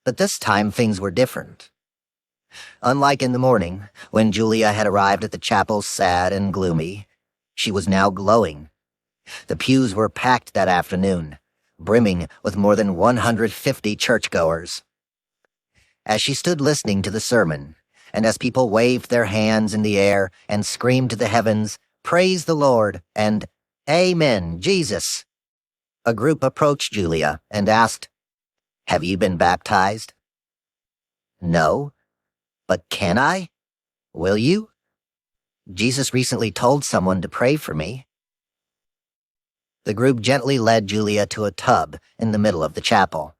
But this time things were different. Unlike in the morning, when Julia had arrived at the chapel sad and gloomy, she was now glowing. The pews were packed that afternoon, brimming with more than 150 churchgoers. As she stood listening to the sermon, and as people waved their hands in the air and screamed to the heavens, "Praise the Lord," and "Amen, Jesus," a group approached Julia and asked, "Have you been baptized?" "No. But can I? Will you? Jesus recently told someone to pray for me." The group gently led Julia to a tub in the middle of the chapel.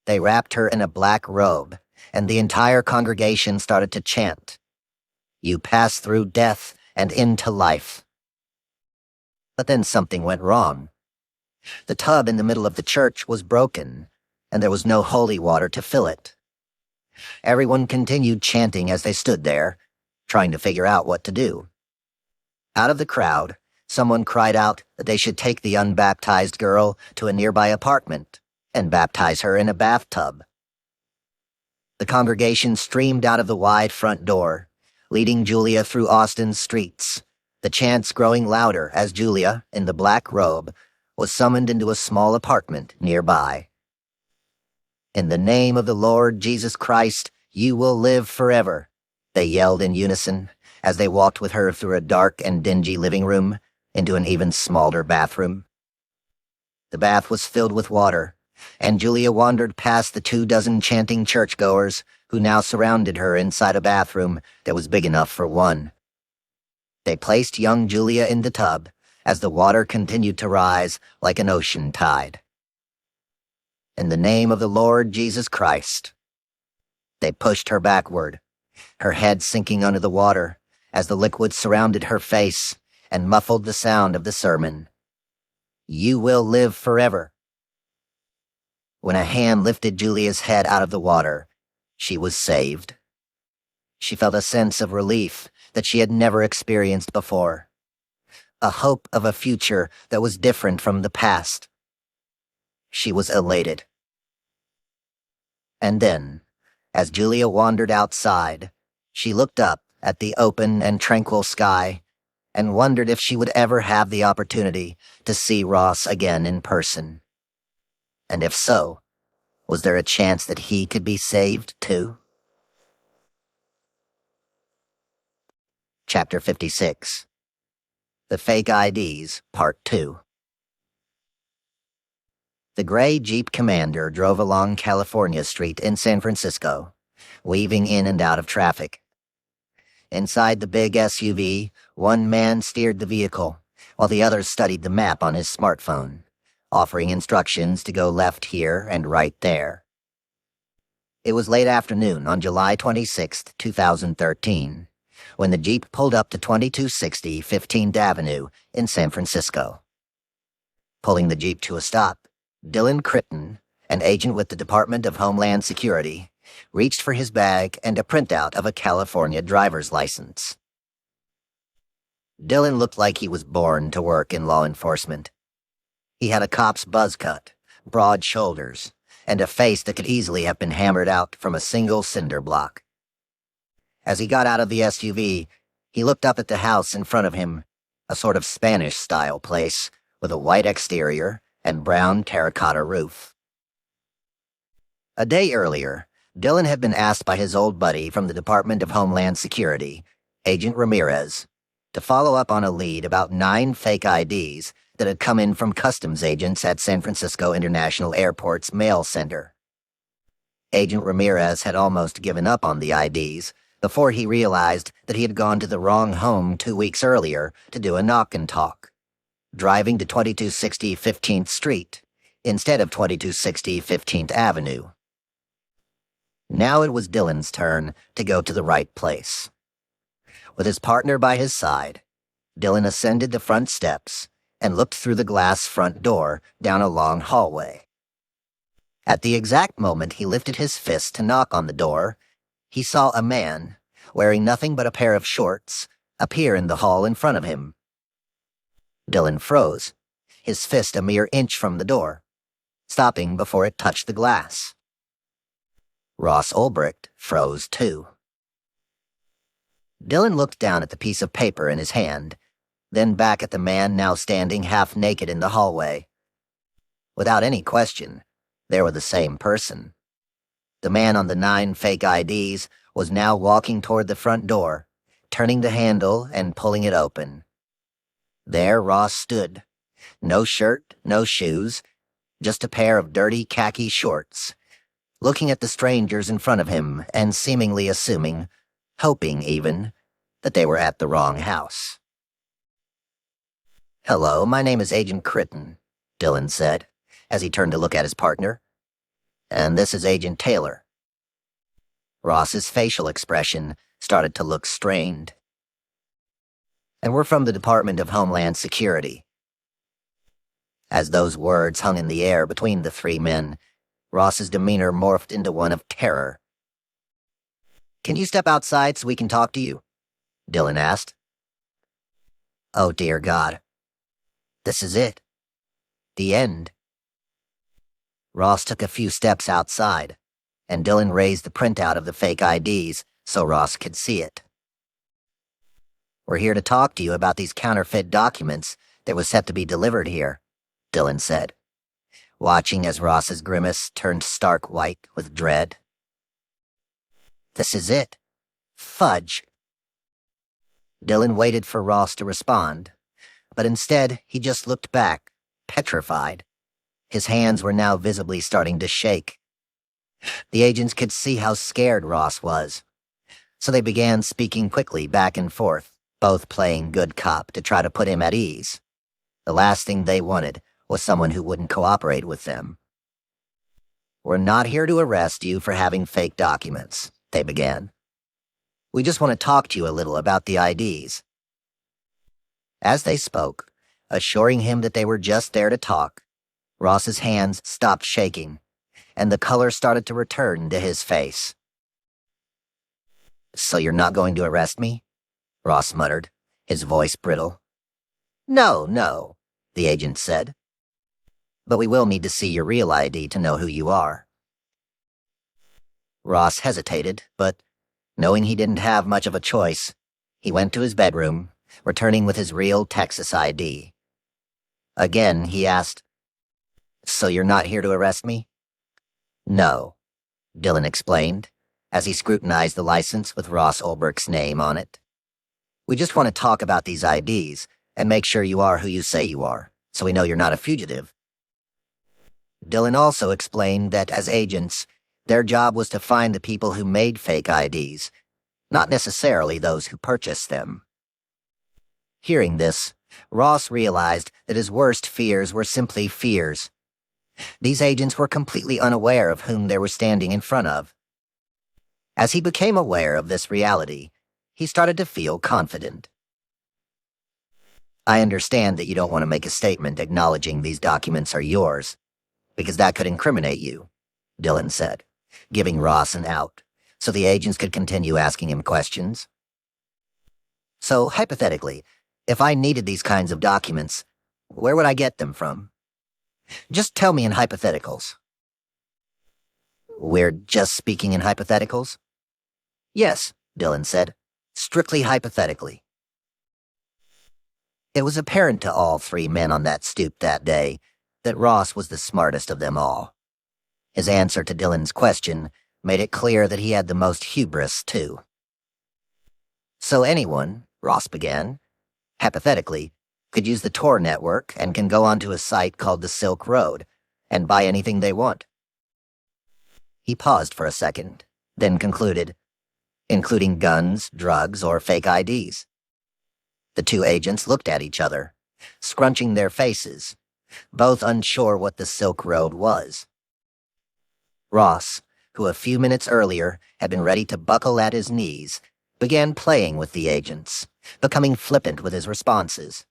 They wrapped her in a black robe, and the entire congregation started to chant, "You pass through death and into life." But then something went wrong. The tub in the middle of the church was broken, and there was no holy water to fill it. Everyone continued chanting as they stood there, trying to figure out what to do. Out of the crowd, someone cried out that they should take the unbaptized girl to a nearby apartment and baptize her in a bathtub. The congregation streamed out of the wide front door, leading Julia through Austin's streets, the chants growing louder as Julia, in the black robe, was summoned into a small apartment nearby. "In the name of the Lord Jesus Christ, you will live forever," they yelled in unison as they walked with her through a dark and dingy living room into an even smaller bathroom. The bath was filled with water, and Julia wandered past the 24 chanting churchgoers who now surrounded her inside a bathroom that was big enough for one. They placed young Julia in the tub as the water continued to rise like an ocean tide. "In the name of the Lord Jesus Christ." They pushed her backward, her head sinking under the water as the liquid surrounded her face and muffled the sound of the sermon. "You will live forever." When a hand lifted Julia's head out of the water, she was saved. She felt a sense of relief that she had never experienced before, a hope of a future that was different from the past. She was elated. And then, as Julia wandered outside, she looked up at the open and tranquil sky and wondered if she would ever have the opportunity to see Ross again in person. And if so, was there a chance that he could be saved too? Chapter 56. The Fake IDs, Part 2. The gray Jeep Commander drove along California Street in San Francisco, weaving in and out of traffic. Inside the big SUV, one man steered the vehicle, while the other studied the map on his smartphone, offering instructions to go left here and right there. It was late afternoon on July 26, 2013, when the Jeep pulled up to 2260 15th Avenue in San Francisco. Pulling the Jeep to a stop, Dylan Critton, an agent with the Department of Homeland Security, reached for his bag and a printout of a California driver's license. Dylan looked like he was born to work in law enforcement. He had a cop's buzz cut, broad shoulders, and a face that could easily have been hammered out from a single cinder block. As he got out of the SUV, he looked up at the house in front of him, a sort of Spanish-style place with a white exterior and brown terracotta roof. A day earlier, Dylan had been asked by his old buddy from the Department of Homeland Security, Agent Ramirez, to follow up on a lead about 9 fake IDs that had come in from customs agents at San Francisco International Airport's mail center. Agent Ramirez had almost given up on the IDs before he realized that he had gone to the wrong home 2 weeks earlier to do a knock and talk, driving to 2260 15th Street instead of 2260 15th Avenue. Now it was Dylan's turn to go to the right place. With his partner by his side, Dylan ascended the front steps and looked through the glass front door down a long hallway. At the exact moment he lifted his fist to knock on the door, he saw a man, wearing nothing but a pair of shorts, appear in the hall in front of him. Dylan froze, his fist a mere inch from the door, stopping before it touched the glass. Ross Ulbricht froze too. Dylan looked down at the piece of paper in his hand, then back at the man now standing half naked in the hallway. Without any question, they were the same person. The man on the 9 fake IDs was now walking toward the front door, turning the handle and pulling it open. There Ross stood. No shirt, no shoes, just a pair of dirty khaki shorts, looking at the strangers in front of him and seemingly assuming, hoping even, that they were at the wrong house. "Hello, my name is Agent Critton," Dylan said, as he turned to look at his partner. And this is Agent Taylor. Ross's facial expression started to look strained. And we're from the Department of Homeland Security. As those words hung in the air between the three men, Ross's demeanor morphed into one of terror. "Can you step outside so we can talk to you?" Dylan asked. Oh dear God. This is it. The end. Ross took a few steps outside, and Dylan raised the printout of the fake IDs so Ross could see it. "We're here to talk to you about these counterfeit documents that was set to be delivered here," Dylan said, watching as Ross's grimace turned stark white with dread. "This is it. Fudge." Dylan waited for Ross to respond, but instead he just looked back, petrified. His hands were now visibly starting to shake. The agents could see how scared Ross was, so they began speaking quickly back and forth, both playing good cop to try to put him at ease. The last thing they wanted was someone who wouldn't cooperate with them. "We're not here to arrest you for having fake documents," they began. "We just want to talk to you a little about the IDs." As they spoke, assuring him that they were just there to talk, Ross's hands stopped shaking, and the color started to return to his face. "So you're not going to arrest me?" Ross muttered, his voice brittle. No, the agent said. "But we will need to see your real ID to know who you are." Ross hesitated, but knowing he didn't have much of a choice, he went to his bedroom, returning with his real Texas ID. Again, he asked, "So you're not here to arrest me?" "No," Dylan explained, as he scrutinized the license with Ross Ulbricht's name on it. "We just want to talk about these IDs and make sure you are who you say you are, so we know you're not a fugitive." Dylan also explained that as agents, their job was to find the people who made fake IDs, not necessarily those who purchased them. Hearing this, Ross realized that his worst fears were simply fears. These agents were completely unaware of whom they were standing in front of. As he became aware of this reality, he started to feel confident. "I understand that you don't want to make a statement acknowledging these documents are yours, because that could incriminate you," Dylan said, giving Ross an out, so the agents could continue asking him questions. "So, hypothetically, if I needed these kinds of documents, where would I get them from? Just tell me in hypotheticals." "We're just speaking in hypotheticals?" "Yes," Dylan said, "strictly hypothetically." It was apparent to all three men on that stoop that day that Ross was the smartest of them all. His answer to Dylan's question made it clear that he had the most hubris, too. "So anyone," Ross began, "hypothetically, could use the Tor network and can go onto a site called the Silk Road and buy anything they want." He paused for a second, then concluded, "Including guns, drugs, or fake IDs." The two agents looked at each other, scrunching their faces, both unsure what the Silk Road was. Ross, who a few minutes earlier had been ready to buckle at his knees, began playing with the agents, becoming flippant with his responses.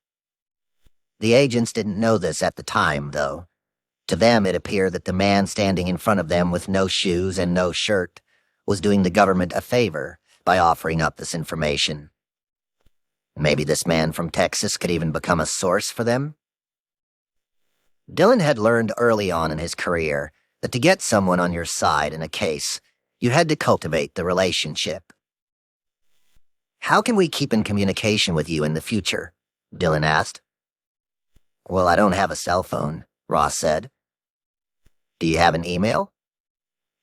The agents didn't know this at the time, though. To them, it appeared that the man standing in front of them with no shoes and no shirt was doing the government a favor by offering up this information. Maybe this man from Texas could even become a source for them? Dylan had learned early on in his career that to get someone on your side in a case, you had to cultivate the relationship. "How can we keep in communication with you in the future?" Dylan asked. "Well, I don't have a cell phone," Ross said. "Do you have an email?"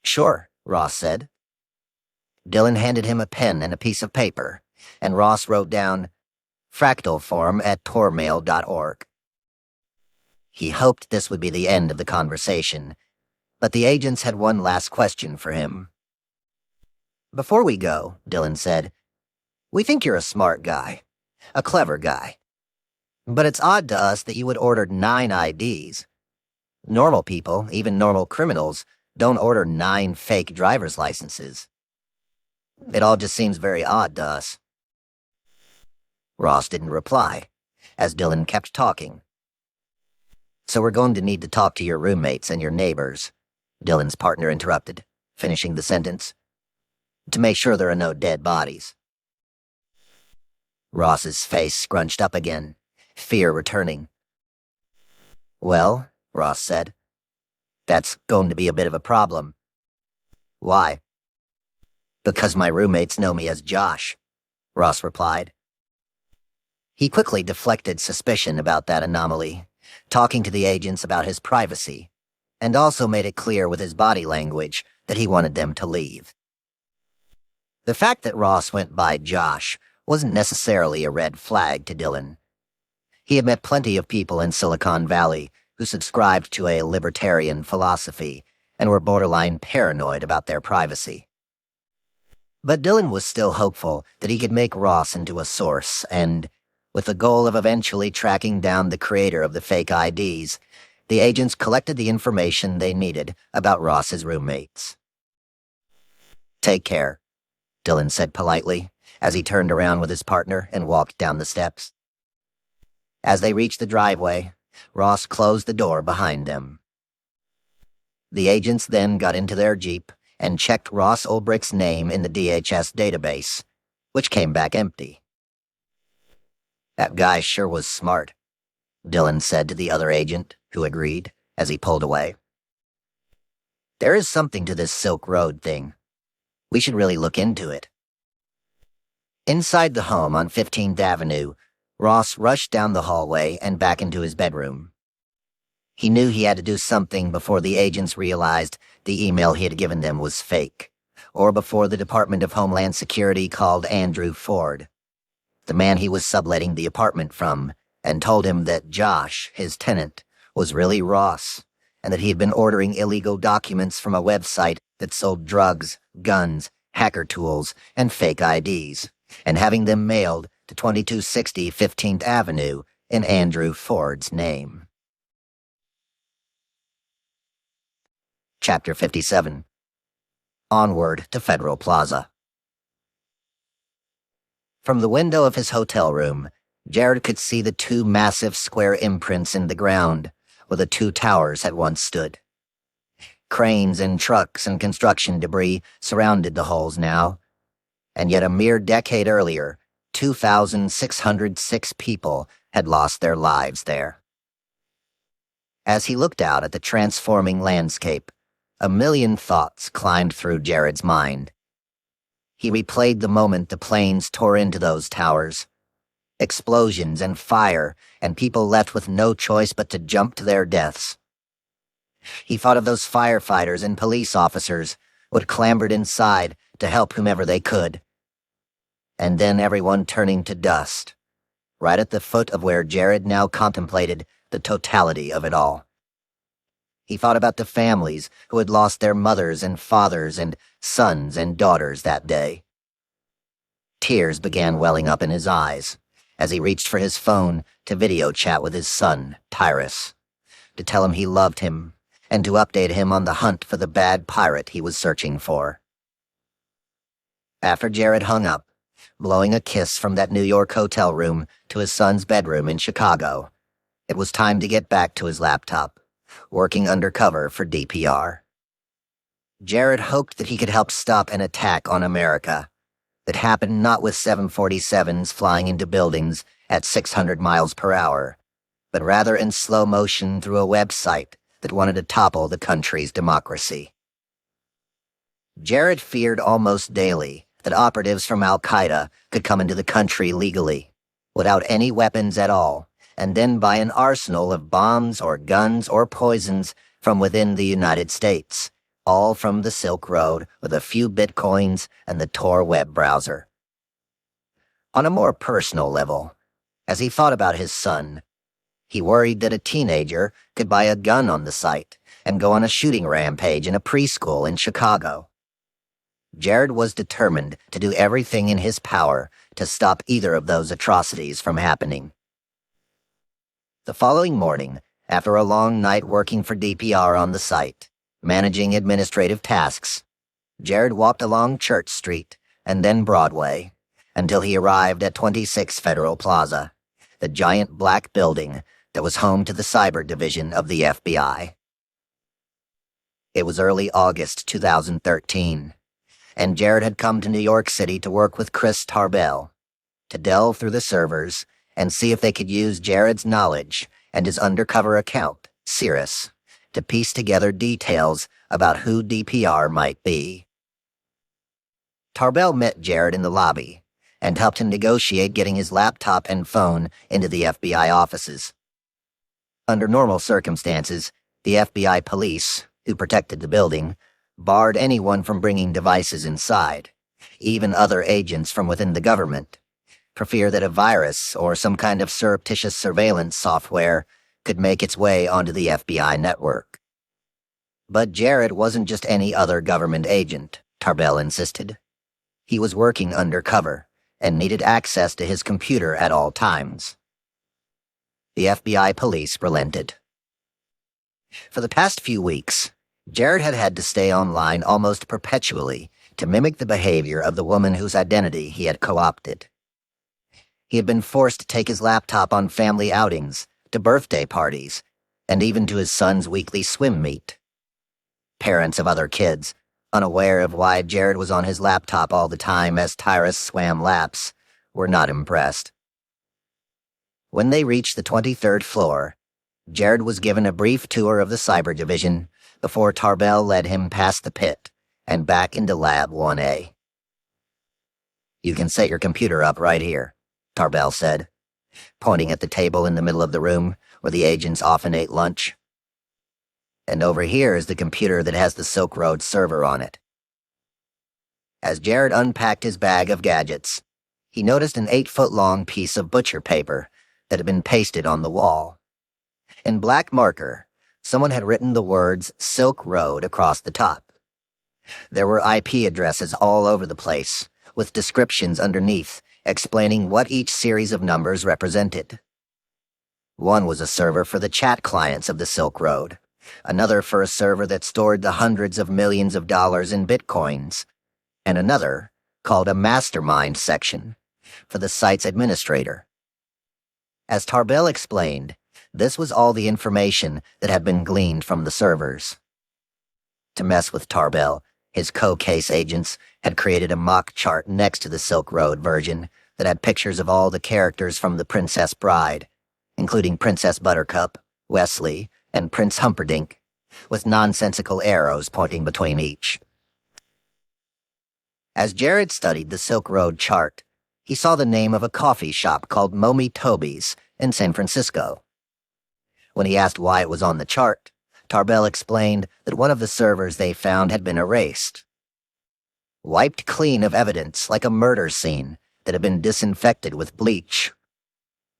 "Sure," Ross said. Dylan handed him a pen and a piece of paper, and Ross wrote down fractalform@tormail.org. He hoped this would be the end of the conversation, but the agents had one last question for him. "Before we go," Dylan said, "we think you're a smart guy, a clever guy. But it's odd to us that you would order 9 IDs. Normal people, even normal criminals, don't order 9 fake driver's licenses. It all just seems very odd to us." Ross didn't reply, as Dylan kept talking. "So we're going to need to talk to your roommates and your neighbors," Dylan's partner interrupted, finishing the sentence, "to make sure there are no dead bodies." Ross's face scrunched up again, fear returning. "Well," Ross said, "that's going to be a bit of a problem." "Why?" "Because my roommates know me as Josh," Ross replied. He quickly deflected suspicion about that anomaly, talking to the agents about his privacy, and also made it clear with his body language that he wanted them to leave. The fact that Ross went by Josh wasn't necessarily a red flag to Dylan. He had met plenty of people in Silicon Valley who subscribed to a libertarian philosophy and were borderline paranoid about their privacy. But Dylan was still hopeful that he could make Ross into a source and, with the goal of eventually tracking down the creator of the fake IDs, the agents collected the information they needed about Ross's roommates. "Take care," Dylan said politely, as he turned around with his partner and walked down the steps. As they reached the driveway, Ross closed the door behind them. The agents then got into their Jeep and checked Ross Ulbricht's name in the DHS database, which came back empty. "That guy sure was smart," Dylan said to the other agent, who agreed, as he pulled away. "There is something to this Silk Road thing. We should really look into it." Inside the home on 15th Avenue, Ross rushed down the hallway and back into his bedroom. He knew he had to do something before the agents realized the email he had given them was fake, or before the Department of Homeland Security called Andrew Ford, the man he was subletting the apartment from, and told him that Josh, his tenant, was really Ross, and that he had been ordering illegal documents from a website that sold drugs, guns, hacker tools, and fake IDs, and having them mailed to 2260 15th Avenue in Andrew Ford's name. Chapter 57. Onward to Federal Plaza. From the window of his hotel room, Jared could see the 2 massive square imprints in the ground where the 2 towers had once stood. Cranes and trucks and construction debris surrounded the holes now, and yet a mere decade earlier, 2,606 people had lost their lives there. As he looked out at the transforming landscape, a million thoughts climbed through Jared's mind. He replayed the moment the planes tore into those towers. Explosions and fire, and people left with no choice but to jump to their deaths. He thought of those firefighters and police officers who had clambered inside to help whomever they could. And then everyone turning to dust, right at the foot of where Jared now contemplated the totality of it all. He thought about the families who had lost their mothers and fathers and sons and daughters that day. Tears began welling up in his eyes as he reached for his phone to video chat with his son, Tyrus, to tell him he loved him and to update him on the hunt for the bad pirate he was searching for. After Jared hung up, blowing a kiss from that New York hotel room to his son's bedroom in Chicago, it was time to get back to his laptop, working undercover for DPR. Jared hoped that he could help stop an attack on America that happened not with 747s flying into buildings at 600 miles per hour, but rather in slow motion through a website that wanted to topple the country's democracy. Jared feared almost daily that operatives from Al-Qaeda could come into the country legally, without any weapons at all, and then buy an arsenal of bombs or guns or poisons from within the United States, all from the Silk Road with a few bitcoins and the Tor web browser. On a more personal level, as he thought about his son, he worried that a teenager could buy a gun on the site and go on a shooting rampage in a preschool in Chicago. Jared was determined to do everything in his power to stop either of those atrocities from happening. The following morning, after a long night working for DPR on the site, Managing administrative tasks, Jared walked along Church Street and then Broadway until he arrived at 26 Federal Plaza, the giant black building that was home to the cyber division of the FBI. It was early August 2013, and Jared had come to New York City to work with Chris Tarbell, to delve through the servers and see if they could use Jared's knowledge and his undercover account, Cirrus, to piece together details about who DPR might be. Tarbell met Jared in the lobby and helped him negotiate getting his laptop and phone into the FBI offices. Under normal circumstances, the FBI police, who protected the building, barred anyone from bringing devices inside, even other agents from within the government, for fear that a virus or some kind of surreptitious surveillance software could make its way onto the FBI network. But Jared wasn't just any other government agent, Tarbell insisted. He was working undercover and needed access to his computer at all times. The FBI police relented. For the past few weeks, Jared had had to stay online almost perpetually to mimic the behavior of the woman whose identity he had co-opted. He had been forced to take his laptop on family outings, to birthday parties, and even to his son's weekly swim meet. Parents of other kids, unaware of why Jared was on his laptop all the time as Tyrus swam laps, were not impressed. When they reached the 23rd floor, Jared was given a brief tour of the cyber division before Tarbell led him past the pit and back into Lab 1A. "You can set your computer up right here," Tarbell said, pointing at the table in the middle of the room where the agents often ate lunch. "And over here is the computer that has the Silk Road server on it." As Jared unpacked his bag of gadgets, he noticed an 8-foot-long piece of butcher paper that had been pasted on the wall. In black marker, someone had written the words Silk Road across the top. There were IP addresses all over the place, with descriptions underneath explaining what each series of numbers represented. One was a server for the chat clients of the Silk Road, another for a server that stored the hundreds of millions of dollars in bitcoins, and another, called a Mastermind section, for the site's administrator. As Tarbell explained, this was all the information that had been gleaned from the servers. To mess with Tarbell, his co-case agents had created a mock chart next to the Silk Road version that had pictures of all the characters from The Princess Bride, including Princess Buttercup, Wesley, and Prince Humperdinck, with nonsensical arrows pointing between each. As Jared studied the Silk Road chart, he saw the name of a coffee shop called Momi Toby's in San Francisco. When he asked why it was on the chart, Tarbell explained that one of the servers they found had been erased. Wiped clean of evidence like a murder scene that had been disinfected with bleach.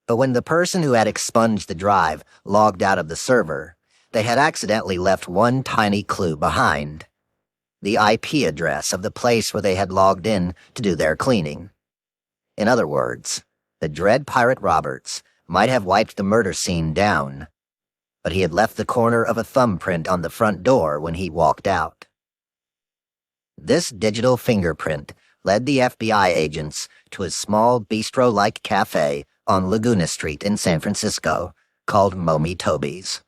But when the person who had expunged the drive logged out of the server, they had accidentally left one tiny clue behind: the IP address of the place where they had logged in to do their cleaning. In other words, the Dread Pirate Roberts might have wiped the murder scene down, but he had left the corner of a thumbprint on the front door when he walked out. This digital fingerprint led the FBI agents to a small bistro-like cafe on Laguna Street in San Francisco called Momi Toby's.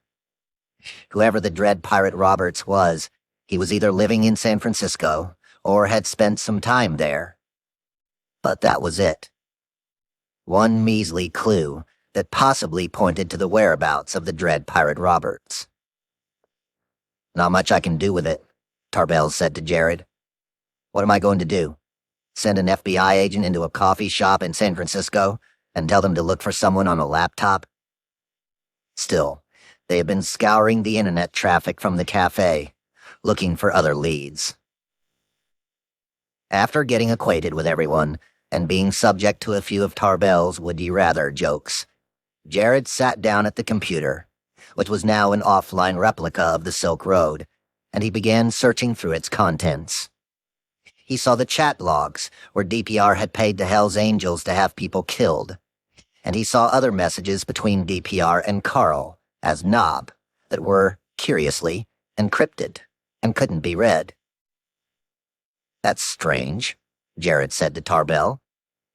Whoever the Dread Pirate Roberts was, he was either living in San Francisco or had spent some time there. But that was it. One measly clue that possibly pointed to the whereabouts of the Dread Pirate Roberts. "Not much I can do with it," Tarbell said to Jared. "What am I going to do? Send an FBI agent into a coffee shop in San Francisco and tell them to look for someone on a laptop?" Still, they had been scouring the internet traffic from the cafe, looking for other leads. After getting acquainted with everyone and being subject to a few of Tarbell's would-you-rather jokes, Jared sat down at the computer, which was now an offline replica of the Silk Road, and he began searching through its contents. He saw the chat logs where DPR had paid the Hells Angels to have people killed, and he saw other messages between DPR and Carl, as Knob, that were, curiously, encrypted. and couldn't be read. "That's strange," Jared said to Tarbell.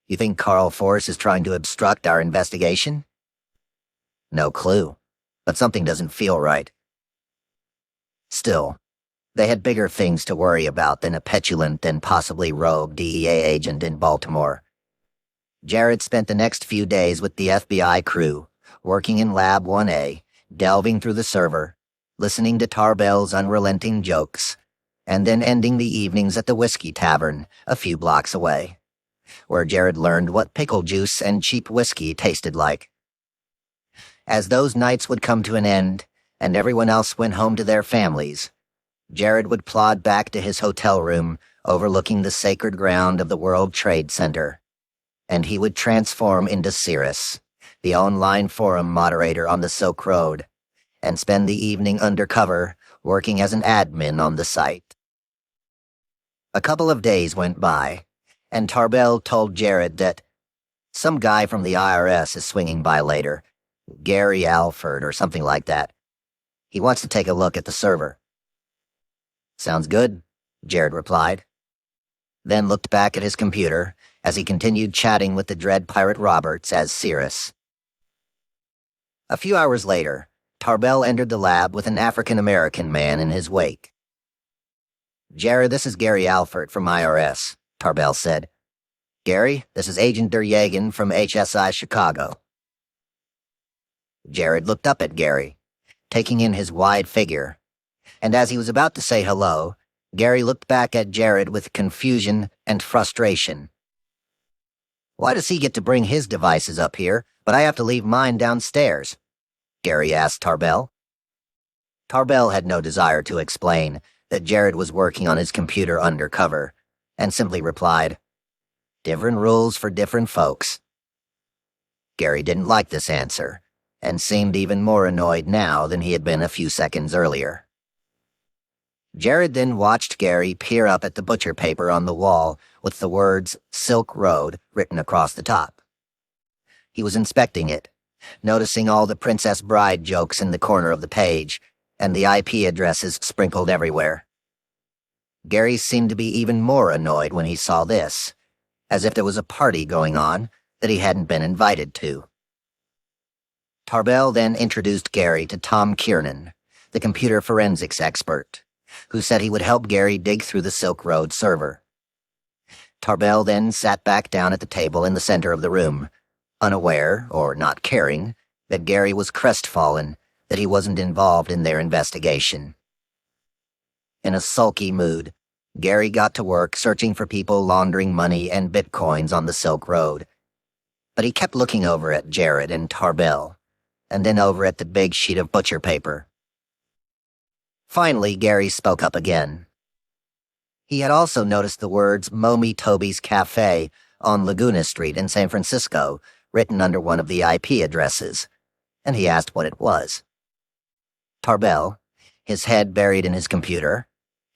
"You think Carl Force is trying to obstruct our investigation?" "No clue, but something doesn't feel right." Still, they had bigger things to worry about than a petulant and possibly rogue DEA agent in Baltimore. Jared spent the next few days with the FBI crew, working in Lab 1A, delving through the server, listening to Tarbell's unrelenting jokes, and then ending the evenings at the Whiskey Tavern a few blocks away, where Jared learned what pickle juice and cheap whiskey tasted like. As those nights would come to an end, and everyone else went home to their families, Jared would plod back to his hotel room overlooking the sacred ground of the World Trade Center, and he would transform into Cirrus, the online forum moderator on the Silk Road, and spend the evening undercover working as an admin on the site. A couple of days went by, and Tarbell told Jared that some guy from the IRS is swinging by later, Gary Alford or something like that. He wants to take a look at the server. "Sounds good," Jared replied, then looked back at his computer as he continued chatting with the Dread Pirate Roberts as Cirrus. A few hours later, Tarbell entered the lab with an African-American man in his wake. "Jared, this is Gary Alford from IRS," Tarbell said. "Gary, this is Agent Duryagan from HSI Chicago." Jared looked up at Gary, taking in his wide figure, and as he was about to say hello, Gary looked back at Jared with confusion and frustration. "Why does he get to bring his devices up here, but I have to leave mine downstairs?" Gary asked Tarbell. Tarbell had no desire to explain that Jared was working on his computer undercover, and simply replied, "Different rules for different folks." Gary didn't like this answer, and seemed even more annoyed now than he had been a few seconds earlier. Jared then watched Gary peer up at the butcher paper on the wall with the words Silk Road written across the top. He was inspecting it, noticing all the Princess Bride jokes in the corner of the page, and the IP addresses sprinkled everywhere. Gary seemed to be even more annoyed when he saw this, as if there was a party going on that he hadn't been invited to. Tarbell then introduced Gary to Tom Kiernan, the computer forensics expert, who said he would help Gary dig through the Silk Road server. Tarbell then sat back down at the table in the center of the room, unaware, or not caring, that Gary was crestfallen that he wasn't involved in their investigation. In a sulky mood, Gary got to work searching for people laundering money and bitcoins on the Silk Road. But he kept looking over at Jared and Tarbell, and then over at the big sheet of butcher paper. Finally, Gary spoke up again. He had also noticed the words Momi Toby's Cafe on Laguna Street in San Francisco written under one of the IP addresses, and he asked what it was. Tarbell, his head buried in his computer,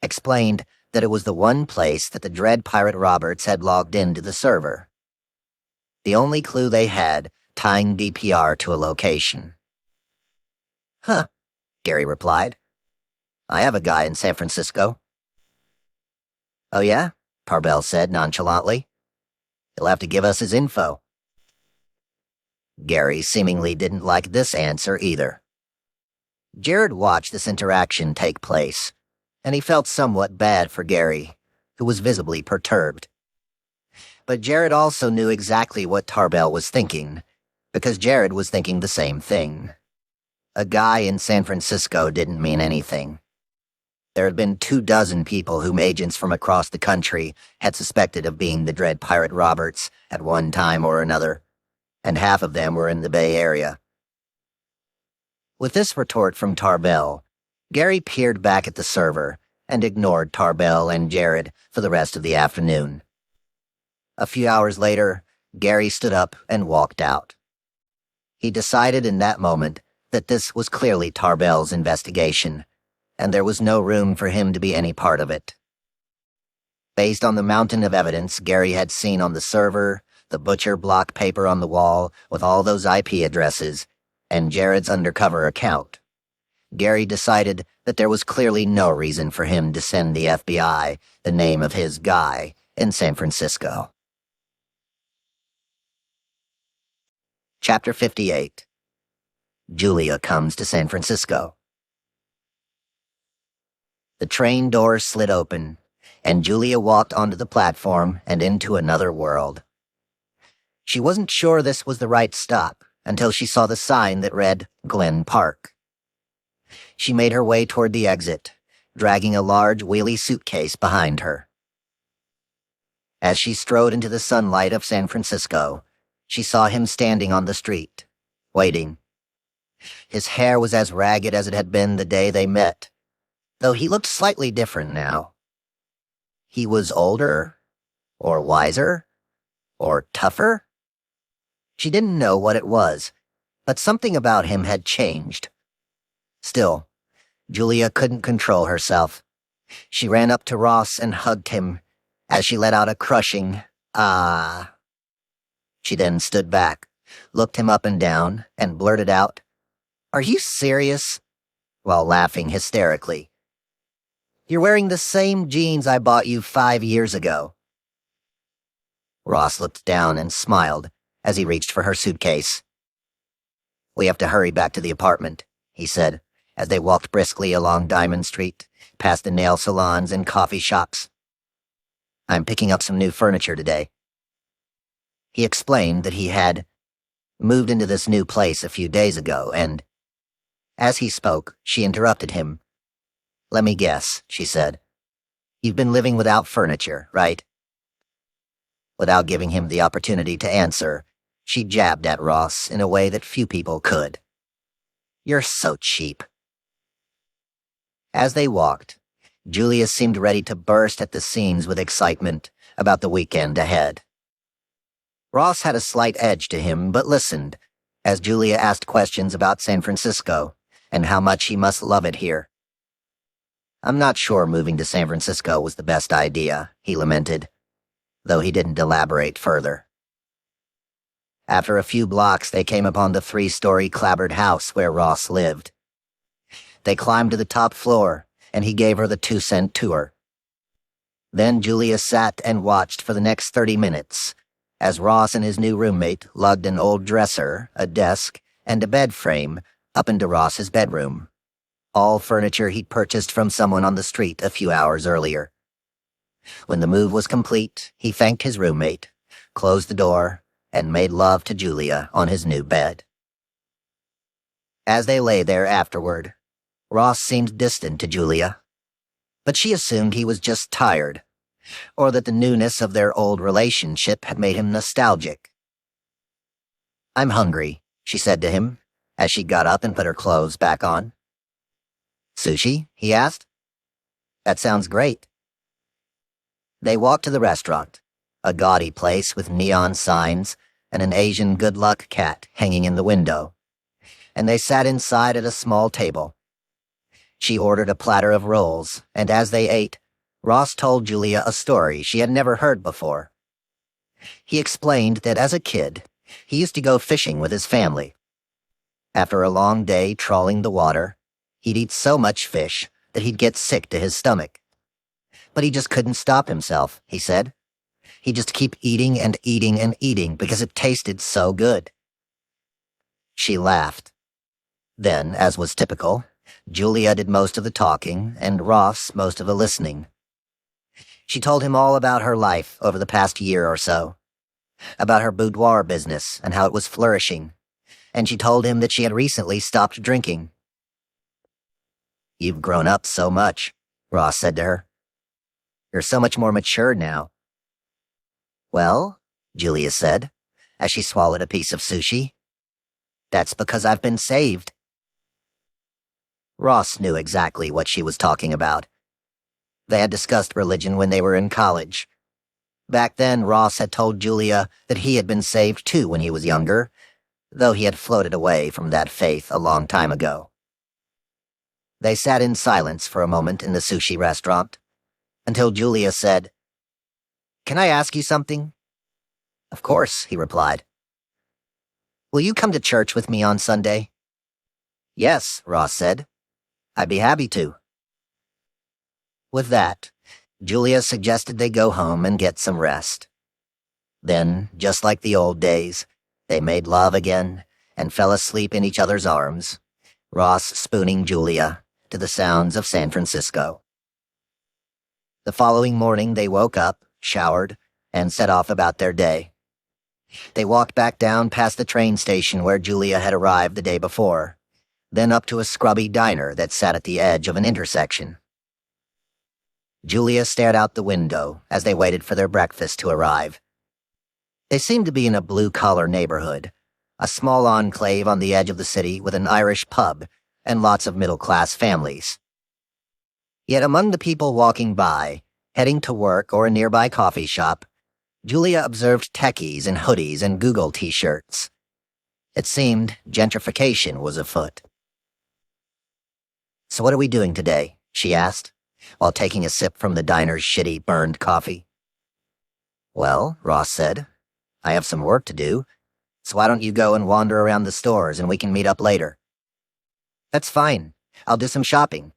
explained that it was the one place that the Dread Pirate Roberts had logged into the server. The only clue they had tying DPR to a location. "Huh," Gary replied. "I have a guy in San Francisco." "Oh yeah?" Tarbell said nonchalantly. "He'll have to give us his info." Gary seemingly didn't like this answer either. Jared watched this interaction take place, and he felt somewhat bad for Gary, who was visibly perturbed. But Jared also knew exactly what Tarbell was thinking, because Jared was thinking the same thing. A guy in San Francisco didn't mean anything. There had been 24 people whom agents from across the country had suspected of being the Dread Pirate Roberts at one time or another, and half of them were in the Bay Area. With this retort from Tarbell, Gary peered back at the server and ignored Tarbell and Jared for the rest of the afternoon. A few hours later, Gary stood up and walked out. He decided in that moment that this was clearly Tarbell's investigation, and there was no room for him to be any part of it. Based on the mountain of evidence Gary had seen on the server, the butcher block paper on the wall with all those IP addresses, and Jared's undercover account, Gary decided that there was clearly no reason for him to send the FBI the name of his guy in San Francisco. Chapter 58. Julia comes to San Francisco. The train doors slid open, and Julia walked onto the platform and into another world. She wasn't sure this was the right stop until she saw the sign that read Glen Park. She made her way toward the exit, dragging a large wheelie suitcase behind her. As she strode into the sunlight of San Francisco, she saw him standing on the street, waiting. His hair was as ragged as it had been the day they met, though he looked slightly different now. He was older, or wiser, or tougher. She didn't know what it was, but something about him had changed. Still, Julia couldn't control herself. She ran up to Ross and hugged him as she let out a crushing, "Ah." She then stood back, looked him up and down, and blurted out, "Are you serious?" while laughing hysterically. "You're wearing the same jeans I bought you 5 years ago." Ross looked down and smiled as he reached for her suitcase. "We have to hurry back to the apartment," he said, as they walked briskly along Diamond Street, past the nail salons and coffee shops. "I'm picking up some new furniture today." He explained that he had moved into this new place a few days ago, and as he spoke, she interrupted him. "Let me guess," she said. "You've been living without furniture, right?" Without giving him the opportunity to answer, she jabbed at Ross in a way that few people could. "You're so cheap." As they walked, Julia seemed ready to burst at the seams with excitement about the weekend ahead. Ross had a slight edge to him, but listened as Julia asked questions about San Francisco and how much he must love it here. "I'm not sure moving to San Francisco was the best idea," he lamented, though he didn't elaborate further. After a few blocks, they came upon the 3-story clapboard house where Ross lived. They climbed to the top floor, and he gave her the 2-cent tour. Then Julia sat and watched for the next 30 minutes, as Ross and his new roommate lugged an old dresser, a desk, and a bed frame up into Ross's bedroom. All furniture he'd purchased from someone on the street a few hours earlier. When the move was complete, he thanked his roommate, closed the door, and made love to Julia on his new bed. As they lay there afterward, Ross seemed distant to Julia, but she assumed he was just tired, or that the newness of their old relationship had made him nostalgic. "I'm hungry," she said to him, as she got up and put her clothes back on. "Sushi?" he asked. "That sounds great." They walked to the restaurant, a gaudy place with neon signs and an Asian good luck cat hanging in the window, and they sat inside at a small table. She ordered a platter of rolls, and as they ate, Ross told Julia a story she had never heard before. He explained that as a kid, he used to go fishing with his family. After a long day trawling the water, he'd eat so much fish that he'd get sick to his stomach. But he just couldn't stop himself, he said. He'd just keep eating and eating and eating because it tasted so good. She laughed. Then, as was typical, Julia did most of the talking and Ross most of the listening. She told him all about her life over the past year or so, about her boudoir business and how it was flourishing, and she told him that she had recently stopped drinking. "You've grown up so much," Ross said to her. "You're so much more mature now." "Well," Julia said, as she swallowed a piece of sushi, "that's because I've been saved." Ross knew exactly what she was talking about. They had discussed religion when they were in college. Back then, Ross had told Julia that he had been saved too when he was younger, though he had floated away from that faith a long time ago. They sat in silence for a moment in the sushi restaurant, until Julia said, "Can I ask you something?" "Of course," he replied. "Will you come to church with me on Sunday?" "Yes," Ross said. I'd be happy to. With that, Julia suggested they go home and get some rest. Then, just like the old days, they made love again and fell asleep in each other's arms, Ross spooning Julia to the sounds of San Francisco. The following morning they woke up, showered, and set off about their day. They walked back down past the train station where Julia had arrived the day before, then up to a scrubby diner that sat at the edge of an intersection. Julia stared out the window as they waited for their breakfast to arrive. They seemed to be in a blue-collar neighborhood, a small enclave on the edge of the city with an Irish pub and lots of middle-class families. Yet among the people walking by, heading to work or a nearby coffee shop, Julia observed techies in hoodies and Google t-shirts. It seemed gentrification was afoot. "So what are we doing today?" she asked, while taking a sip from the diner's shitty burned coffee. "Well," Ross said, "I have some work to do, so why don't you go and wander around the stores and we can meet up later?" "That's fine. I'll do some shopping."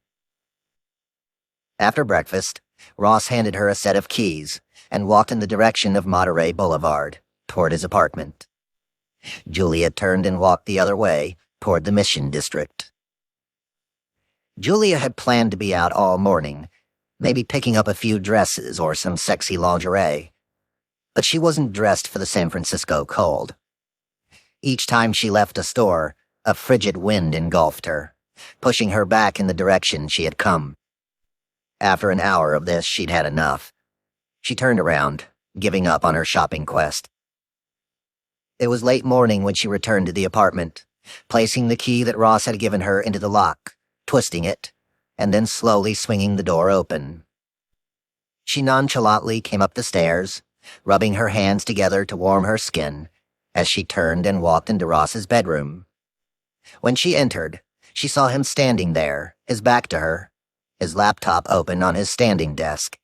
After breakfast, Ross handed her a set of keys and walked in the direction of Monterey Boulevard, toward his apartment. Julia turned and walked the other way, toward the Mission District. Julia had planned to be out all morning, maybe picking up a few dresses or some sexy lingerie. But she wasn't dressed for the San Francisco cold. Each time she left a store, a frigid wind engulfed her, pushing her back in the direction she had come. After an hour of this, she'd had enough. She turned around, giving up on her shopping quest. It was late morning when she returned to the apartment, placing the key that Ross had given her into the lock, twisting it, and then slowly swinging the door open. She nonchalantly came up the stairs, rubbing her hands together to warm her skin, as she turned and walked into Ross's bedroom. When she entered, she saw him standing there, his back to her, his laptop open on his standing desk.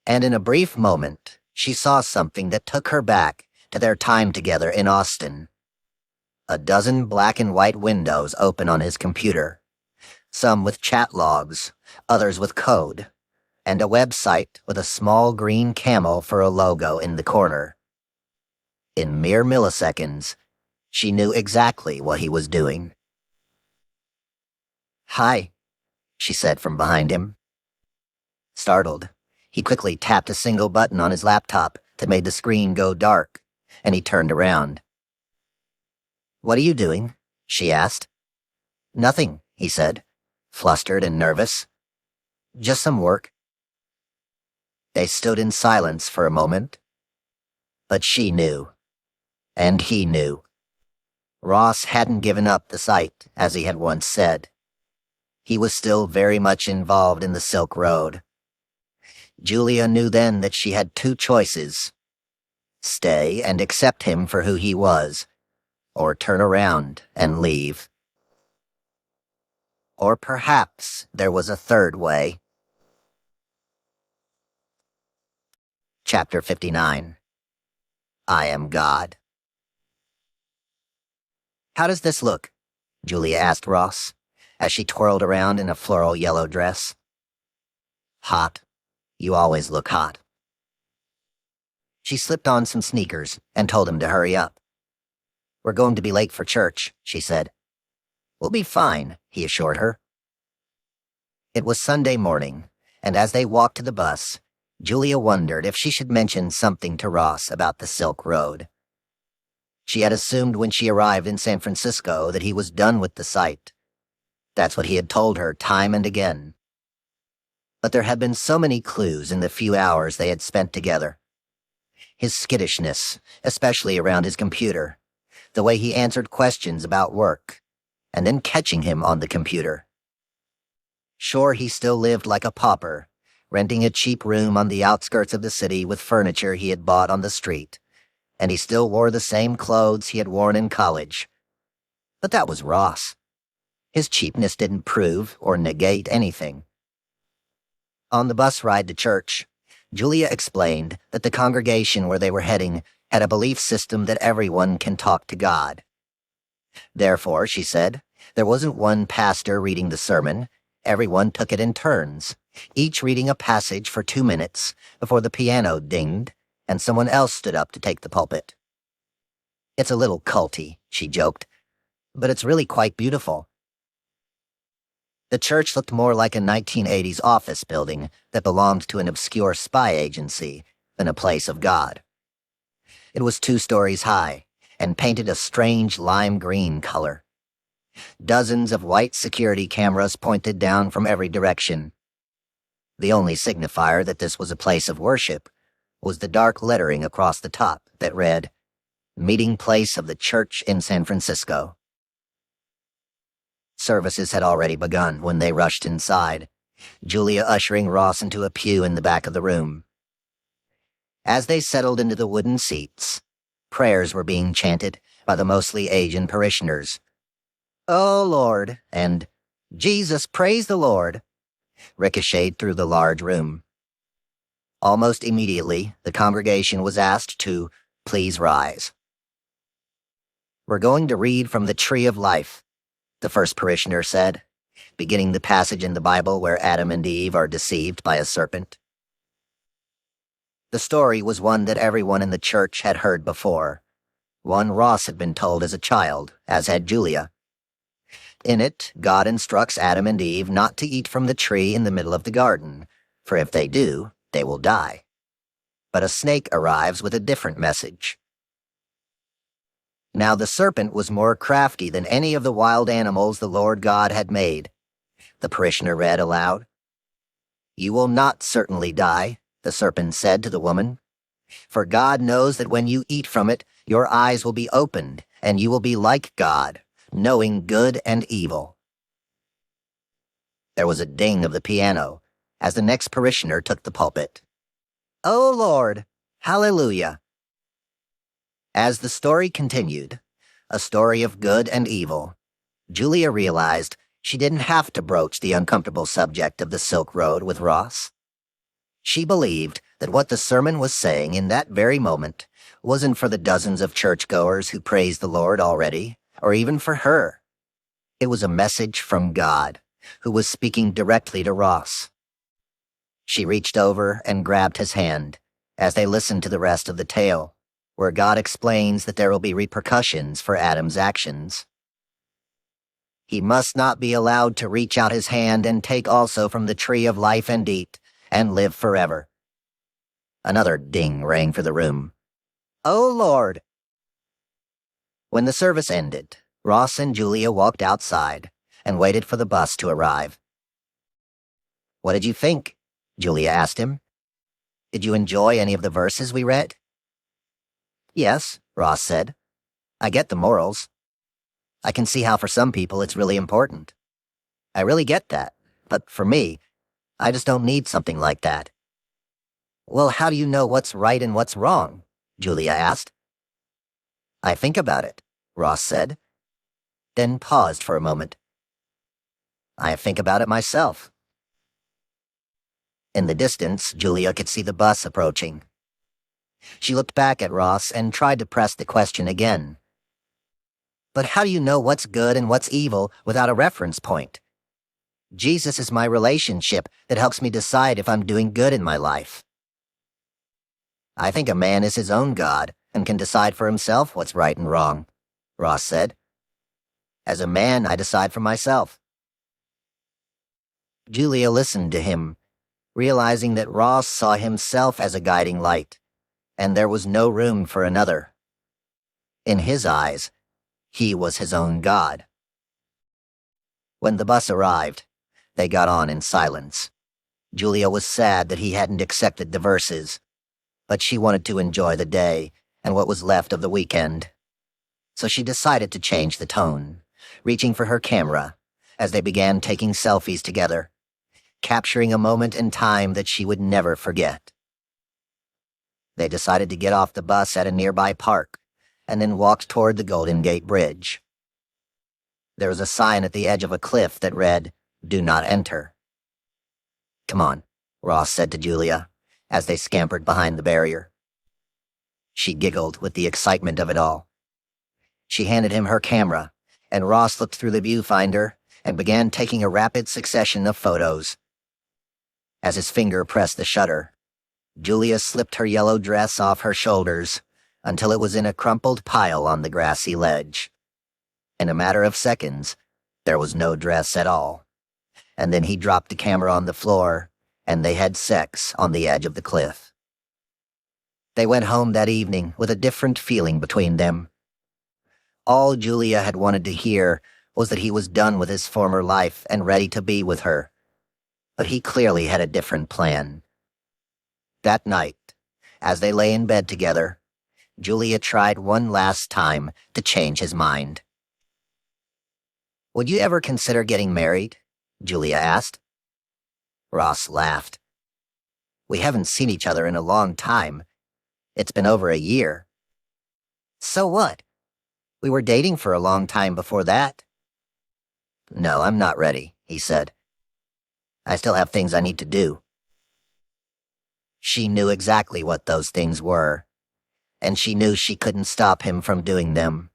And in a brief moment, she saw something that took her back to their time together in Austin. A dozen black and white windows open on his computer, some with chat logs, others with code, and a website with a small green camel for a logo in the corner. In mere milliseconds, she knew exactly what he was doing. "Hi," she said from behind him. Startled, he quickly tapped a single button on his laptop that made the screen go dark, and he turned around. "What are you doing?" she asked. "Nothing," he said, flustered and nervous. "Just some work." They stood in silence for a moment. But she knew. And he knew. Ross hadn't given up the site, as he had once said. He was still very much involved in the Silk Road. Julia knew then that she had two choices: stay and accept him for who he was, or turn around and leave. Or perhaps there was a third way. Chapter 59. I Am God. "How does this look?" Julia asked Ross, as she twirled around in a floral yellow dress. "Hot. You always look hot." She slipped on some sneakers and told him to hurry up. "We're going to be late for church," she said. "We'll be fine," he assured her. It was Sunday morning, and as they walked to the bus, Julia wondered if she should mention something to Ross about the Silk Road. She had assumed when she arrived in San Francisco that he was done with the site. That's what he had told her time and again. But there had been so many clues in the few hours they had spent together. His skittishness, especially around his computer, the way he answered questions about work, and then catching him on the computer. Sure, he still lived like a pauper, renting a cheap room on the outskirts of the city with furniture he had bought on the street, and he still wore the same clothes he had worn in college. But that was Ross. His cheapness didn't prove or negate anything. On the bus ride to church, Julia explained that the congregation where they were heading had a belief system that everyone can talk to God. Therefore, she said, There wasn't one pastor reading the sermon. Everyone took it in turns, each reading a passage for 2 minutes before the piano dinged and someone else stood up to take the pulpit. "It's a little culty," she joked, "but it's really quite beautiful." The church looked more like a 1980s office building that belonged to an obscure spy agency than a place of God. It was 2 stories high and painted a strange lime green color. Dozens of white security cameras pointed down from every direction. The only signifier that this was a place of worship was the dark lettering across the top that read, "Meeting Place of the Church in San Francisco." Services had already begun when they rushed inside, Julia ushering Ross into a pew in the back of the room. As they settled into the wooden seats, prayers were being chanted by the mostly Asian parishioners. "Oh, Lord," and "Jesus, praise the Lord," ricocheted through the large room. Almost immediately, the congregation was asked to please rise. "We're going to read from the Tree of Life," the first parishioner said, beginning the passage in the Bible where Adam and Eve are deceived by a serpent. The story was one that everyone in the church had heard before, one Ross had been told as a child, as had Julia. In it, God instructs Adam and Eve not to eat from the tree in the middle of the garden, for if they do, they will die. But a snake arrives with a different message. Now the serpent was more crafty than any of the wild animals the Lord God had made, the parishioner read aloud. "You will not certainly die," the serpent said to the woman, "for God knows that when you eat from it, your eyes will be opened, and you will be like God, knowing good and evil." There was a ding of the piano as the next parishioner took the pulpit. "Oh, Lord, hallelujah." As the story continued, a story of good and evil, Julia realized she didn't have to broach the uncomfortable subject of the Silk Road with Ross. She believed that what the sermon was saying in that very moment wasn't for the dozens of churchgoers who praised the Lord already, or even for her. It was a message from God, who was speaking directly to Ross. She reached over and grabbed his hand as they listened to the rest of the tale, where God explains that there will be repercussions for Adam's actions. He must not be allowed to reach out his hand and take also from the tree of life and eat, and live forever. Another ding rang through the room. "Oh, Lord." When the service ended, Ross and Julia walked outside and waited for the bus to arrive. "What did you think?" Julia asked him. "Did you enjoy any of the verses we read?" "Yes," Ross said. "I get the morals. I can see how for some people it's really important. I really get that, but for me, I just don't need something like that." "Well, how do you know what's right and what's wrong?" Julia asked. "I think about it," Ross said, then paused for a moment. "I think about it myself." In the distance, Julia could see the bus approaching. She looked back at Ross and tried to press the question again. "But how do you know what's good and what's evil without a reference point? Jesus is my relationship that helps me decide if I'm doing good in my life." "I think a man is his own God and can decide for himself what's right and wrong," Ross said. "As a man, I decide for myself." Julia listened to him, realizing that Ross saw himself as a guiding light, and there was no room for another. In his eyes, he was his own God. When the bus arrived, they got on in silence. Julia was sad that he hadn't accepted the verses, but she wanted to enjoy the day and what was left of the weekend. So she decided to change the tone, reaching for her camera as they began taking selfies together, capturing a moment in time that she would never forget. They decided to get off the bus at a nearby park and then walked toward the Golden Gate Bridge. There was a sign at the edge of a cliff that read, "Do not enter." "Come on," Ross said to Julia as they scampered behind the barrier. She giggled with the excitement of it all. She handed him her camera and Ross looked through the viewfinder and began taking a rapid succession of photos. As his finger pressed the shutter, Julia slipped her yellow dress off her shoulders until it was in a crumpled pile on the grassy ledge. In a matter of seconds, there was no dress at all, and then he dropped the camera on the floor, and they had sex on the edge of the cliff. They went home that evening with a different feeling between them. All Julia had wanted to hear was that he was done with his former life and ready to be with her. But he clearly had a different plan. That night, as they lay in bed together, Julia tried one last time to change his mind. "Would you ever consider getting married?" Julia asked. Ross laughed. "We haven't seen each other in a long time. It's been over a year." "So what? We were dating for a long time before that." "No, I'm not ready," he said. "I still have things I need to do." She knew exactly what those things were, and she knew she couldn't stop him from doing them.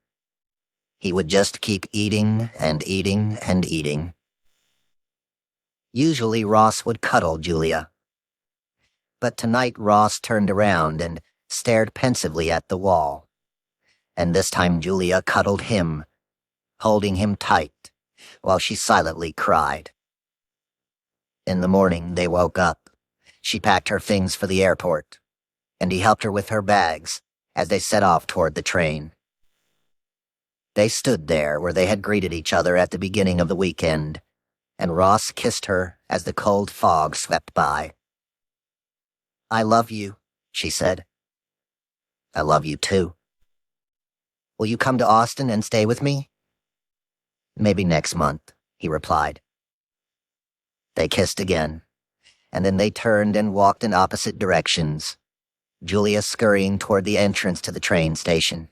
He would just keep eating and eating and eating. Usually Ross would cuddle Julia. But tonight Ross turned around and stared pensively at the wall. And this time Julia cuddled him, holding him tight, while she silently cried. In the morning they woke up. She packed her things for the airport, and he helped her with her bags as they set off toward the train. They stood there where they had greeted each other at the beginning of the weekend, and Ross kissed her as the cold fog swept by. "I love you," she said. "I love you too." "Will you come to Austin and stay with me?" "Maybe next month," he replied. They kissed again, and then they turned and walked in opposite directions, Julia scurrying toward the entrance to the train station.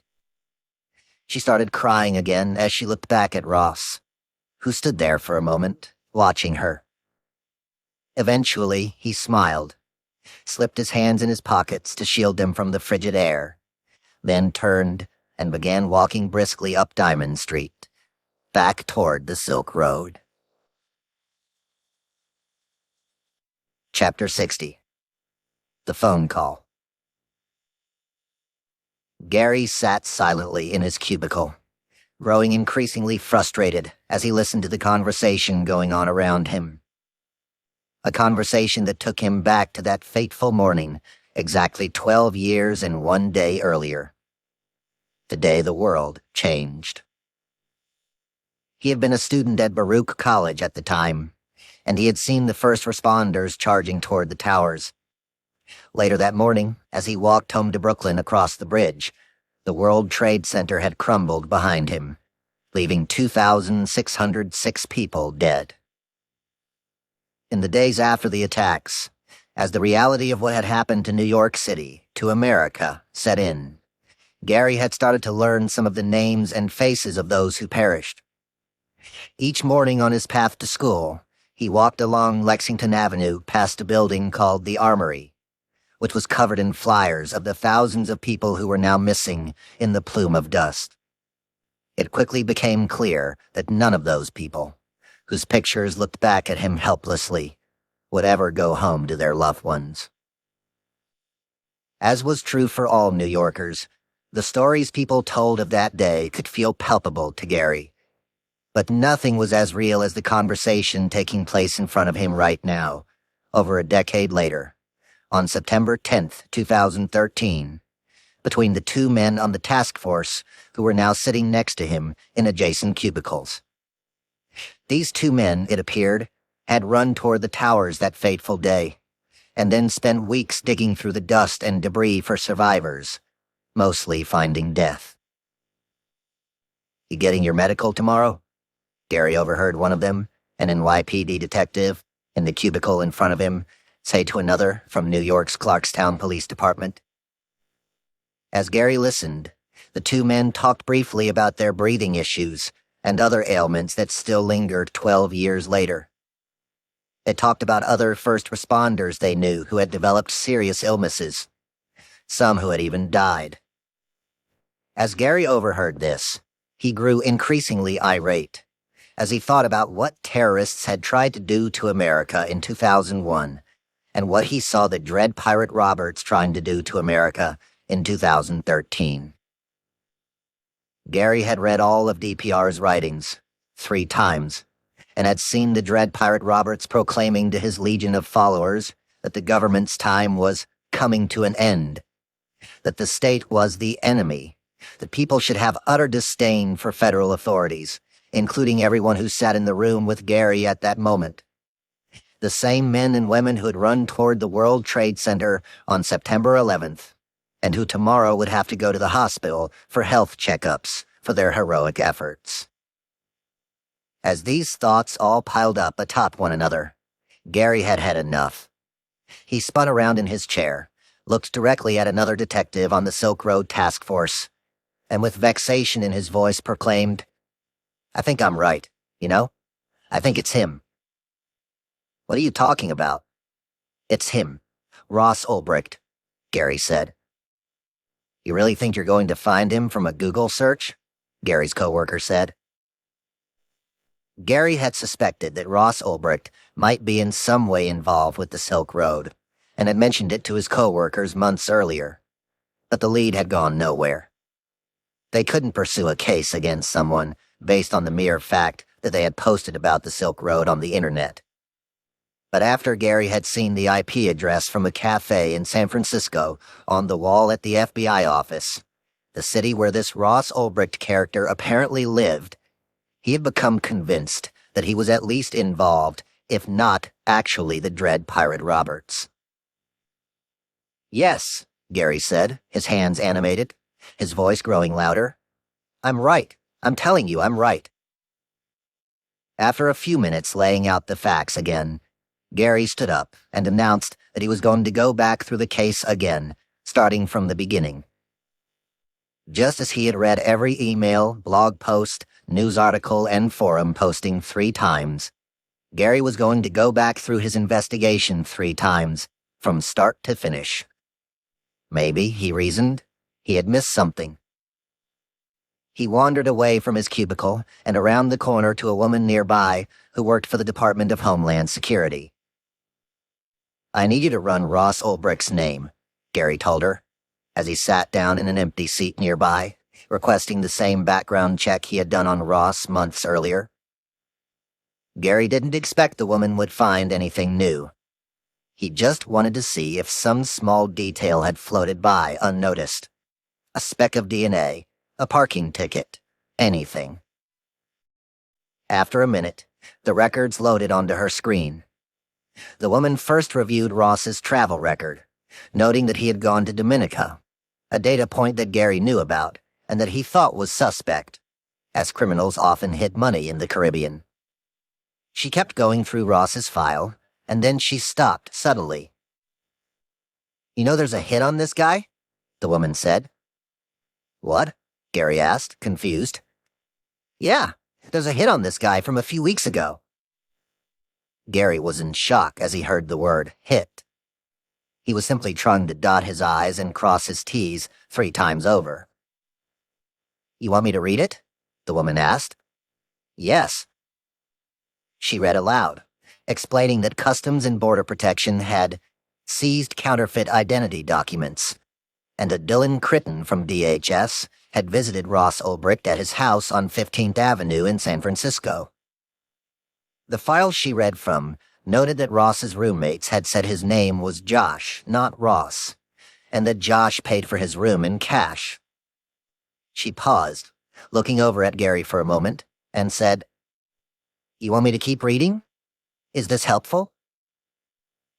She started crying again as she looked back at Ross, who stood there for a moment, watching her. Eventually, he smiled, slipped his hands in his pockets to shield them from the frigid air, then turned and began walking briskly up Diamond Street, back toward the Silk Road. Chapter 60. The Phone Call. Gary sat silently in his cubicle, growing increasingly frustrated as he listened to the conversation going on around him. A conversation that took him back to that fateful morning, exactly 12 years and 1 day earlier. The day the world changed. He had been a student at Baruch College at the time, and he had seen the first responders charging toward the towers. Later that morning, as he walked home to Brooklyn across the bridge, the World Trade Center had crumbled behind him, leaving 2,606 people dead. In the days after the attacks, as the reality of what had happened to New York City, to America, set in, Gary had started to learn some of the names and faces of those who perished. Each morning on his path to school, he walked along Lexington Avenue past a building called the Armory, which was covered in flyers of the thousands of people who were now missing in the plume of dust. It quickly became clear that none of those people, whose pictures looked back at him helplessly, would ever go home to their loved ones. As was true for all New Yorkers, the stories people told of that day could feel palpable to Gary. But nothing was as real as the conversation taking place in front of him right now, over a decade later, on September 10th, 2013, between the two men on the task force who were now sitting next to him in adjacent cubicles. These two men, it appeared, had run toward the towers that fateful day, and then spent weeks digging through the dust and debris for survivors, mostly finding death. "You getting your medical tomorrow?" Gary overheard one of them, an NYPD detective, in the cubicle in front of him, say to another from New York's Clarkstown Police Department. As Gary listened, the two men talked briefly about their breathing issues and other ailments that still lingered 12 years later. They talked about other first responders they knew who had developed serious illnesses, some who had even died. As Gary overheard this, He grew increasingly irate as he thought about what terrorists had tried to do to America in 2001 and what he saw the dread Pirate Roberts trying to do to America in 2013. Gary had read all of DPR's writings 3 times and had seen the dread Pirate Roberts proclaiming to his legion of followers that the government's time was coming to an end, that the state was the enemy, that people should have utter disdain for federal authorities, including everyone who sat in the room with Gary at that moment. The same men and women who had run toward the World Trade Center on September 11th, and who tomorrow would have to go to the hospital for health checkups for their heroic efforts. As these thoughts all piled up atop one another, Gary had had enough. He spun around in his chair, looked directly at another detective on the Silk Road Task Force, and with vexation in his voice proclaimed, "I think I'm right, you know? I think it's him." "What are you talking about?" "It's him, Ross Ulbricht," Gary said. "You really think you're going to find him from a Google search?" Gary's coworker said. Gary had suspected that Ross Ulbricht might be in some way involved with the Silk Road, and had mentioned it to his coworkers months earlier. But the lead had gone nowhere. They couldn't pursue a case against someone based on the mere fact that they had posted about the Silk Road on the internet. But after Gary had seen the IP address from a cafe in San Francisco on the wall at the FBI office, the city where this Ross Ulbricht character apparently lived, he had become convinced that he was at least involved, if not actually the dread Pirate Roberts. "Yes," Gary said, his hands animated, his voice growing louder. "I'm right. I'm telling you, I'm right." After a few minutes laying out the facts again, Gary stood up and announced that he was going to go back through the case again, starting from the beginning. Just as he had read every email, blog post, news article, and forum posting 3 times, Gary was going to go back through his investigation 3 times, from start to finish. Maybe, he reasoned, he had missed something. He wandered away from his cubicle and around the corner to a woman nearby who worked for the Department of Homeland Security. "I need you to run Ross Ulbricht's name," Gary told her, as he sat down in an empty seat nearby, requesting the same background check he had done on Ross months earlier. Gary didn't expect the woman would find anything new. He just wanted to see if some small detail had floated by unnoticed. A speck of DNA, a parking ticket, anything. After a minute, the records loaded onto her screen. The woman first reviewed Ross's travel record, noting that he had gone to Dominica, a data point that Gary knew about and that he thought was suspect, as criminals often hid money in the Caribbean. She kept going through Ross's file, and then she stopped suddenly. "You know there's a hit on this guy?" the woman said. "What?" Gary asked, confused. "Yeah, there's a hit on this guy from a few weeks ago." Gary was in shock as he heard the word hit. He was simply trying to dot his I's and cross his T's 3 times over. "You want me to read it?" the woman asked. "Yes." She read aloud, explaining that Customs and Border Protection had seized counterfeit identity documents, and a Dylan Critton from DHS had visited Ross Ulbricht at his house on 15th Avenue in San Francisco. The file she read from noted that Ross's roommates had said his name was Josh, not Ross, and that Josh paid for his room in cash. She paused, looking over at Gary for a moment, and said, "You want me to keep reading? Is this helpful?"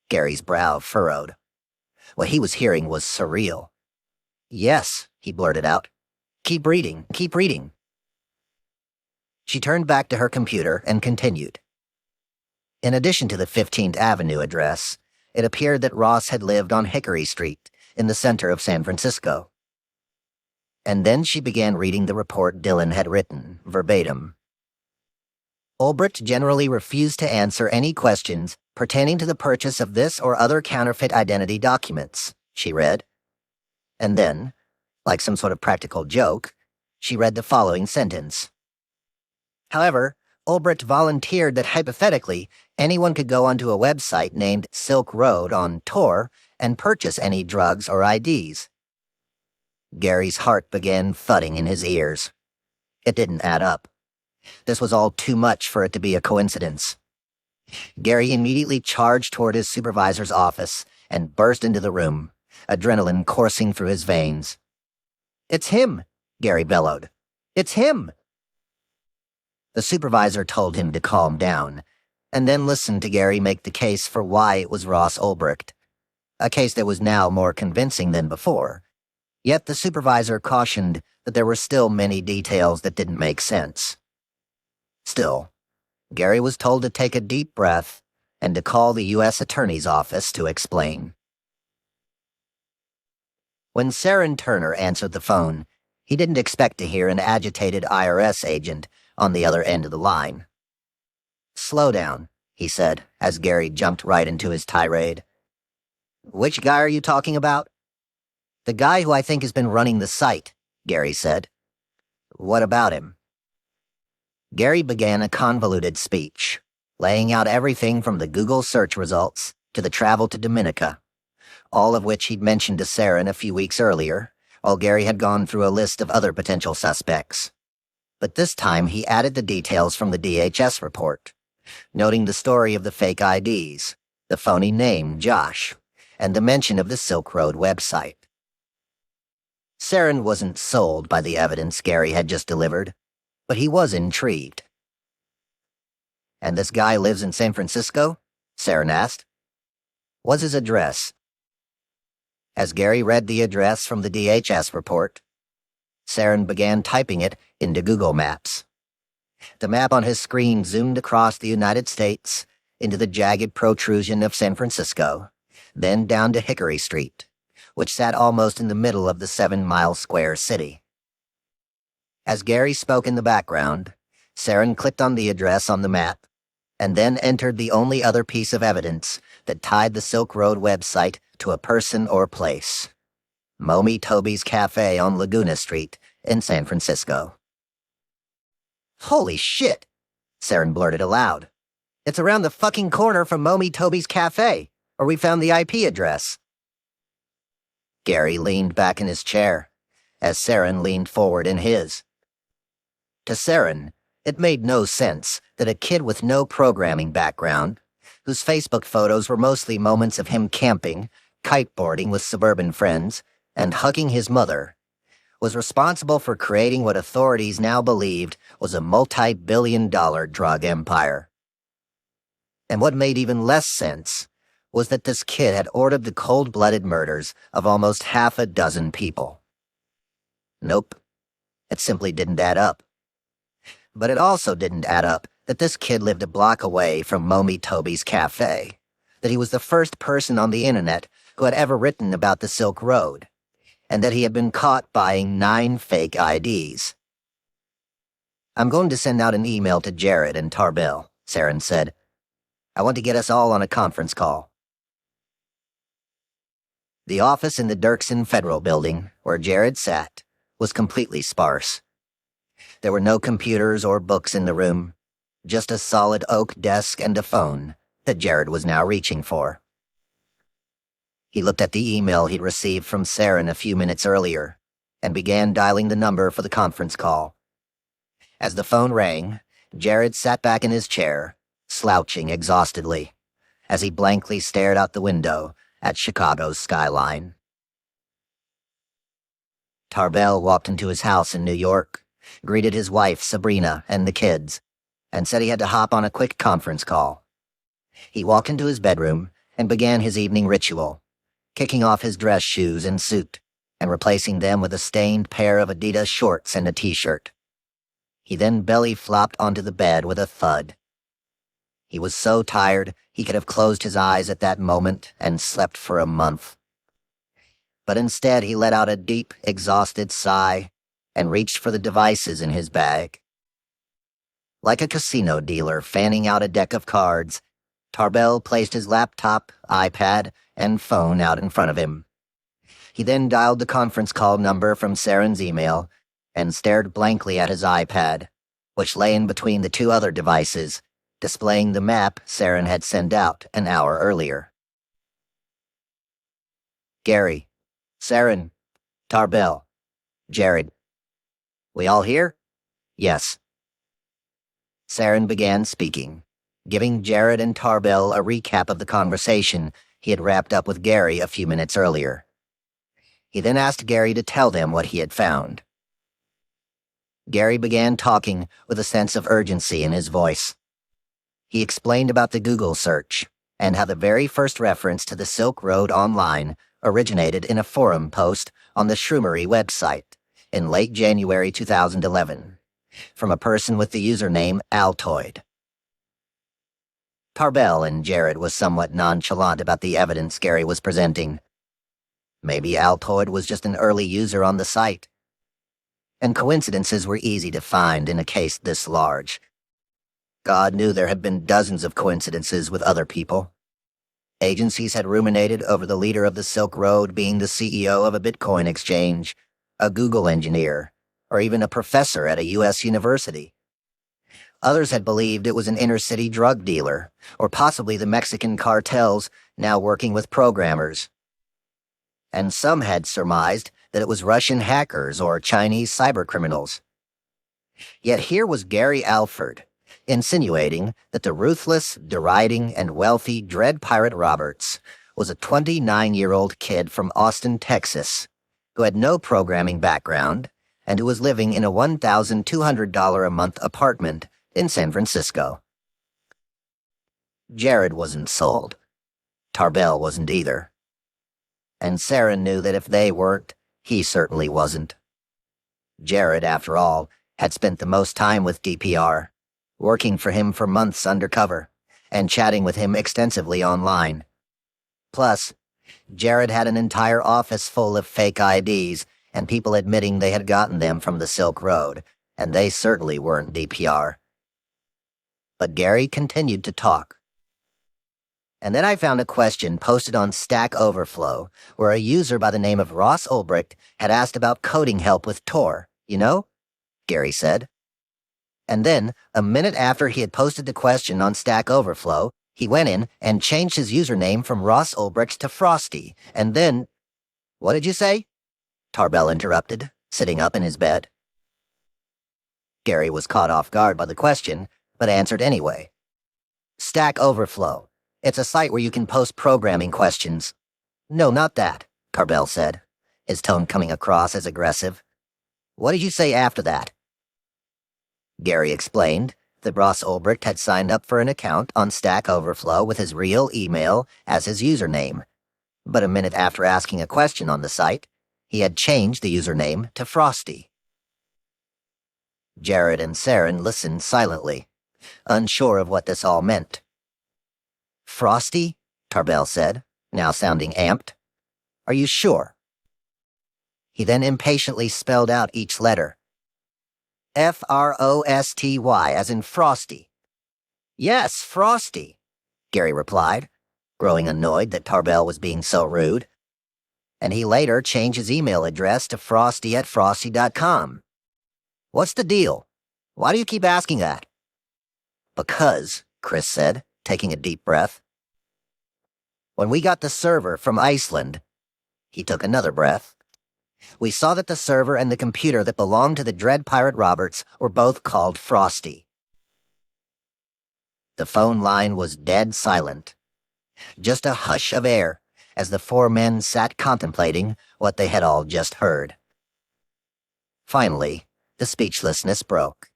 Gary's brow furrowed. What he was hearing was surreal. "Yes," he blurted out. "Keep reading, keep reading." She turned back to her computer and continued. In addition to the 15th Avenue address, it appeared that Ross had lived on Hickory Street, in the center of San Francisco. And then she began reading the report Dylan had written, verbatim. "Ulbricht generally refused to answer any questions pertaining to the purchase of this or other counterfeit identity documents," she read. And then, like some sort of practical joke, she read the following sentence. However, Ulbricht volunteered that hypothetically, anyone could go onto a website named Silk Road on Tor and purchase any drugs or IDs. Gary's heart began thudding in his ears. It didn't add up. This was all too much for it to be a coincidence. Gary immediately charged toward his supervisor's office and burst into the room, adrenaline coursing through his veins. "It's him!" Gary bellowed. "It's him!" The supervisor told him to calm down, and then listened to Gary make the case for why it was Ross Ulbricht, a case that was now more convincing than before. Yet the supervisor cautioned that there were still many details that didn't make sense. Still, Gary was told to take a deep breath and to call the U.S. Attorney's Office to explain. When Saren Turner answered the phone, he didn't expect to hear an agitated IRS agent on the other end of the line. "Slow down," he said, as Gary jumped right into his tirade. "Which guy are you talking about?" "The guy who I think has been running the site," Gary said. "What about him?" Gary began a convoluted speech, laying out everything from the Google search results to the travel to Dominica, all of which he'd mentioned to Saren a few weeks earlier, while Gary had gone through a list of other potential suspects. But this time he added the details from the DHS report, noting the story of the fake IDs, the phony name Josh, and the mention of the Silk Road website. Saren wasn't sold by the evidence Gary had just delivered, but he was intrigued. "And this guy lives in San Francisco?" Saren asked. "What's his address?" As Gary read the address from the DHS report, Saren began typing it into Google Maps. The map on his screen zoomed across the United States into the jagged protrusion of San Francisco, then down to Hickory Street, which sat almost in the middle of the 7-mile square city. As Gary spoke in the background, Saren clicked on the address on the map, and then entered the only other piece of evidence that tied the Silk Road website to a person or place: Momi Toby's Cafe on Laguna Street in San Francisco. "Holy shit!" Saren blurted aloud. "It's around the fucking corner from Momi Toby's Cafe, where we found the IP address." Gary leaned back in his chair, as Saren leaned forward in his. To Saren, it made no sense that a kid with no programming background, whose Facebook photos were mostly moments of him camping, kiteboarding with suburban friends, and hugging his mother, was responsible for creating what authorities now believed was a multi-billion-dollar drug empire. And what made even less sense was that this kid had ordered the cold-blooded murders of almost half a dozen people. Nope, it simply didn't add up. But it also didn't add up that this kid lived a block away from Momi Toby's Cafe, that he was the first person on the internet who had ever written about the Silk Road, and that he had been caught buying 9 fake IDs. "I'm going to send out an email to Jared and Tarbell," Saren said. "I want to get us all on a conference call." The office in the Dirksen Federal Building, where Jared sat, was completely sparse. There were no computers or books in the room, just a solid oak desk and a phone that Jared was now reaching for. He looked at the email he'd received from Saren a few minutes earlier and began dialing the number for the conference call. As the phone rang, Jared sat back in his chair, slouching exhaustedly, as he blankly stared out the window at Chicago's skyline. Tarbell walked into his house in New York, greeted his wife, Sabrina, and the kids, and said he had to hop on a quick conference call. He walked into his bedroom and began his evening ritual, kicking off his dress shoes and suit, and replacing them with a stained pair of Adidas shorts and a t-shirt. He then belly-flopped onto the bed with a thud. He was so tired he could have closed his eyes at that moment and slept for a month. But instead he let out a deep, exhausted sigh and reached for the devices in his bag. Like a casino dealer fanning out a deck of cards, Tarbell placed his laptop, iPad, and phone out in front of him. He then dialed the conference call number from Saren's email and stared blankly at his iPad, which lay in between the two other devices, displaying the map Saren had sent out an hour earlier. Gary, Saren, Tarbell, Jared. We all here? Yes. Saren began speaking, giving Jared and Tarbell a recap of the conversation he had wrapped up with Gary a few minutes earlier. He then asked Gary to tell them what he had found. Gary began talking with a sense of urgency in his voice. He explained about the Google search and how the very first reference to the Silk Road online originated in a forum post on the Shroomery website in late January 2011 from a person with the username Altoid. Tarbell and Jared was somewhat nonchalant about the evidence Gary was presenting. Maybe Altoid was just an early user on the site. And coincidences were easy to find in a case this large. God knew there had been dozens of coincidences with other people. Agencies had ruminated over the leader of the Silk Road being the CEO of a Bitcoin exchange, a Google engineer, or even a professor at a U.S. university. Others had believed it was an inner-city drug dealer, or possibly the Mexican cartels now working with programmers. And some had surmised that it was Russian hackers or Chinese cybercriminals. Yet here was Gary Alford, insinuating that the ruthless, deriding, and wealthy Dread Pirate Roberts was a 29-year-old kid from Austin, Texas, who had no programming background and who was living in a $1,200 a month apartment in San Francisco. Jared wasn't sold. Tarbell wasn't either. And Saren knew that if they weren't, he certainly wasn't. Jared, after all, had spent the most time with DPR, working for him for months undercover, and chatting with him extensively online. Plus, Jared had an entire office full of fake IDs and people admitting they had gotten them from the Silk Road, and they certainly weren't DPR. But Gary continued to talk. And then I found a question posted on Stack Overflow where a user by the name of Ross Ulbricht had asked about coding help with Tor, you know? Gary said. And then, a minute after he had posted the question on Stack Overflow, he went in and changed his username from Ross Ulbricht to Frosty, and then... What did you say? Tarbell interrupted, sitting up in his bed. Gary was caught off guard by the question, but answered anyway. Stack Overflow. It's a site where you can post programming questions. No, not that, Tarbell said, his tone coming across as aggressive. What did you say after that? Gary explained that Ross Ulbricht had signed up for an account on Stack Overflow with his real email as his username, but a minute after asking a question on the site, he had changed the username to Frosty. Jared and Saren listened silently, unsure of what this all meant. Frosty? Tarbell said, now sounding amped. Are you sure? He then impatiently spelled out each letter. Frosty, as in Frosty. Yes, Frosty, Gary replied, growing annoyed that Tarbell was being so rude. And he later changed his email address to frosty@frosty.com. What's the deal? Why do you keep asking that? Because, Chris said, taking a deep breath. When we got the server from Iceland, he took another breath. We saw that the server and the computer that belonged to the Dread Pirate Roberts were both called Frosty. The phone line was dead silent. Just a hush of air as the four men sat contemplating what they had all just heard. Finally, the speechlessness broke.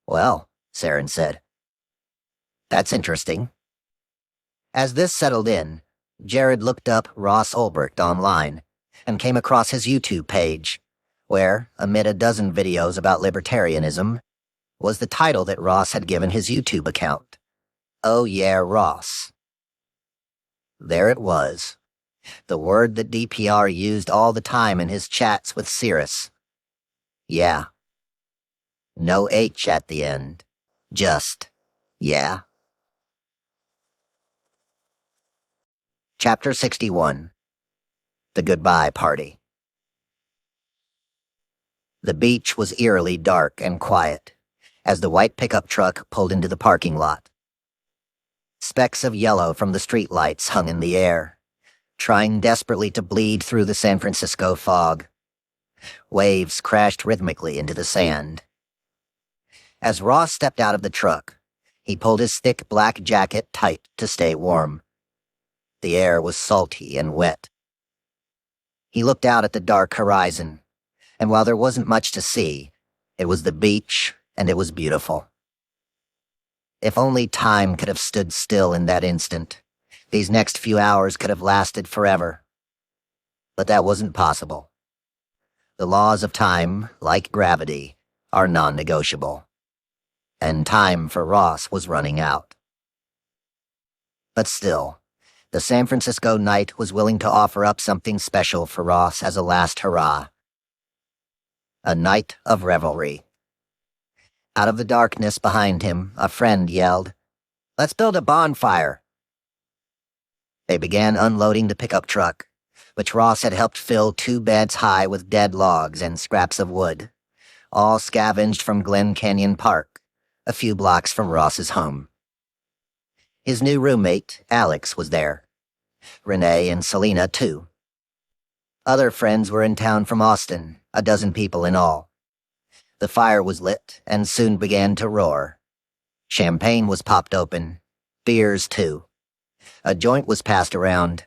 Well, Saren said. That's interesting. As this settled in, Jared looked up Ross Ulbricht online and came across his YouTube page, where, amid a dozen videos about libertarianism, was the title that Ross had given his YouTube account. Oh yeah, Ross. There it was, the word that DPR used all the time in his chats with Cirrus. Yeah. No H at the end. Just, yeah. Chapter 61. The Goodbye Party. The beach was eerily dark and quiet as the white pickup truck pulled into the parking lot. Specks of yellow from the streetlights hung in the air, trying desperately to bleed through the San Francisco fog. Waves crashed rhythmically into the sand. As Ross stepped out of the truck, he pulled his thick black jacket tight to stay warm. The air was salty and wet. He looked out at the dark horizon, and while there wasn't much to see, it was the beach, and it was beautiful. If only time could have stood still in that instant, these next few hours could have lasted forever. But that wasn't possible. The laws of time, like gravity, are non-negotiable. And time for Ross was running out. But still, the San Francisco night was willing to offer up something special for Ross as a last hurrah. A night of revelry. Out of the darkness behind him, a friend yelled, "Let's build a bonfire." They began unloading the pickup truck, which Ross had helped fill 2 beds high with dead logs and scraps of wood, all scavenged from Glen Canyon Park, a few blocks from Ross's home. His new roommate, Alex, was there. Renee and Selena, too. Other friends were in town from Austin, a dozen people in all. The fire was lit and soon began to roar. Champagne was popped open, beers too. A joint was passed around.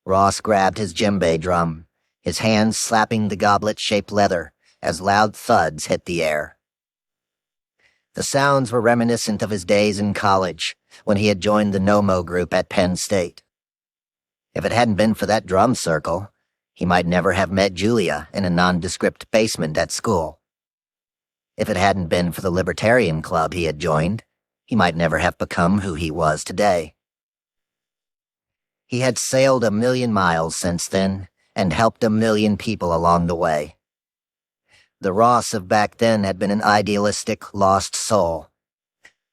Ross grabbed his djembe drum, his hands slapping the goblet-shaped leather as loud thuds hit the air. The sounds were reminiscent of his days in college, when he had joined the Nomo group at Penn State. If it hadn't been for that drum circle, he might never have met Julia in a nondescript basement at school. If it hadn't been for the libertarian club he had joined, he might never have become who he was today. He had sailed 1,000,000 miles since then and helped 1,000,000 people along the way. The Ross of back then had been an idealistic, lost soul.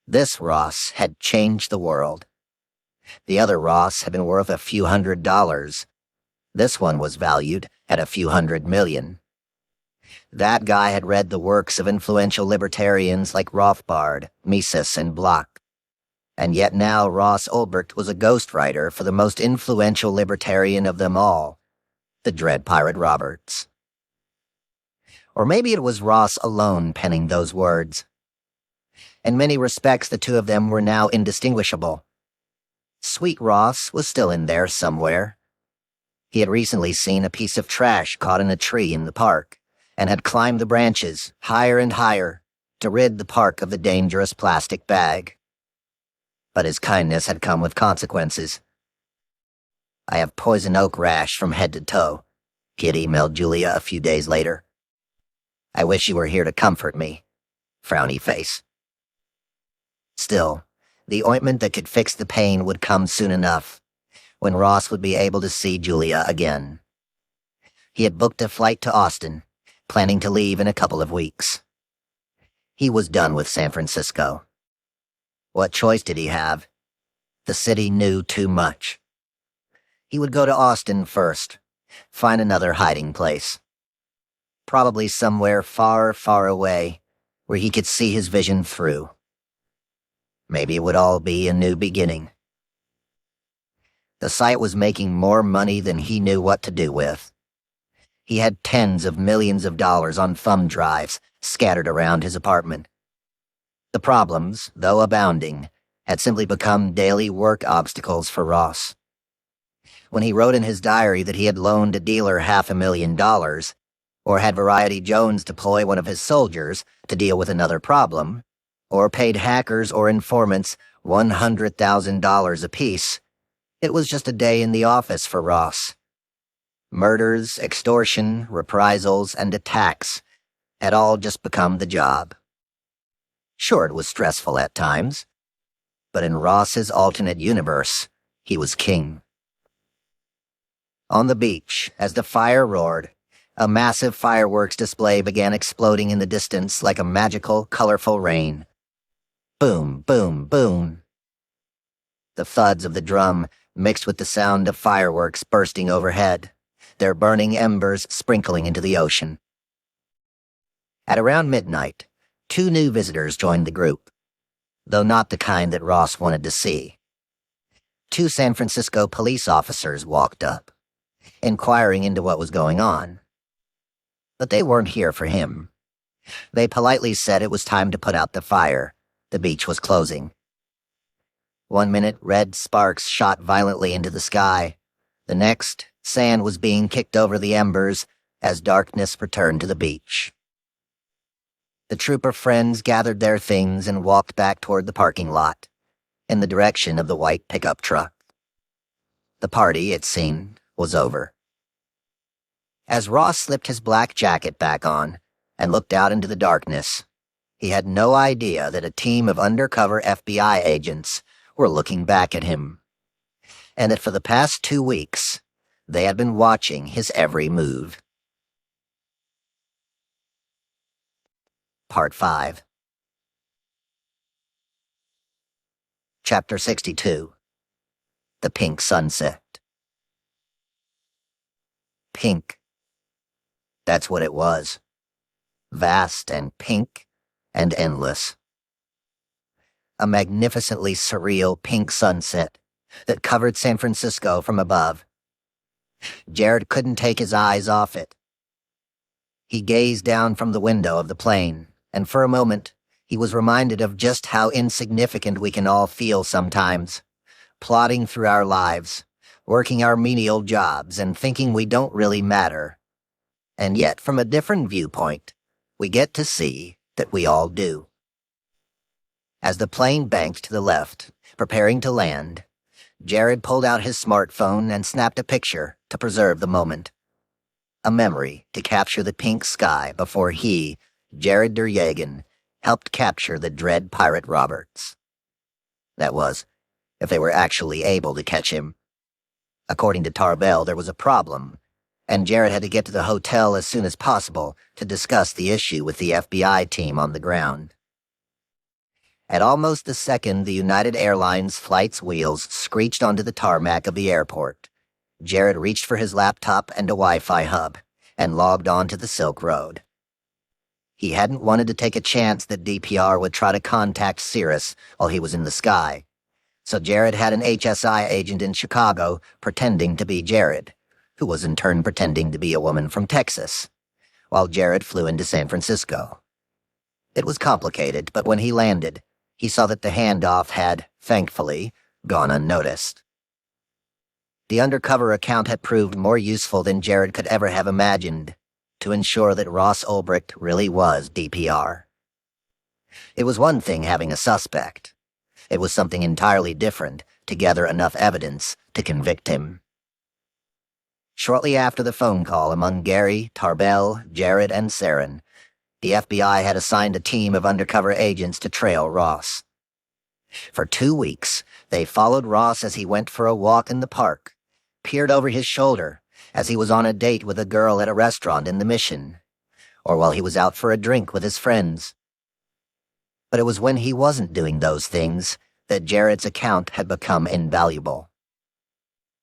This Ross had changed the world. The other Ross had been worth a few $100s. This one was valued at a few $100 million. That guy had read the works of influential libertarians like Rothbard, Mises, and Bloch. And yet now Ross Ulbricht was a ghostwriter for the most influential libertarian of them all, the Dread Pirate Roberts. Or maybe it was Ross alone penning those words. In many respects, the two of them were now indistinguishable. Sweet Ross was still in there somewhere. He had recently seen a piece of trash caught in a tree in the park, and had climbed the branches, higher and higher, to rid the park of the dangerous plastic bag. But his kindness had come with consequences. "I have poison oak rash from head to toe," he had emailed Julia a few days later. "I wish you were here to comfort me." Frowny face. Still, the ointment that could fix the pain would come soon enough, when Ross would be able to see Julia again. He had booked a flight to Austin, planning to leave in a couple of weeks. He was done with San Francisco. What choice did he have? The city knew too much. He would go to Austin first, find another hiding place. Probably somewhere far, far away, where he could see his vision through. Maybe it would all be a new beginning. The site was making more money than he knew what to do with. He had tens of millions of dollars on thumb drives scattered around his apartment. The problems, though abounding, had simply become daily work obstacles for Ross. When he wrote in his diary that he had loaned a dealer $500,000, or had Variety Jones deploy one of his soldiers to deal with another problem, or paid hackers or informants $100,000 apiece, it was just a day in the office for Ross. Murders, extortion, reprisals, and attacks had all just become the job. Sure, it was stressful at times, but in Ross's alternate universe, he was king. On the beach, as the fire roared, a massive fireworks display began exploding in the distance like a magical, colorful rain. Boom, boom, boom. The thuds of the drum mixed with the sound of fireworks bursting overhead, their burning embers sprinkling into the ocean. At around midnight, 2 new visitors joined the group, though not the kind that Ross wanted to see. 2 San Francisco police officers walked up, inquiring into what was going on. But they weren't here for him. They politely said it was time to put out the fire. The beach was closing. 1 minute, red sparks shot violently into the sky. The next, sand was being kicked over the embers as darkness returned to the beach. The trooper friends gathered their things and walked back toward the parking lot, in the direction of the white pickup truck. The party, it seemed, was over. As Ross slipped his black jacket back on and looked out into the darkness, he had no idea that a team of undercover FBI agents were looking back at him, and that for the past 2 weeks, they had been watching his every move. Part 5. Chapter 62. The Pink Sunset. Pink. That's what it was. Vast and pink and endless. A magnificently surreal pink sunset that covered San Francisco from above. Jared couldn't take his eyes off it. He gazed down from the window of the plane, and for a moment, he was reminded of just how insignificant we can all feel sometimes, plodding through our lives, working our menial jobs and thinking we don't really matter. And yet, from a different viewpoint, we get to see that we all do. As the plane banked to the left, preparing to land, Jared pulled out his smartphone and snapped a picture to preserve the moment. A memory to capture the pink sky before he, Jared Duryagan, helped capture the dread pirate Roberts. That was, if they were actually able to catch him. According to Tarbell, there was a problem, and Jared had to get to the hotel as soon as possible to discuss the issue with the FBI team on the ground. At almost the second the United Airlines flight's wheels screeched onto the tarmac of the airport, Jared reached for his laptop and a Wi-Fi hub and logged on to the Silk Road. He hadn't wanted to take a chance that DPR would try to contact Cirrus while he was in the sky, so Jared had an HSI agent in Chicago pretending to be Jared, who was in turn pretending to be a woman from Texas, while Jared flew into San Francisco. It was complicated, but when he landed, he saw that the handoff had, thankfully, gone unnoticed. The undercover account had proved more useful than Jared could ever have imagined to ensure that Ross Ulbricht really was DPR. It was one thing having a suspect. It was something entirely different to gather enough evidence to convict him. Shortly after the phone call among Gary, Tarbell, Jared, and Saren, the FBI had assigned a team of undercover agents to trail Ross. For 2 weeks, they followed Ross as he went for a walk in the park, peered over his shoulder as he was on a date with a girl at a restaurant in the Mission, or while he was out for a drink with his friends. But it was when he wasn't doing those things that Jared's account had become invaluable.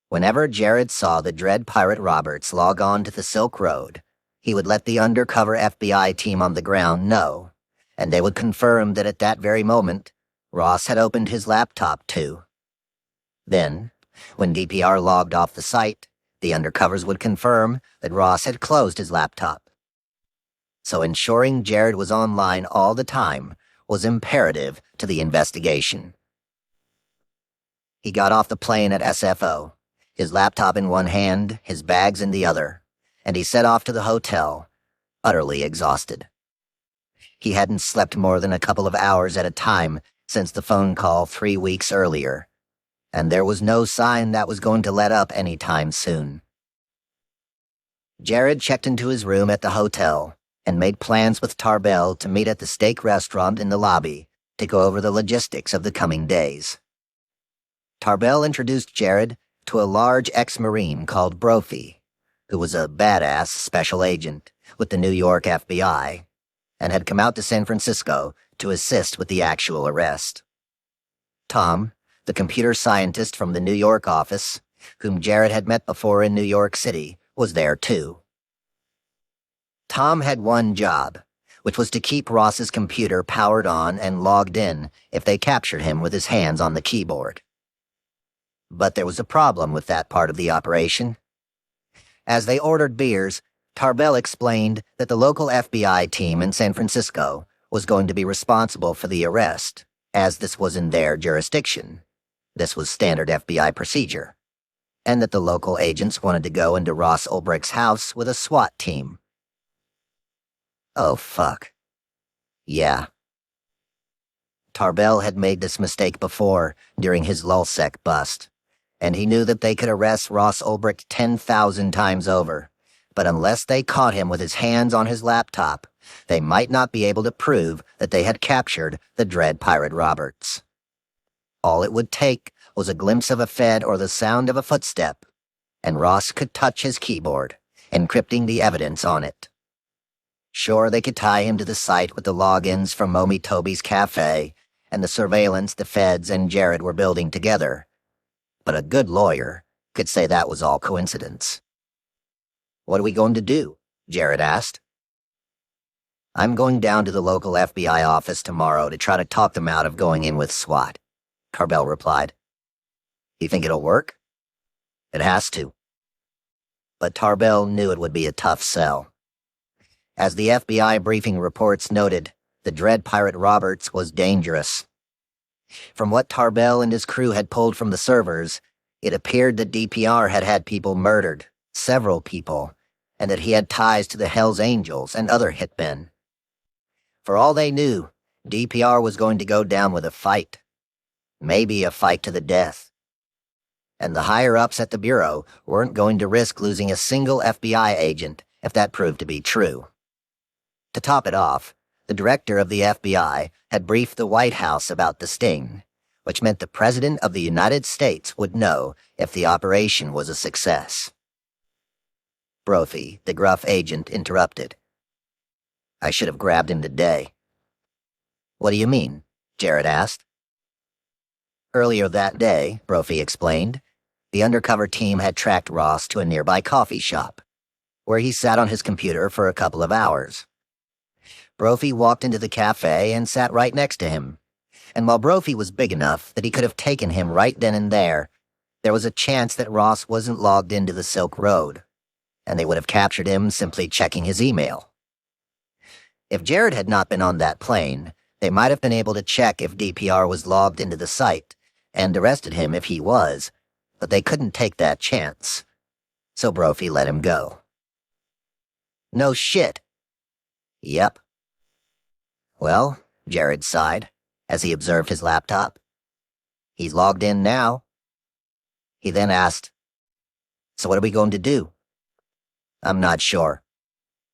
Whenever Jared saw the dread pirate Roberts log on to the Silk Road, he would let the undercover FBI team on the ground know, and they would confirm that at that very moment, Ross had opened his laptop too. Then, when DPR logged off the site, the undercovers would confirm that Ross had closed his laptop. So ensuring Jared was online all the time was imperative to the investigation. He got off the plane at SFO, his laptop in one hand, his bags in the other, and he set off to the hotel, utterly exhausted. He hadn't slept more than a couple of hours at a time since the phone call 3 weeks earlier, and there was no sign that was going to let up any time soon. Jared checked into his room at the hotel and made plans with Tarbell to meet at the steak restaurant in the lobby to go over the logistics of the coming days. Tarbell introduced Jared to a large ex-Marine called Brophy, who was a badass special agent with the New York FBI, and had come out to San Francisco to assist with the actual arrest. Tom, the computer scientist from the New York office, whom Jared had met before in New York City, was there too. Tom had one job, which was to keep Ross's computer powered on and logged in if they captured him with his hands on the keyboard. But there was a problem with that part of the operation. As they ordered beers, Tarbell explained that the local FBI team in San Francisco was going to be responsible for the arrest, as this was in their jurisdiction. This was standard FBI procedure. And that the local agents wanted to go into Ross Ulbricht's house with a SWAT team. Oh, fuck. Yeah. Tarbell had made this mistake before, during his LulzSec bust, and he knew that they could arrest Ross Ulbricht 10,000 times over. But unless they caught him with his hands on his laptop, they might not be able to prove that they had captured the Dread Pirate Roberts. All it would take was a glimpse of a Fed or the sound of a footstep, and Ross could touch his keyboard, encrypting the evidence on it. Sure, they could tie him to the site with the logins from Momi Toby's cafe and the surveillance the Feds and Jared were building together, but a good lawyer could say that was all coincidence. "What are we going to do?" Jared asked. "I'm going down to the local FBI office tomorrow to try to talk them out of going in with SWAT," Tarbell replied. "You think it'll work?" "It has to." But Tarbell knew it would be a tough sell. As the FBI briefing reports noted, the Dread Pirate Roberts was dangerous. From what Tarbell and his crew had pulled from the servers, it appeared that DPR had had people murdered, several people, and that he had ties to the Hells Angels and other hitmen. For all they knew, DPR was going to go down with a fight. Maybe a fight to the death. And the higher-ups at the Bureau weren't going to risk losing a single FBI agent if that proved to be true. To top it off, the director of the FBI had briefed the White House about the sting, which meant the President of the United States would know if the operation was a success. Brophy, the gruff agent, interrupted. "I should have grabbed him today." "What do you mean?" Jared asked. Earlier that day, Brophy explained, the undercover team had tracked Ross to a nearby coffee shop, where he sat on his computer for a couple of hours. Brophy walked into the cafe and sat right next to him, and while Brophy was big enough that he could have taken him right then and there was a chance that Ross wasn't logged into the Silk Road, and they would have captured him simply checking his email. If Jared had not been on that plane, they might have been able to check if DPR was logged into the site, and arrested him if he was, but they couldn't take that chance. So Brophy let him go. "No shit." "Yep." "Well," Jared sighed, as he observed his laptop. "He's logged in now." He then asked, "So what are we going to do?" "I'm not sure.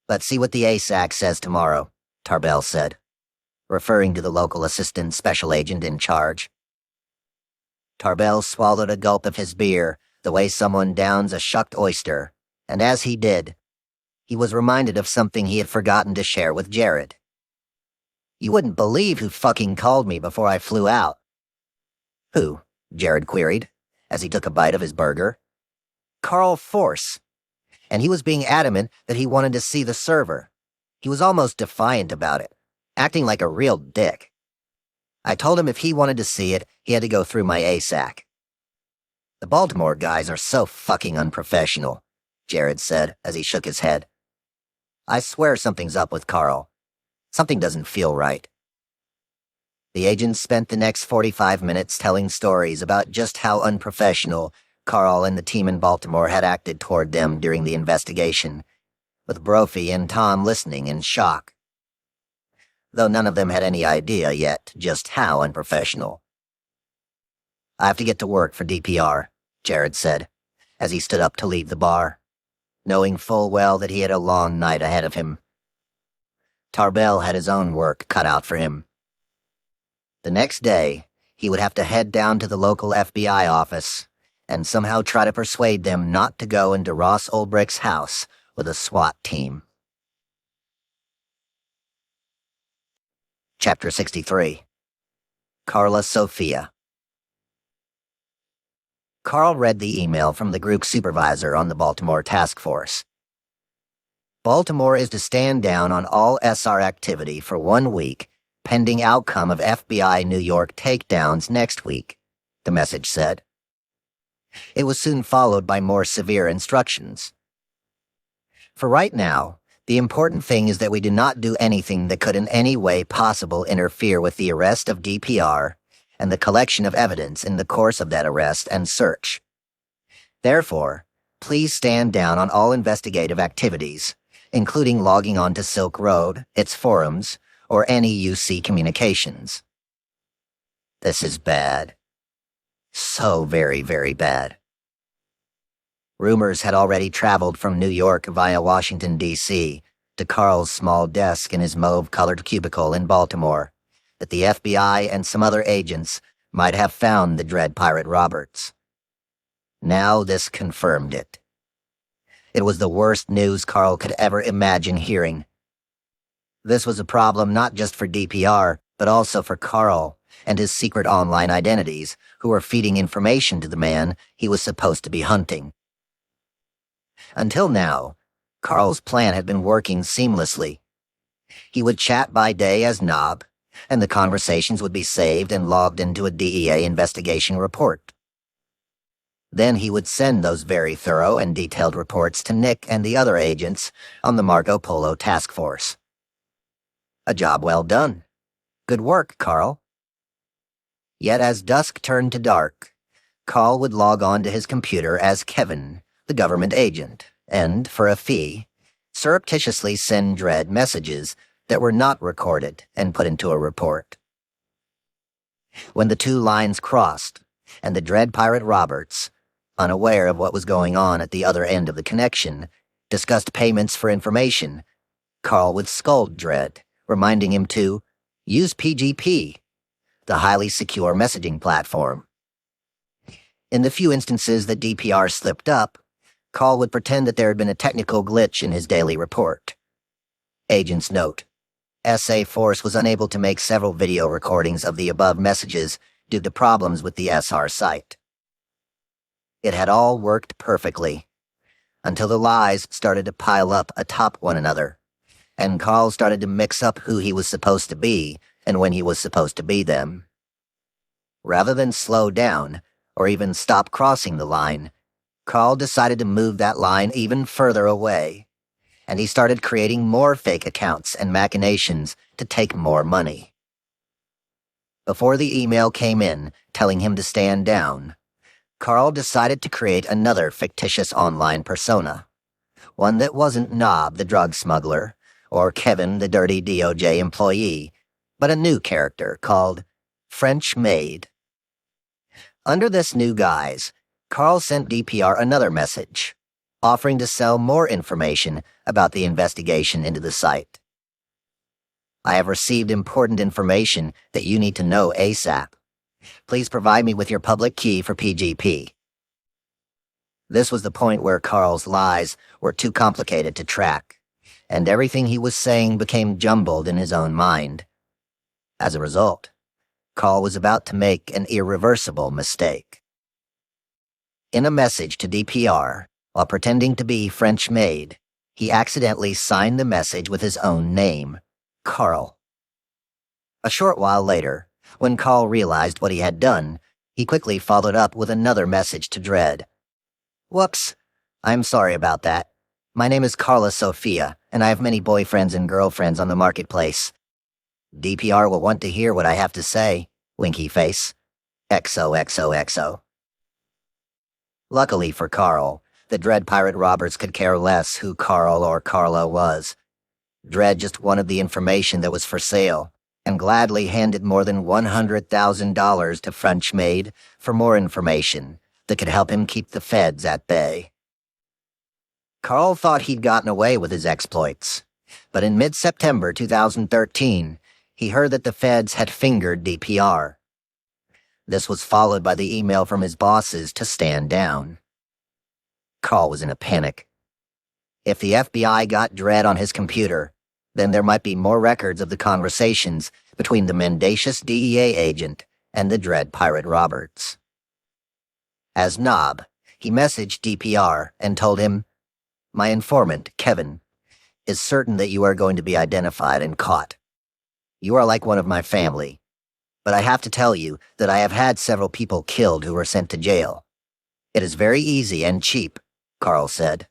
Let's see what the ASAC says tomorrow," Tarbell said, referring to the local assistant special agent in charge. Tarbell swallowed a gulp of his beer the way someone downs a shucked oyster, and as he did, he was reminded of something he had forgotten to share with Jared. "You wouldn't believe who fucking called me before I flew out." "Who?" Jared queried, as he took a bite of his burger. "Carl Force. And he was being adamant that he wanted to see the server. He was almost defiant about it, acting like a real dick. I told him if he wanted to see it, he had to go through my ASAC. The Baltimore guys are so fucking unprofessional," Jared said as he shook his head. "I swear something's up with Carl. Something doesn't feel right." The agents spent the next 45 minutes telling stories about just how unprofessional Carl and the team in Baltimore had acted toward them during the investigation, with Brophy and Tom listening in shock. Though none of them had any idea yet just how unprofessional. "I have to get to work for DPR," Jared said, as he stood up to leave the bar, knowing full well that he had a long night ahead of him. Tarbell had his own work cut out for him. The next day, he would have to head down to the local FBI office and somehow try to persuade them not to go into Ross Ulbricht's house with a SWAT team. Chapter 63. Carla Sophia. Carl read the email from the group supervisor on the Baltimore task force. Baltimore is to stand down on all SR activity for 1 week, pending outcome of FBI New York takedowns next week, the message said. It was soon followed by more severe instructions. For right now, the important thing is that we do not do anything that could in any way possible interfere with the arrest of DPR and the collection of evidence in the course of that arrest and search. Therefore, please stand down on all investigative activities, including logging on to Silk Road, its forums, or any UC communications. This is bad. So very, very bad. Rumors had already traveled from New York via Washington, D.C., to Carl's small desk in his mauve-colored cubicle in Baltimore, that the FBI and some other agents might have found the dread Pirate Roberts. Now this confirmed it. It was the worst news Carl could ever imagine hearing. This was a problem not just for DPR, but also for Carl and his secret online identities, who were feeding information to the man he was supposed to be hunting. Until now, Carl's plan had been working seamlessly. He would chat by day as Knob, and the conversations would be saved and logged into a DEA investigation report. Then he would send those very thorough and detailed reports to Nick and the other agents on the Marco Polo task force. A job well done. Good work, Carl. Yet as dusk turned to dark, Carl would log on to his computer as Kevin, the government agent, and, for a fee, surreptitiously send Dredd messages that were not recorded and put into a report. When the two lines crossed, and the Dread Pirate Roberts, unaware of what was going on at the other end of the connection, discussed payments for information, Carl would scold Dredd, reminding him to use PGP, the highly secure messaging platform. In the few instances that DPR slipped up, Carl would pretend that there had been a technical glitch in his daily report. Agent's note: SA Force was unable to make several video recordings of the above messages due to problems with the SR site. It had all worked perfectly, until the lies started to pile up atop one another, and Carl started to mix up who he was supposed to be and when he was supposed to be them. Rather than slow down, or even stop crossing the line, Carl decided to move that line even further away, and he started creating more fake accounts and machinations to take more money. Before the email came in telling him to stand down, Carl decided to create another fictitious online persona, one that wasn't Knob the drug smuggler or Kevin the dirty DOJ employee, but a new character called French Maid. Under this new guise, Carl sent DPR another message, offering to sell more information about the investigation into the site. I have received important information that you need to know ASAP. Please provide me with your public key for PGP. This was the point where Carl's lies were too complicated to track, and everything he was saying became jumbled in his own mind. As a result, Carl was about to make an irreversible mistake. In a message to DPR, while pretending to be French Maid, he accidentally signed the message with his own name, Carl. A short while later, when Carl realized what he had done, he quickly followed up with another message to Dredd. Whoops, I'm sorry about that. My name is Carla Sophia, and I have many boyfriends and girlfriends on the marketplace. DPR will want to hear what I have to say, winky face. XOXOXO. Luckily for Carl, the Dread Pirate Roberts could care less who Carl or Carla was. Dredd just wanted the information that was for sale, and gladly handed more than $100,000 to French Maid for more information that could help him keep the feds at bay. Carl thought he'd gotten away with his exploits, but in mid-September 2013, he heard that the feds had fingered DPR. This was followed by the email from his bosses to stand down. Carl was in a panic. If the FBI got Dredd on his computer, then there might be more records of the conversations between the mendacious DEA agent and the Dread Pirate Roberts. As Knob, he messaged DPR and told him, "My informant, Kevin, is certain that you are going to be identified and caught. You are like one of my family. But I have to tell you that I have had several people killed who were sent to jail. It is very easy and cheap, Carl said,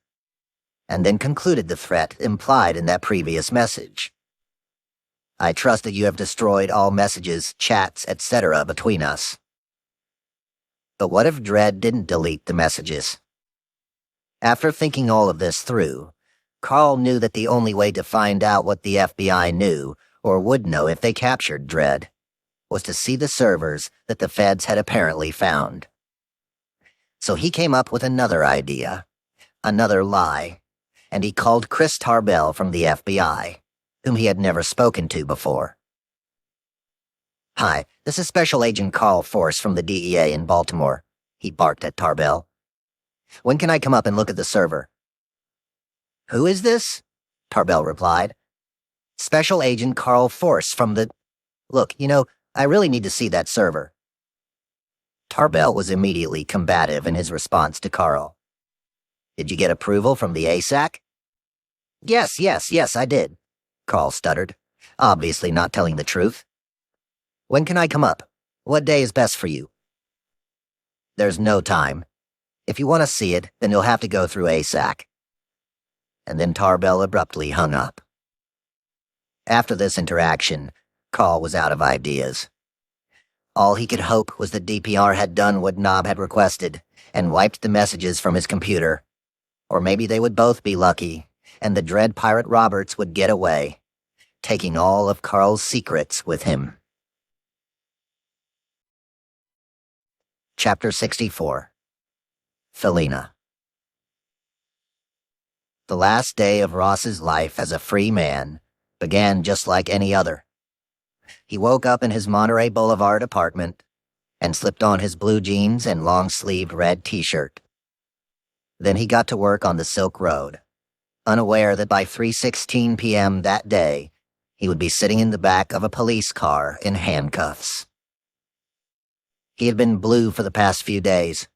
and then concluded the threat implied in that previous message. I trust that you have destroyed all messages, chats, etc. between us. But what if Dredd didn't delete the messages? After thinking all of this through, Carl knew that the only way to find out what the FBI knew, or would know if they captured Dredd, was to see the servers that the feds had apparently found. So he came up with another idea, another lie, and he called Chris Tarbell from the FBI, whom he had never spoken to before. "Hi, this is Special Agent Carl Force from the DEA in Baltimore," he barked at Tarbell. "When can I come up and look at the server?" "Who is this?" Tarbell replied. "Special Agent Carl Force from the... Look, I really need to see that server." Tarbell was immediately combative in his response to Carl. "Did you get approval from the ASAC?" Yes, I did," Carl stuttered, obviously not telling the truth. "When can I come up? What day is best for you?" "There's no time. If you want to see it, then you'll have to go through ASAC." And then Tarbell abruptly hung up. After this interaction, Carl was out of ideas. All he could hope was that DPR had done what Knob had requested and wiped the messages from his computer. Or maybe they would both be lucky, and the Dread Pirate Roberts would get away, taking all of Carl's secrets with him. Chapter 64. Felina. The last day of Ross's life as a free man began just like any other. He woke up in his Monterey Boulevard apartment and slipped on his blue jeans and long-sleeved red t-shirt. Then he got to work on the Silk Road, unaware that by 3:16 p.m. that day, he would be sitting in the back of a police car in handcuffs. He had been blue for the past few days,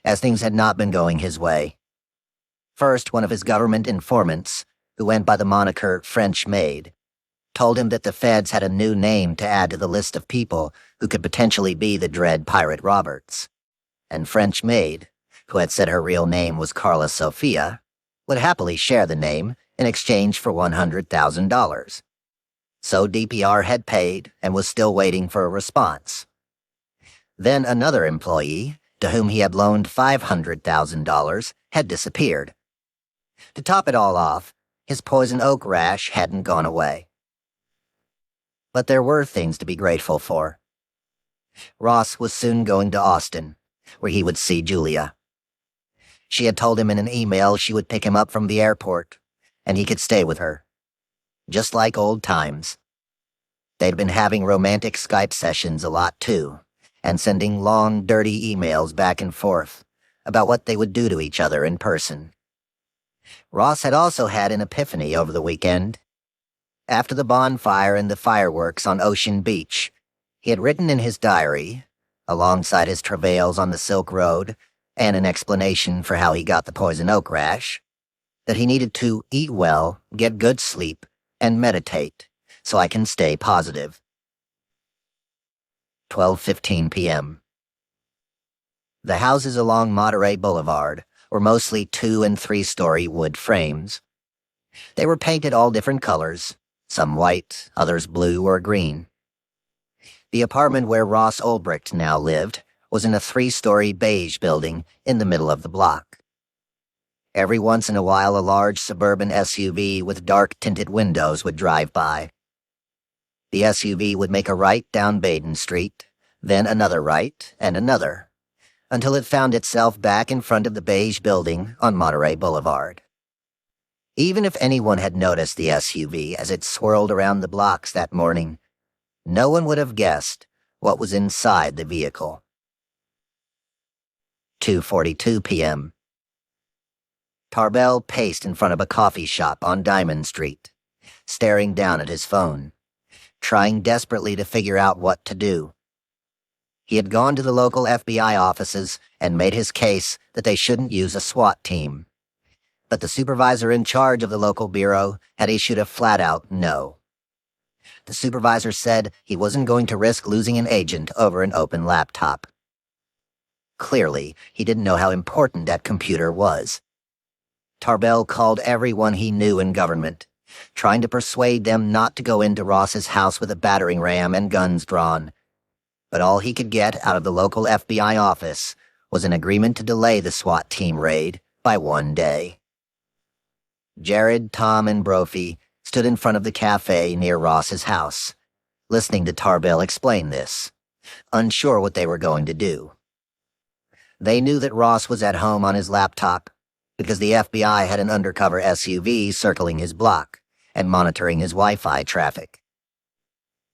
as things had not been going his way. First, one of his government informants, who went by the moniker French Maid, told him that the feds had a new name to add to the list of people who could potentially be the Dread Pirate Roberts. And French Maid, who had said her real name was Carla Sophia, would happily share the name in exchange for $100,000. So DPR had paid and was still waiting for a response. Then another employee, to whom he had loaned $500,000, had disappeared. To top it all off, his poison oak rash hadn't gone away. But there were things to be grateful for. Ross was soon going to Austin, where he would see Julia. She had told him in an email she would pick him up from the airport, and he could stay with her. Just like old times. They'd been having romantic Skype sessions a lot too, and sending long, dirty emails back and forth about what they would do to each other in person. Ross had also had an epiphany over the weekend. After the bonfire and the fireworks on Ocean Beach, he had written in his diary, alongside his travails on the Silk Road and an explanation for how he got the poison oak rash, that he needed to eat well, get good sleep, and meditate so I can stay positive. 12:15 p.m. The houses along Monterey Boulevard were mostly 2- and 3-story wood frames. They were painted all different colors, some white, others blue or green. The apartment where Ross Ulbricht now lived was in a 3-story beige building in the middle of the block. Every once in a while a large suburban SUV with dark-tinted windows would drive by. The SUV would make a right down Baden Street, then another right and another, until it found itself back in front of the beige building on Monterey Boulevard. Even if anyone had noticed the SUV as it swirled around the blocks that morning, no one would have guessed what was inside the vehicle. 2:42 p.m. Tarbell paced in front of a coffee shop on Diamond Street, staring down at his phone, trying desperately to figure out what to do. He had gone to the local FBI offices and made his case that they shouldn't use a SWAT team. but the supervisor in charge of the local bureau had issued a flat-out no. The supervisor said he wasn't going to risk losing an agent over an open laptop. Clearly, he didn't know how important that computer was. Tarbell called everyone he knew in government, trying to persuade them not to go into Ross's house with a battering ram and guns drawn. But all he could get out of the local FBI office was an agreement to delay the SWAT team raid by 1 day. Jared, Tom, and Brophy stood in front of the cafe near Ross's house, listening to Tarbell explain this, unsure what they were going to do. They knew that Ross was at home on his laptop because the FBI had an undercover SUV circling his block and monitoring his Wi-Fi traffic.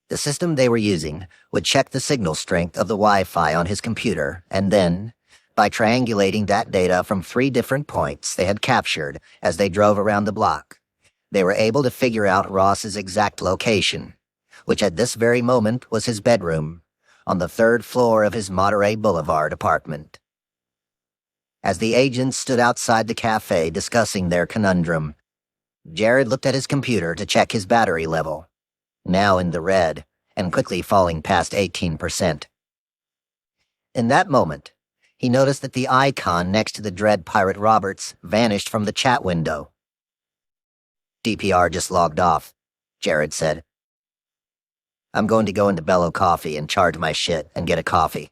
The system they were using would check the signal strength of the Wi-Fi on his computer, and then, by triangulating that data from 3 different points they had captured as they drove around the block, they were able to figure out Ross's exact location, which at this very moment was his bedroom, on the 3rd floor of his Monterey Boulevard apartment. As the agents stood outside the cafe discussing their conundrum, Jared looked at his computer to check his battery level, now in the red and quickly falling past 18%. In that moment, he noticed that the icon next to the Dread Pirate Roberts vanished from the chat window. DPR just logged off, Jared said. I'm going to go into Bellow Coffee and charge my shit and get a coffee.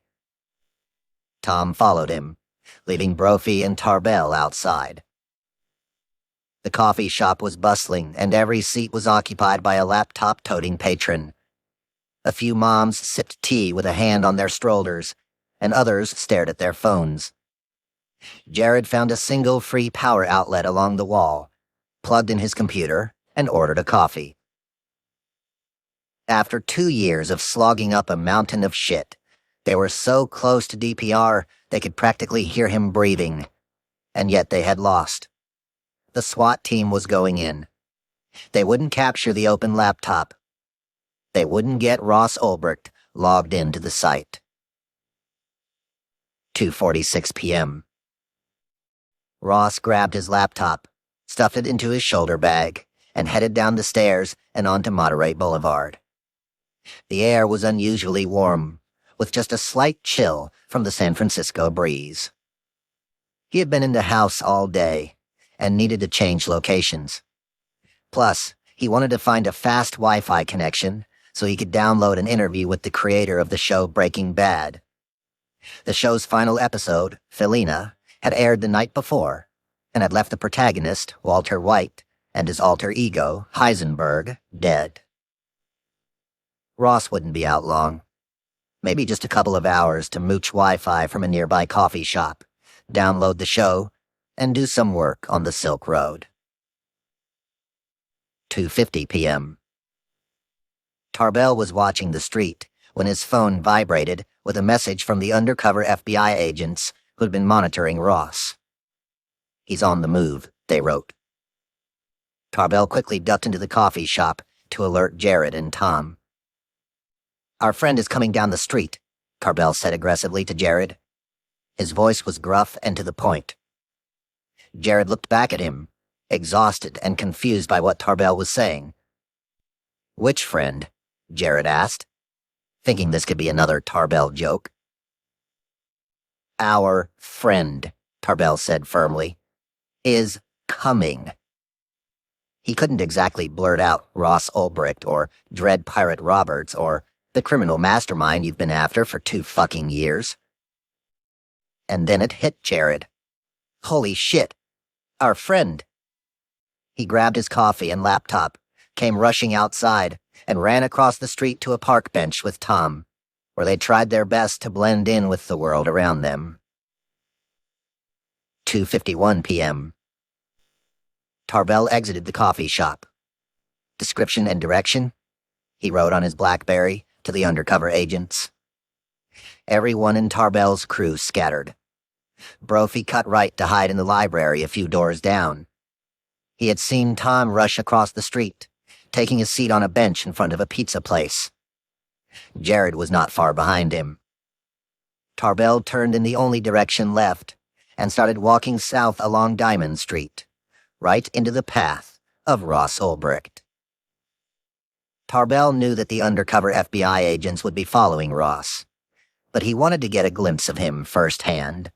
Tom followed him, leaving Brophy and Tarbell outside. The coffee shop was bustling, and every seat was occupied by a laptop-toting patron. A few moms sipped tea with a hand on their strollers, and others stared at their phones. Jared found a single free power outlet along the wall, plugged in his computer, and ordered a coffee. After 2 years of slogging up a mountain of shit, they were so close to DPR they could practically hear him breathing, and yet they had lost. The SWAT team was going in. They wouldn't capture the open laptop. They wouldn't get Ross Ulbricht logged into the site. 2:46 p.m. Ross grabbed his laptop, stuffed it into his shoulder bag, and headed down the stairs and onto Monterey Boulevard. The air was unusually warm, with just a slight chill from the San Francisco breeze. He had been in the house all day and needed to change locations. Plus, he wanted to find a fast Wi-Fi connection so he could download an interview with the creator of the show Breaking Bad. The show's final episode, Felina, had aired the night before and had left the protagonist, Walter White, and his alter ego, Heisenberg, dead. Ross wouldn't be out long. Maybe just a couple of hours to mooch Wi-Fi from a nearby coffee shop, download the show, and do some work on the Silk Road. 2:50 p.m. Tarbell was watching the street when his phone vibrated with a message from the undercover FBI agents who'd been monitoring Ross. He's on the move, they wrote. Tarbell quickly ducked into the coffee shop to alert Jared and Tom. Our friend is coming down the street, Tarbell said aggressively to Jared. His voice was gruff and to the point. Jared looked back at him, exhausted and confused by what Tarbell was saying. Which friend? Jared asked, thinking this could be another Tarbell joke. Our friend, Tarbell said firmly, is coming. He couldn't exactly blurt out Ross Ulbricht or Dread Pirate Roberts or the criminal mastermind you've been after for 2 fucking years. And then it hit Jared. Holy shit. Our friend. He grabbed his coffee and laptop, came rushing outside, and ran across the street to a park bench with Tom, where they tried their best to blend in with the world around them. 2:51 p.m. Tarbell exited the coffee shop. Description and direction, he wrote on his BlackBerry to the undercover agents. Everyone in Tarbell's crew scattered. Brophy cut right to hide in the library a few doors down. He had seen Tom rush across the street, taking a seat on a bench in front of a pizza place. Jared was not far behind him. Tarbell turned in the only direction left and started walking south along Diamond Street, right into the path of Ross Ulbricht. Tarbell knew that the undercover FBI agents would be following Ross, but he wanted to get a glimpse of him firsthand.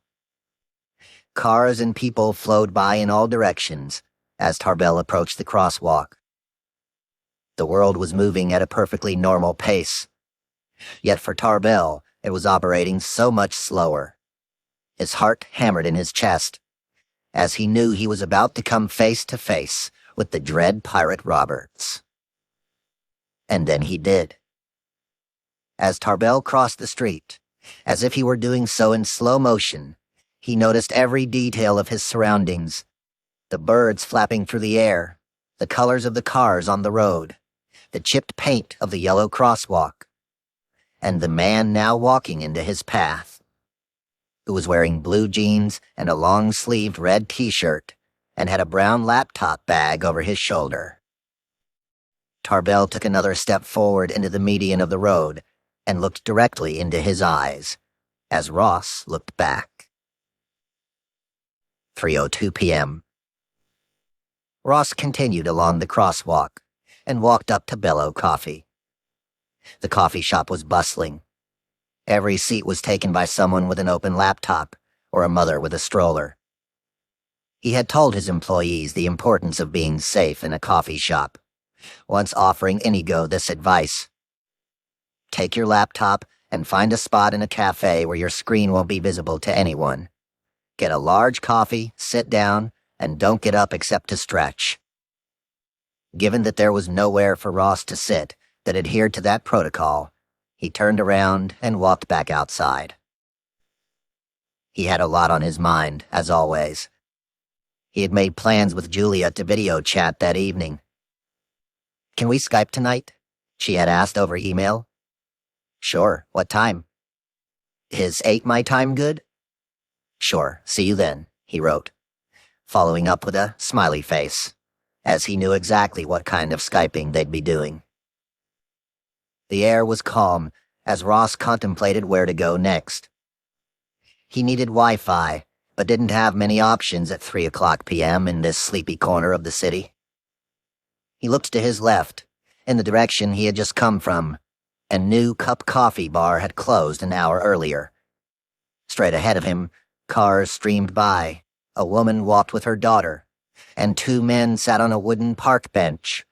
Cars and people flowed by in all directions as Tarbell approached the crosswalk. The world was moving at a perfectly normal pace, yet for Tarbell, it was operating so much slower. His heart hammered in his chest, as he knew he was about to come face to face with the dread pirate Roberts. And then he did. As Tarbell crossed the street, as if he were doing so in slow motion, he noticed every detail of his surroundings. The birds flapping through the air, the colors of the cars on the road, the chipped paint of the yellow crosswalk, and the man now walking into his path, who was wearing blue jeans and a long-sleeved red t-shirt and had a brown laptop bag over his shoulder. Tarbell took another step forward into the median of the road and looked directly into his eyes, as Ross looked back. 3:02 p.m. Ross continued along the crosswalk and walked up to Bellow Coffee. The coffee shop was bustling. Every seat was taken by someone with an open laptop or a mother with a stroller. He had told his employees the importance of being safe in a coffee shop, once offering Inigo this advice: take your laptop and find a spot in a cafe where your screen won't be visible to anyone. Get a large coffee, sit down, and don't get up except to stretch. Given that there was nowhere for Ross to sit that adhered to that protocol, he turned around and walked back outside. He had a lot on his mind, as always. He had made plans with Julia to video chat that evening. "Can we Skype tonight?" she had asked over email. "Sure, what time?" "Is 8 my time good?" "Sure, see you then," he wrote, following up with a smiley face, as he knew exactly what kind of Skyping they'd be doing. The air was calm as Ross contemplated where to go next. He needed Wi-Fi, but didn't have many options at 3:00 p.m. in this sleepy corner of the city. He looked to his left, in the direction he had just come from. A new Cup Coffee bar had closed an hour earlier. Straight ahead of him, cars streamed by. A woman walked with her daughter, and 2 men sat on a wooden park bench,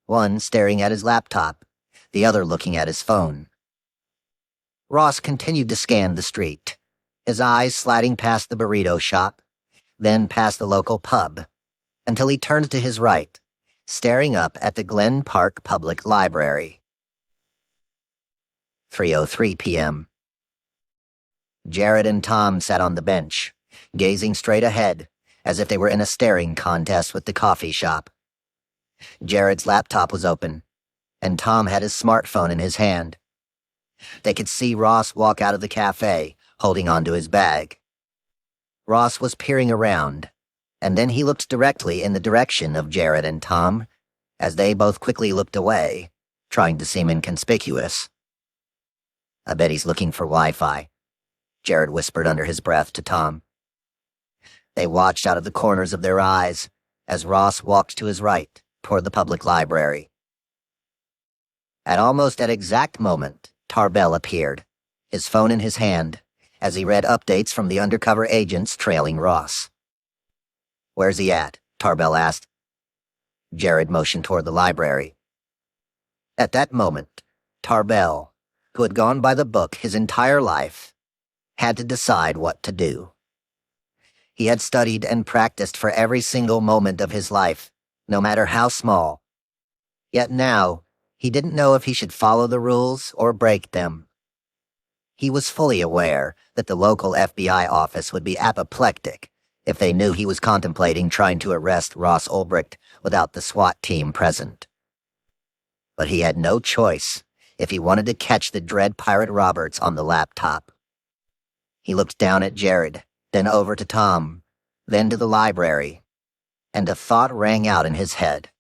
one staring at his laptop, the other looking at his phone. Ross continued to scan the street, his eyes sliding past the burrito shop, then past the local pub, until he turned to his right, staring up at the Glen Park Public Library. 3:03 p.m. Jared and Tom sat on the bench, gazing straight ahead, as if they were in a staring contest with the coffee shop. Jared's laptop was open, and Tom had his smartphone in his hand. They could see Ross walk out of the cafe, holding onto his bag. Ross was peering around, and then he looked directly in the direction of Jared and Tom, as they both quickly looked away, trying to seem inconspicuous. "I bet he's looking for Wi-Fi," Jared whispered under his breath to Tom. They watched out of the corners of their eyes as Ross walked to his right, toward the public library. At almost that exact moment, Tarbell appeared, his phone in his hand, as he read updates from the undercover agents trailing Ross. "Where's he at?" Tarbell asked. Jared motioned toward the library. At that moment, Tarbell, who had gone by the book his entire life, had to decide what to do. He had studied and practiced for every single moment of his life, no matter how small. Yet now, he didn't know if he should follow the rules or break them. He was fully aware that the local FBI office would be apoplectic if they knew he was contemplating trying to arrest Ross Ulbricht without the SWAT team present. But he had no choice if he wanted to catch the dread pirate Roberts on the laptop. He looked down at Jared, then over to Tom, then to the library, and a thought rang out in his head.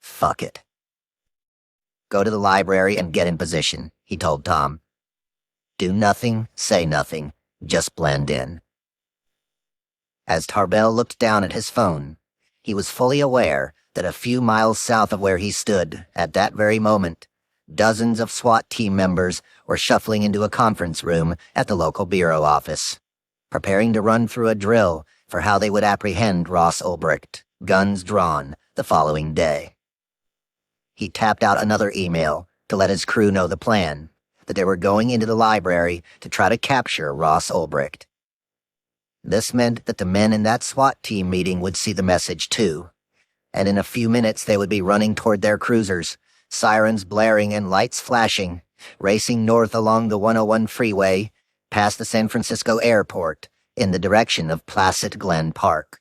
Fuck it. "Go to the library and get in position," he told Tom. "Do nothing, say nothing, just blend in." As Tarbell looked down at his phone, He was fully aware that a few miles south of where he stood, at that very moment, dozens of SWAT team members were shuffling into a conference room at the local bureau office, preparing to run through a drill for how they would apprehend Ross Ulbricht, guns drawn, the following day. He tapped out another email to let his crew know the plan, that they were going into the library to try to capture Ross Ulbricht. This meant that the men in that SWAT team meeting would see the message too, and in a few minutes they would be running toward their cruisers, sirens blaring and lights flashing, racing north along the 101 freeway, past the San Francisco airport, in the direction of Placid Glen Park,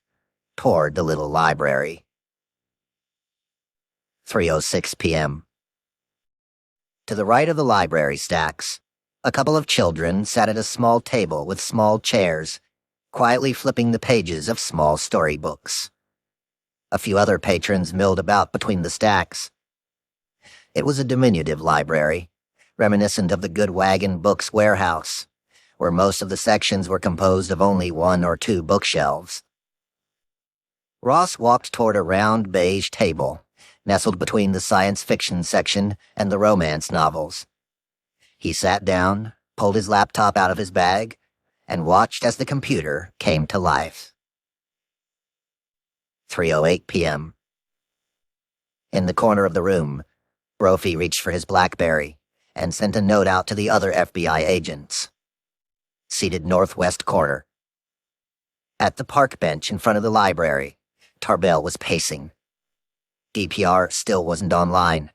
toward the little library. 3:06 p.m. To the right of the library stacks, a couple of children sat at a small table with small chairs, quietly flipping the pages of small storybooks. A few other patrons milled about between the stacks. It was a diminutive library, reminiscent of the Good Wagon Books warehouse, where most of the sections were composed of only 1 or 2 bookshelves. Ross walked toward a round beige table, nestled between the science fiction section and the romance novels. He sat down, pulled his laptop out of his bag, and watched as the computer came to life. 3:08 p.m. In the corner of the room, Brophy reached for his BlackBerry and sent a note out to the other FBI agents. Seated northwest corner. At the park bench in front of the library, Tarbell was pacing. DPR still wasn't online.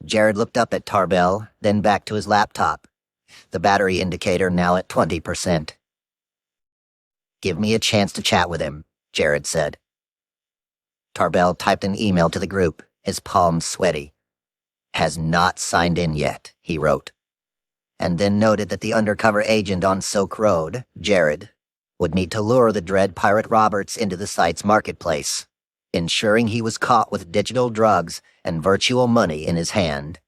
Jared looked up at Tarbell, then back to his laptop, the battery indicator now at 20%. "Give me a chance to chat with him," Jared said. Tarbell typed an email to the group, his palms sweaty. "Has not signed in yet," he wrote, and then noted that the undercover agent on Silk Road, Jared, would need to lure the dread Pirate Roberts into the site's marketplace, ensuring he was caught with digital drugs and virtual money in his hand.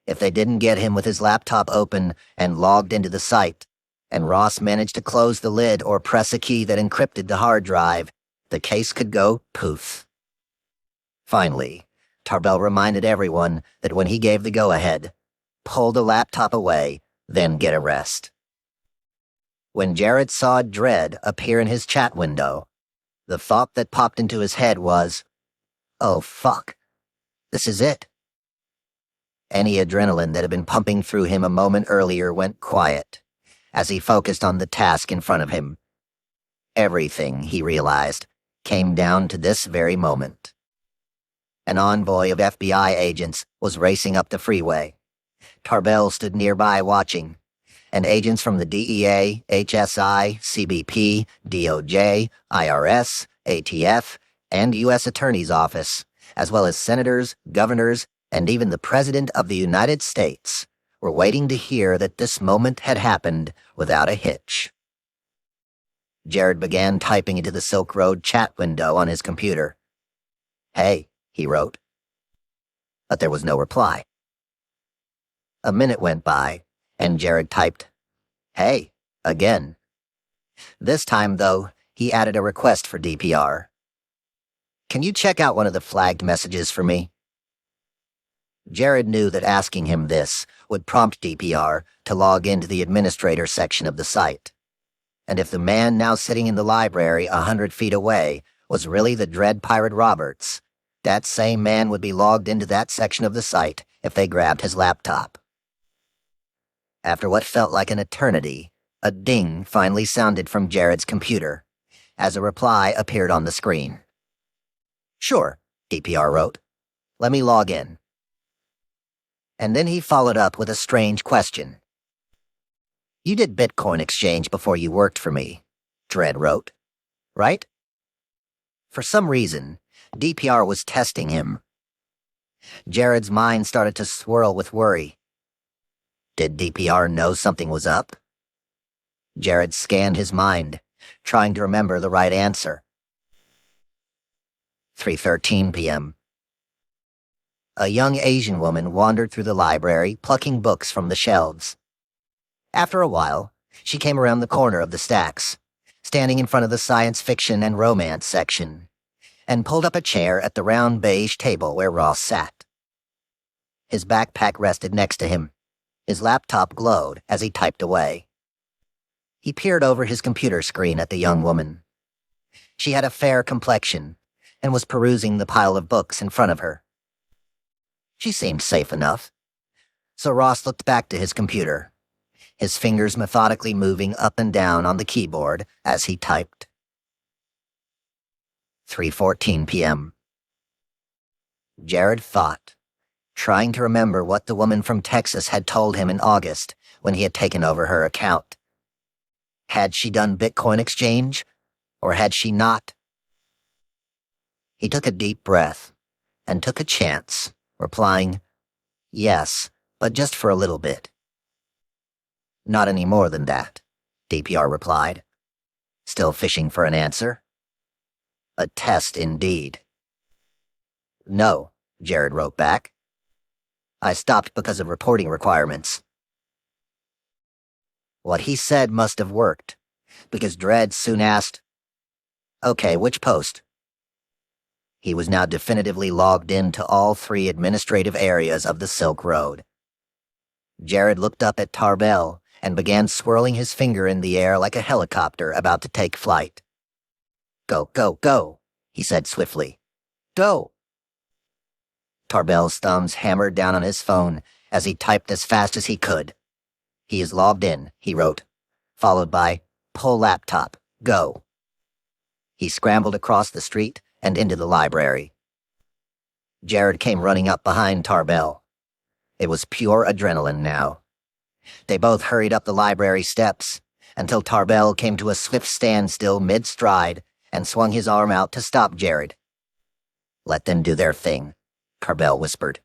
If they didn't get him with his laptop open and logged into the site, and Ross managed to close the lid or press a key that encrypted the hard drive, the case could go poof. Finally, Tarbell reminded everyone that when he gave the go-ahead, pull the laptop away, then get a rest. When Jared saw Dread appear in his chat window, the thought that popped into his head was, "Oh fuck, this is it." Any adrenaline that had been pumping through him a moment earlier went quiet as he focused on the task in front of him. Everything, he realized, came down to this very moment. An envoy of FBI agents was racing up the freeway. Tarbell stood nearby watching, and agents from the DEA, HSI, CBP, DOJ, IRS, ATF, and U.S. Attorney's Office, as well as senators, governors, and even the President of the United States, were waiting to hear that this moment had happened without a hitch. Jared began typing into the Silk Road chat window on his computer. "Hey," he wrote. But there was no reply. A minute went by, and Jared typed, "Hey," again. This time, though, he added a request for DPR. "Can you check out one of the flagged messages for me?" Jared knew that asking him this would prompt DPR to log into the administrator section of the site. And if the man now sitting in the library 100 feet away was really the dread Pirate Roberts, that same man would be logged into that section of the site if they grabbed his laptop. After what felt like an eternity, a ding finally sounded from Jared's computer, as a reply appeared on the screen. "Sure," DPR wrote. "Let me log in." And then he followed up with a strange question. "You did Bitcoin exchange before you worked for me," Dread wrote, "right?" For some reason, DPR was testing him. Jared's mind started to swirl with worry. Did DPR know something was up? Jared scanned his mind, trying to remember the right answer. 3:13 p.m. A young Asian woman wandered through the library, plucking books from the shelves. After a while, she came around the corner of the stacks, standing in front of the science fiction and romance section, and pulled up a chair at the round beige table where Ross sat. His backpack rested next to him. His laptop glowed as he typed away. He peered over his computer screen at the young woman. She had a fair complexion and was perusing the pile of books in front of her. She seemed safe enough. So Ross looked back to his computer, his fingers methodically moving up and down on the keyboard as he typed. 3:14 p.m. Jared thought, trying to remember what the woman from Texas had told him in August when he had taken over her account. Had she done Bitcoin exchange, or had she not? He took a deep breath and took a chance, replying, "Yes, but just for a little bit." "Not any more than that," DPR replied, still fishing for an answer. "A test indeed." "No," Jared wrote back. "I stopped because of reporting requirements." What he said must have worked, because Dredd soon asked, "Okay, which post?" He was now definitively logged into all 3 administrative areas of the Silk Road. Jared looked up at Tarbell and began swirling his finger in the air like a helicopter about to take flight. "Go, go, go," he said swiftly. "Go!" Tarbell's thumbs hammered down on his phone as he typed as fast as he could. "He is logged in," he wrote, followed by, "Pull laptop, go." He scrambled across the street and into the library. Jared came running up behind Tarbell. It was pure adrenaline now. They both hurried up the library steps until Tarbell came to a swift standstill mid-stride and swung his arm out to stop Jared. "Let them do their thing," Tarbell whispered.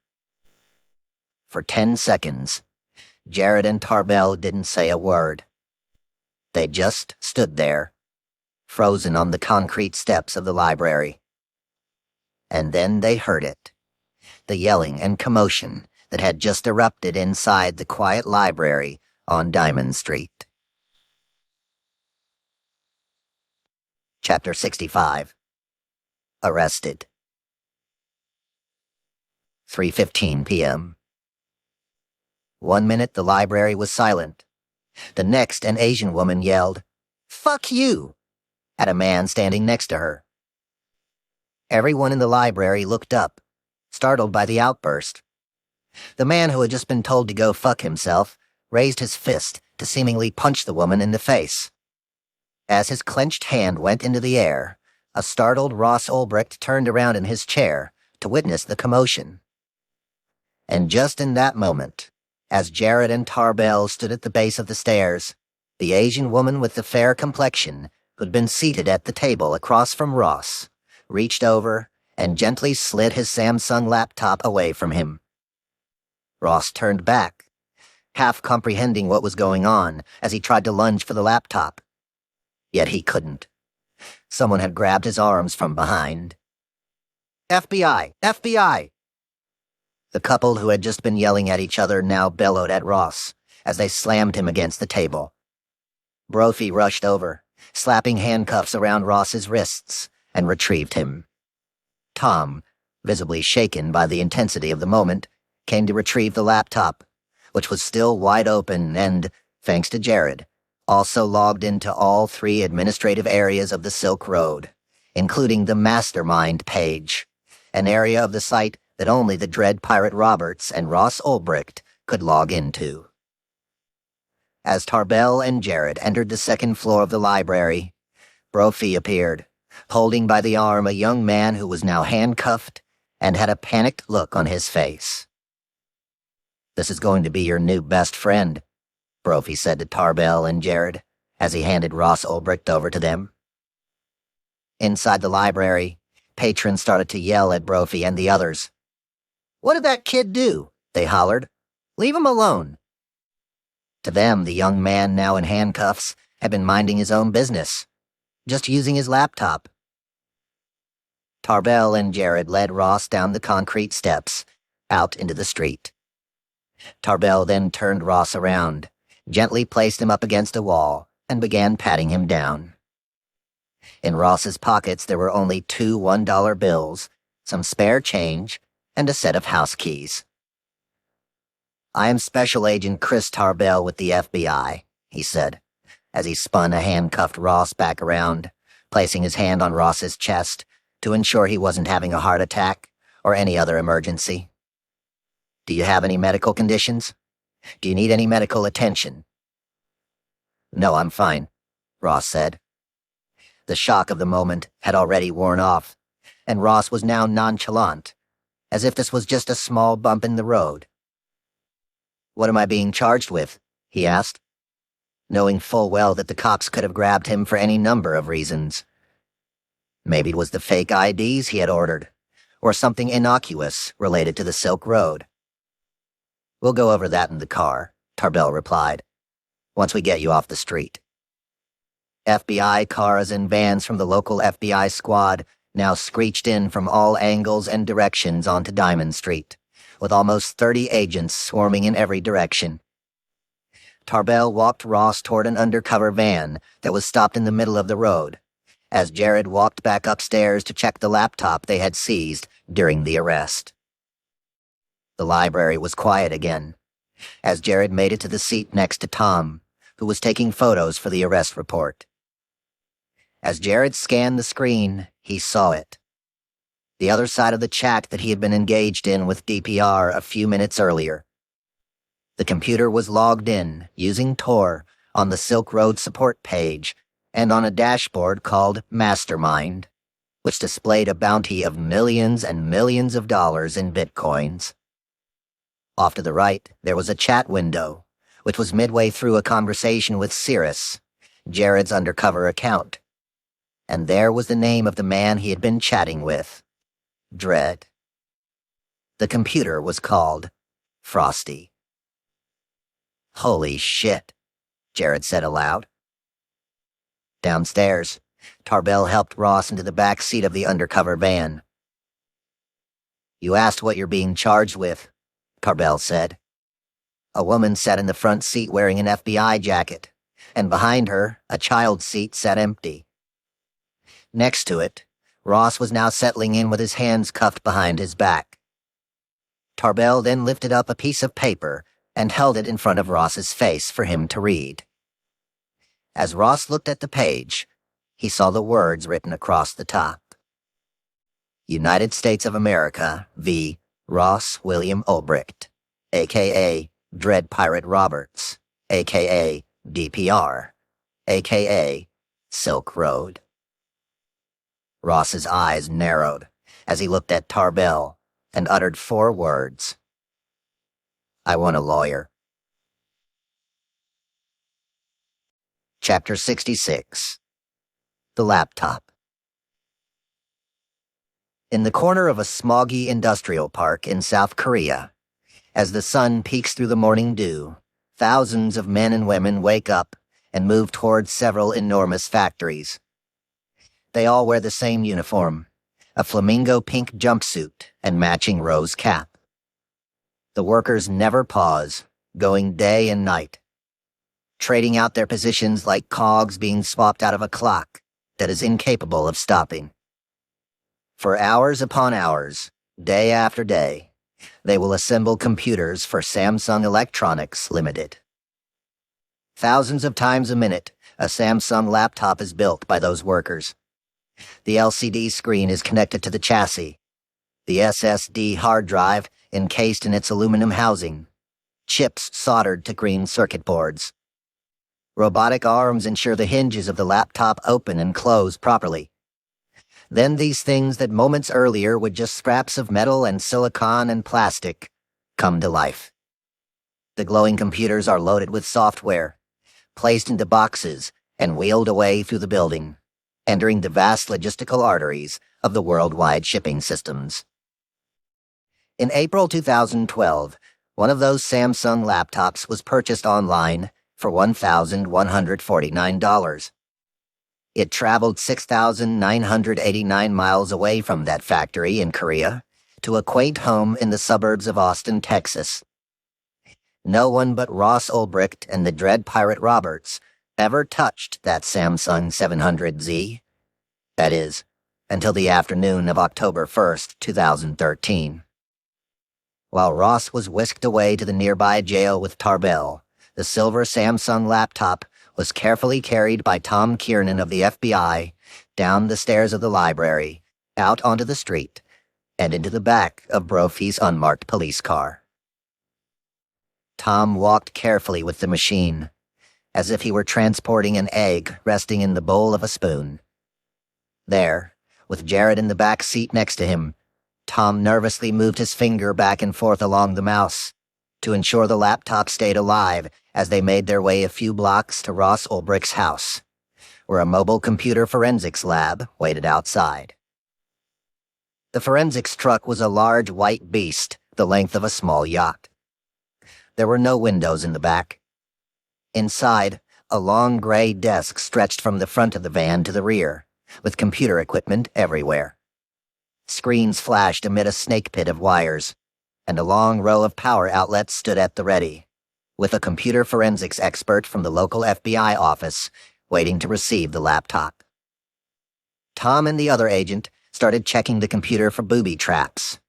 For 10 seconds, Jared and Tarbell didn't say a word. They just stood there, frozen on the concrete steps of the library. And then they heard it, the yelling and commotion that had just erupted inside the quiet library on Diamond Street. Chapter 65. Arrested. 3:15 p.m. 1 minute the library was silent. The next, an Asian woman yelled, "Fuck you!" at a man standing next to her. Everyone in the library looked up, startled by the outburst. The man who had just been told to go fuck himself raised his fist to seemingly punch the woman in the face. As his clenched hand went into the air, a startled Ross Ulbricht turned around in his chair to witness the commotion. And just in that moment, as Jared and Tarbell stood at the base of the stairs, the Asian woman with the fair complexion, who'd been seated at the table across from Ross, reached over and gently slid his Samsung laptop away from him. Ross turned back, half comprehending what was going on as he tried to lunge for the laptop. Yet he couldn't. Someone had grabbed his arms from behind. "FBI! FBI!" The couple who had just been yelling at each other now bellowed at Ross as they slammed him against the table. Brophy rushed over, slapping handcuffs around Ross's wrists, and retrieved him. Tom, visibly shaken by the intensity of the moment, came to retrieve the laptop, which was still wide open and, thanks to Jared, also logged into all 3 administrative areas of the Silk Road, including the Mastermind page, an area of the site that only the Dread Pirate Roberts and Ross Ulbricht could log into. As Tarbell and Jared entered the 2nd floor of the library, Brophy appeared, holding by the arm a young man who was now handcuffed and had a panicked look on his face. "This is going to be your new best friend," Brophy said to Tarbell and Jared as he handed Ross Ulbricht over to them. Inside the library, patrons started to yell at Brophy and the others. "What did that kid do?" they hollered. "Leave him alone." To them, the young man now in handcuffs had been minding his own business, just using his laptop. Tarbell and Jared led Ross down the concrete steps, out into the street. Tarbell then turned Ross around, gently placed him up against a wall, and began patting him down. In Ross's pockets there were only 2 $1 bills, some spare change, and a set of house keys. "I am Special Agent Chris Tarbell with the FBI," he said, as he spun a handcuffed Ross back around, placing his hand on Ross's chest to ensure he wasn't having a heart attack or any other emergency. "Do you have any medical conditions? Do you need any medical attention?" "No, I'm fine," Ross said. The shock of the moment had already worn off, and Ross was now nonchalant, as if this was just a small bump in the road. "What am I being charged with?" he asked, knowing full well that the cops could have grabbed him for any number of reasons. Maybe it was the fake IDs he had ordered, or something innocuous related to the Silk Road. "We'll go over that in the car," Tarbell replied, "once we get you off the street." FBI cars and vans from the local FBI squad now screeched in from all angles and directions onto Diamond Street, with almost 30 agents swarming in every direction. Tarbell walked Ross toward an undercover van that was stopped in the middle of the road, as Jared walked back upstairs to check the laptop they had seized during the arrest. The library was quiet again, as Jared made it to the seat next to Tom, who was taking photos for the arrest report. As Jared scanned the screen, he saw it. The other side of the chat that he had been engaged in with DPR a few minutes earlier. The computer was logged in, using Tor, on the Silk Road support page, and on a dashboard called Mastermind, which displayed a bounty of millions and millions of dollars in bitcoins. Off to the right, there was a chat window, which was midway through a conversation with Cirrus, Jared's undercover account. And there was the name of the man he had been chatting with. Dread. The computer was called Frosty. "Holy shit," Jared said aloud. Downstairs, Tarbell helped Ross into the back seat of the undercover van. "You asked what you're being charged with," Tarbell said. A woman sat in the front seat wearing an FBI jacket, and behind her, a child's seat sat empty. Next to it, Ross was now settling in with his hands cuffed behind his back. Tarbell then lifted up a piece of paper and held it in front of Ross's face for him to read. As Ross looked at the page, he saw the words written across the top. United States of America v. Ross William Ulbricht, a.k.a. Dread Pirate Roberts, a.k.a. DPR, a.k.a. Silk Road. Ross's eyes narrowed as he looked at Tarbell and uttered 4 words. "I want a lawyer." Chapter 66. The Laptop. In the corner of a smoggy industrial park in South Korea, as the sun peeks through the morning dew, thousands of men and women wake up and move towards several enormous factories. They all wear the same uniform, a flamingo pink jumpsuit and matching rose cap. The workers never pause, going day and night, trading out their positions like cogs being swapped out of a clock that is incapable of stopping. For hours upon hours, day after day, they will assemble computers for Samsung Electronics Limited. Thousands of times a minute, a Samsung laptop is built by those workers. The LCD screen is connected to the chassis, the SSD hard drive encased in its aluminum housing, chips soldered to green circuit boards. Robotic arms ensure the hinges of the laptop open and close properly. Then these things that moments earlier were just scraps of metal and silicon and plastic come to life. The glowing computers are loaded with software, placed into boxes, and wheeled away through the building, entering the vast logistical arteries of the worldwide shipping systems. In April 2012, one of those Samsung laptops was purchased online for $1,149. It traveled 6,989 miles away from that factory in Korea to a quaint home in the suburbs of Austin, Texas. No one but Ross Ulbricht and the Dread Pirate Roberts ever touched that Samsung 700Z, That is, until the afternoon of October 1st, 2013. While Ross was whisked away to the nearby jail with Tarbell, the silver Samsung laptop was carefully carried by Tom Kiernan of the FBI down the stairs of the library, out onto the street, and into the back of Brophy's unmarked police car. Tom walked carefully with the machine, as if he were transporting an egg resting in the bowl of a spoon. There, with Jared in the back seat next to him, Tom nervously moved his finger back and forth along the mouse to ensure the laptop stayed alive as they made their way a few blocks to Ross Ulbricht's house, where a mobile computer forensics lab waited outside. The forensics truck was a large white beast the length of a small yacht. There were no windows in the back. Inside, a long gray desk stretched from the front of the van to the rear, with computer equipment everywhere. Screens flashed amid a snake pit of wires, and a long row of power outlets stood at the ready, with a computer forensics expert from the local FBI office waiting to receive the laptop. Tom and the other agent started checking the computer for booby traps,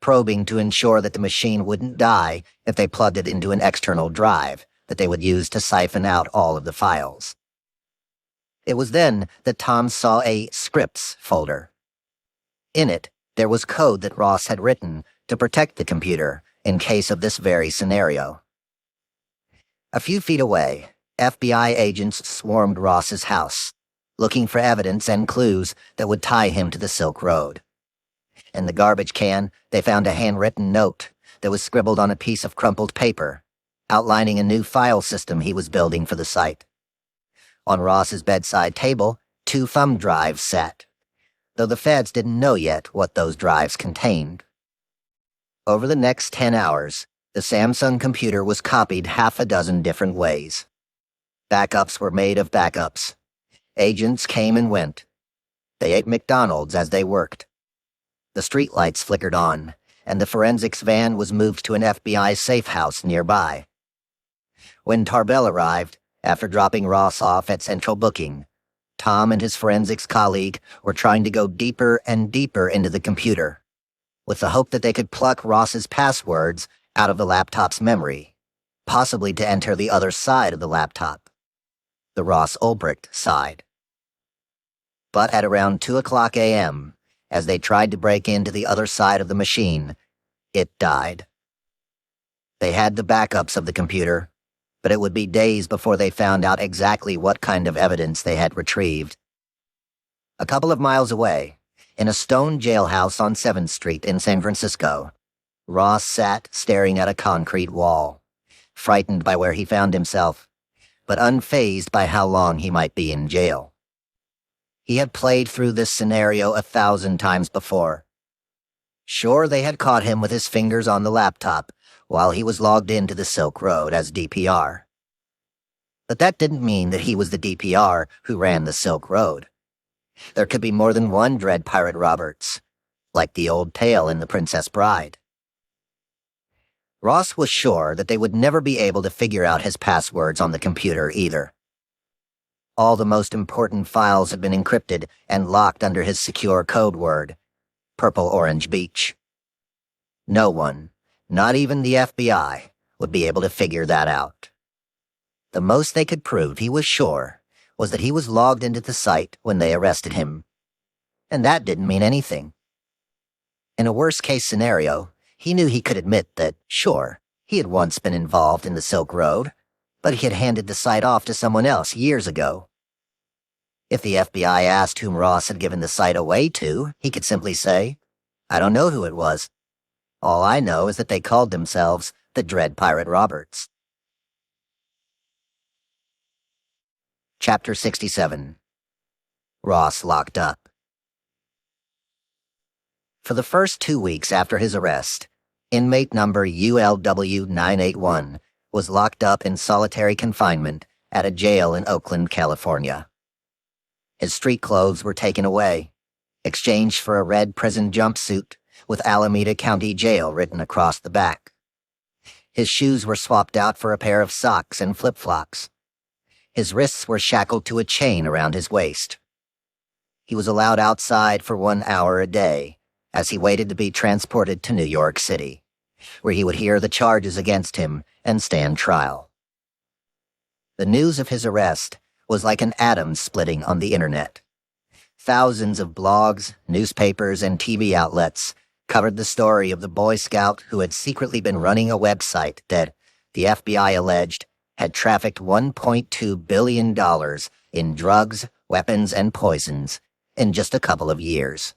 probing to ensure that the machine wouldn't die if they plugged it into an external drive that they would use to siphon out all of the files. It was then that Tom saw a scripts folder. In it, there was code that Ross had written to protect the computer in case of this very scenario. A few feet away, FBI agents swarmed Ross's house, looking for evidence and clues that would tie him to the Silk Road. In the garbage can, they found a handwritten note that was scribbled on a piece of crumpled paper, outlining a new file system he was building for the site. On Ross's bedside table, 2 thumb drives sat, though the feds didn't know yet what those drives contained. Over the next 10 hours, the Samsung computer was copied 6 different ways. Backups were made of backups. Agents came and went. They ate McDonald's as they worked. The streetlights flickered on, and the forensics van was moved to an FBI safe house nearby. When Tarbell arrived, after dropping Ross off at Central Booking, Tom and his forensics colleague were trying to go deeper and deeper into the computer, with the hope that they could pluck Ross's passwords out of the laptop's memory, possibly to enter the other side of the laptop, the Ross Ulbricht side. But at around 2:00 a.m., as they tried to break into the other side of the machine, it died. They had the backups of the computer, but it would be days before they found out exactly what kind of evidence they had retrieved. A couple of miles away, in a stone jailhouse on 7th Street in San Francisco, Ross sat staring at a concrete wall, frightened by where he found himself, but unfazed by how long he might be in jail. He had played through this scenario 1,000 times before. Sure, they had caught him with his fingers on the laptop while he was logged into the Silk Road as DPR. But that didn't mean that he was the DPR who ran the Silk Road. There could be more than one Dread Pirate Roberts, like the old tale in The Princess Bride. Ross was sure that they would never be able to figure out his passwords on the computer either. All the most important files had been encrypted and locked under his secure code word, Purple Orange Beach. No one, not even the FBI, would be able to figure that out. The most they could prove, he was sure, was that he was logged into the site when they arrested him. And that didn't mean anything. In a worst-case scenario, he knew he could admit that, sure, he had once been involved in the Silk Road, but he had handed the site off to someone else years ago. If the FBI asked whom Ross had given the site away to, he could simply say, "I don't know who it was. All I know is that they called themselves the Dread Pirate Roberts." Chapter 67. Ross Locked Up. For the first 2 weeks after his arrest, inmate number ULW-981 was locked up in solitary confinement at a jail in Oakland, California. His street clothes were taken away, exchanged for a red prison jumpsuit with Alameda County Jail written across the back. His shoes were swapped out for a pair of socks and flip-flops. His wrists were shackled to a chain around his waist. He was allowed outside for 1 hour a day as he waited to be transported to New York City, where he would hear the charges against him and stand trial. The news of his arrest was like an atom splitting on the internet. Thousands of blogs, newspapers, and TV outlets covered the story of the Boy Scout who had secretly been running a website that, the FBI alleged, had trafficked $1.2 billion in drugs, weapons, and poisons in just a couple of years.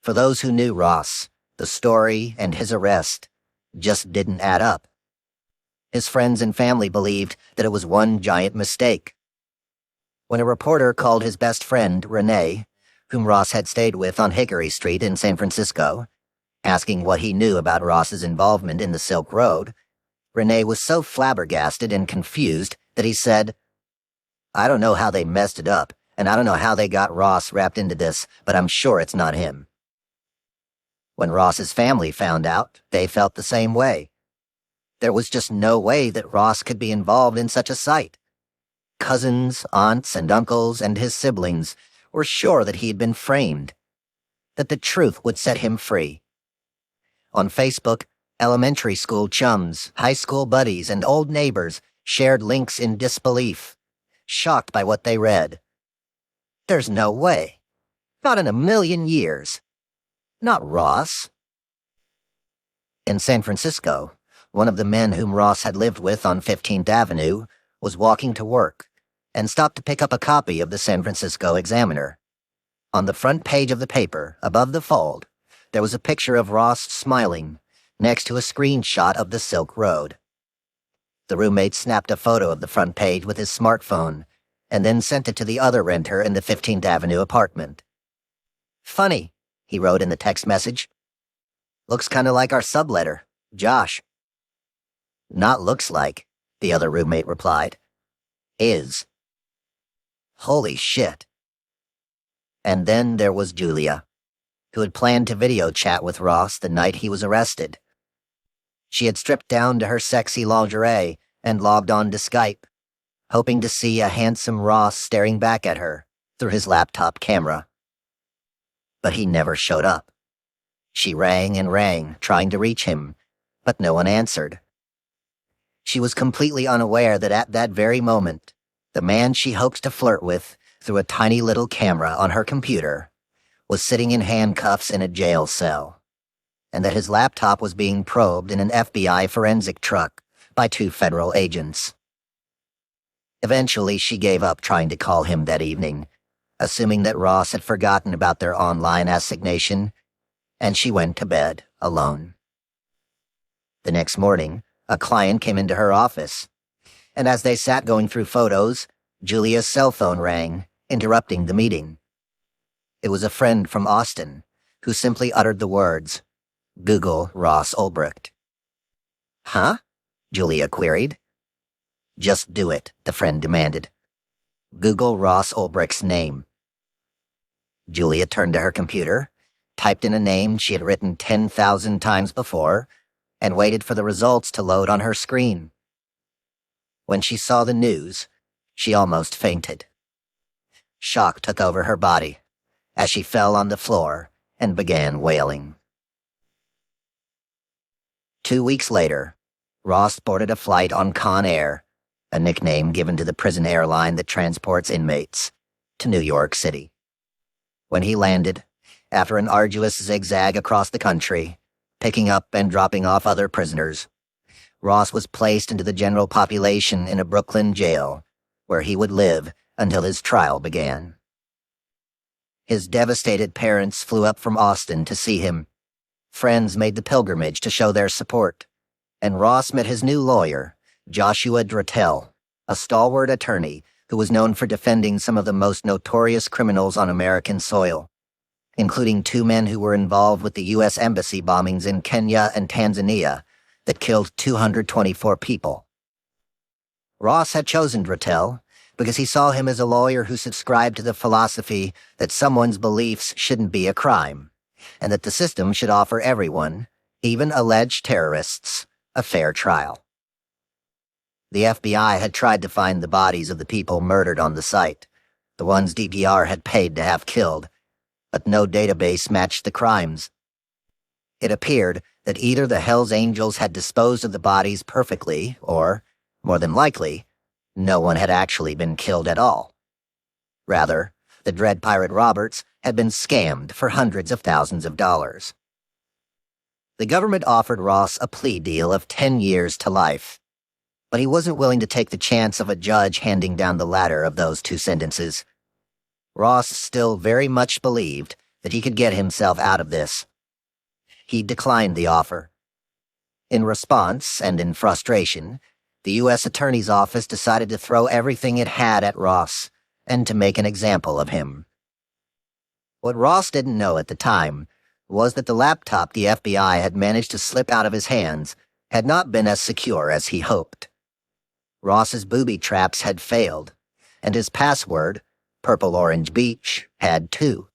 For those who knew Ross, the story and his arrest just didn't add up. His friends and family believed that it was one giant mistake. When a reporter called his best friend, Renee, whom Ross had stayed with on Hickory Street in San Francisco, asking what he knew about Ross's involvement in the Silk Road, Renee was so flabbergasted and confused that he said, "I don't know how they messed it up, and I don't know how they got Ross wrapped into this, but I'm sure it's not him." When Ross's family found out, they felt the same way. There was just no way that Ross could be involved in such a sight. Cousins, aunts, and uncles, and his siblings were sure that he had been framed, that the truth would set him free. On Facebook, elementary school chums, high school buddies, and old neighbors shared links in disbelief, shocked by what they read. There's no way. Not in a million years. Not Ross. In San Francisco, one of the men whom Ross had lived with on 15th Avenue was walking to work and stopped to pick up a copy of the San Francisco Examiner. On the front page of the paper, above the fold, there was a picture of Ross smiling next to a screenshot of the Silk Road. The roommate snapped a photo of the front page with his smartphone and then sent it to the other renter in the 15th Avenue apartment. "Funny," he wrote in the text message. "Looks kind of like our subletter, Josh." "Not looks like," the other roommate replied. "Is." Holy shit. And then there was Julia, who had planned to video chat with Ross the night he was arrested. She had stripped down to her sexy lingerie and logged on to Skype, hoping to see a handsome Ross staring back at her through his laptop camera. But he never showed up. She rang and rang, trying to reach him, but no one answered. She was completely unaware that at that very moment, the man she hoped to flirt with through a tiny little camera on her computer was sitting in handcuffs in a jail cell, and that his laptop was being probed in an FBI forensic truck by 2 federal agents. Eventually, she gave up trying to call him that evening, assuming that Ross had forgotten about their online assignation, and she went to bed alone. The next morning, a client came into her office, and as they sat going through photos, Julia's cell phone rang, interrupting the meeting. It was a friend from Austin, who simply uttered the words, "Google Ross Ulbricht." "Huh?" Julia queried. "Just do it," the friend demanded. "Google Ross Ulbricht's name." Julia turned to her computer, typed in a name she had written 10,000 times before, and waited for the results to load on her screen. When she saw the news, she almost fainted. Shock took over her body as she fell on the floor and began wailing. 2 weeks later, Ross boarded a flight on Con Air, a nickname given to the prison airline that transports inmates, to New York City. When he landed, after an arduous zigzag across the country, picking up and dropping off other prisoners, Ross was placed into the general population in a Brooklyn jail, where he would live until his trial began. His devastated parents flew up from Austin to see him. Friends made the pilgrimage to show their support, and Ross met his new lawyer, Joshua Drattel, a stalwart attorney who was known for defending some of the most notorious criminals on American soil, including 2 men who were involved with the U.S. Embassy bombings in Kenya and Tanzania that killed 224 people. Ross had chosen Drattel because he saw him as a lawyer who subscribed to the philosophy that someone's beliefs shouldn't be a crime, and that the system should offer everyone, even alleged terrorists, a fair trial. The FBI had tried to find the bodies of the people murdered on the site, the ones DPR had paid to have killed, but no database matched the crimes. It appeared that either the Hells Angels had disposed of the bodies perfectly, or, more than likely, no one had actually been killed at all. Rather, the Dread Pirate Roberts had been scammed for hundreds of thousands of dollars. The government offered Ross a plea deal of 10 years to life, but he wasn't willing to take the chance of a judge handing down the latter of those two sentences. Ross still very much believed that he could get himself out of this. He declined the offer. In response, and in frustration, the U.S. Attorney's Office decided to throw everything it had at Ross and to make an example of him. What Ross didn't know at the time was that the laptop the FBI had managed to slip out of his hands had not been as secure as he hoped. Ross's booby traps had failed, and his password, Purple Orange Beach, had too,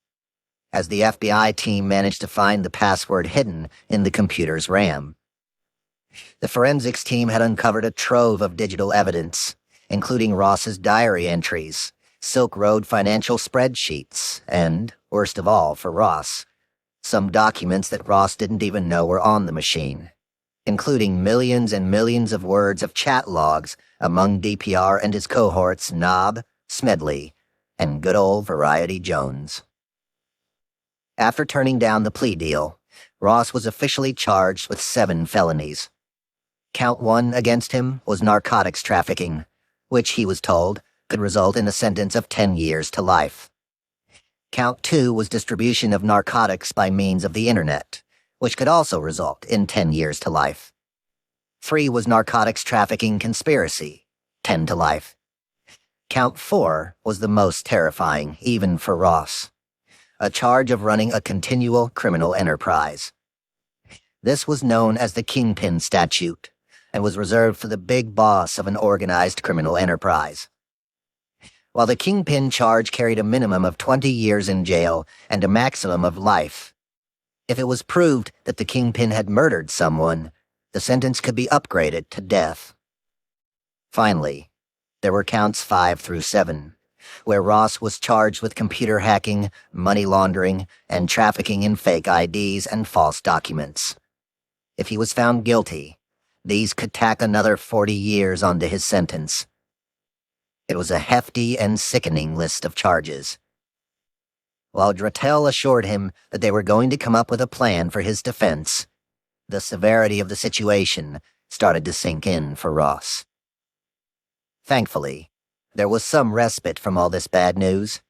as the FBI team managed to find the password hidden in the computer's RAM. The forensics team had uncovered a trove of digital evidence, including Ross's diary entries, Silk Road financial spreadsheets, and, worst of all for Ross, some documents that Ross didn't even know were on the machine, including millions and millions of words of chat logs among DPR and his cohorts Knob, Smedley, and good old Variety Jones. After turning down the plea deal, Ross was officially charged with 7 felonies. Count 1 against him was narcotics trafficking, which he was told could result in a sentence of 10 years to life. Count 2 was distribution of narcotics by means of the internet, which could also result in 10 years to life. 3 was narcotics trafficking conspiracy, 10 to life. Count 4 was the most terrifying, even for Ross, a charge of running a continual criminal enterprise. This was known as the Kingpin statute, and was reserved for the big boss of an organized criminal enterprise. While the Kingpin charge carried a minimum of 20 years in jail and a maximum of life, if it was proved that the Kingpin had murdered someone, the sentence could be upgraded to death. Finally, there were counts 5 through 7, where Ross was charged with computer hacking, money laundering, and trafficking in fake IDs and false documents. If he was found guilty, these could tack another 40 years onto his sentence. It was a hefty and sickening list of charges. While Drattel assured him that they were going to come up with a plan for his defense, the severity of the situation started to sink in for Ross. Thankfully, there was some respite from all this bad news.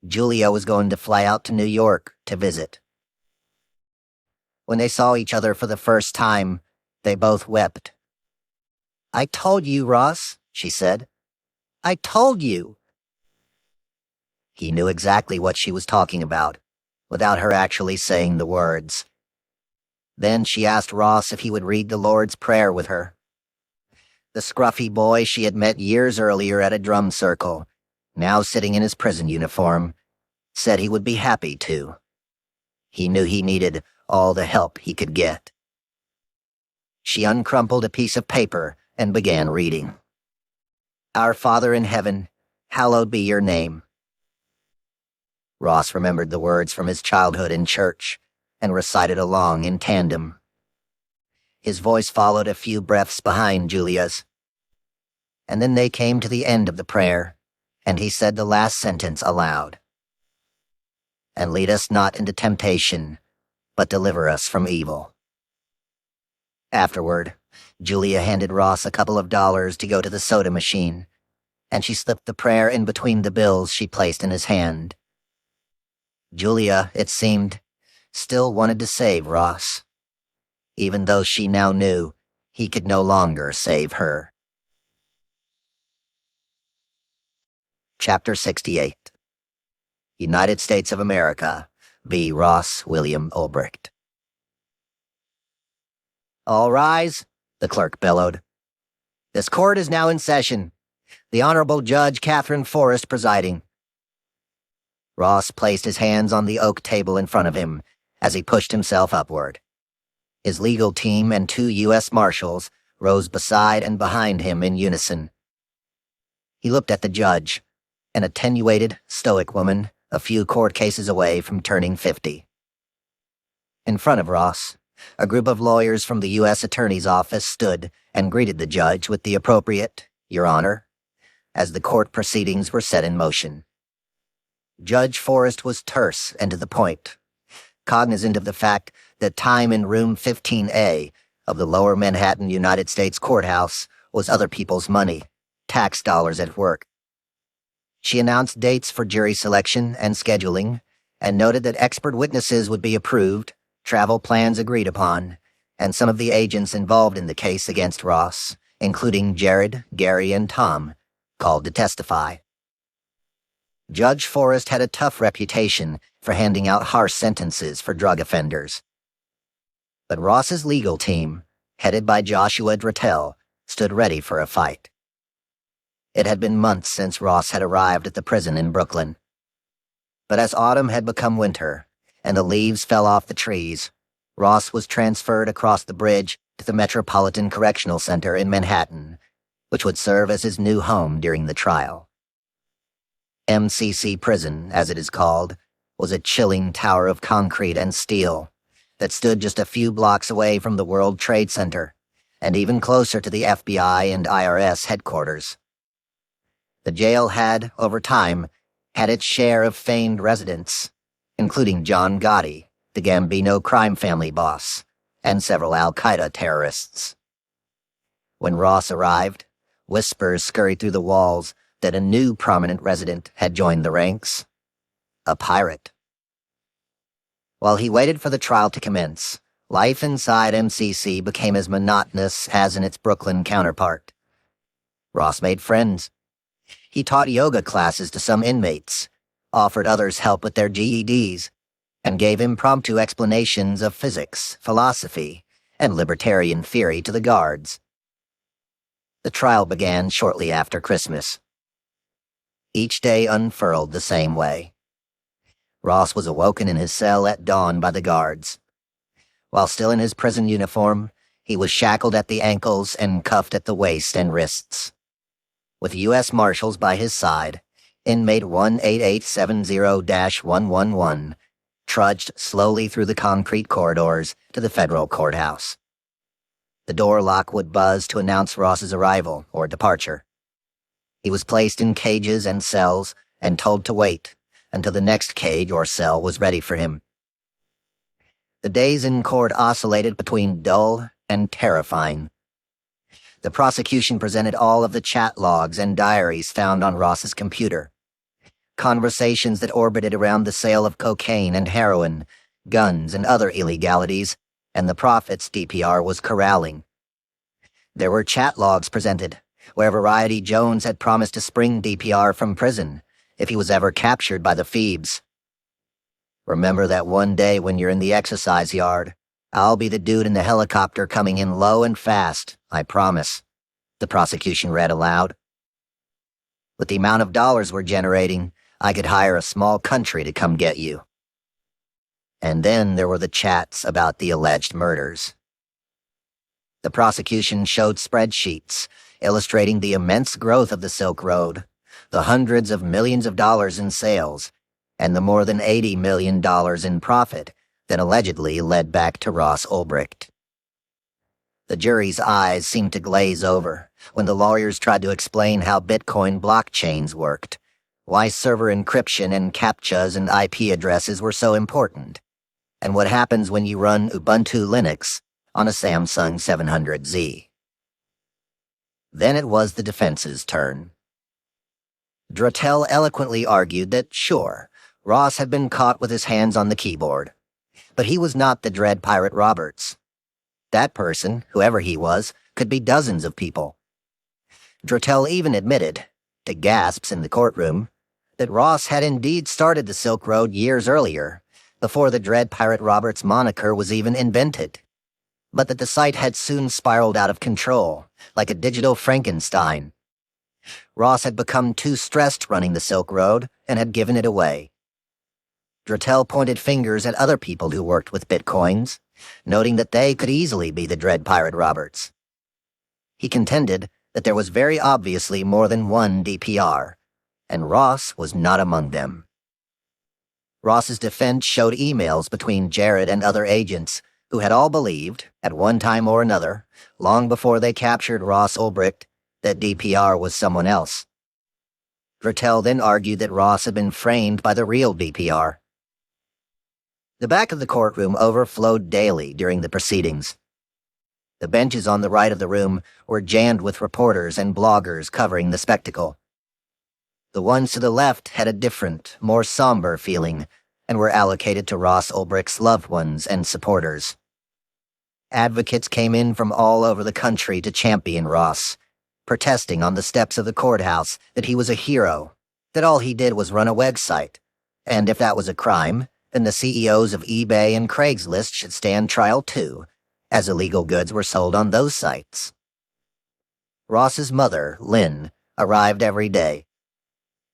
Julia was going to fly out to New York to visit. When they saw each other for the first time, they both wept. "I told you, Ross," she said. "I told you." He knew exactly what she was talking about, without her actually saying the words. Then she asked Ross if he would read the Lord's Prayer with her. The scruffy boy she had met years earlier at a drum circle, now sitting in his prison uniform, said he would be happy to. He knew he needed all the help he could get. She uncrumpled a piece of paper and began reading. "Our Father in heaven, hallowed be your name." Ross remembered the words from his childhood in church and recited along in tandem. His voice followed a few breaths behind Julia's. And then they came to the end of the prayer, and he said the last sentence aloud. "And lead us not into temptation, but deliver us from evil." Afterward, Julia handed Ross a couple of dollars to go to the soda machine, and she slipped the prayer in between the bills she placed in his hand. Julia, it seemed, still wanted to save Ross, even though she now knew he could no longer save her. Chapter 68. United States of America, B. Ross William Ulbricht. "All rise," the clerk bellowed. "This court is now in session. The Honorable Judge Catherine Forrest presiding." Ross placed his hands on the oak table in front of him as he pushed himself upward. His legal team and 2 U.S. Marshals rose beside and behind him in unison. He looked at the judge, an attenuated, stoic woman a few court cases away from turning 50. In front of Ross, a group of lawyers from the U.S. Attorney's Office stood and greeted the judge with the appropriate, "Your Honor," as the court proceedings were set in motion. Judge Forrest was terse and to the point, cognizant of the fact that time in room 15A of the Lower Manhattan United States Courthouse was other people's money, tax dollars at work. She announced dates for jury selection and scheduling, and noted that expert witnesses would be approved, travel plans agreed upon, and some of the agents involved in the case against Ross, including Jared, Gary, and Tom, called to testify. Judge Forrest had a tough reputation for handing out harsh sentences for drug offenders. But Ross's legal team, headed by Joshua Drattel, stood ready for a fight. It had been months since Ross had arrived at the prison in Brooklyn. But as autumn had become winter, and the leaves fell off the trees, Ross was transferred across the bridge to the Metropolitan Correctional Center in Manhattan, which would serve as his new home during the trial. MCC Prison, as it is called, was a chilling tower of concrete and steel that stood just a few blocks away from the World Trade Center, and even closer to the FBI and IRS headquarters. The jail had, over time, had its share of famed residents, including John Gotti, the Gambino crime family boss, and several al-Qaeda terrorists. When Ross arrived, whispers scurried through the walls that a new prominent resident had joined the ranks: a pirate. While he waited for the trial to commence, life inside MCC became as monotonous as in its Brooklyn counterpart. Ross made friends. He taught yoga classes to some inmates, offered others help with their GEDs, and gave impromptu explanations of physics, philosophy, and libertarian theory to the guards. The trial began shortly after Christmas. Each day unfurled the same way. Ross was awoken in his cell at dawn by the guards. While still in his prison uniform, he was shackled at the ankles and cuffed at the waist and wrists. With U.S. Marshals by his side, inmate 18870-111 trudged slowly through the concrete corridors to the federal courthouse. The door lock would buzz to announce Ross's arrival or departure. He was placed in cages and cells and told to wait until the next cage or cell was ready for him. The days in court oscillated between dull and terrifying. The prosecution presented all of the chat logs and diaries found on Ross's computer, conversations that orbited around the sale of cocaine and heroin, guns and other illegalities, and the profits DPR was corralling. There were chat logs presented, where Variety Jones had promised to spring DPR from prison if he was ever captured by the Phoebes. "Remember that one day when you're in the exercise yard, I'll be the dude in the helicopter coming in low and fast, I promise," the prosecution read aloud. "With the amount of dollars we're generating, I could hire a small country to come get you." And then there were the chats about the alleged murders. The prosecution showed spreadsheets illustrating the immense growth of the Silk Road, the hundreds of millions of dollars in sales, and the more than $80 million in profit that allegedly led back to Ross Ulbricht. The jury's eyes seemed to glaze over when the lawyers tried to explain how Bitcoin blockchains worked, why server encryption and CAPTCHAs and IP addresses were so important, and what happens when you run Ubuntu Linux on a Samsung 700Z. Then it was the defense's turn. Drattel eloquently argued that, sure, Ross had been caught with his hands on the keyboard, but he was not the Dread Pirate Roberts. That person, whoever he was, could be dozens of people. Drattel even admitted, to gasps in the courtroom, that Ross had indeed started the Silk Road years earlier, before the Dread Pirate Roberts moniker was even invented, but that the site had soon spiraled out of control, like a digital Frankenstein. Ross had become too stressed running the Silk Road and had given it away. Drattel pointed fingers at other people who worked with bitcoins, noting that they could easily be the Dread Pirate Roberts. He contended that there was very obviously more than one DPR, and Ross was not among them. Ross's defense showed emails between Jared and other agents who had all believed, at one time or another, long before they captured Ross Ulbricht, that DPR was someone else. Drattel then argued that Ross had been framed by the real DPR. The back of the courtroom overflowed daily during the proceedings. The benches on the right of the room were jammed with reporters and bloggers covering the spectacle. The ones to the left had a different, more somber feeling and were allocated to Ross Ulbricht's loved ones and supporters. Advocates came in from all over the country to champion Ross, protesting on the steps of the courthouse that he was a hero, that all he did was run a website, and if that was a crime, then the CEOs of eBay and Craigslist should stand trial too, as illegal goods were sold on those sites. Ross's mother, Lynn, arrived every day,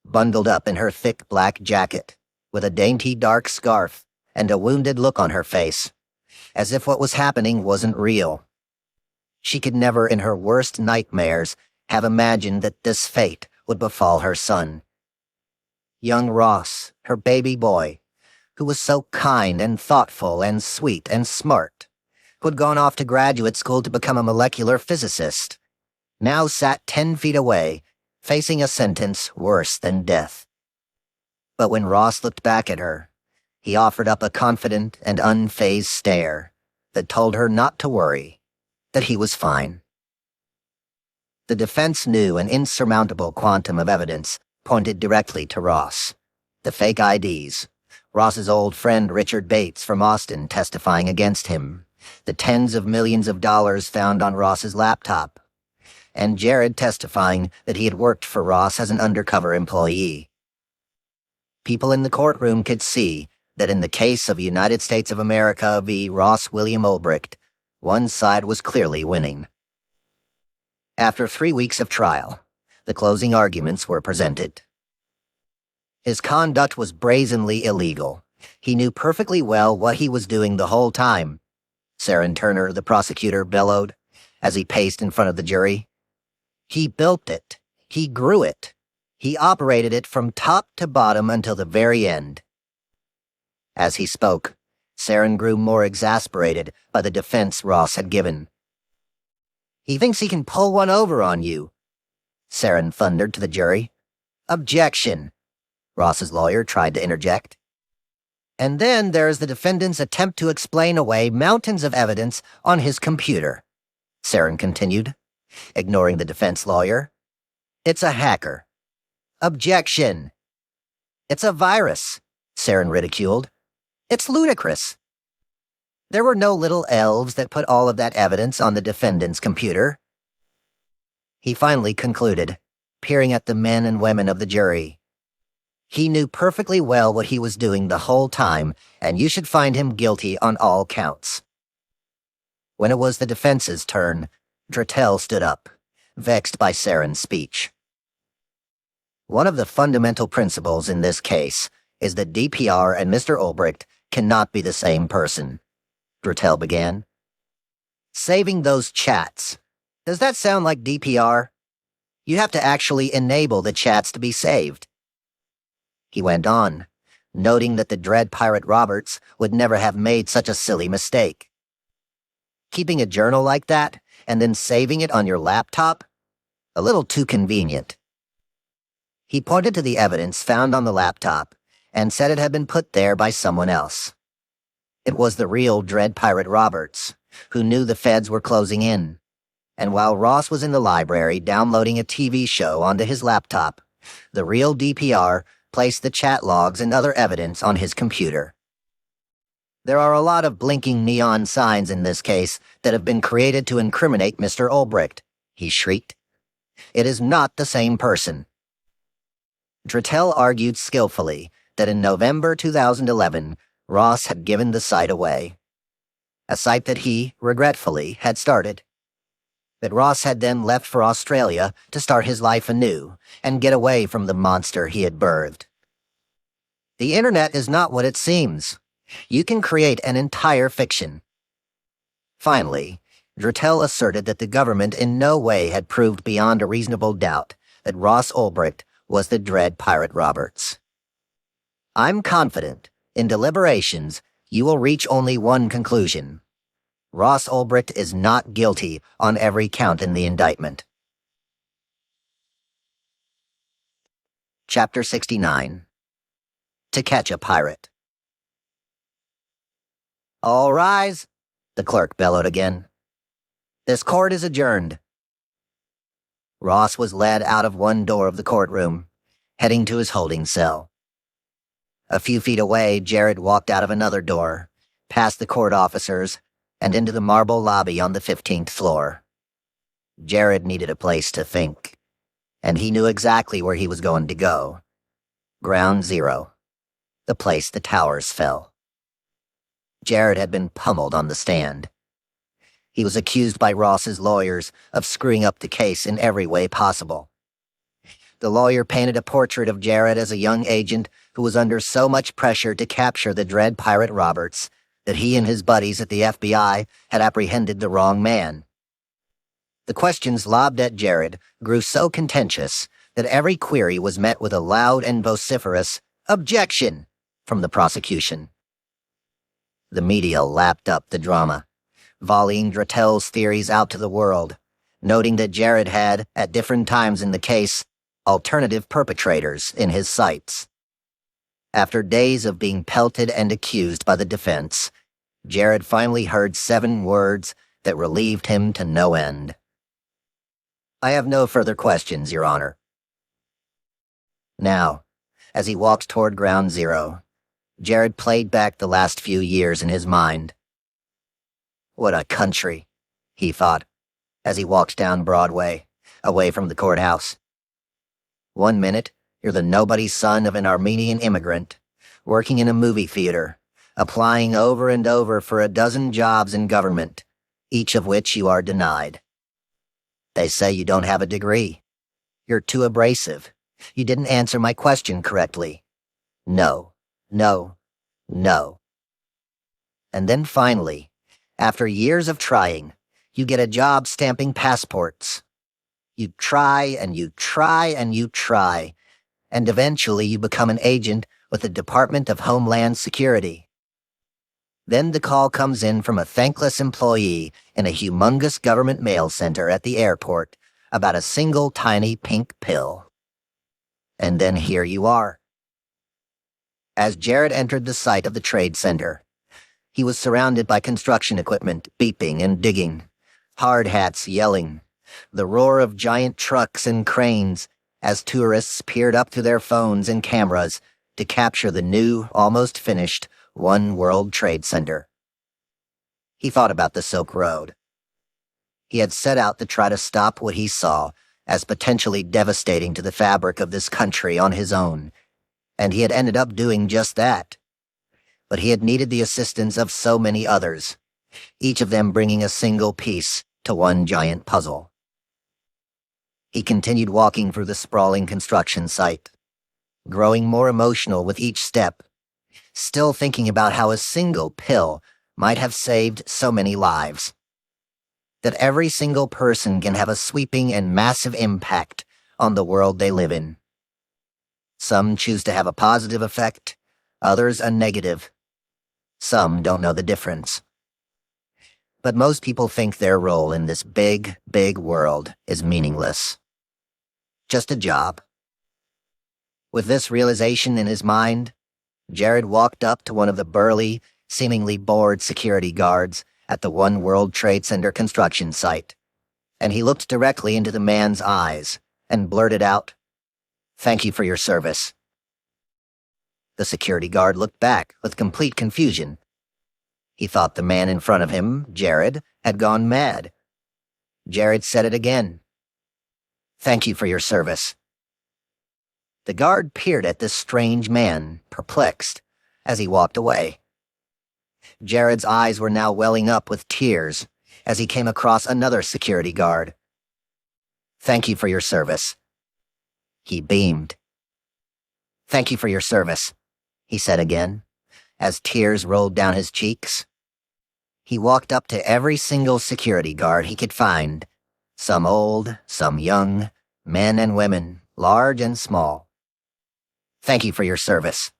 bundled up in her thick black jacket, with a dainty dark scarf and a wounded look on her face, as if what was happening wasn't real. She could never in her worst nightmares have imagined that this fate would befall her son. Young Ross, her baby boy, who was so kind and thoughtful and sweet and smart, who had gone off to graduate school to become a molecular physicist, now sat 10 feet away, facing a sentence worse than death. But when Ross looked back at her, he offered up a confident and unfazed stare that told her not to worry, that he was fine. The defense knew an insurmountable quantum of evidence pointed directly to Ross. The fake IDs, Ross's old friend Richard Bates from Austin testifying against him, the tens of millions of dollars found on Ross's laptop, and Jared testifying that he had worked for Ross as an undercover employee. People in the courtroom could see that in the case of United States of America v. Ross William Ulbricht, one side was clearly winning. After 3 weeks of trial, the closing arguments were presented. His conduct was brazenly illegal. He knew perfectly well what he was doing the whole time, Saren Turner, the prosecutor, bellowed as he paced in front of the jury. He built it. He grew it. He operated it from top to bottom until the very end. As he spoke, Saren grew more exasperated by the defense Ross had given. He thinks he can pull one over on you, Saren thundered to the jury. Objection, Ross's lawyer tried to interject. And then there's the defendant's attempt to explain away mountains of evidence on his computer, Saren continued, ignoring the defense lawyer. It's a hacker. Objection. It's a virus, Saren ridiculed. It's ludicrous. There were no little elves that put all of that evidence on the defendant's computer. He finally concluded, peering at the men and women of the jury. He knew perfectly well what he was doing the whole time, and you should find him guilty on all counts. When it was the defense's turn, Drattel stood up, vexed by Saren's speech. One of the fundamental principles in this case is that DPR and Mr. Ulbricht cannot be the same person, Drattel began. Saving those chats. Does that sound like DPR? You have to actually enable the chats to be saved. He went on, noting that the dread pirate Roberts would never have made such a silly mistake. Keeping a journal like that and then saving it on your laptop? A little too convenient. He pointed to the evidence found on the laptop and said it had been put there by someone else. It was the real dread pirate Roberts, who knew the feds were closing in, and while Ross was in the library downloading a TV show onto his laptop, the real DPR placed the chat logs and other evidence on his computer. There are a lot of blinking neon signs in this case that have been created to incriminate Mr. Ulbricht, he shrieked. It is not the same person. Drattel argued skillfully that in November 2011, Ross had given the site away. A site that he, regretfully, had started. That Ross had then left for Australia to start his life anew and get away from the monster he had birthed. The internet is not what it seems. You can create an entire fiction. Finally, Drattel asserted that the government in no way had proved beyond a reasonable doubt that Ross Ulbricht was the dread Pirate Roberts. I'm confident, in deliberations, you will reach only one conclusion. Ross Ulbricht is not guilty on every count in the indictment. Chapter 69. To Catch a Pirate. All rise, the clerk bellowed again. This court is adjourned. Ross was led out of one door of the courtroom, heading to his holding cell. A few feet away, Jared walked out of another door, past the court officers, and into the marble lobby on the 15th floor. Jared needed a place to think, and he knew exactly where he was going to go. Ground Zero, the place the towers fell. Jared had been pummeled on the stand. He was accused by Ross's lawyers of screwing up the case in every way possible. The lawyer painted a portrait of Jared as a young agent who was under so much pressure to capture the dread Pirate Roberts that he and his buddies at the FBI had apprehended the wrong man. The questions lobbed at Jared grew so contentious that every query was met with a loud and vociferous "Objection!" from the prosecution. The media lapped up the drama, volleying Drattel's theories out to the world, noting that Jared had, at different times in the case, alternative perpetrators in his sights. After days of being pelted and accused by the defense, Jared finally heard 7 words that relieved him to no end. I have no further questions, Your Honor. Now, as he walked toward Ground Zero, Jared played back the last few years in his mind. What a country, he thought, as he walked down Broadway, away from the courthouse. 1 minute, you're the nobody son of an Armenian immigrant, working in a movie theater, applying over and over for a dozen jobs in government, each of which you are denied. They say you don't have a degree. You're too abrasive. You didn't answer my question correctly. No, no, no. And then finally, after years of trying, you get a job stamping passports. You try and you try and you try, and eventually you become an agent with the Department of Homeland Security. Then the call comes in from a thankless employee in a humongous government mail center at the airport about a single tiny pink pill. And then here you are. As Jared entered the site of the trade center, he was surrounded by construction equipment beeping and digging, hard hats yelling, the roar of giant trucks and cranes as tourists peered up to their phones and cameras to capture the new, almost finished, One World Trade Center. He thought about the Silk Road. He had set out to try to stop what he saw as potentially devastating to the fabric of this country on his own, and he had ended up doing just that. But he had needed the assistance of so many others, each of them bringing a single piece to one giant puzzle. He continued walking through the sprawling construction site, growing more emotional with each step, still thinking about how a single pill might have saved so many lives. That every single person can have a sweeping and massive impact on the world they live in. Some choose to have a positive effect, others a negative. Some don't know the difference. But most people think their role in this big, big world is meaningless. Just a job. With this realization in his mind, Jared walked up to one of the burly, seemingly bored security guards at the One World Trade Center construction site, and he looked directly into the man's eyes and blurted out, "Thank you for your service." The security guard looked back with complete confusion. He thought the man in front of him, Jared, had gone mad. Jared said it again. "Thank you for your service." The guard peered at this strange man, perplexed, as he walked away. Jared's eyes were now welling up with tears as he came across another security guard. "Thank you for your service." He beamed. "Thank you for your service," he said again, as tears rolled down his cheeks. He walked up to every single security guard he could find, some old, some young, men and women, large and small. Thank you for your service.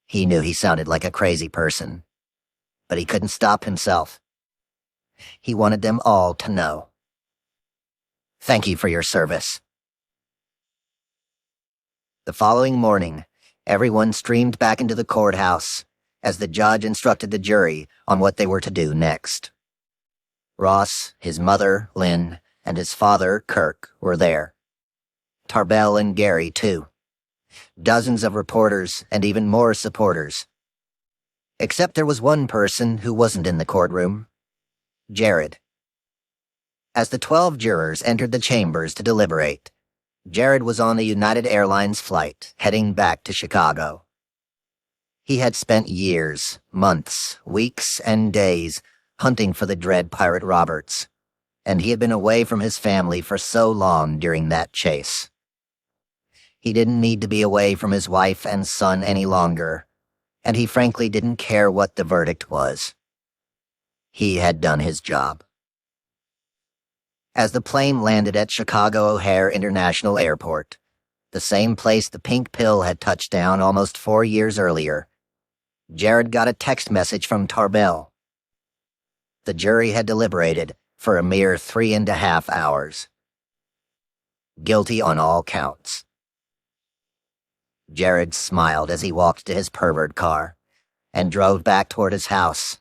He knew he sounded like a crazy person, but he couldn't stop himself. He wanted them all to know. Thank you for your service. The following morning, everyone streamed back into the courthouse as the judge instructed the jury on what they were to do next. Ross, his mother, Lynn, and his father, Kirk, were there. Tarbell and Gary, too. Dozens of reporters and even more supporters. Except there was one person who wasn't in the courtroom. Jared. As the 12 jurors entered the chambers to deliberate, Jared was on a United Airlines flight heading back to Chicago. He had spent years, months, weeks, and days hunting for the dread Pirate Roberts, and he had been away from his family for so long during that chase. He didn't need to be away from his wife and son any longer, and he frankly didn't care what the verdict was. He had done his job. As the plane landed at Chicago O'Hare International Airport, the same place the pink pill had touched down almost 4 years earlier, Jared got a text message from Tarbell. The jury had deliberated for a mere 3.5 hours. Guilty on all counts. Jared smiled as he walked to his pervert car and drove back toward his house,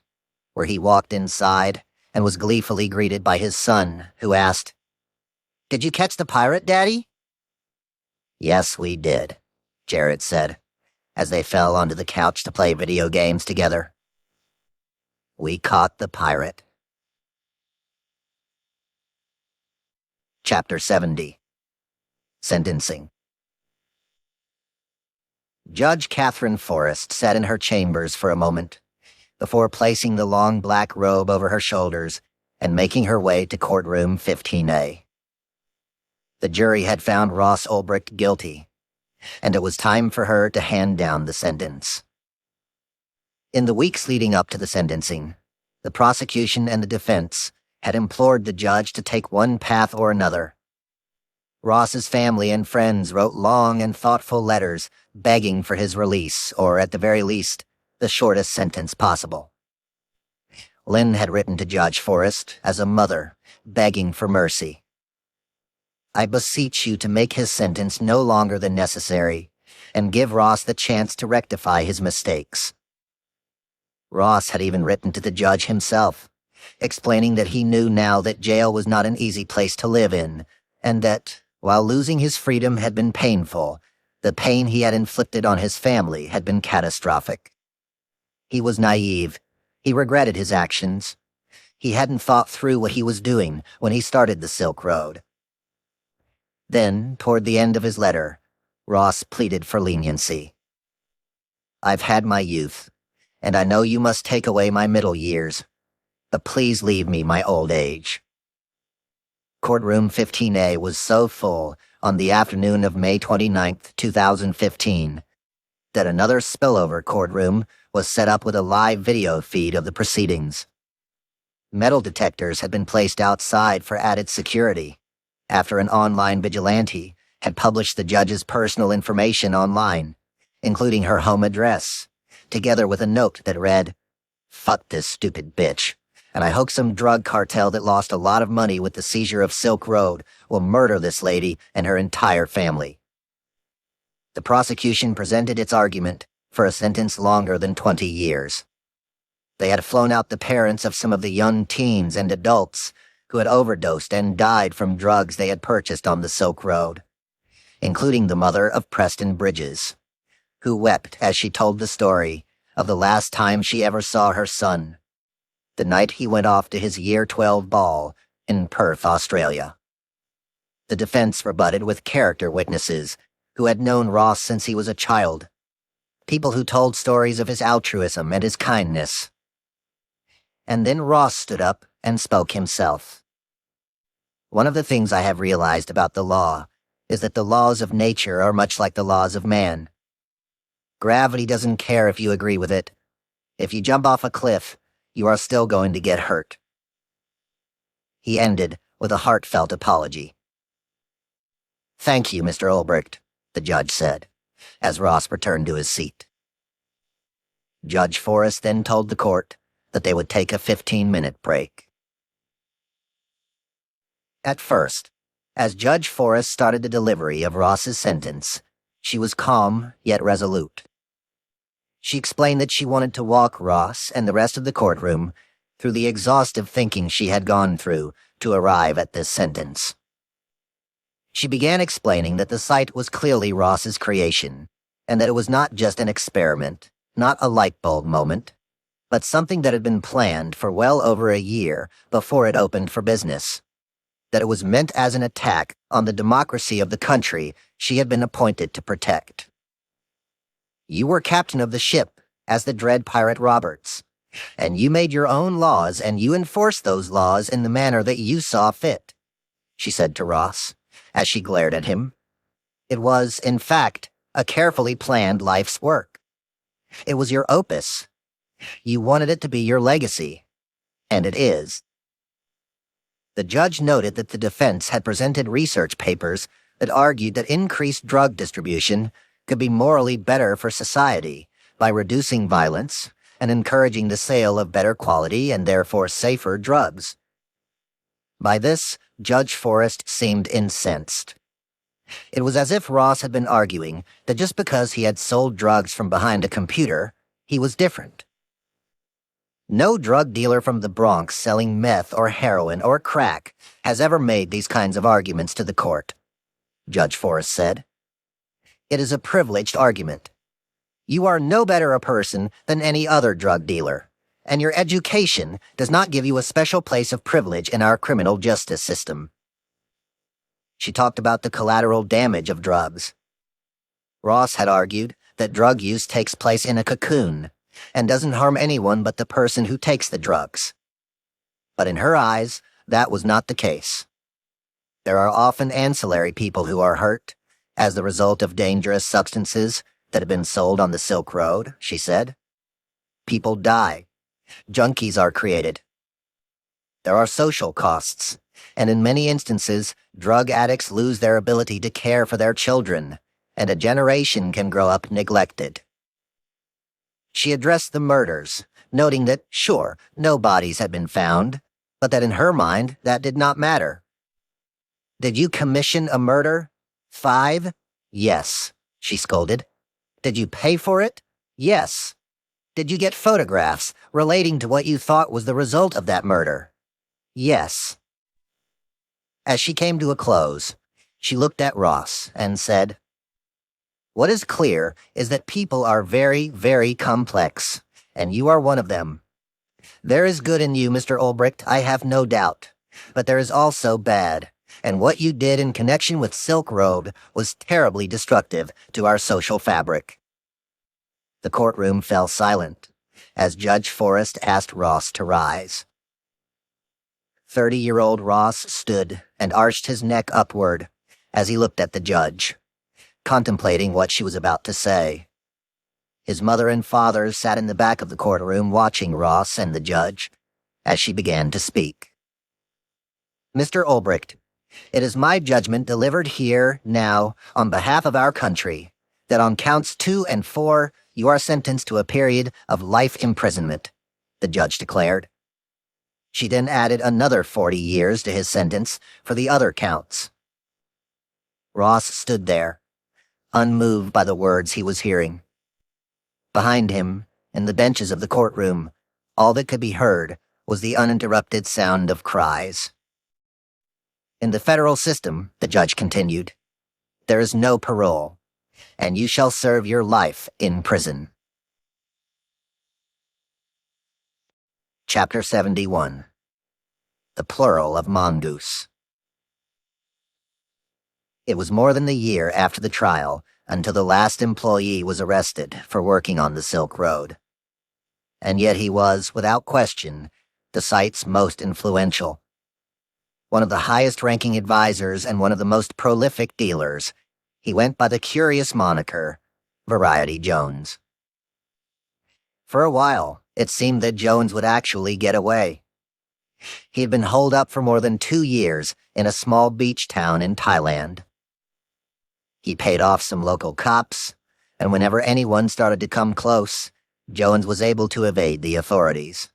where he walked inside and was gleefully greeted by his son, who asked, "Did you catch the pirate, Daddy?" "Yes, we did," Jared said, as they fell onto the couch to play video games together. "We caught the pirate." Chapter 70. Sentencing. Judge Catherine Forrest sat in her chambers for a moment, before placing the long black robe over her shoulders and making her way to courtroom 15A. The jury had found Ross Ulbricht guilty, and it was time for her to hand down the sentence. In the weeks leading up to the sentencing, the prosecution and the defense had implored the judge to take one path or another. Ross's family and friends wrote long and thoughtful letters begging for his release, or at the very least, the shortest sentence possible. Lynn had written to Judge Forrest as a mother, begging for mercy. "I beseech you to make his sentence no longer than necessary, and give Ross the chance to rectify his mistakes." Ross had even written to the judge himself, explaining that he knew now that jail was not an easy place to live in, and that, while losing his freedom had been painful, the pain he had inflicted on his family had been catastrophic. He was naive. He regretted his actions. He hadn't thought through what he was doing when he started the Silk Road. Then, toward the end of his letter, Ross pleaded for leniency. "I've had my youth, and I know you must take away my middle years, but please leave me my old age." Courtroom 15A was so full on the afternoon of May 29th, 2015, that another spillover courtroom was set up with a live video feed of the proceedings. Metal detectors had been placed outside for added security, after an online vigilante had published the judge's personal information online, including her home address, together with a note that read, "Fuck this stupid bitch, and I hope some drug cartel that lost a lot of money with the seizure of Silk Road will murder this lady and her entire family." The prosecution presented its argument for a sentence longer than 20 years. They had flown out the parents of some of the young teens and adults who had overdosed and died from drugs they had purchased on the Silk Road, including the mother of Preston Bridges, who wept as she told the story of the last time she ever saw her son, the night he went off to his Year 12 ball in Perth, Australia. The defense rebutted with character witnesses who had known Ross since he was a child, people who told stories of his altruism and his kindness. And then Ross stood up and spoke himself. "One of the things I have realized about the law is that the laws of nature are much like the laws of man. Gravity doesn't care if you agree with it. If you jump off a cliff, you are still going to get hurt." He ended with a heartfelt apology. "Thank you, Mr. Ulbricht," the judge said, as Ross returned to his seat. Judge Forrest then told the court that they would take a 15-minute break. At first, as Judge Forrest started the delivery of Ross's sentence, she was calm yet resolute. She explained that she wanted to walk Ross and the rest of the courtroom through the exhaustive thinking she had gone through to arrive at this sentence. She began explaining that the site was clearly Ross's creation, and that it was not just an experiment, not a light bulb moment, but something that had been planned for well over a year before it opened for business. That it was meant as an attack on the democracy of the country she had been appointed to protect. "You were captain of the ship as the dread pirate Roberts, and you made your own laws and you enforced those laws in the manner that you saw fit," she said to Ross, as she glared at him. "It was, in fact, a carefully planned life's work. It was your opus. You wanted it to be your legacy, and it is." The judge noted that the defense had presented research papers that argued that increased drug distribution could be morally better for society by reducing violence and encouraging the sale of better quality and therefore safer drugs. By this, Judge Forrest seemed incensed. It was as if Ross had been arguing that just because he had sold drugs from behind a computer, he was different. No drug dealer from the Bronx selling meth or heroin or crack has ever made these kinds of arguments to the court, Judge Forrest said. It is a privileged argument. You are no better a person than any other drug dealer, and your education does not give you a special place of privilege in our criminal justice system. She talked about the collateral damage of drugs. Ross had argued that drug use takes place in a cocoon and doesn't harm anyone but the person who takes the drugs. But in her eyes, that was not the case. There are often ancillary people who are hurt as the result of dangerous substances that have been sold on the Silk Road, she said. People die. Junkies are created. There are social costs, and in many instances, drug addicts lose their ability to care for their children, and a generation can grow up neglected. She addressed the murders, noting that, sure, no bodies had been found, but that in her mind, that did not matter. "Did you commission a murder? 5? Yes," she scolded. "Did you pay for it? Yes. Did you get photographs relating to what you thought was the result of that murder? Yes." As she came to a close, she looked at Ross and said, "What is clear is that people are very, very complex, and you are one of them. There is good in you, Mr. Ulbricht, I have no doubt, but there is also bad, and what you did in connection with Silk Road was terribly destructive to our social fabric." The courtroom fell silent as Judge Forrest asked Ross to rise. 30-year-old Ross stood and arched his neck upward as he looked at the judge, contemplating what she was about to say. His mother and father sat in the back of the courtroom watching Ross and the judge as she began to speak. "Mr. Ulbricht, it is my judgment delivered here, now, on behalf of our country, that on counts 2 and 4, you are sentenced to a period of life imprisonment," the judge declared. She then added another 40 years to his sentence for the other counts. Ross stood there, unmoved by the words he was hearing. Behind him, in the benches of the courtroom, all that could be heard was the uninterrupted sound of cries. "In the federal system," the judge continued, "there is no parole, and you shall serve your life in prison." Chapter 71. The Plural of Mongoose. It was more than a year after the trial until the last employee was arrested for working on the Silk Road. And yet he was, without question, the site's most influential. One of the highest-ranking advisors and one of the most prolific dealers, he went by the curious moniker, Variety Jones. For a while, it seemed that Jones would actually get away. He had been holed up for more than 2 years in a small beach town in Thailand. He paid off some local cops, and whenever anyone started to come close, Jones was able to evade the authorities.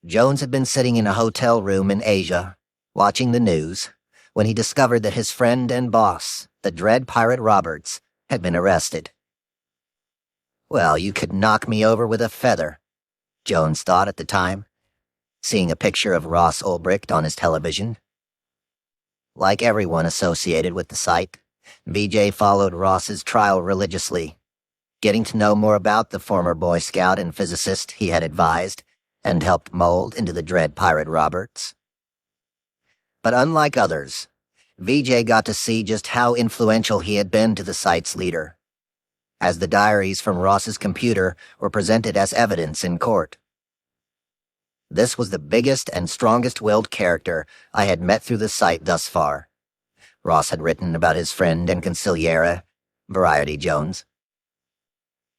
Jones had been sitting in a hotel room in Asia, watching the news, when he discovered that his friend and boss, the Dread Pirate Roberts, had been arrested. Well, you could knock me over with a feather, Jones thought at the time, seeing a picture of Ross Ulbricht on his television. Like everyone associated with the site, VJ followed Ross's trial religiously, getting to know more about the former Boy Scout and physicist he had advised and helped mold into the Dread Pirate Roberts. But unlike others, VJ got to see just how influential he had been to the site's leader, as the diaries from Ross's computer were presented as evidence in court. This was the biggest and strongest-willed character I had met through the site thus far, Ross had written about his friend and consigliere, Variety Jones.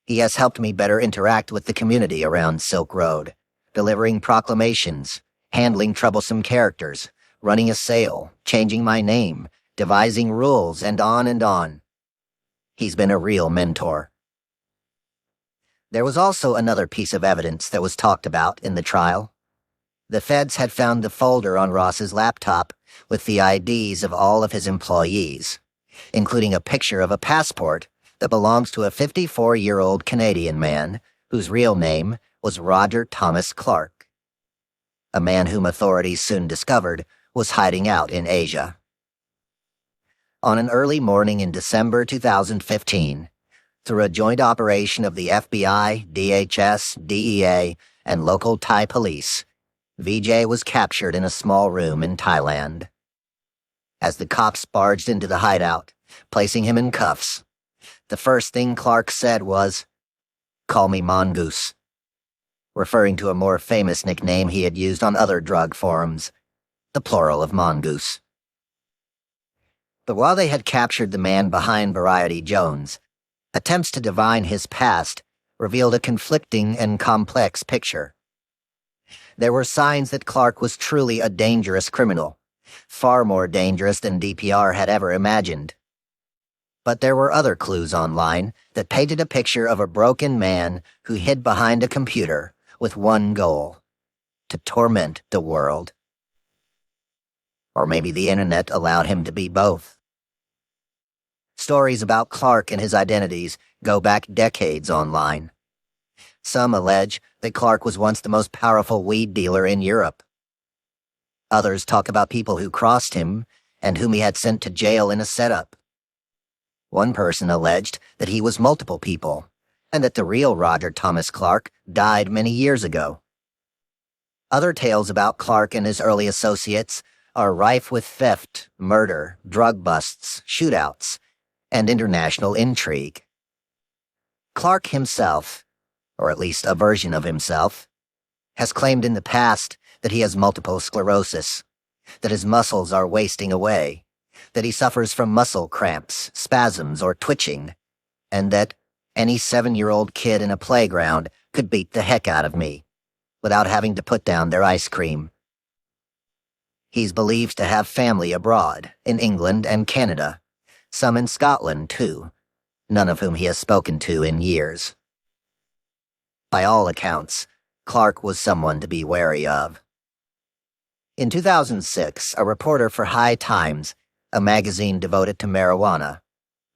He has helped me better interact with the community around Silk Road, delivering proclamations, handling troublesome characters, running a sale, changing my name, devising rules, and on and on. He's been a real mentor. There was also another piece of evidence that was talked about in the trial. The feds had found the folder on Ross's laptop with the IDs of all of his employees, including a picture of a passport that belongs to a 54-year-old Canadian man whose real name was Roger Thomas Clark, a man whom authorities soon discovered was hiding out in Asia. On an early morning in December 2015, through a joint operation of the FBI, DHS, DEA, and local Thai police, VJ was captured in a small room in Thailand. As the cops barged into the hideout, placing him in cuffs, the first thing Clark said was, "Call me Mongoose," referring to a more famous nickname he had used on other drug forums, the plural of mongoose. But while they had captured the man behind Variety Jones, attempts to divine his past revealed a conflicting and complex picture. There were signs that Clark was truly a dangerous criminal, far more dangerous than DPR had ever imagined. But there were other clues online that painted a picture of a broken man who hid behind a computer with one goal: to torment the world. Or maybe the internet allowed him to be both. Stories about Clark and his identities go back decades online. Some allege that Clark was once the most powerful weed dealer in Europe. Others talk about people who crossed him and whom he had sent to jail in a setup. One person alleged that he was multiple people, and that the real Roger Thomas Clark died many years ago. Other tales about Clark and his early associates are rife with theft, murder, drug busts, shootouts, and international intrigue. Clark himself, or at least a version of himself, has claimed in the past that he has multiple sclerosis, that his muscles are wasting away, that he suffers from muscle cramps, spasms, or twitching, and that any 7-year-old kid in a playground could beat the heck out of me without having to put down their ice cream. He's believed to have family abroad, in England and Canada, some in Scotland too, none of whom he has spoken to in years. By all accounts, Clark was someone to be wary of. In 2006, a reporter for High Times, a magazine devoted to marijuana,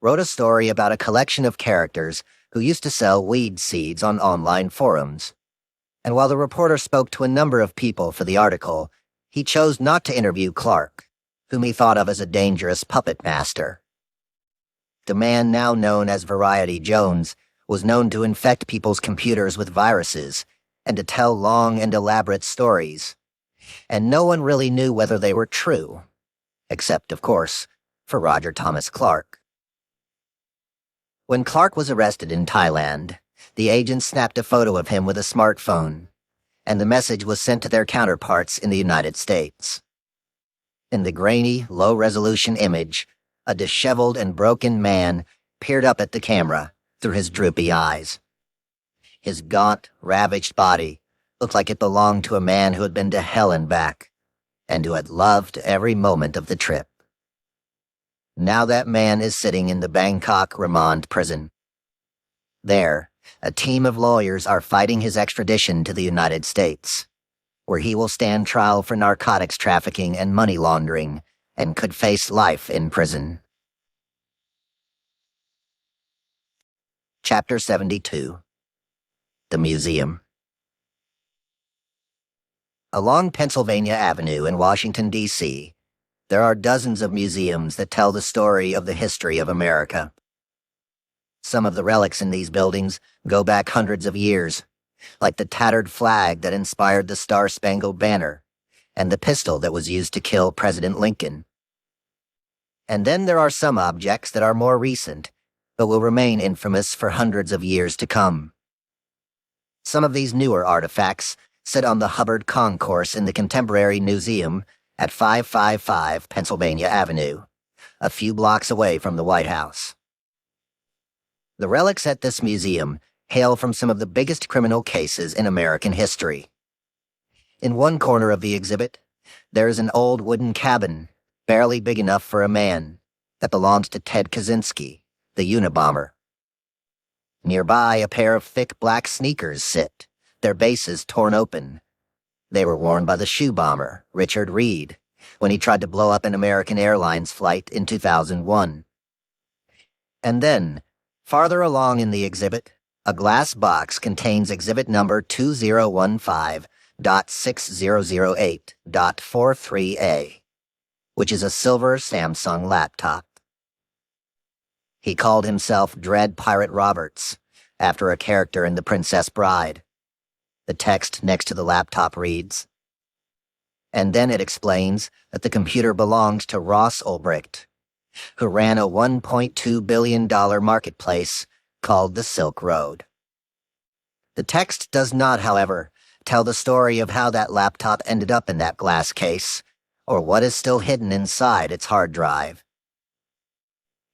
wrote a story about a collection of characters who used to sell weed seeds on online forums. And while the reporter spoke to a number of people for the article, he chose not to interview Clark, whom he thought of as a dangerous puppet master. The man now known as Variety Jones was known to infect people's computers with viruses and to tell long and elaborate stories, and no one really knew whether they were true, except, of course, for Roger Thomas Clark. When Clark was arrested in Thailand, the agents snapped a photo of him with a smartphone, and the message was sent to their counterparts in the United States. In the grainy, low-resolution image, a disheveled and broken man peered up at the camera through his droopy eyes. His gaunt, ravaged body looked like it belonged to a man who had been to hell and back, and who had loved every moment of the trip. Now that man is sitting in the Bangkok Remand prison. There, a team of lawyers are fighting his extradition to the United States, where he will stand trial for narcotics trafficking and money laundering, and could face life in prison. Chapter 72. The Museum. Along Pennsylvania Avenue in Washington, D.C., there are dozens of museums that tell the story of the history of America. Some of the relics in these buildings go back hundreds of years, like the tattered flag that inspired the Star-Spangled Banner, and the pistol that was used to kill President Lincoln. And then there are some objects that are more recent, but will remain infamous for hundreds of years to come. Some of these newer artifacts sit on the Hubbard Concourse in the Contemporary Museum at 555 Pennsylvania Avenue, a few blocks away from the White House. The relics at this museum hail from some of the biggest criminal cases in American history. In one corner of the exhibit, there is an old wooden cabin, barely big enough for a man, that belonged to Ted Kaczynski, the Unabomber. Nearby, a pair of thick black sneakers sit, their bases torn open. They were worn by the shoe bomber, Richard Reed, when he tried to blow up an American Airlines flight in 2001. And then, farther along in the exhibit, a glass box contains exhibit number 2015.6008.43A, which is a silver Samsung laptop. He called himself Dread Pirate Roberts, after a character in The Princess Bride. The text next to the laptop reads, and then it explains that the computer belonged to Ross Ulbricht, who ran a $1.2 billion marketplace called the Silk Road. The text does not, however, tell the story of how that laptop ended up in that glass case, or what is still hidden inside its hard drive.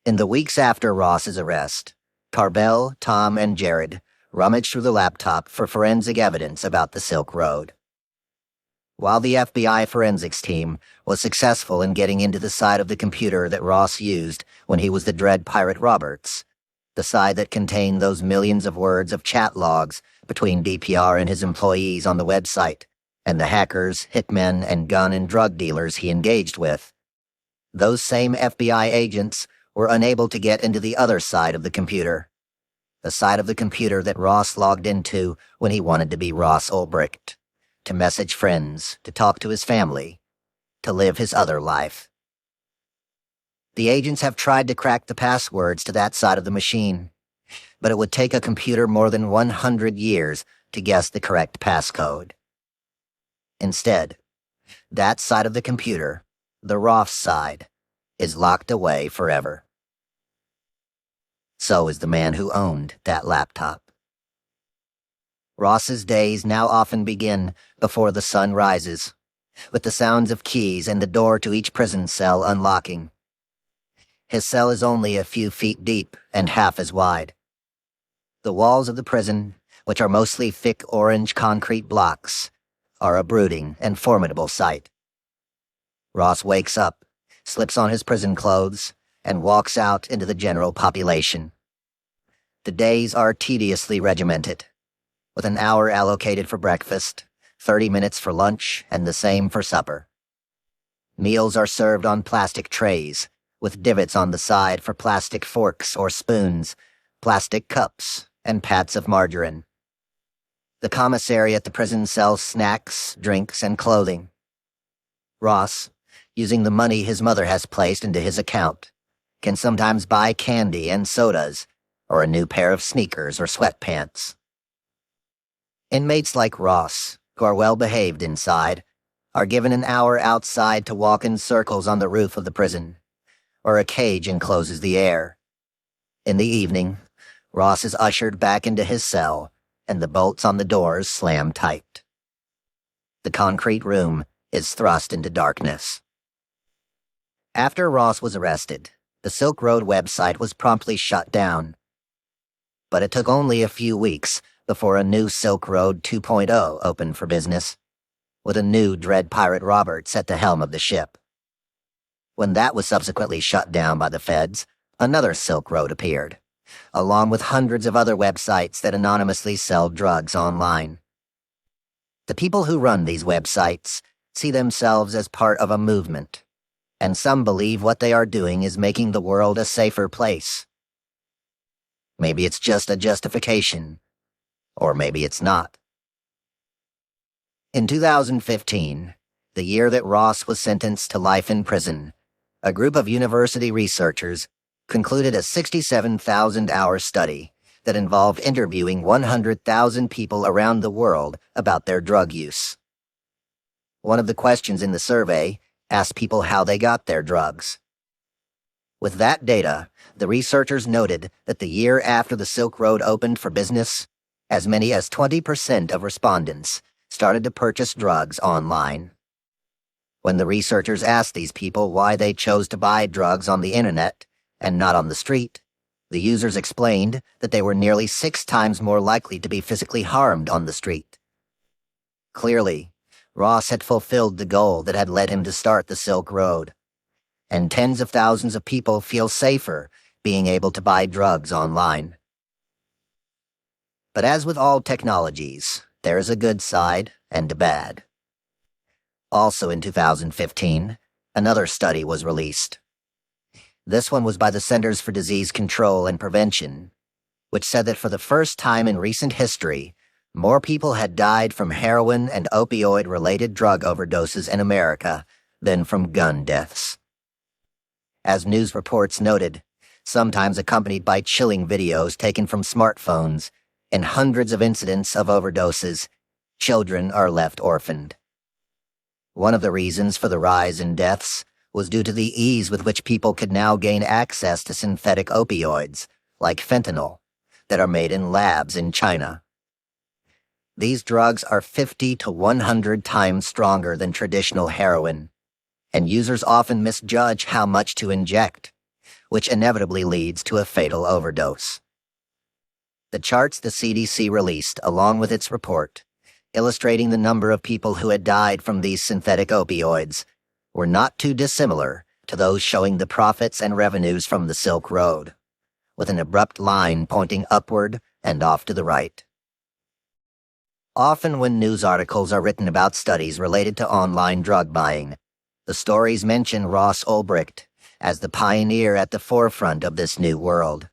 In the weeks after Ross's arrest, Tarbell, Tom, and Jared rummaged through the laptop for forensic evidence about the Silk Road. While the FBI forensics team was successful in getting into the side of the computer that Ross used when he was the Dread Pirate Roberts, the side that contained those millions of words of chat logs between DPR and his employees on the website, and the hackers, hitmen, and gun and drug dealers he engaged with, those same FBI agents were unable to get into the other side of the computer, the side of the computer that Ross logged into when he wanted to be Ross Ulbricht, to message friends, to talk to his family, to live his other life. The agents have tried to crack the passwords to that side of the machine, but it would take a computer more than 100 years to guess the correct passcode. Instead, that side of the computer, the Ross side, is locked away forever. So is the man who owned that laptop. Ross's days now often begin before the sun rises, with the sounds of keys and the door to each prison cell unlocking. His cell is only a few feet deep and half as wide. The walls of the prison, which are mostly thick orange concrete blocks, are a brooding and formidable sight. Ross wakes up, slips on his prison clothes, and walks out into the general population. The days are tediously regimented, with an hour allocated for breakfast, 30 minutes for lunch, and the same for supper. Meals are served on plastic trays, with divots on the side for plastic forks or spoons, plastic cups, and pats of margarine. The commissary at the prison sells snacks, drinks, and clothing. Ross, using the money his mother has placed into his account, can sometimes buy candy and sodas, or a new pair of sneakers or sweatpants. Inmates like Ross, who are well behaved inside, are given an hour outside to walk in circles on the roof of the prison, or a cage encloses the air. In the evening, Ross is ushered back into his cell, and the bolts on the doors slam tight. The concrete room is thrust into darkness. After Ross was arrested, the Silk Road website was promptly shut down. But it took only a few weeks before a new Silk Road 2.0 opened for business, with a new Dread Pirate Roberts at the helm of the ship. When that was subsequently shut down by the feds, another Silk Road appeared, along with hundreds of other websites that anonymously sell drugs online. The people who run these websites see themselves as part of a movement, and some believe what they are doing is making the world a safer place. Maybe it's just a justification, or maybe it's not. In 2015, the year that Ross was sentenced to life in prison, a group of university researchers concluded a 67,000-hour study that involved interviewing 100,000 people around the world about their drug use. One of the questions in the survey asked people how they got their drugs. With that data, the researchers noted that the year after the Silk Road opened for business, as many as 20% of respondents started to purchase drugs online. When the researchers asked these people why they chose to buy drugs on the internet and not on the street, the users explained that they were nearly 6 times more likely to be physically harmed on the street. Clearly, Ross had fulfilled the goal that had led him to start the Silk Road, and tens of thousands of people feel safer being able to buy drugs online. But as with all technologies, there is a good side and a bad. Also in 2015, another study was released. This one was by the Centers for Disease Control and Prevention, which said that for the first time in recent history, more people had died from heroin and opioid-related drug overdoses in America than from gun deaths. As news reports noted, sometimes accompanied by chilling videos taken from smartphones, in hundreds of incidents of overdoses, children are left orphaned. One of the reasons for the rise in deaths was due to the ease with which people could now gain access to synthetic opioids, like fentanyl, that are made in labs in China. These drugs are 50 to 100 times stronger than traditional heroin, and users often misjudge how much to inject, which inevitably leads to a fatal overdose. The charts the CDC released, along with its report, illustrating the number of people who had died from these synthetic opioids, were not too dissimilar to those showing the profits and revenues from the Silk Road, with an abrupt line pointing upward and off to the right. Often when news articles are written about studies related to online drug buying, the stories mention Ross Ulbricht as the pioneer at the forefront of this new world.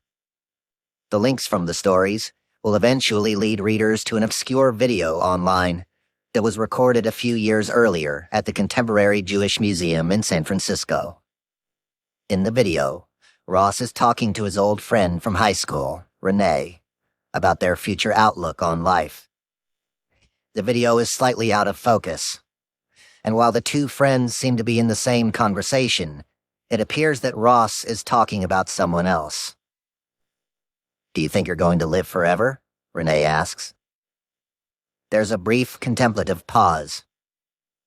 The links from the stories will eventually lead readers to an obscure video online that was recorded a few years earlier at the Contemporary Jewish Museum in San Francisco. In the video, Ross is talking to his old friend from high school, Renee, about their future outlook on life. The video is slightly out of focus, and while the two friends seem to be in the same conversation, it appears that Ross is talking about someone else. "Do you think you're going to live forever?" Renee asks. There's a brief contemplative pause.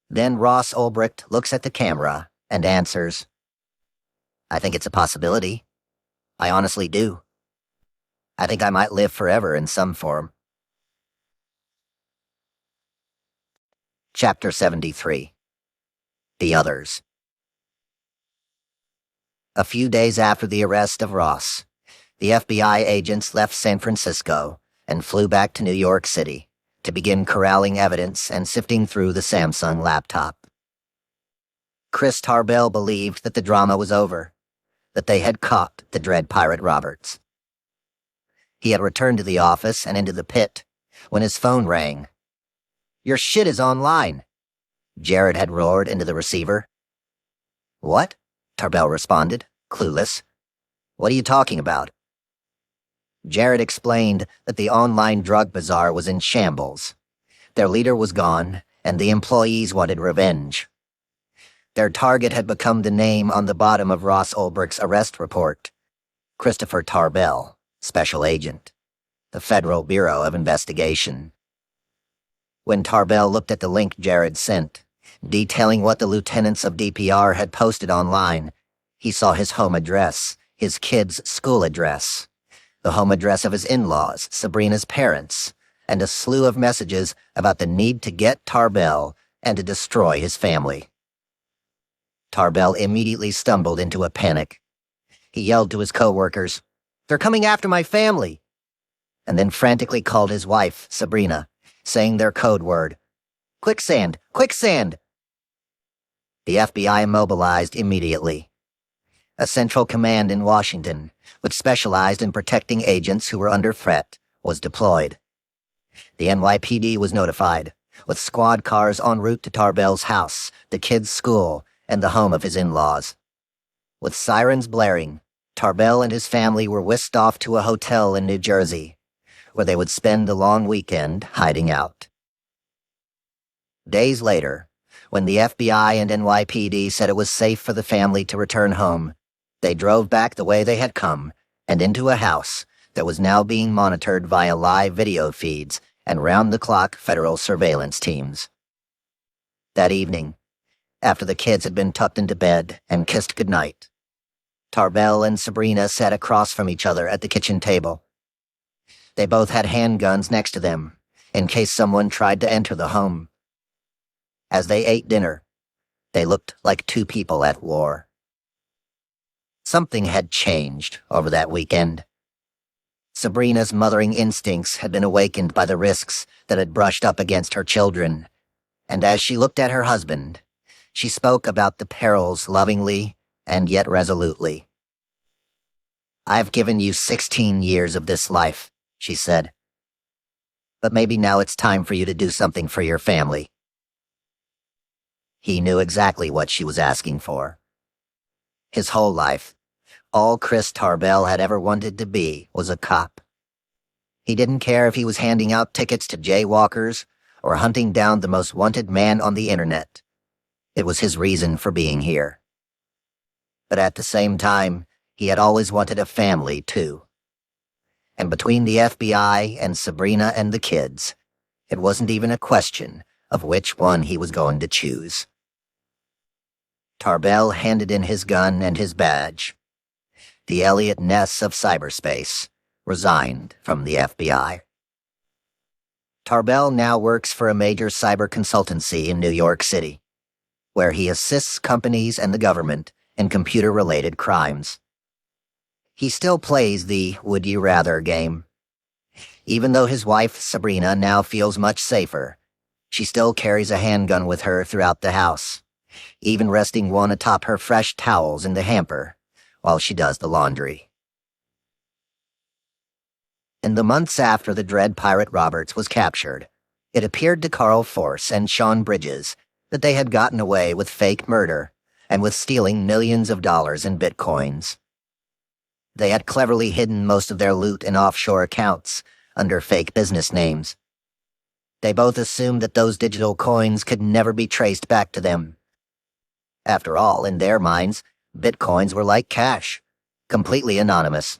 Then Ross Ulbricht looks at the camera and answers, "I think it's a possibility. I honestly do. I think I might live forever in some form." Chapter 73. The Others. A few days after the arrest of Ross, the FBI agents left San Francisco and flew back to New York City to begin corralling evidence and sifting through the Samsung laptop. Chris Tarbell believed that the drama was over, that they had caught the Dread Pirate Roberts. He had returned to the office and into the pit when his phone rang. "Your shit is online," Jared had roared into the receiver. "What?" Tarbell responded, clueless. "What are you talking about?" Jared explained that the online drug bazaar was in shambles. Their leader was gone, and the employees wanted revenge. Their target had become the name on the bottom of Ross Ulbricht's arrest report: Christopher Tarbell, Special Agent, the Federal Bureau of Investigation. When Tarbell looked at the link Jared sent, detailing what the lieutenants of DPR had posted online, he saw his home address, his kid's school address, the home address of his in-laws, Sabrina's parents, and a slew of messages about the need to get Tarbell and to destroy his family. Tarbell immediately stumbled into a panic. He yelled to his co-workers, "They're coming after my family!" and then frantically called his wife, Sabrina, saying their code word, "Quicksand! Quicksand!" The FBI mobilized immediately. A central command in Washington, which specialized in protecting agents who were under threat, was deployed. The NYPD was notified, with squad cars en route to Tarbell's house, the kids' school, and the home of his in-laws. With sirens blaring, Tarbell and his family were whisked off to a hotel in New Jersey, where they would spend the long weekend hiding out. Days later, when the FBI and NYPD said it was safe for the family to return home, they drove back the way they had come and into a house that was now being monitored via live video feeds and round-the-clock federal surveillance teams. That evening, after the kids had been tucked into bed and kissed goodnight, Tarbell and Sabrina sat across from each other at the kitchen table. They both had handguns next to them, in case someone tried to enter the home. As they ate dinner, they looked like two people at war. Something had changed over that weekend. Sabrina's mothering instincts had been awakened by the risks that had brushed up against her children, and as she looked at her husband, she spoke about the perils lovingly and yet resolutely. "I've given you 16 years of this life," she said. "But maybe now it's time for you to do something for your family." He knew exactly what she was asking for. His whole life, all Chris Tarbell had ever wanted to be was a cop. He didn't care if he was handing out tickets to jaywalkers or hunting down the most wanted man on the internet. It was his reason for being here. But at the same time, he had always wanted a family, too. And between the FBI and Sabrina and the kids, it wasn't even a question of which one he was going to choose. Tarbell handed in his gun and his badge. The Elliot Ness of cyberspace resigned from the FBI. Tarbell now works for a major cyber consultancy in New York City, where he assists companies and the government in computer-related crimes. He still plays the would you rather game. Even though his wife, Sabrina, now feels much safer, she still carries a handgun with her throughout the house, even resting one atop her fresh towels in the hamper while she does the laundry. In the months after the Dread Pirate Roberts was captured, it appeared to Carl Force and Sean Bridges that they had gotten away with fake murder and with stealing millions of dollars in bitcoins. They had cleverly hidden most of their loot in offshore accounts under fake business names. They both assumed that those digital coins could never be traced back to them. After all, in their minds, bitcoins were like cash, completely anonymous.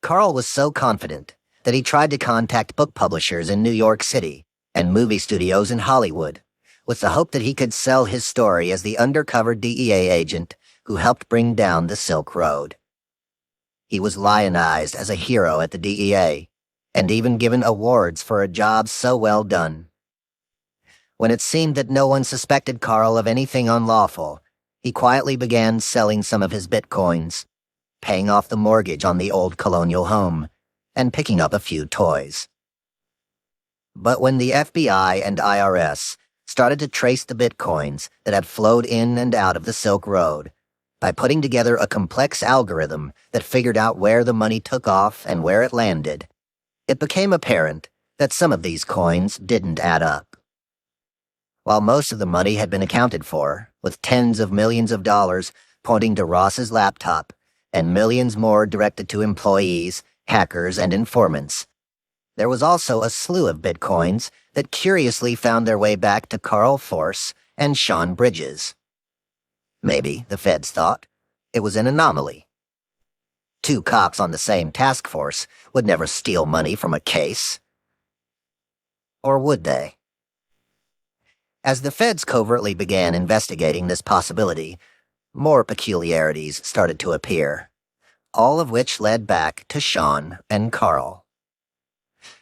Carl was so confident that he tried to contact book publishers in New York City and movie studios in Hollywood, with the hope that he could sell his story as the undercover DEA agent who helped bring down the Silk Road. He was lionized as a hero at the DEA, and even given awards for a job so well done. When it seemed that no one suspected Carl of anything unlawful, he quietly began selling some of his bitcoins, paying off the mortgage on the old colonial home, and picking up a few toys. But when the FBI and IRS started to trace the bitcoins that had flowed in and out of the Silk Road, by putting together a complex algorithm that figured out where the money took off and where it landed, it became apparent that some of these coins didn't add up. While most of the money had been accounted for, with tens of millions of dollars pointing to Ross's laptop and millions more directed to employees, hackers, and informants, there was also a slew of bitcoins that curiously found their way back to Carl Force and Sean Bridges. Maybe, the feds thought, it was an anomaly. Two cops on the same task force would never steal money from a case. Or would they? As the feds covertly began investigating this possibility, more peculiarities started to appear, all of which led back to Sean and Carl.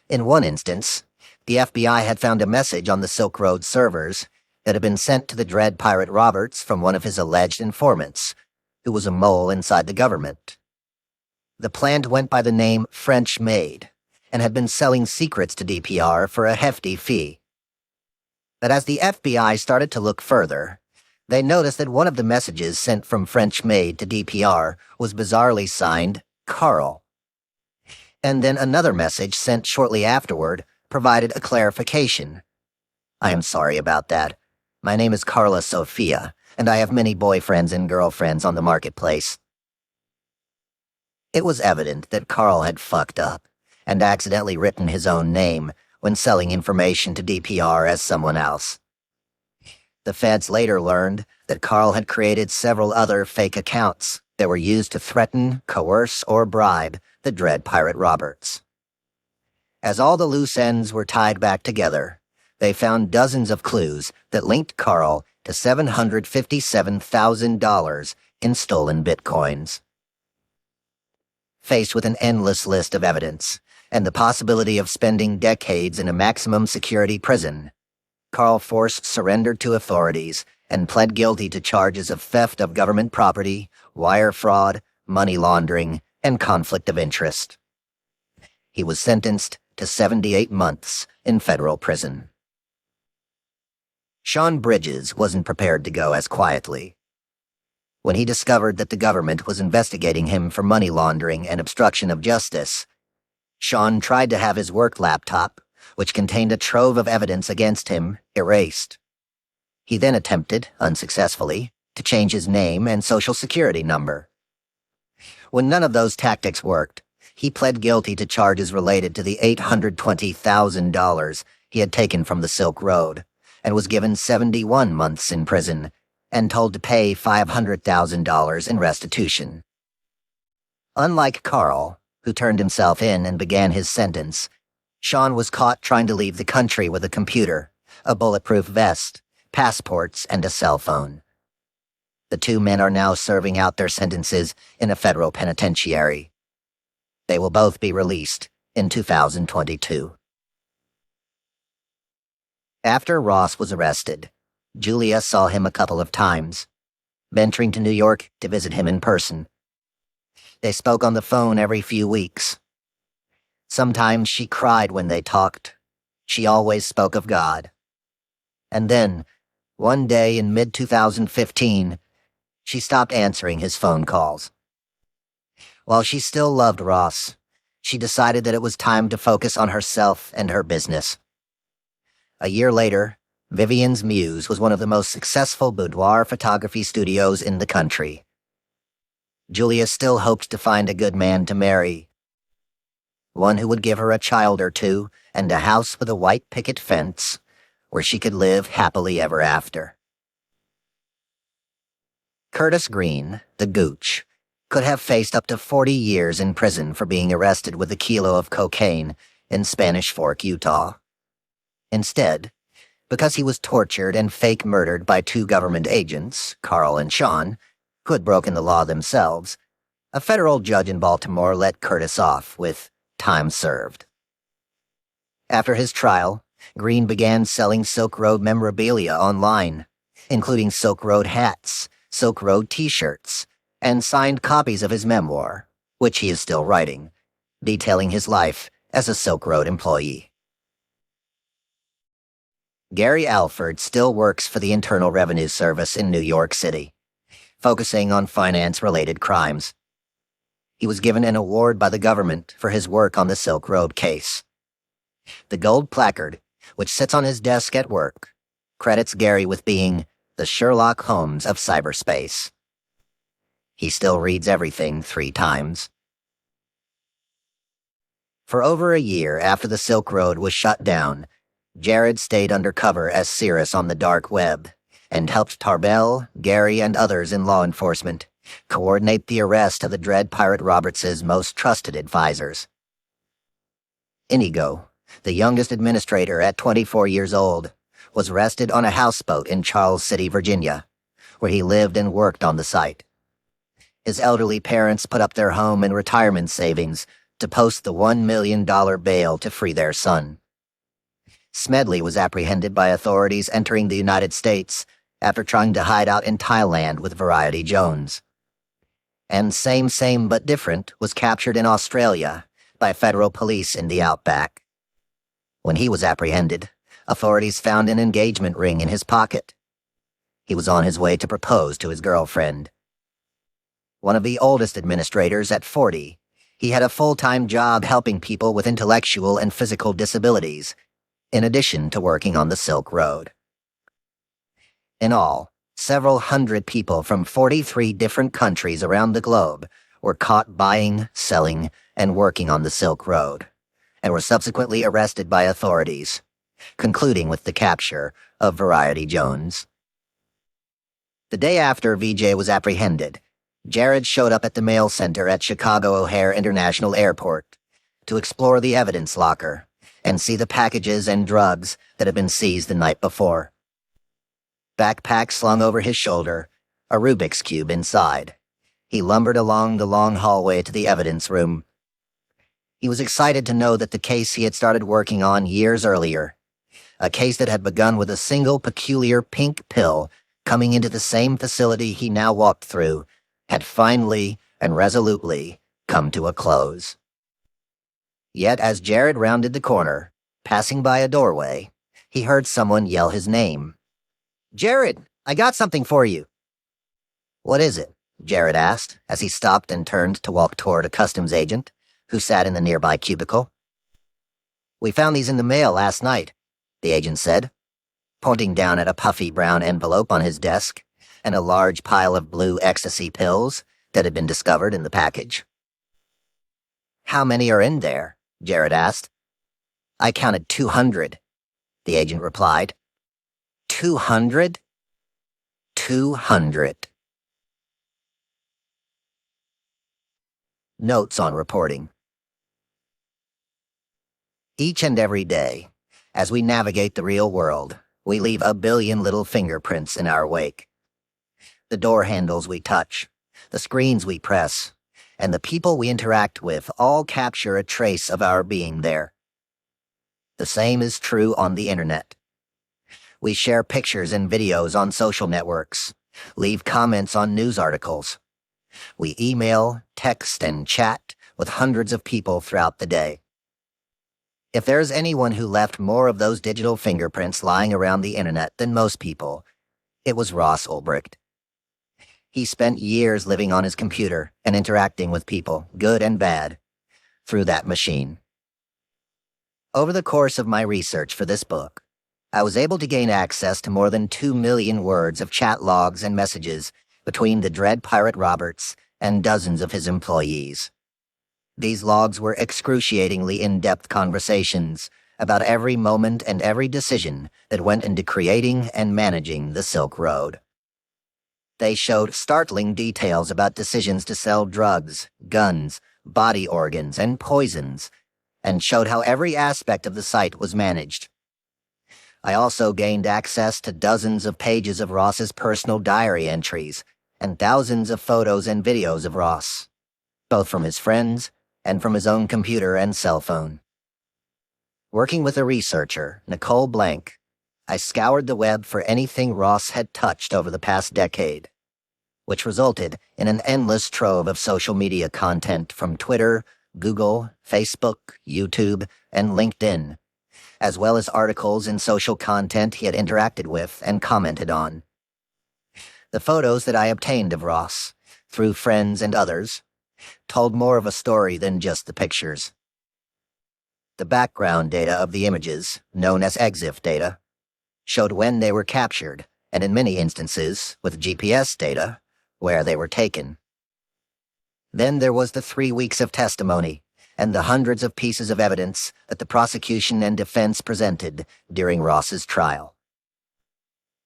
In one instance, the FBI had found a message on the Silk Road servers that had been sent to the Dread Pirate Roberts from one of his alleged informants, who was a mole inside the government. The plant went by the name French Maid, and had been selling secrets to DPR for a hefty fee. But as the FBI started to look further, they noticed that one of the messages sent from French Maid to DPR was bizarrely signed Carl. And then another message sent shortly afterward provided a clarification. "I am sorry about that. My name is Carla Sophia, and I have many boyfriends and girlfriends on the marketplace." It was evident that Carl had fucked up and accidentally written his own name when selling information to DPR as someone else. The feds later learned that Carl had created several other fake accounts that were used to threaten, coerce, or bribe the Dread Pirate Roberts. As all the loose ends were tied back together, they found dozens of clues that linked Carl to $757,000 in stolen bitcoins. Faced with an endless list of evidence and the possibility of spending decades in a maximum security prison, Carl Force surrendered to authorities and pled guilty to charges of theft of government property, wire fraud, money laundering, and conflict of interest. He was sentenced to 78 months in federal prison. Sean Bridges wasn't prepared to go as quietly. When he discovered that the government was investigating him for money laundering and obstruction of justice, Sean tried to have his work laptop, which contained a trove of evidence against him, erased. He then attempted, unsuccessfully, to change his name and social security number. When none of those tactics worked, he pled guilty to charges related to the $820,000 he had taken from the Silk Road, and was given 71 months in prison and told to pay $500,000 in restitution. Unlike Carl, who turned himself in and began his sentence, Sean was caught trying to leave the country with a computer, a bulletproof vest, passports, and a cell phone. The two men are now serving out their sentences in a federal penitentiary. They will both be released in 2022. After Ross was arrested, Julia saw him a couple of times, venturing to New York to visit him in person. They spoke on the phone every few weeks. Sometimes she cried when they talked. She always spoke of God. And then, one day in mid-2015, she stopped answering his phone calls. While she still loved Ross, she decided that it was time to focus on herself and her business. A year later, Vivian's Muse was one of the most successful boudoir photography studios in the country. Julia still hoped to find a good man to marry, one who would give her a child or two and a house with a white picket fence where she could live happily ever after. Curtis Green, the Gooch, could have faced up to 40 years in prison for being arrested with a kilo of cocaine in Spanish Fork, Utah. Instead, because he was tortured and fake murdered by two government agents, Carl and Sean, who had broken the law themselves, a federal judge in Baltimore let Curtis off with time served. After his trial, Green began selling Silk Road memorabilia online, including Silk Road hats, Silk Road t-shirts, and signed copies of his memoir, which he is still writing, detailing his life as a Silk Road employee. Gary Alford still works for the Internal Revenue Service in New York City, focusing on finance-related crimes. He was given an award by the government for his work on the Silk Road case. The gold placard, which sits on his desk at work, credits Gary with being the Sherlock Holmes of cyberspace. He still reads everything 3 times. For over a year after the Silk Road was shut down, Jared stayed undercover as Cirrus on the dark web and helped Tarbell, Gary, and others in law enforcement coordinate the arrest of the Dread Pirate Roberts' most trusted advisors. Inigo, the youngest administrator at 24 years old, was arrested on a houseboat in Charles City, Virginia, where he lived and worked on the site. His elderly parents put up their home and retirement savings to post the $1 million bail to free their son. Smedley was apprehended by authorities entering the United States after trying to hide out in Thailand with Variety Jones. And Same But Different was captured in Australia by federal police in the outback. When he was apprehended, authorities found an engagement ring in his pocket. He was on his way to propose to his girlfriend. One of the oldest administrators at 40, he had a full-time job helping people with intellectual and physical disabilities, in addition to working on the Silk Road. In all, several hundred people from 43 different countries around the globe were caught buying, selling, and working on the Silk Road, and were subsequently arrested by authorities, concluding with the capture of Variety Jones. The day after VJ was apprehended, Jared showed up at the mail center at Chicago O'Hare International Airport to explore the evidence locker and see the packages and drugs that had been seized the night before. Backpack slung over his shoulder, a Rubik's Cube inside. He lumbered along the long hallway to the evidence room. He was excited to know that the case he had started working on years earlier, a case that had begun with a single peculiar pink pill coming into the same facility he now walked through, had finally and resolutely come to a close. Yet as Jared rounded the corner, passing by a doorway, he heard someone yell his name. "Jared, I got something for you." "What is it?" Jared asked as he stopped and turned to walk toward a customs agent who sat in the nearby cubicle. "We found these in the mail last night," the agent said, pointing down at a puffy brown envelope on his desk and a large pile of blue ecstasy pills that had been discovered in the package. "How many are in there?" Jared asked. "I counted 200, the agent replied. 200? 200. Notes on reporting. Each and every day, as we navigate the real world, we leave a billion little fingerprints in our wake. The door handles we touch, the screens we press, and the people we interact with all capture a trace of our being there. The same is true on the internet. We share pictures and videos on social networks, leave comments on news articles. We email, text, and chat with hundreds of people throughout the day. If there's anyone who left more of those digital fingerprints lying around the internet than most people, it was Ross Ulbricht. He spent years living on his computer and interacting with people, good and bad, through that machine. Over the course of my research for this book, I was able to gain access to more than 2 million words of chat logs and messages between the Dread Pirate Roberts and dozens of his employees. These logs were excruciatingly in-depth conversations about every moment and every decision that went into creating and managing the Silk Road. They showed startling details about decisions to sell drugs, guns, body organs, and poisons, and showed how every aspect of the site was managed. I also gained access to dozens of pages of Ross's personal diary entries and thousands of photos and videos of Ross, both from his friends and from his own computer and cell phone. Working with a researcher, Nicole Blank, I scoured the web for anything Ross had touched over the past decade, which resulted in an endless trove of social media content from Twitter, Google, Facebook, YouTube, and LinkedIn, as well as articles and social content he had interacted with and commented on. The photos that I obtained of Ross, through friends and others, told more of a story than just the pictures. The background data of the images, known as EXIF data, showed when they were captured, and in many instances, with GPS data, where they were taken. Then there was the 3 weeks of testimony and the hundreds of pieces of evidence that the prosecution and defense presented during Ross's trial.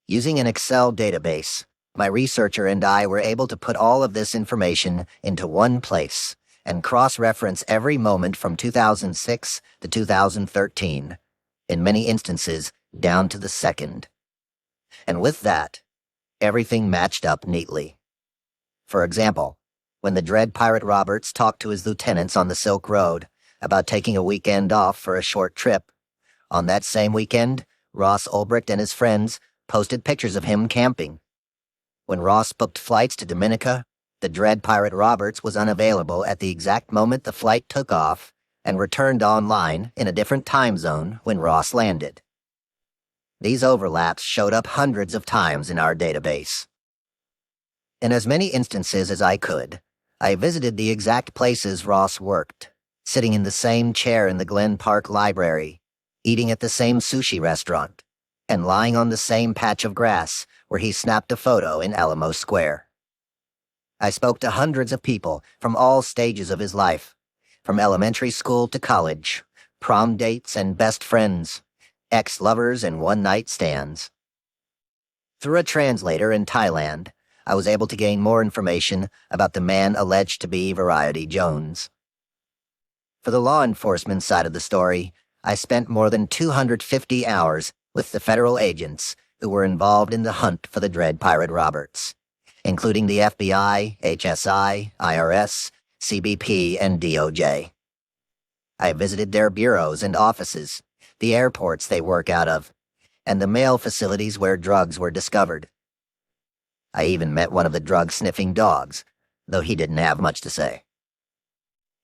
Using an Excel database, my researcher and I were able to put all of this information into one place and cross-reference every moment from 2006 to 2013, in many instances down to the second. And with that, everything matched up neatly. For example, when the Dread Pirate Roberts talked to his lieutenants on the Silk Road about taking a weekend off for a short trip, On that same weekend, Ross Ulbricht and his friends posted pictures of him camping. When Ross booked flights to Dominica, the Dread Pirate Roberts was unavailable at the exact moment the flight took off and returned online in a different time zone when Ross landed. These overlaps showed up hundreds of times in our database. In as many instances as I could, I visited the exact places Ross worked, sitting in the same chair in the Glen Park Library, eating at the same sushi restaurant, and lying on the same patch of grass where he snapped a photo in Alamo Square. I spoke to hundreds of people from all stages of his life, from elementary school to college, prom dates and best friends, ex-lovers and one-night stands. Through a translator in Thailand, I was able to gain more information about the man alleged to be Variety Jones. For the law enforcement side of the story, I spent more than 250 hours with the federal agents who were involved in the hunt for the Dread Pirate Roberts, including the FBI, HSI, IRS, CBP, and DOJ. I visited their bureaus and offices, the airports they work out of, and the mail facilities where drugs were discovered. I even met one of the drug-sniffing dogs, though he didn't have much to say.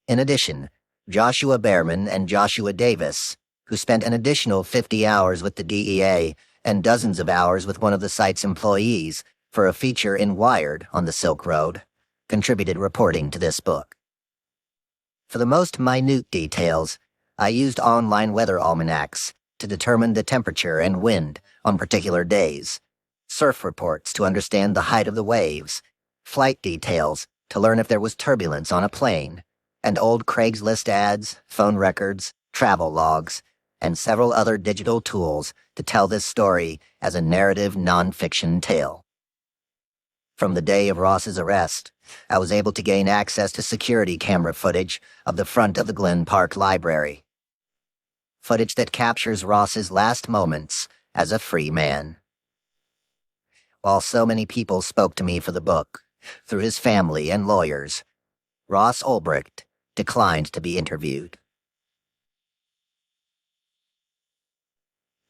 In addition, Joshua Behrman and Joshua Davis, who spent an additional 50 hours with the DEA and dozens of hours with one of the site's employees for a feature in Wired on the Silk Road, contributed reporting to this book. For the most minute details, I used online weather almanacs to determine the temperature and wind on particular days, surf reports to understand the height of the waves, flight details to learn if there was turbulence on a plane, and old Craigslist ads, phone records, travel logs, and several other digital tools to tell this story as a narrative nonfiction tale. From the day of Ross's arrest, I was able to gain access to security camera footage of the front of the Glen Park Library. Footage that captures Ross's last moments as a free man. While so many people spoke to me for the book, through his family and lawyers, Ross Ulbricht declined to be interviewed.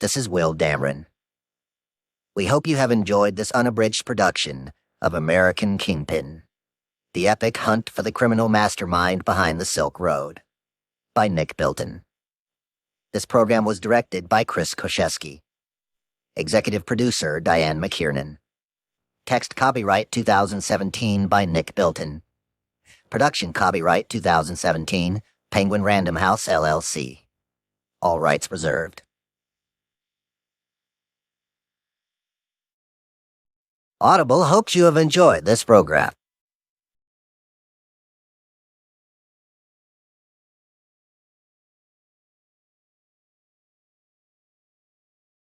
This is Will Dameron. We hope you have enjoyed this unabridged production of American Kingpin, the epic hunt for the criminal mastermind behind the Silk Road, by Nick Bilton. This program was directed by Chris Koszewski. Executive producer Diane McKiernan. Text copyright 2017 by Nick Bilton. Production copyright 2017, Penguin Random House, LLC. All rights reserved. Audible hopes you have enjoyed this program.